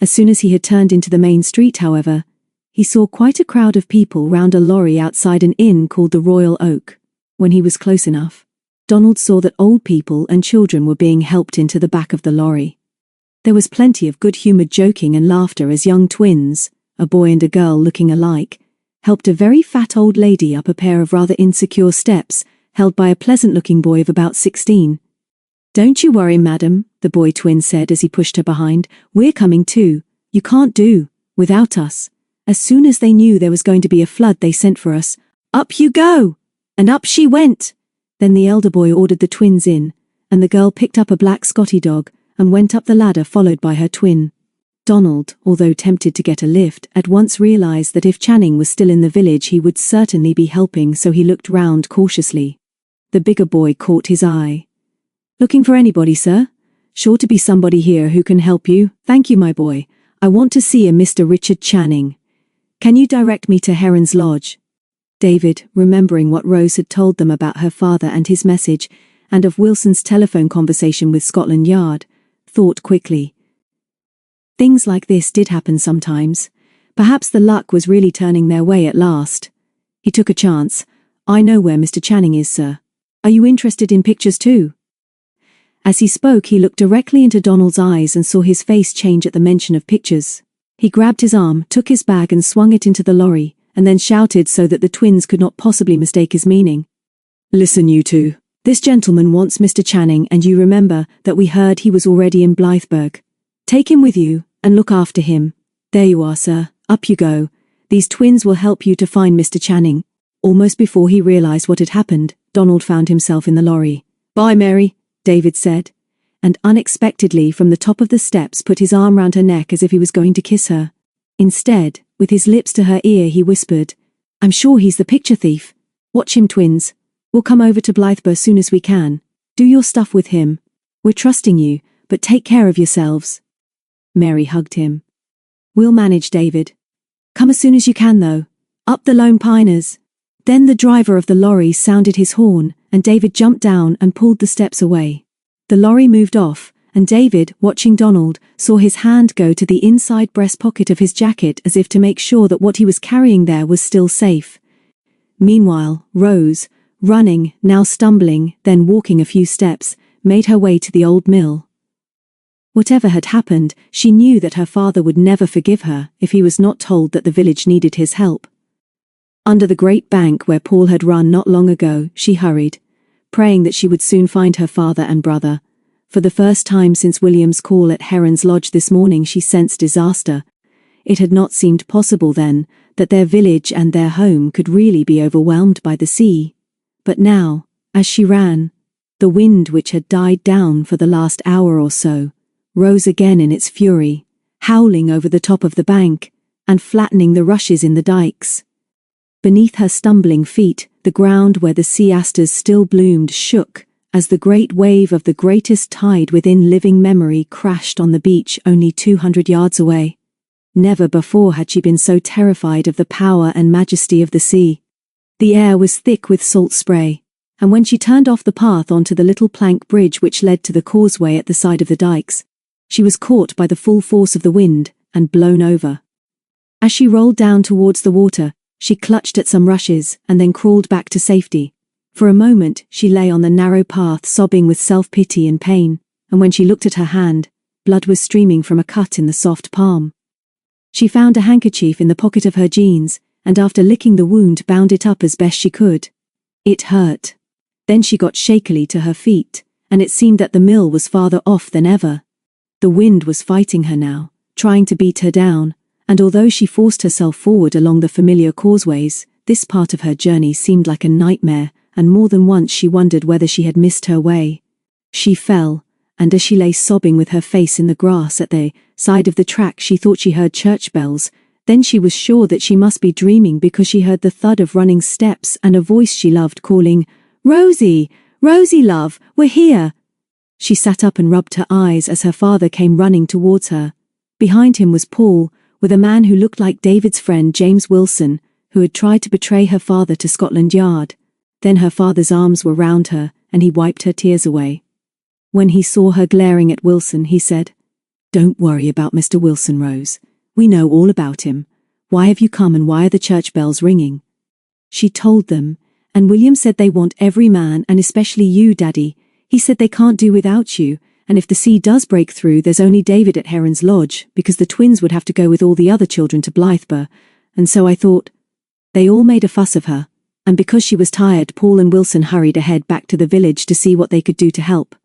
As soon as he had turned into the main street, however, he saw quite a crowd of people round a lorry outside an inn called the Royal Oak. When he was close enough, Donald saw that old people and children were being helped into the back of the lorry. There was plenty of good-humoured joking and laughter as young twins, a boy and a girl looking alike, helped a very fat old lady up a pair of rather insecure steps, held by a pleasant-looking boy of about 16. "Don't you worry, madam," the boy twin said as he pushed her behind. "We're coming too. You can't do without us. As soon as they knew there was going to be a flood they sent for us. Up you go!" And up she went. Then the elder boy ordered the twins in, and the girl picked up a black Scotty dog and went up the ladder followed by her twin. Donald, although tempted to get a lift, at once realized that if Channing was still in the village he would certainly be helping, so he looked round cautiously. The bigger boy caught his eye. "Looking for anybody, sir? Sure to be somebody here who can help you. Thank you, my boy. I want to see a Mr. Richard Channing. Can you direct me to Heron's Lodge?" David, remembering what Rose had told them about her father and his message, and of Wilson's telephone conversation with Scotland Yard, thought quickly. Things like this did happen sometimes. Perhaps the luck was really turning their way at last. He took a chance. "I know where Mr. Channing is, sir. Are you interested in pictures too?" As he spoke he looked directly into Donald's eyes and saw his face change at the mention of pictures. He grabbed his arm, took his bag and swung it into the lorry, and then shouted so that the twins could not possibly mistake his meaning. "Listen, you two. This gentleman wants Mr. Channing, and you remember that we heard he was already in Blythburgh. Take him with you, and look after him. There you are, sir. Up you go. These twins will help you to find Mr. Channing." Almost before he realized what had happened, Donald found himself in the lorry. "Bye, Mary," David said, and unexpectedly from the top of the steps put his arm round her neck as if he was going to kiss her. Instead, with his lips to her ear he whispered, "I'm sure he's the picture thief. Watch him, twins. We'll come over to Blythburgh soon as we can. Do your stuff with him." We're trusting you, but take care of yourselves. Mary hugged him. We'll manage, David. Come as soon as you can, though. Up the Lone Piners. Then the driver of the lorry sounded his horn, and David jumped down and pulled the steps away. The lorry moved off, and David, watching Donald, saw his hand go to the inside breast pocket of his jacket as if to make sure that what he was carrying there was still safe. Meanwhile, Rose, running, now stumbling, then walking a few steps, made her way to the old mill. Whatever had happened, she knew that her father would never forgive her if he was not told that the village needed his help. Under the great bank where Paul had run not long ago, she hurried, praying that she would soon find her father and brother. For the first time since William's call at Heron's Lodge this morning, she sensed disaster. It had not seemed possible then that their village and their home could really be overwhelmed by the sea. But now, as she ran, the wind, which had died down for the last hour or so, rose again in its fury, howling over the top of the bank and flattening the rushes in the dikes. Beneath her stumbling feet, the ground where the sea asters still bloomed shook as the great wave of the greatest tide within living memory crashed on the beach only 200 yards away. Never before had she been so terrified of the power and majesty of the sea. The air was thick with salt spray, and when she turned off the path onto the little plank bridge which led to the causeway at the side of the dikes, she was caught by the full force of the wind and blown over. As she rolled down towards the water, she clutched at some rushes and then crawled back to safety. For a moment she lay on the narrow path sobbing with self-pity and pain, and when she looked at her hand, blood was streaming from a cut in the soft palm. She found a handkerchief in the pocket of her jeans, and after licking the wound bound it up as best she could. It hurt. Then she got shakily to her feet, and it seemed that the mill was farther off than ever. The wind was fighting her now, trying to beat her down, and although she forced herself forward along the familiar causeways, this part of her journey seemed like a nightmare, and more than once she wondered whether she had missed her way. She fell, and as she lay sobbing with her face in the grass at the side of the track, she thought she heard church bells. Then she was sure that she must be dreaming because she heard the thud of running steps and a voice she loved calling, "Rosie! Rosie, love, we're here!" She sat up and rubbed her eyes as her father came running towards her. Behind him was Paul, with a man who looked like David's friend James Wilson, who had tried to betray her father to Scotland Yard. Then her father's arms were round her, and he wiped her tears away. When he saw her glaring at Wilson, he said, "Don't worry about Mr. Wilson, Rose. We know all about him. Why have you come and why are the church bells ringing?" She told them, and William said they want every man and especially you, Daddy. He said they can't do without you, and if the sea does break through, there's only David at Heron's Lodge, because the twins would have to go with all the other children to Blythburgh, and so I thought. They all made a fuss of her, and because she was tired, Paul and Wilson hurried ahead back to the village to see what they could do to help.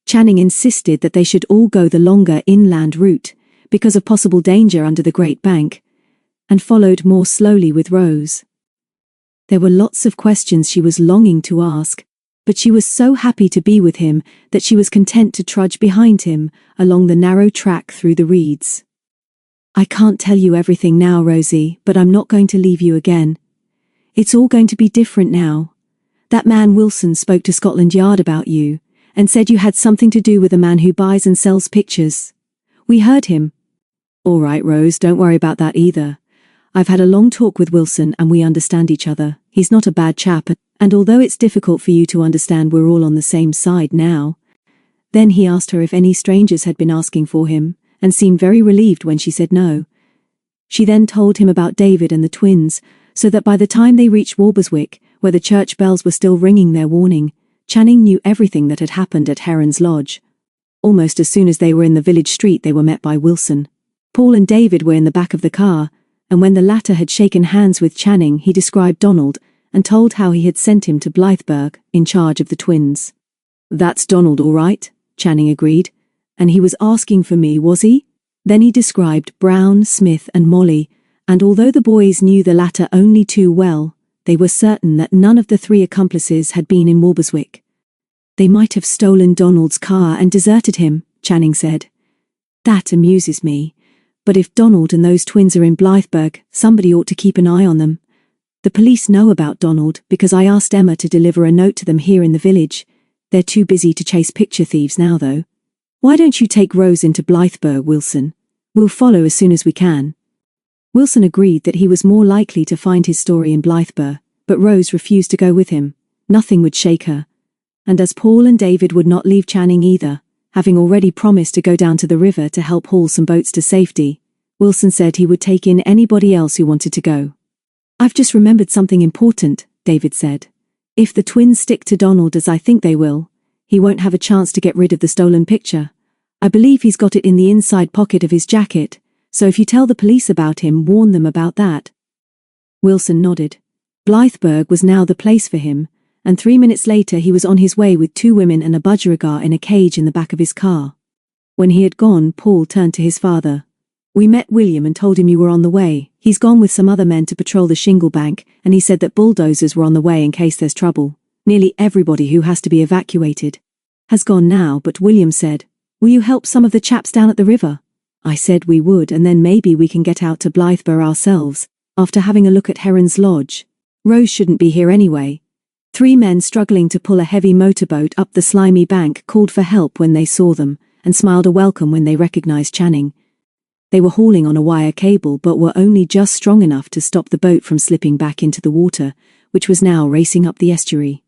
Channing insisted that they should all go the longer inland route, because of possible danger under the Great Bank, and followed more slowly with Rose. There were lots of questions she was longing to ask, but she was so happy to be with him that she was content to trudge behind him along the narrow track through the reeds. "I can't tell you everything now, Rosie, but I'm not going to leave you again. It's all going to be different now. That man Wilson spoke to Scotland Yard about you, and said you had something to do with a man who buys and sells pictures. We heard him." "All right, Rose, don't worry about that either. I've had a long talk with Wilson and we understand each other. He's not a bad chap, and although it's difficult for you to understand, we're all on the same side now." Then he asked her if any strangers had been asking for him, and seemed very relieved when she said no. She then told him about David and the twins, so that by the time they reached Walberswick, where the church bells were still ringing their warning, Channing knew everything that had happened at Heron's Lodge. Almost as soon as they were in the village street, they were met by Wilson. Paul and David were in the back of the car, and when the latter had shaken hands with Channing, he described Donald and told how he had sent him to Blythburgh in charge of the twins. "That's Donald, all right," Channing agreed. "And he was asking for me, was he?" Then he described Brown, Smith and Molly, and although the boys knew the latter only too well, they were certain that none of the three accomplices had been in Walberswick. "They might have stolen Donald's car and deserted him," Channing said. "That amuses me. But if Donald and those twins are in Blythburgh, somebody ought to keep an eye on them. The police know about Donald because I asked Emma to deliver a note to them here in the village. They're too busy to chase picture thieves now, though. Why don't you take Rose into Blytheburg, Wilson? We'll follow as soon as we can. Wilson agreed that he was more likely to find his story in Blytheburg, but Rose refused to go with him. Nothing would shake her. And as Paul and David would not leave Channing either, having already promised to go down to the river to help haul some boats to safety, Wilson said he would take in anybody else who wanted to go. I've just remembered something important, David said. If the twins stick to Donald as I think they will, he won't have a chance to get rid of the stolen picture. I believe he's got it in the inside pocket of his jacket, so if you tell the police about him, warn them about that. Wilson nodded. Blytheburg was now the place for him, and 3 minutes later he was on his way with 2 women and a budgerigar in a cage in the back of his car. When he had gone, Paul turned to his father. We met William and told him you were on the way. He's gone with some other men to patrol the shingle bank, and he said that bulldozers were on the way in case there's trouble. Nearly everybody who has to be evacuated has gone now, but William said, will you help some of the chaps down at the river? I said we would, and then maybe we can get out to Blytheburg ourselves, after having a look at Heron's Lodge. Rose shouldn't be here anyway. 3 men struggling to pull a heavy motorboat up the slimy bank called for help when they saw them, and smiled a welcome when they recognized Channing. They were hauling on a wire cable but were only just strong enough to stop the boat from slipping back into the water, which was now racing up the estuary.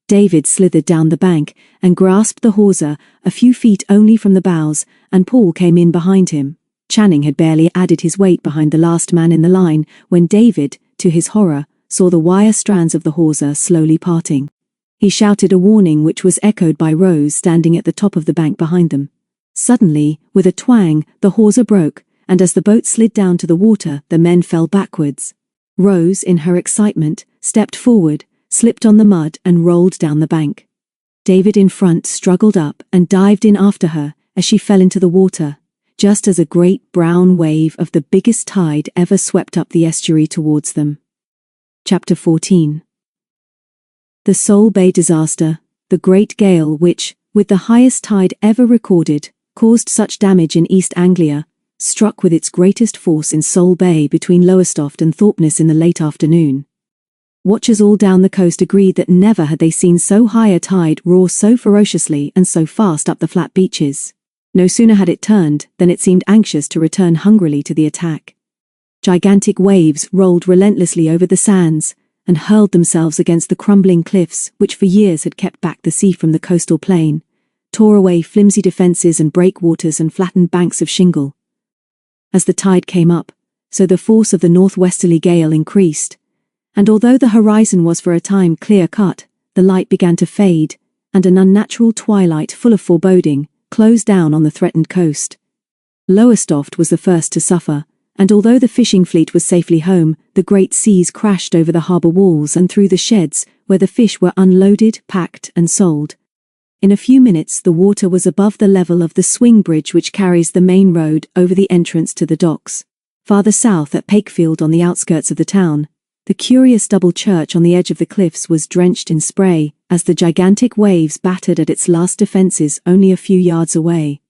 David slithered down the bank and grasped the hawser, a few feet only from the bows, and Paul came in behind him. Channing had barely added his weight behind the last man in the line when David, to his horror, saw the wire strands of the hawser slowly parting. He shouted a warning which was echoed by Rose standing at the top of the bank behind them. Suddenly, with a twang, the hawser broke, and as the boat slid down to the water, the men fell backwards. Rose, in her excitement, stepped forward, slipped on the mud and rolled down the bank. David in front struggled up and dived in after her as she fell into the water, just as a great brown wave of the biggest tide ever swept up the estuary towards them. Chapter 14. The Sole Bay disaster, the great gale which, with the highest tide ever recorded, caused such damage in East Anglia, struck with its greatest force in Sole Bay between Lowestoft and Thorpeness in the late afternoon. Watchers all down the coast agreed that never had they seen so high a tide roar so ferociously and so fast up the flat beaches. No sooner had it turned than it seemed anxious to return hungrily to the attack. Gigantic waves rolled relentlessly over the sands and hurled themselves against the crumbling cliffs which for years had kept back the sea from the coastal plain, tore away flimsy defences and breakwaters and flattened banks of shingle. As the tide came up, so the force of the northwesterly gale increased, and although the horizon was for a time clear-cut, the light began to fade, and an unnatural twilight full of foreboding closed down on the threatened coast. Lowestoft was the first to suffer, and although the fishing fleet was safely home, the great seas crashed over the harbour walls and through the sheds where the fish were unloaded, packed and sold. In a few minutes the water was above the level of the swing bridge which carries the main road over the entrance to the docks. Farther south at Pakefield on the outskirts of the town, the curious double church on the edge of the cliffs was drenched in spray as the gigantic waves battered at its last defences only a few yards away.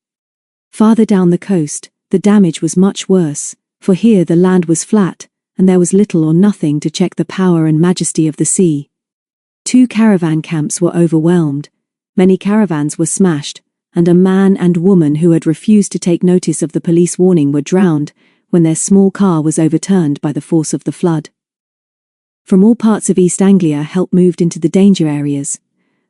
Farther down the coast, the damage was much worse, for here the land was flat, and there was little or nothing to check the power and majesty of the sea. 2 caravan camps were overwhelmed. Many caravans were smashed, and a man and woman who had refused to take notice of the police warning were drowned when their small car was overturned by the force of the flood. From all parts of East Anglia help moved into the danger areas.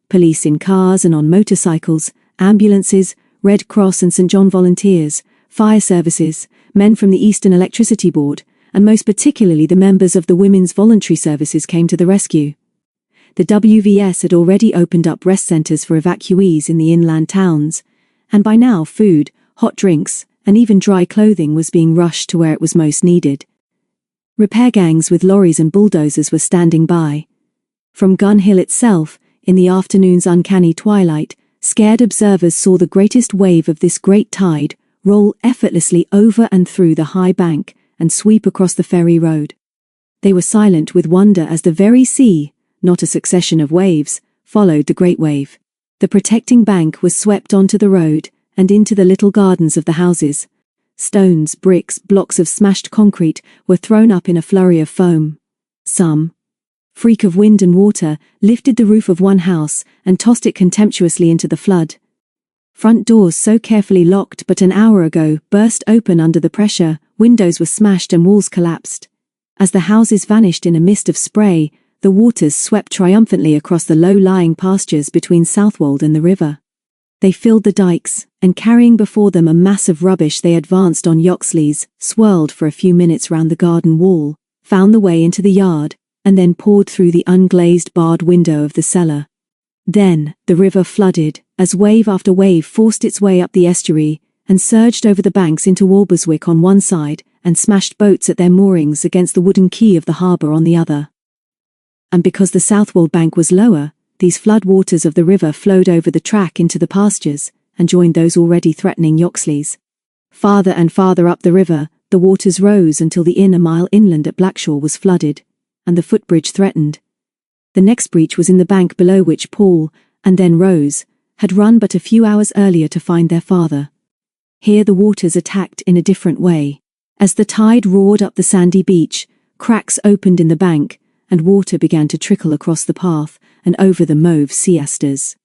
Police in cars and on motorcycles, ambulances, Red Cross and St John volunteers, fire services, men from the Eastern Electricity Board, and most particularly the members of the Women's Voluntary Services came to the rescue. The WVS had already opened up rest centres for evacuees in the inland towns, and by now food, hot drinks, and even dry clothing was being rushed to where it was most needed. Repair gangs with lorries and bulldozers were standing by. From Gun Hill itself, in the afternoon's uncanny twilight, scared observers saw the greatest wave of this great tide roll effortlessly over and through the high bank and sweep across the ferry road. They were silent with wonder as the very sea, not a succession of waves, followed the great wave. The protecting bank was swept onto the road and into the little gardens of the houses. Stones, bricks, blocks of smashed concrete were thrown up in a flurry of foam. Some, freak of wind and water, lifted the roof of one house and tossed it contemptuously into the flood. Front doors so carefully locked but an hour ago burst open under the pressure, windows were smashed and walls collapsed. As the houses vanished in a mist of spray, the waters swept triumphantly across the low-lying pastures between Southwold and the river. They filled the dikes, and carrying before them a mass of rubbish they advanced on Yoxleys, swirled for a few minutes round the garden wall, found the way into the yard, and then poured through the unglazed barred window of the cellar. Then, the river flooded, as wave after wave forced its way up the estuary, and surged over the banks into Walberswick on one side, and smashed boats at their moorings against the wooden quay of the harbour on the other. And because the Southwold bank was lower, these flood waters of the river flowed over the track into the pastures, and joined those already threatening Yoxleys. Farther and farther up the river, the waters rose until the inn a mile inland at Blackshaw was flooded, and the footbridge threatened. The next breach was in the bank below which Paul, and then Rose, had run but a few hours earlier to find their father. Here the waters attacked in a different way. As the tide roared up the sandy beach, cracks opened in the bank, and water began to trickle across the path and over the mauve sea asters.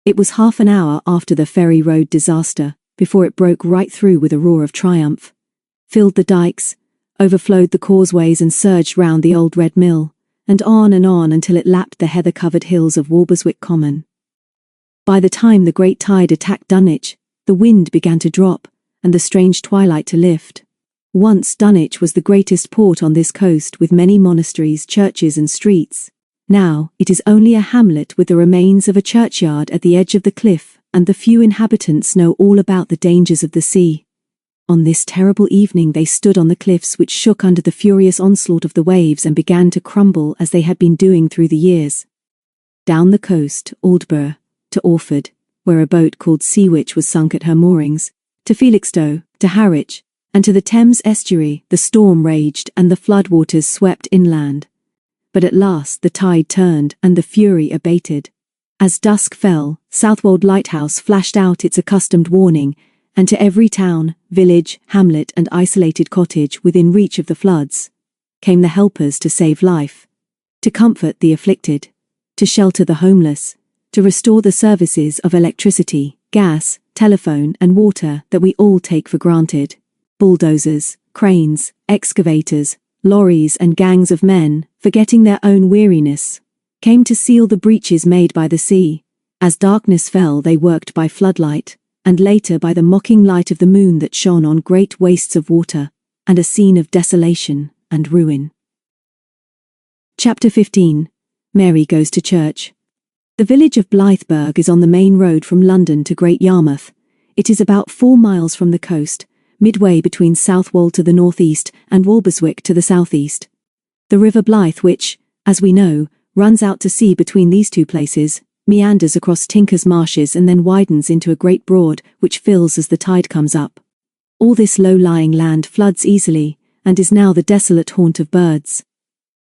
It was half an hour after the Ferry Road disaster, before it broke right through with a roar of triumph, filled the dikes, overflowed the causeways and surged round the old Red Mill, and on until it lapped the heather-covered hills of Walberswick Common. By the time the great tide attacked Dunwich, the wind began to drop, and the strange twilight to lift. Once Dunwich was the greatest port on this coast with many monasteries, churches and streets. Now it is only a hamlet with the remains of a churchyard at the edge of the cliff, and the few inhabitants know all about the dangers of the sea. On this terrible evening they stood on the cliffs which shook under the furious onslaught of the waves and began to crumble as they had been doing through the years. Down the coast, Aldborough, to Orford, where a boat called Seawitch was sunk at her moorings, to Felixstowe, to Harwich, and to the Thames estuary, the storm raged and the floodwaters swept inland. But at last the tide turned and the fury abated. As dusk fell, Southwold Lighthouse flashed out its accustomed warning, and to every town, village, hamlet and isolated cottage within reach of the floods came the helpers to save life, to comfort the afflicted, to shelter the homeless, to restore the services of electricity, gas, telephone and water that we all take for granted. Bulldozers, cranes, excavators, lorries and gangs of men, forgetting their own weariness, came to seal the breaches made by the sea. As darkness fell they worked by floodlight, and later by the mocking light of the moon that shone on great wastes of water, and a scene of desolation and ruin. Chapter 15. Mary Goes to Church. The village of Blythburgh is on the main road from London to Great Yarmouth. It is about 4 miles from the coast, midway between Southwold to the northeast and Walberswick to the southeast. The River Blythe, which, as we know, runs out to sea between these two places, meanders across Tinker's marshes and then widens into a great broad which fills as the tide comes up. All this low-lying land floods easily, and is now the desolate haunt of birds.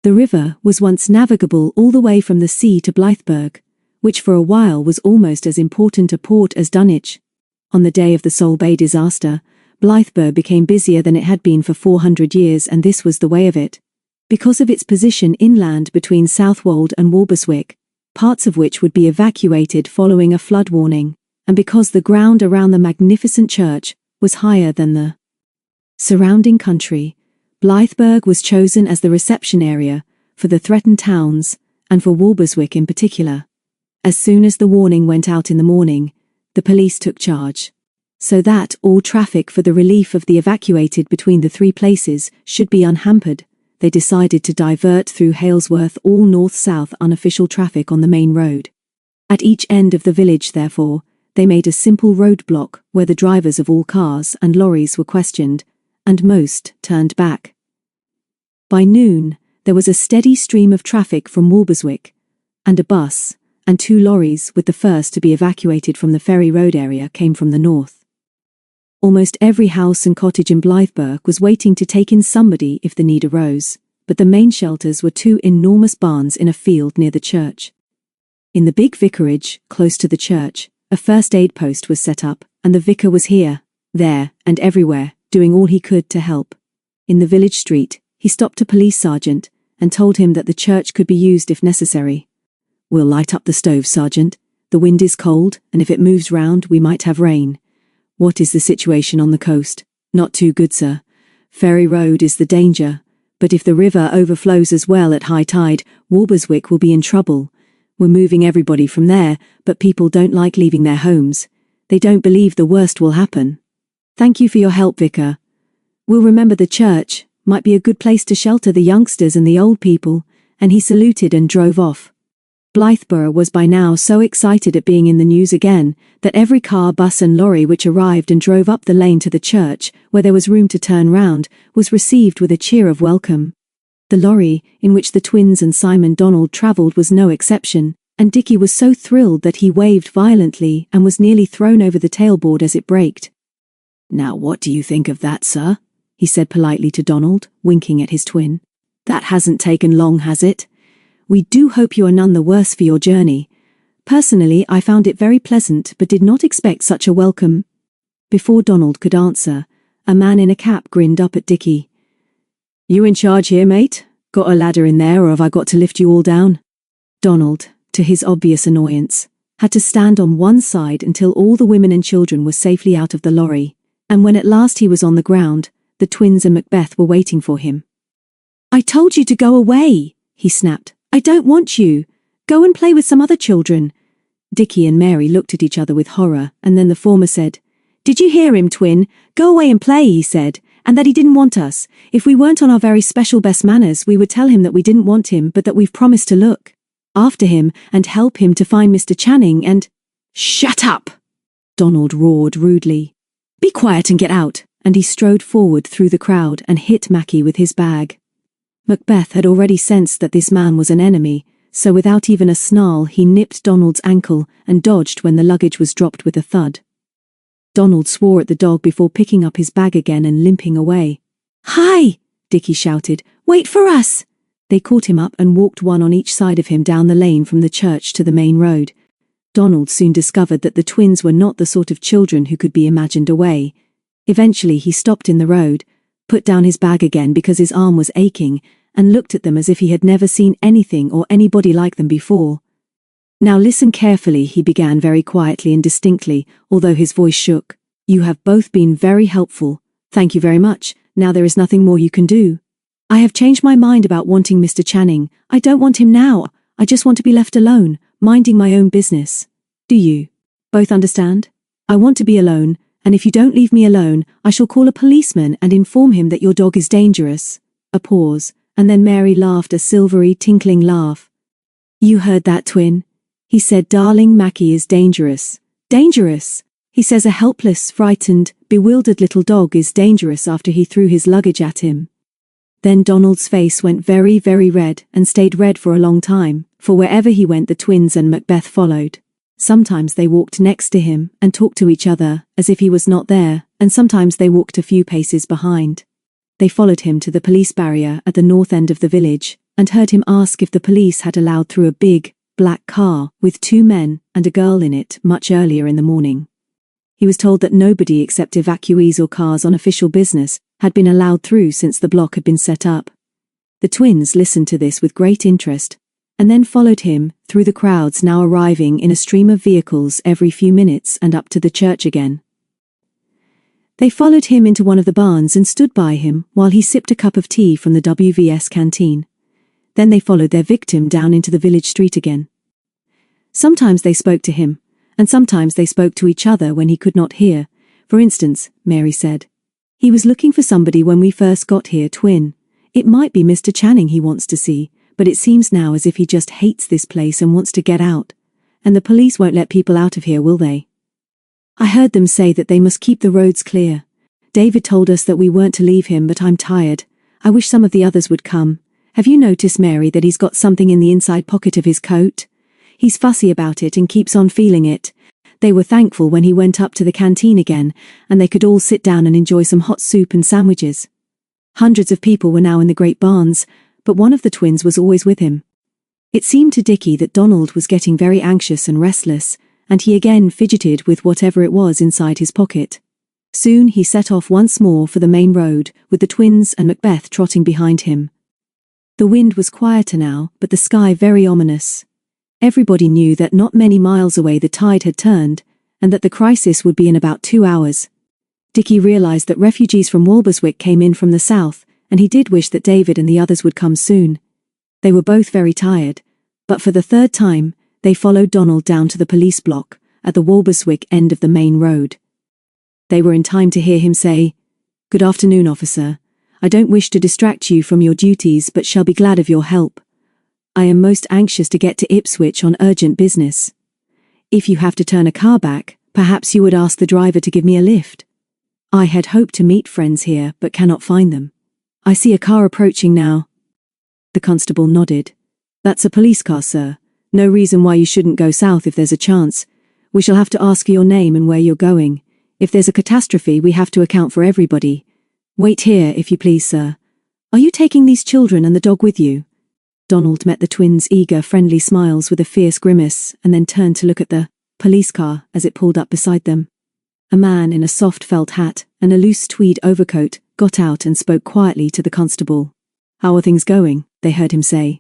The river was once navigable all the way from the sea to Blythburgh, which for a while was almost as important a port as Dunwich. On the day of the Sol Bay disaster, Blythburgh became busier than it had been for 400 years, and this was the way of it. Because of its position inland between Southwold and Walberswick, parts of which would be evacuated following a flood warning, and because the ground around the magnificent church was higher than the surrounding country, Blythburgh was chosen as the reception area for the threatened towns, and for Walberswick in particular. As soon as the warning went out in the morning, the police took charge. So that all traffic for the relief of the evacuated between the three places should be unhampered, they decided to divert through Halesworth all north-south unofficial traffic on the main road. At each end of the village, therefore, they made a simple roadblock where the drivers of all cars and lorries were questioned, and most turned back. By noon, there was a steady stream of traffic from Walberswick, and a bus and 2 lorries with the first to be evacuated from the Ferry Road area came from the north. Almost every house and cottage in Blythburgh was waiting to take in somebody if the need arose, but the main shelters were 2 enormous barns in a field near the church. In the big vicarage, close to the church, a first aid post was set up, and the vicar was here, there, and everywhere, doing all he could to help. In the village street, he stopped a police sergeant, and told him that the church could be used if necessary. "We'll light up the stove, Sergeant. The wind is cold, and if it moves round, we might have rain." "What is the situation on the coast?" "Not too good, sir. Ferry Road is the danger, but if the river overflows as well at high tide, Walberswick will be in trouble. We're moving everybody from there, but people don't like leaving their homes. They don't believe the worst will happen." "Thank you for your help, Vicar. We'll remember the church. Might be a good place to shelter the youngsters and the old people," and he saluted and drove off. Blytheborough was by now so excited at being in the news again that every car, bus and lorry which arrived and drove up the lane to the church, where there was room to turn round, was received with a cheer of welcome. The lorry, in which the twins and Simon Donald travelled, was no exception, and Dickie was so thrilled that he waved violently and was nearly thrown over the tailboard as it braked. "Now what do you think of that, sir?" he said politely to Donald, winking at his twin. "That hasn't taken long, has it? We do hope you are none the worse for your journey. Personally, I found it very pleasant but did not expect such a welcome." Before Donald could answer, a man in a cap grinned up at Dickie. "You in charge here, mate? Got a ladder in there, or have I got to lift you all down?" Donald, to his obvious annoyance, had to stand on one side until all the women and children were safely out of the lorry, and when at last he was on the ground, the twins and Macbeth were waiting for him. "I told you to go away," he snapped. "I don't want you. Go and play with some other children." Dickie and Mary looked at each other with horror, and then the former said, "Did you hear him, twin? Go away and play," he said, "and that he didn't want us. If we weren't on our very special best manners, we would tell him that we didn't want him, but that we've promised to look after him and help him to find Mr. Channing and—" "Shut up!" Donald roared rudely. "Be quiet and get out," and he strode forward through the crowd and hit Mackie with his bag. Macbeth had already sensed that this man was an enemy, so without even a snarl he nipped Donald's ankle and dodged when the luggage was dropped with a thud. Donald swore at the dog before picking up his bag again and limping away. "Hi!" Dickie shouted. "Wait for us!" They caught him up and walked one on each side of him down the lane from the church to the main road. Donald soon discovered that the twins were not the sort of children who could be imagined away. Eventually he stopped in the road, put down his bag again because his arm was aching, and looked at them as if he had never seen anything or anybody like them before. "Now listen carefully," he began very quietly and distinctly, although his voice shook. "You have both been very helpful. Thank you very much. Now there is nothing more you can do. I have changed my mind about wanting Mr. Channing. I don't want him now. I just want to be left alone, minding my own business. Do you both understand? I want to be alone, and if you don't leave me alone, I shall call a policeman and inform him that your dog is dangerous." A pause, and then Mary laughed a silvery, tinkling laugh. "You heard that, twin? He said darling Mackie is dangerous. Dangerous! He says a helpless, frightened, bewildered little dog is dangerous after he threw his luggage at him." Then Donald's face went very, very red and stayed red for a long time, for wherever he went the twins and Macbeth followed. Sometimes they walked next to him and talked to each other as if he was not there, and sometimes they walked a few paces behind. They followed him to the police barrier at the north end of the village and heard him ask if the police had allowed through a big, black car with 2 men and a girl in it much earlier in the morning. He was told that nobody except evacuees or cars on official business had been allowed through since the block had been set up. The twins listened to this with great interest, and then followed him through the crowds now arriving in a stream of vehicles every few minutes and up to the church again. They followed him into one of the barns and stood by him while he sipped a cup of tea from the WVS canteen. Then they followed their victim down into the village street again. Sometimes they spoke to him, and sometimes they spoke to each other when he could not hear. For instance, Mary said, "He was looking for somebody when we first got here, twin. It might be Mr. Channing he wants to see, but it seems now as if he just hates this place and wants to get out. And the police won't let people out of here, will they? I heard them say that they must keep the roads clear. David told us that we weren't to leave him, but I'm tired. I wish some of the others would come. Have you noticed, Mary, that he's got something in the inside pocket of his coat? He's fussy about it and keeps on feeling it." They were thankful when he went up to the canteen again, and they could all sit down and enjoy some hot soup and sandwiches. Hundreds of people were now in the great barns, but one of the twins was always with him. It seemed to Dickie that Donald was getting very anxious and restless, and he again fidgeted with whatever it was inside his pocket. Soon he set off once more for the main road, with the twins and Macbeth trotting behind him. The wind was quieter now, but the sky very ominous. Everybody knew that not many miles away the tide had turned, and that the crisis would be in about 2 hours. Dickie realized that refugees from Walberswick came in from the south, and he did wish that David and the others would come soon. They were both very tired, but for the third time, they followed Donald down to the police block, at the Walberswick end of the main road. They were in time to hear him say, "Good afternoon, officer. I don't wish to distract you from your duties but shall be glad of your help. I am most anxious to get to Ipswich on urgent business. If you have to turn a car back, perhaps you would ask the driver to give me a lift. I had hoped to meet friends here but cannot find them. I see a car approaching now." The constable nodded. "That's a police car, sir. No reason why you shouldn't go south if there's a chance. We shall have to ask for your name and where you're going. If there's a catastrophe, we have to account for everybody. Wait here, if you please, sir. Are you taking these children and the dog with you?" Donald met the twins' eager, friendly smiles with a fierce grimace and then turned to look at the police car as it pulled up beside them. A man in a soft felt hat and a loose tweed overcoat got out and spoke quietly to the constable. "How are things going?" they heard him say.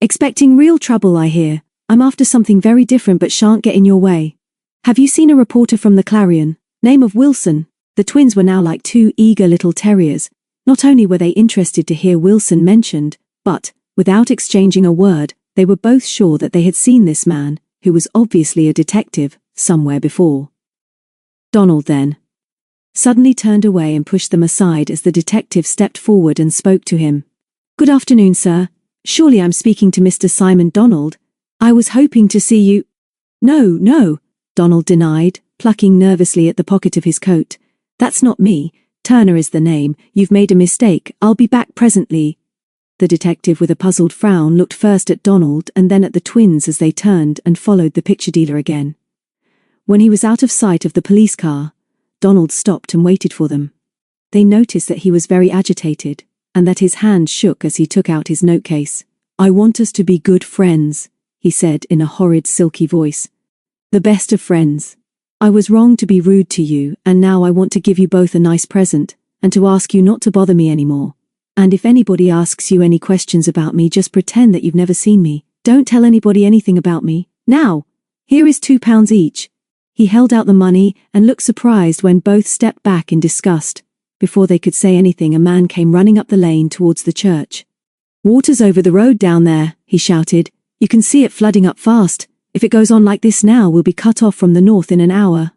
"Expecting real trouble, I hear. I'm after something very different but shan't get in your way. Have you seen a reporter from the Clarion? Name of Wilson?" The twins were now like two eager little terriers. Not only were they interested to hear Wilson mentioned, but, without exchanging a word, they were both sure that they had seen this man, who was obviously a detective, somewhere before. Donald then suddenly turned away and pushed them aside as the detective stepped forward and spoke to him. "Good afternoon, sir. Surely I'm speaking to Mr. Simon Donald. I was hoping to see you—" No, Donald denied, plucking nervously at the pocket of his coat. "That's not me. Turner is the name. You've made a mistake. I'll be back presently." The detective with a puzzled frown looked first at Donald and then at the twins as they turned and followed the picture dealer again. When he was out of sight of the police car, Donald stopped and waited for them. They noticed that he was very agitated, and that his hand shook as he took out his note-case. "I want us to be good friends," he said in a horrid silky voice. "The best of friends. I was wrong to be rude to you, and now I want to give you both a nice present, and to ask you not to bother me anymore. And if anybody asks you any questions about me, just pretend that you've never seen me. Don't tell anybody anything about me. Now, here is £2 each." He held out the money and looked surprised when both stepped back in disgust. Before they could say anything, a man came running up the lane towards the church. "Water's over the road down there," he shouted. "You can see it flooding up fast. If it goes on like this now, we'll be cut off from the north in an hour."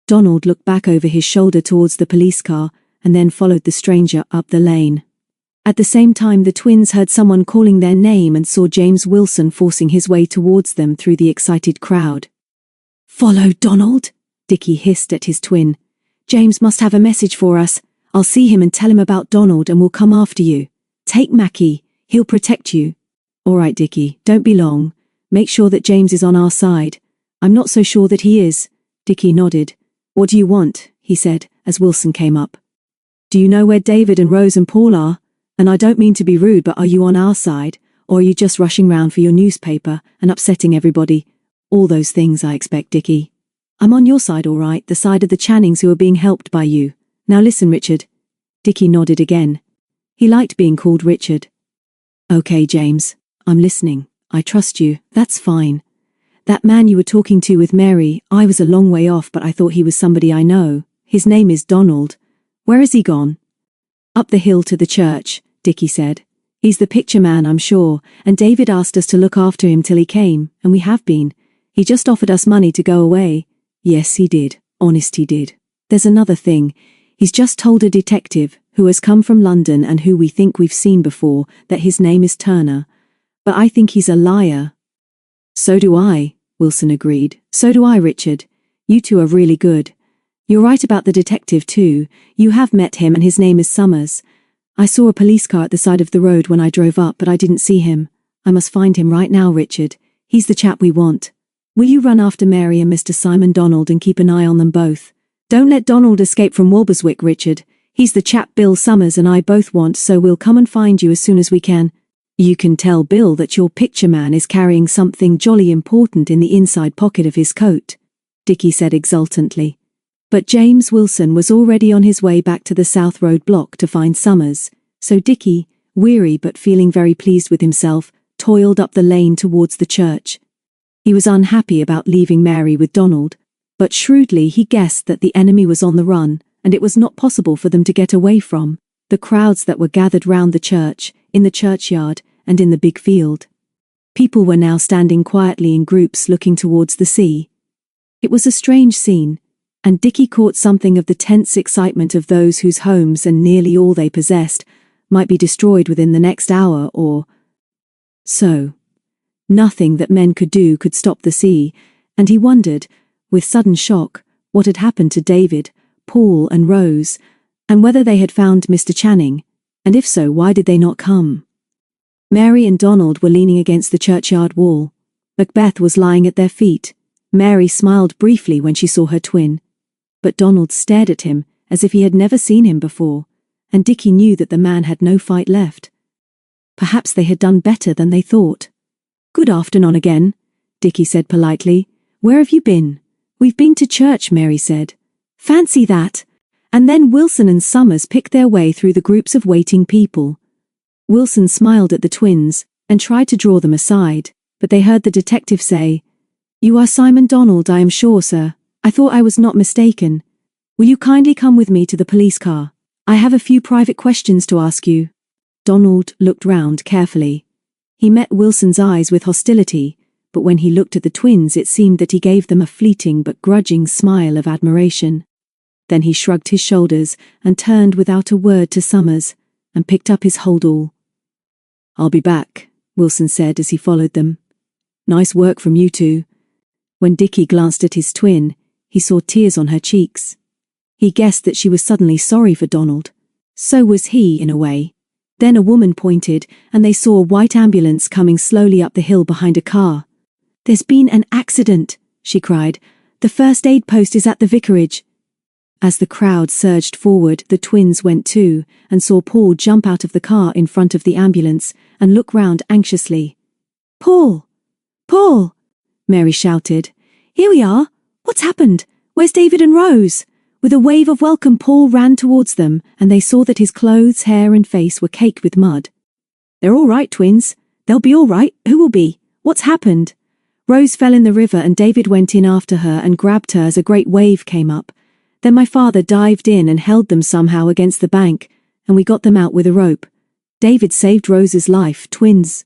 Donald looked back over his shoulder towards the police car and then followed the stranger up the lane. At the same time, the twins heard someone calling their name and saw James Wilson forcing his way towards them through the excited crowd. "Follow Donald," Dickie hissed at his twin. "James must have a message for us. I'll see him and tell him about Donald and we'll come after you. Take Mackie, he'll protect you." "All right, Dickie, don't be long. Make sure that James is on our side." "I'm not so sure that he is." Dickie nodded. "What do you want?" he said, as Wilson came up. "Do you know where David and Rose and Paul are? And I don't mean to be rude, but are you on our side, or are you just rushing round for your newspaper and upsetting everybody? All those things, I expect, Dickie." "I'm on your side all right, the side of the Channings who are being helped by you. Now listen, Richard." Dickie nodded again. He liked being called Richard. "Okay, James, I'm listening. I trust you, that's fine. That man you were talking to with Mary, I was a long way off, but I thought he was somebody I know. His name is Donald. Where has he gone?" "Up the hill to the church," Dickie said. "He's the picture man, I'm sure, and David asked us to look after him till he came, and we have been. He just offered us money to go away." "Yes, he did. Honest he did. There's another thing. He's just told a detective, who has come from London and who we think we've seen before, that his name is Turner. But I think he's a liar." "So do I," Wilson agreed. "So do I, Richard. You two are really good. You're right about the detective too. You have met him and his name is Summers. I saw a police car at the side of the road when I drove up, but I didn't see him. I must find him right now, Richard. He's the chap we want. Will you run after Mary and Mr. Simon Donald and keep an eye on them both? Don't let Donald escape from Walberswick, Richard. He's the chap Bill Summers and I both want, so we'll come and find you as soon as we can. You can tell Bill that your picture man is carrying something jolly important in the inside pocket of his coat," Dickie said exultantly. But James Wilson was already on his way back to the South Road block to find Summers, so Dickie, weary but feeling very pleased with himself, toiled up the lane towards the church. He was unhappy about leaving Mary with Donald, but shrewdly he guessed that the enemy was on the run, and it was not possible for them to get away from the crowds that were gathered round the church, in the churchyard, and in the big field. People were now standing quietly in groups looking towards the sea. It was a strange scene, and Dickie caught something of the tense excitement of those whose homes and nearly all they possessed might be destroyed within the next hour or so. Nothing that men could do could stop the sea, and he wondered, with sudden shock, what had happened to David, Paul and Rose, and whether they had found Mr. Channing, and if so, why did they not come? Mary and Donald were leaning against the churchyard wall. Macbeth was lying at their feet. Mary smiled briefly when she saw her twin, but Donald stared at him as if he had never seen him before, and Dickie knew that the man had no fight left. Perhaps they had done better than they thought. "Good afternoon again," Dickie said politely. "Where have you been?" "We've been to church," Mary said. "Fancy that!" And then Wilson and Summers picked their way through the groups of waiting people. Wilson smiled at the twins and tried to draw them aside, but they heard the detective say, "You are Simon Donald, I am sure, sir. I thought I was not mistaken. Will you kindly come with me to the police car? I have a few private questions to ask you." Donald looked round carefully. He met Wilson's eyes with hostility, but when he looked at the twins it seemed that he gave them a fleeting but grudging smile of admiration. Then he shrugged his shoulders and turned without a word to Summers and picked up his holdall. "I'll be back," Wilson said as he followed them. "Nice work from you two." When Dickie glanced at his twin, he saw tears on her cheeks. He guessed that she was suddenly sorry for Donald. So was he, in a way. Then a woman pointed, and they saw a white ambulance coming slowly up the hill behind a car. "There's been an accident," she cried. "The first aid post is at the vicarage." As the crowd surged forward, the twins went too, and saw Paul jump out of the car in front of the ambulance and look round anxiously. "Paul! Paul!" Mary shouted. "Here we are! What's happened? Where's David and Rose?" With a wave of welcome, Paul ran towards them, and they saw that his clothes, hair and face were caked with mud. "They're all right, twins. They'll be all right. Who will be? What's happened?" "Rose fell in the river and David went in after her and grabbed her as a great wave came up. Then my father dived in and held them somehow against the bank, and we got them out with a rope. David saved Rose's life, twins."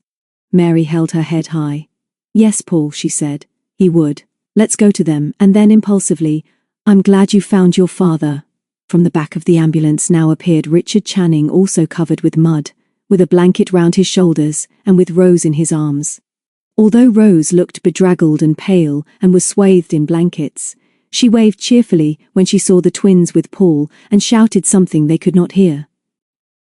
Mary held her head high. "Yes, Paul," she said. "He would. Let's go to them," and then impulsively, "I'm glad you found your father." From the back of the ambulance now appeared Richard Channing, also covered with mud, with a blanket round his shoulders and with Rose in his arms. Although Rose looked bedraggled and pale and was swathed in blankets, she waved cheerfully when she saw the twins with Paul and shouted something they could not hear.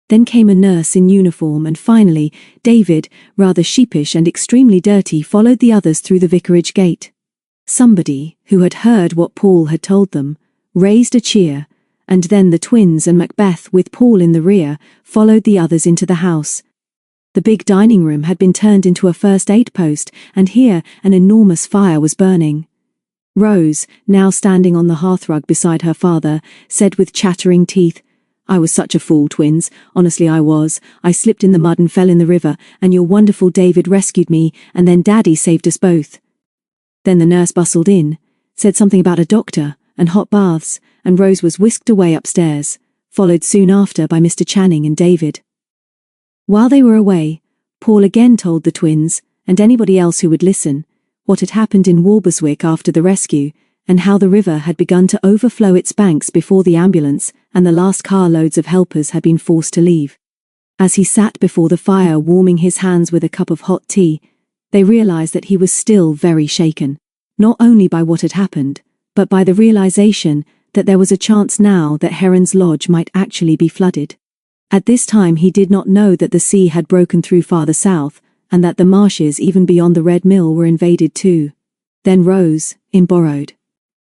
Then came a nurse in uniform, and finally, David, rather sheepish and extremely dirty, followed the others through the vicarage gate. Somebody, who had heard what Paul had told them, raised a cheer, and then the twins and Macbeth, with Paul in the rear, followed the others into the house. The big dining room had been turned into a first aid post, and here an enormous fire was burning. Rose, now standing on the hearthrug beside her father, said with chattering teeth, "I was such a fool, twins. Honestly, I was. I slipped in the mud and fell in the river, and your wonderful David rescued me, and then Daddy saved us both." Then the nurse bustled in, said something about a doctor and hot baths, and Rose was whisked away upstairs, followed soon after by Mr. Channing and David. While they were away, Paul again told the twins, and anybody else who would listen, what had happened in Walberswick after the rescue, and how the river had begun to overflow its banks before the ambulance and the last carloads of helpers had been forced to leave. As he sat before the fire warming his hands with a cup of hot tea, they realized that he was still very shaken, not only by what had happened, but by the realization that there was a chance now that Heron's Lodge might actually be flooded. At this time he did not know that the sea had broken through farther south, and that the marshes even beyond the Red Mill were invaded too. Then Rose, in borrowed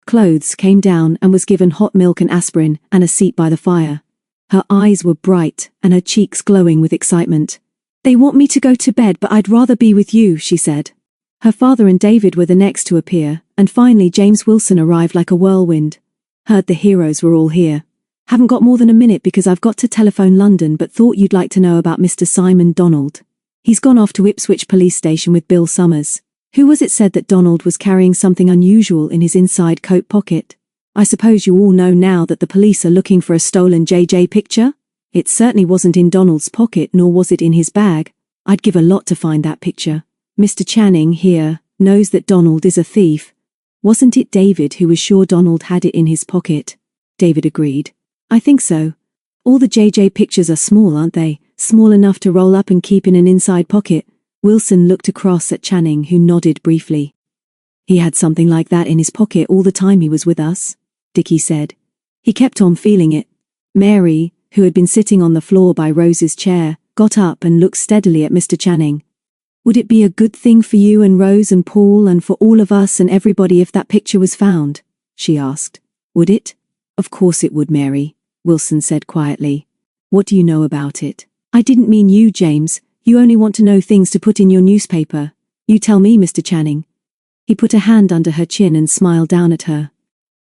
clothes, came down and was given hot milk and aspirin and a seat by the fire. Her eyes were bright and her cheeks glowing with excitement. "They want me to go to bed, but I'd rather be with you," she said. Her father and David were the next to appear, and finally James Wilson arrived like a whirlwind. "Heard the heroes were all here. Haven't got more than a minute because I've got to telephone London, but thought you'd like to know about Mr. Simon Donald. He's gone off to Ipswich police station with Bill Summers. Who was it said that Donald was carrying something unusual in his inside coat pocket? I suppose you all know now that the police are looking for a stolen JJ picture? It certainly wasn't in Donald's pocket, nor was it in his bag. I'd give a lot to find that picture. Mr. Channing, here, knows that Donald is a thief. Wasn't it David who was sure Donald had it in his pocket? David agreed. I think so. All the JJ pictures are small, aren't they? Small enough to roll up and keep in an inside pocket. Wilson looked across at Channing, who nodded briefly. He had something like that in his pocket all the time he was with us, Dickie said. He kept on feeling it. Mary, who had been sitting on the floor by Rose's chair, got up and looked steadily at Mr. Channing. Would it be a good thing for you and Rose and Paul and for all of us and everybody if that picture was found? She asked. Would it? Of course it would, Mary, Wilson said quietly. What do you know about it? I didn't mean you, James. You only want to know things to put in your newspaper. You tell me, Mr. Channing. He put a hand under her chin and smiled down at her.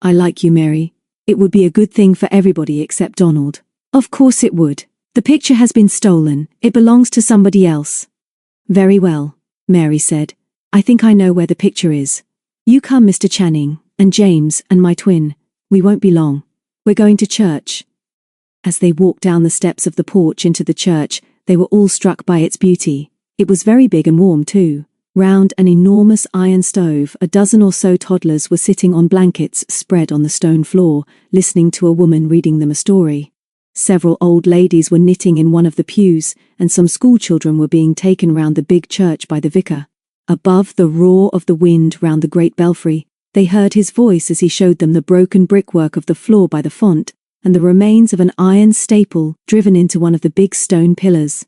I like you, Mary. It would be a good thing for everybody except Donald. Of course it would. The picture has been stolen. It belongs to somebody else. Very well, Mary said. I think I know where the picture is. You come, Mr. Channing, and James, and my twin. We won't be long. We're going to church. As they walked down the steps of the porch into the church, they were all struck by its beauty. It was very big and warm too. Round an enormous iron stove, a dozen or so toddlers were sitting on blankets spread on the stone floor, listening to a woman reading them a story. Several old ladies were knitting in one of the pews, and some schoolchildren were being taken round the big church by the vicar. Above the roar of the wind round the great belfry, they heard his voice as he showed them the broken brickwork of the floor by the font, and the remains of an iron staple driven into one of the big stone pillars.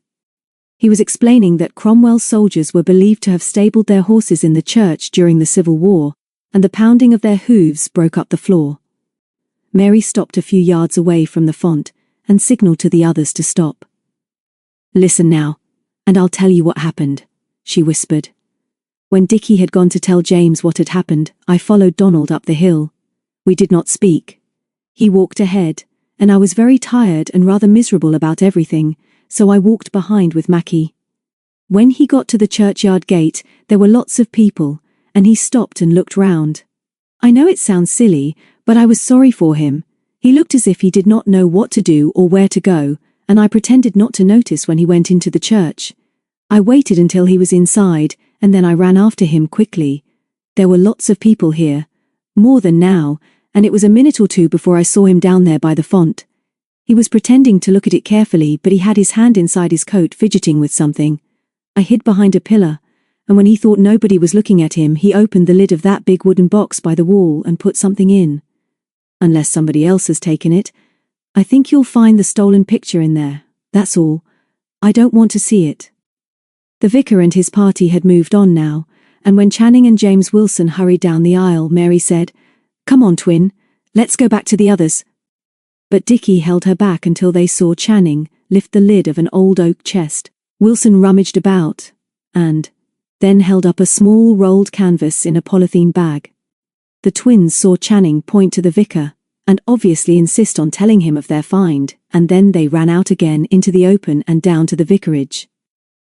He was explaining that Cromwell's soldiers were believed to have stabled their horses in the church during the Civil War, and the pounding of their hooves broke up the floor. Mary stopped a few yards away from the font and signalled to the others to stop. Listen now, and I'll tell you what happened, she whispered. When Dickie had gone to tell James what had happened, I followed Donald up the hill. We did not speak. He walked ahead, and I was very tired and rather miserable about everything, so I walked behind with Mackie. When he got to the churchyard gate, there were lots of people, and he stopped and looked round. I know it sounds silly, but I was sorry for him. He looked as if he did not know what to do or where to go, and I pretended not to notice when he went into the church. I waited until he was inside, and then I ran after him quickly. There were lots of people here, more than now, and it was a minute or two before I saw him down there by the font. He was pretending to look at it carefully, but he had his hand inside his coat fidgeting with something. I hid behind a pillar, and when he thought nobody was looking at him, he opened the lid of that big wooden box by the wall and put something in. Unless somebody else has taken it, I think you'll find the stolen picture in there, that's all. I don't want to see it. The vicar and his party had moved on now, and when Channing and James Wilson hurried down the aisle, Mary said, Come on, twin, let's go back to the others. But Dickie held her back until they saw Channing lift the lid of an old oak chest. Wilson rummaged about, and then held up a small rolled canvas in a polythene bag. The twins saw Channing point to the vicar, and obviously insist on telling him of their find, and then they ran out again into the open and down to the vicarage.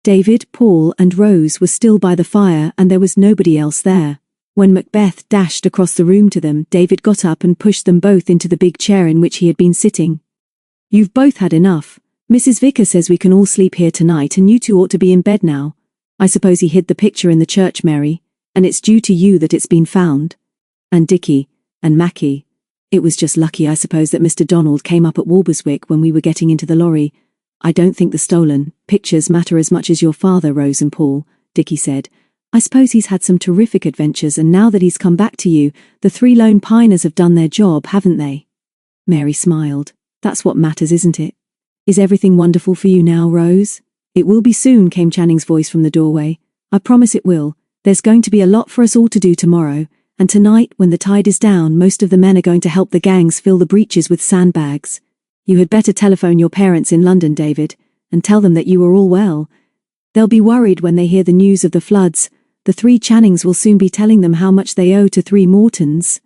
David, Paul, and Rose were still by the fire, and there was nobody else there. When Macbeth dashed across the room to them, David got up and pushed them both into the big chair in which he had been sitting. You've both had enough. Mrs. Vicker says we can all sleep here tonight, and you two ought to be in bed now. I suppose he hid the picture in the church, Mary, and it's due to you that it's been found. And Dickie, and Mackie. It was just lucky, I suppose, that Mr. Donald came up at Walberswick when we were getting into the lorry. I don't think the stolen pictures matter as much as your father, Rose and Paul, Dickie said. I suppose he's had some terrific adventures, and now that he's come back to you, the three lone piners have done their job, haven't they? Mary smiled. That's what matters, isn't it? Is everything wonderful for you now, Rose? It will be soon, came Channing's voice from the doorway. I promise it will. There's going to be a lot for us all to do tomorrow, and tonight, when the tide is down, most of the men are going to help the gangs fill the breaches with sandbags. You had better telephone your parents in London, David, and tell them that you are all well. They'll be worried when they hear the news of the floods. The three Channings will soon be telling them how much they owe to three Mortons.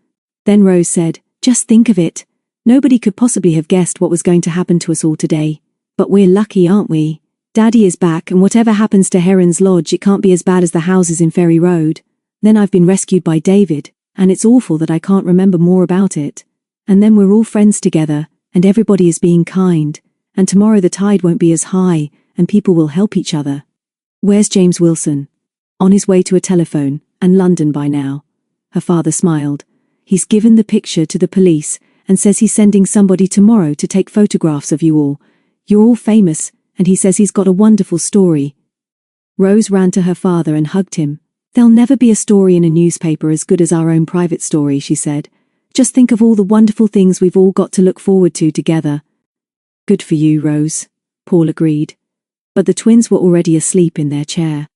Then Rose said, Just think of it. Nobody could possibly have guessed what was going to happen to us all today. But we're lucky, aren't we? Daddy is back, and whatever happens to Heron's Lodge, it can't be as bad as the houses in Ferry Road. Then I've been rescued by David, and it's awful that I can't remember more about it. And then we're all friends together, and everybody is being kind, and tomorrow the tide won't be as high, and people will help each other. Where's James Wilson? On his way to a telephone, and London by now. Her father smiled. He's given the picture to the police, and says he's sending somebody tomorrow to take photographs of you all. You're all famous, and he says he's got a wonderful story. Rose ran to her father and hugged him. There'll never be a story in a newspaper as good as our own private story, she said. Just think of all the wonderful things we've all got to look forward to together. Good for you, Rose, Paul agreed. But the twins were already asleep in their chair.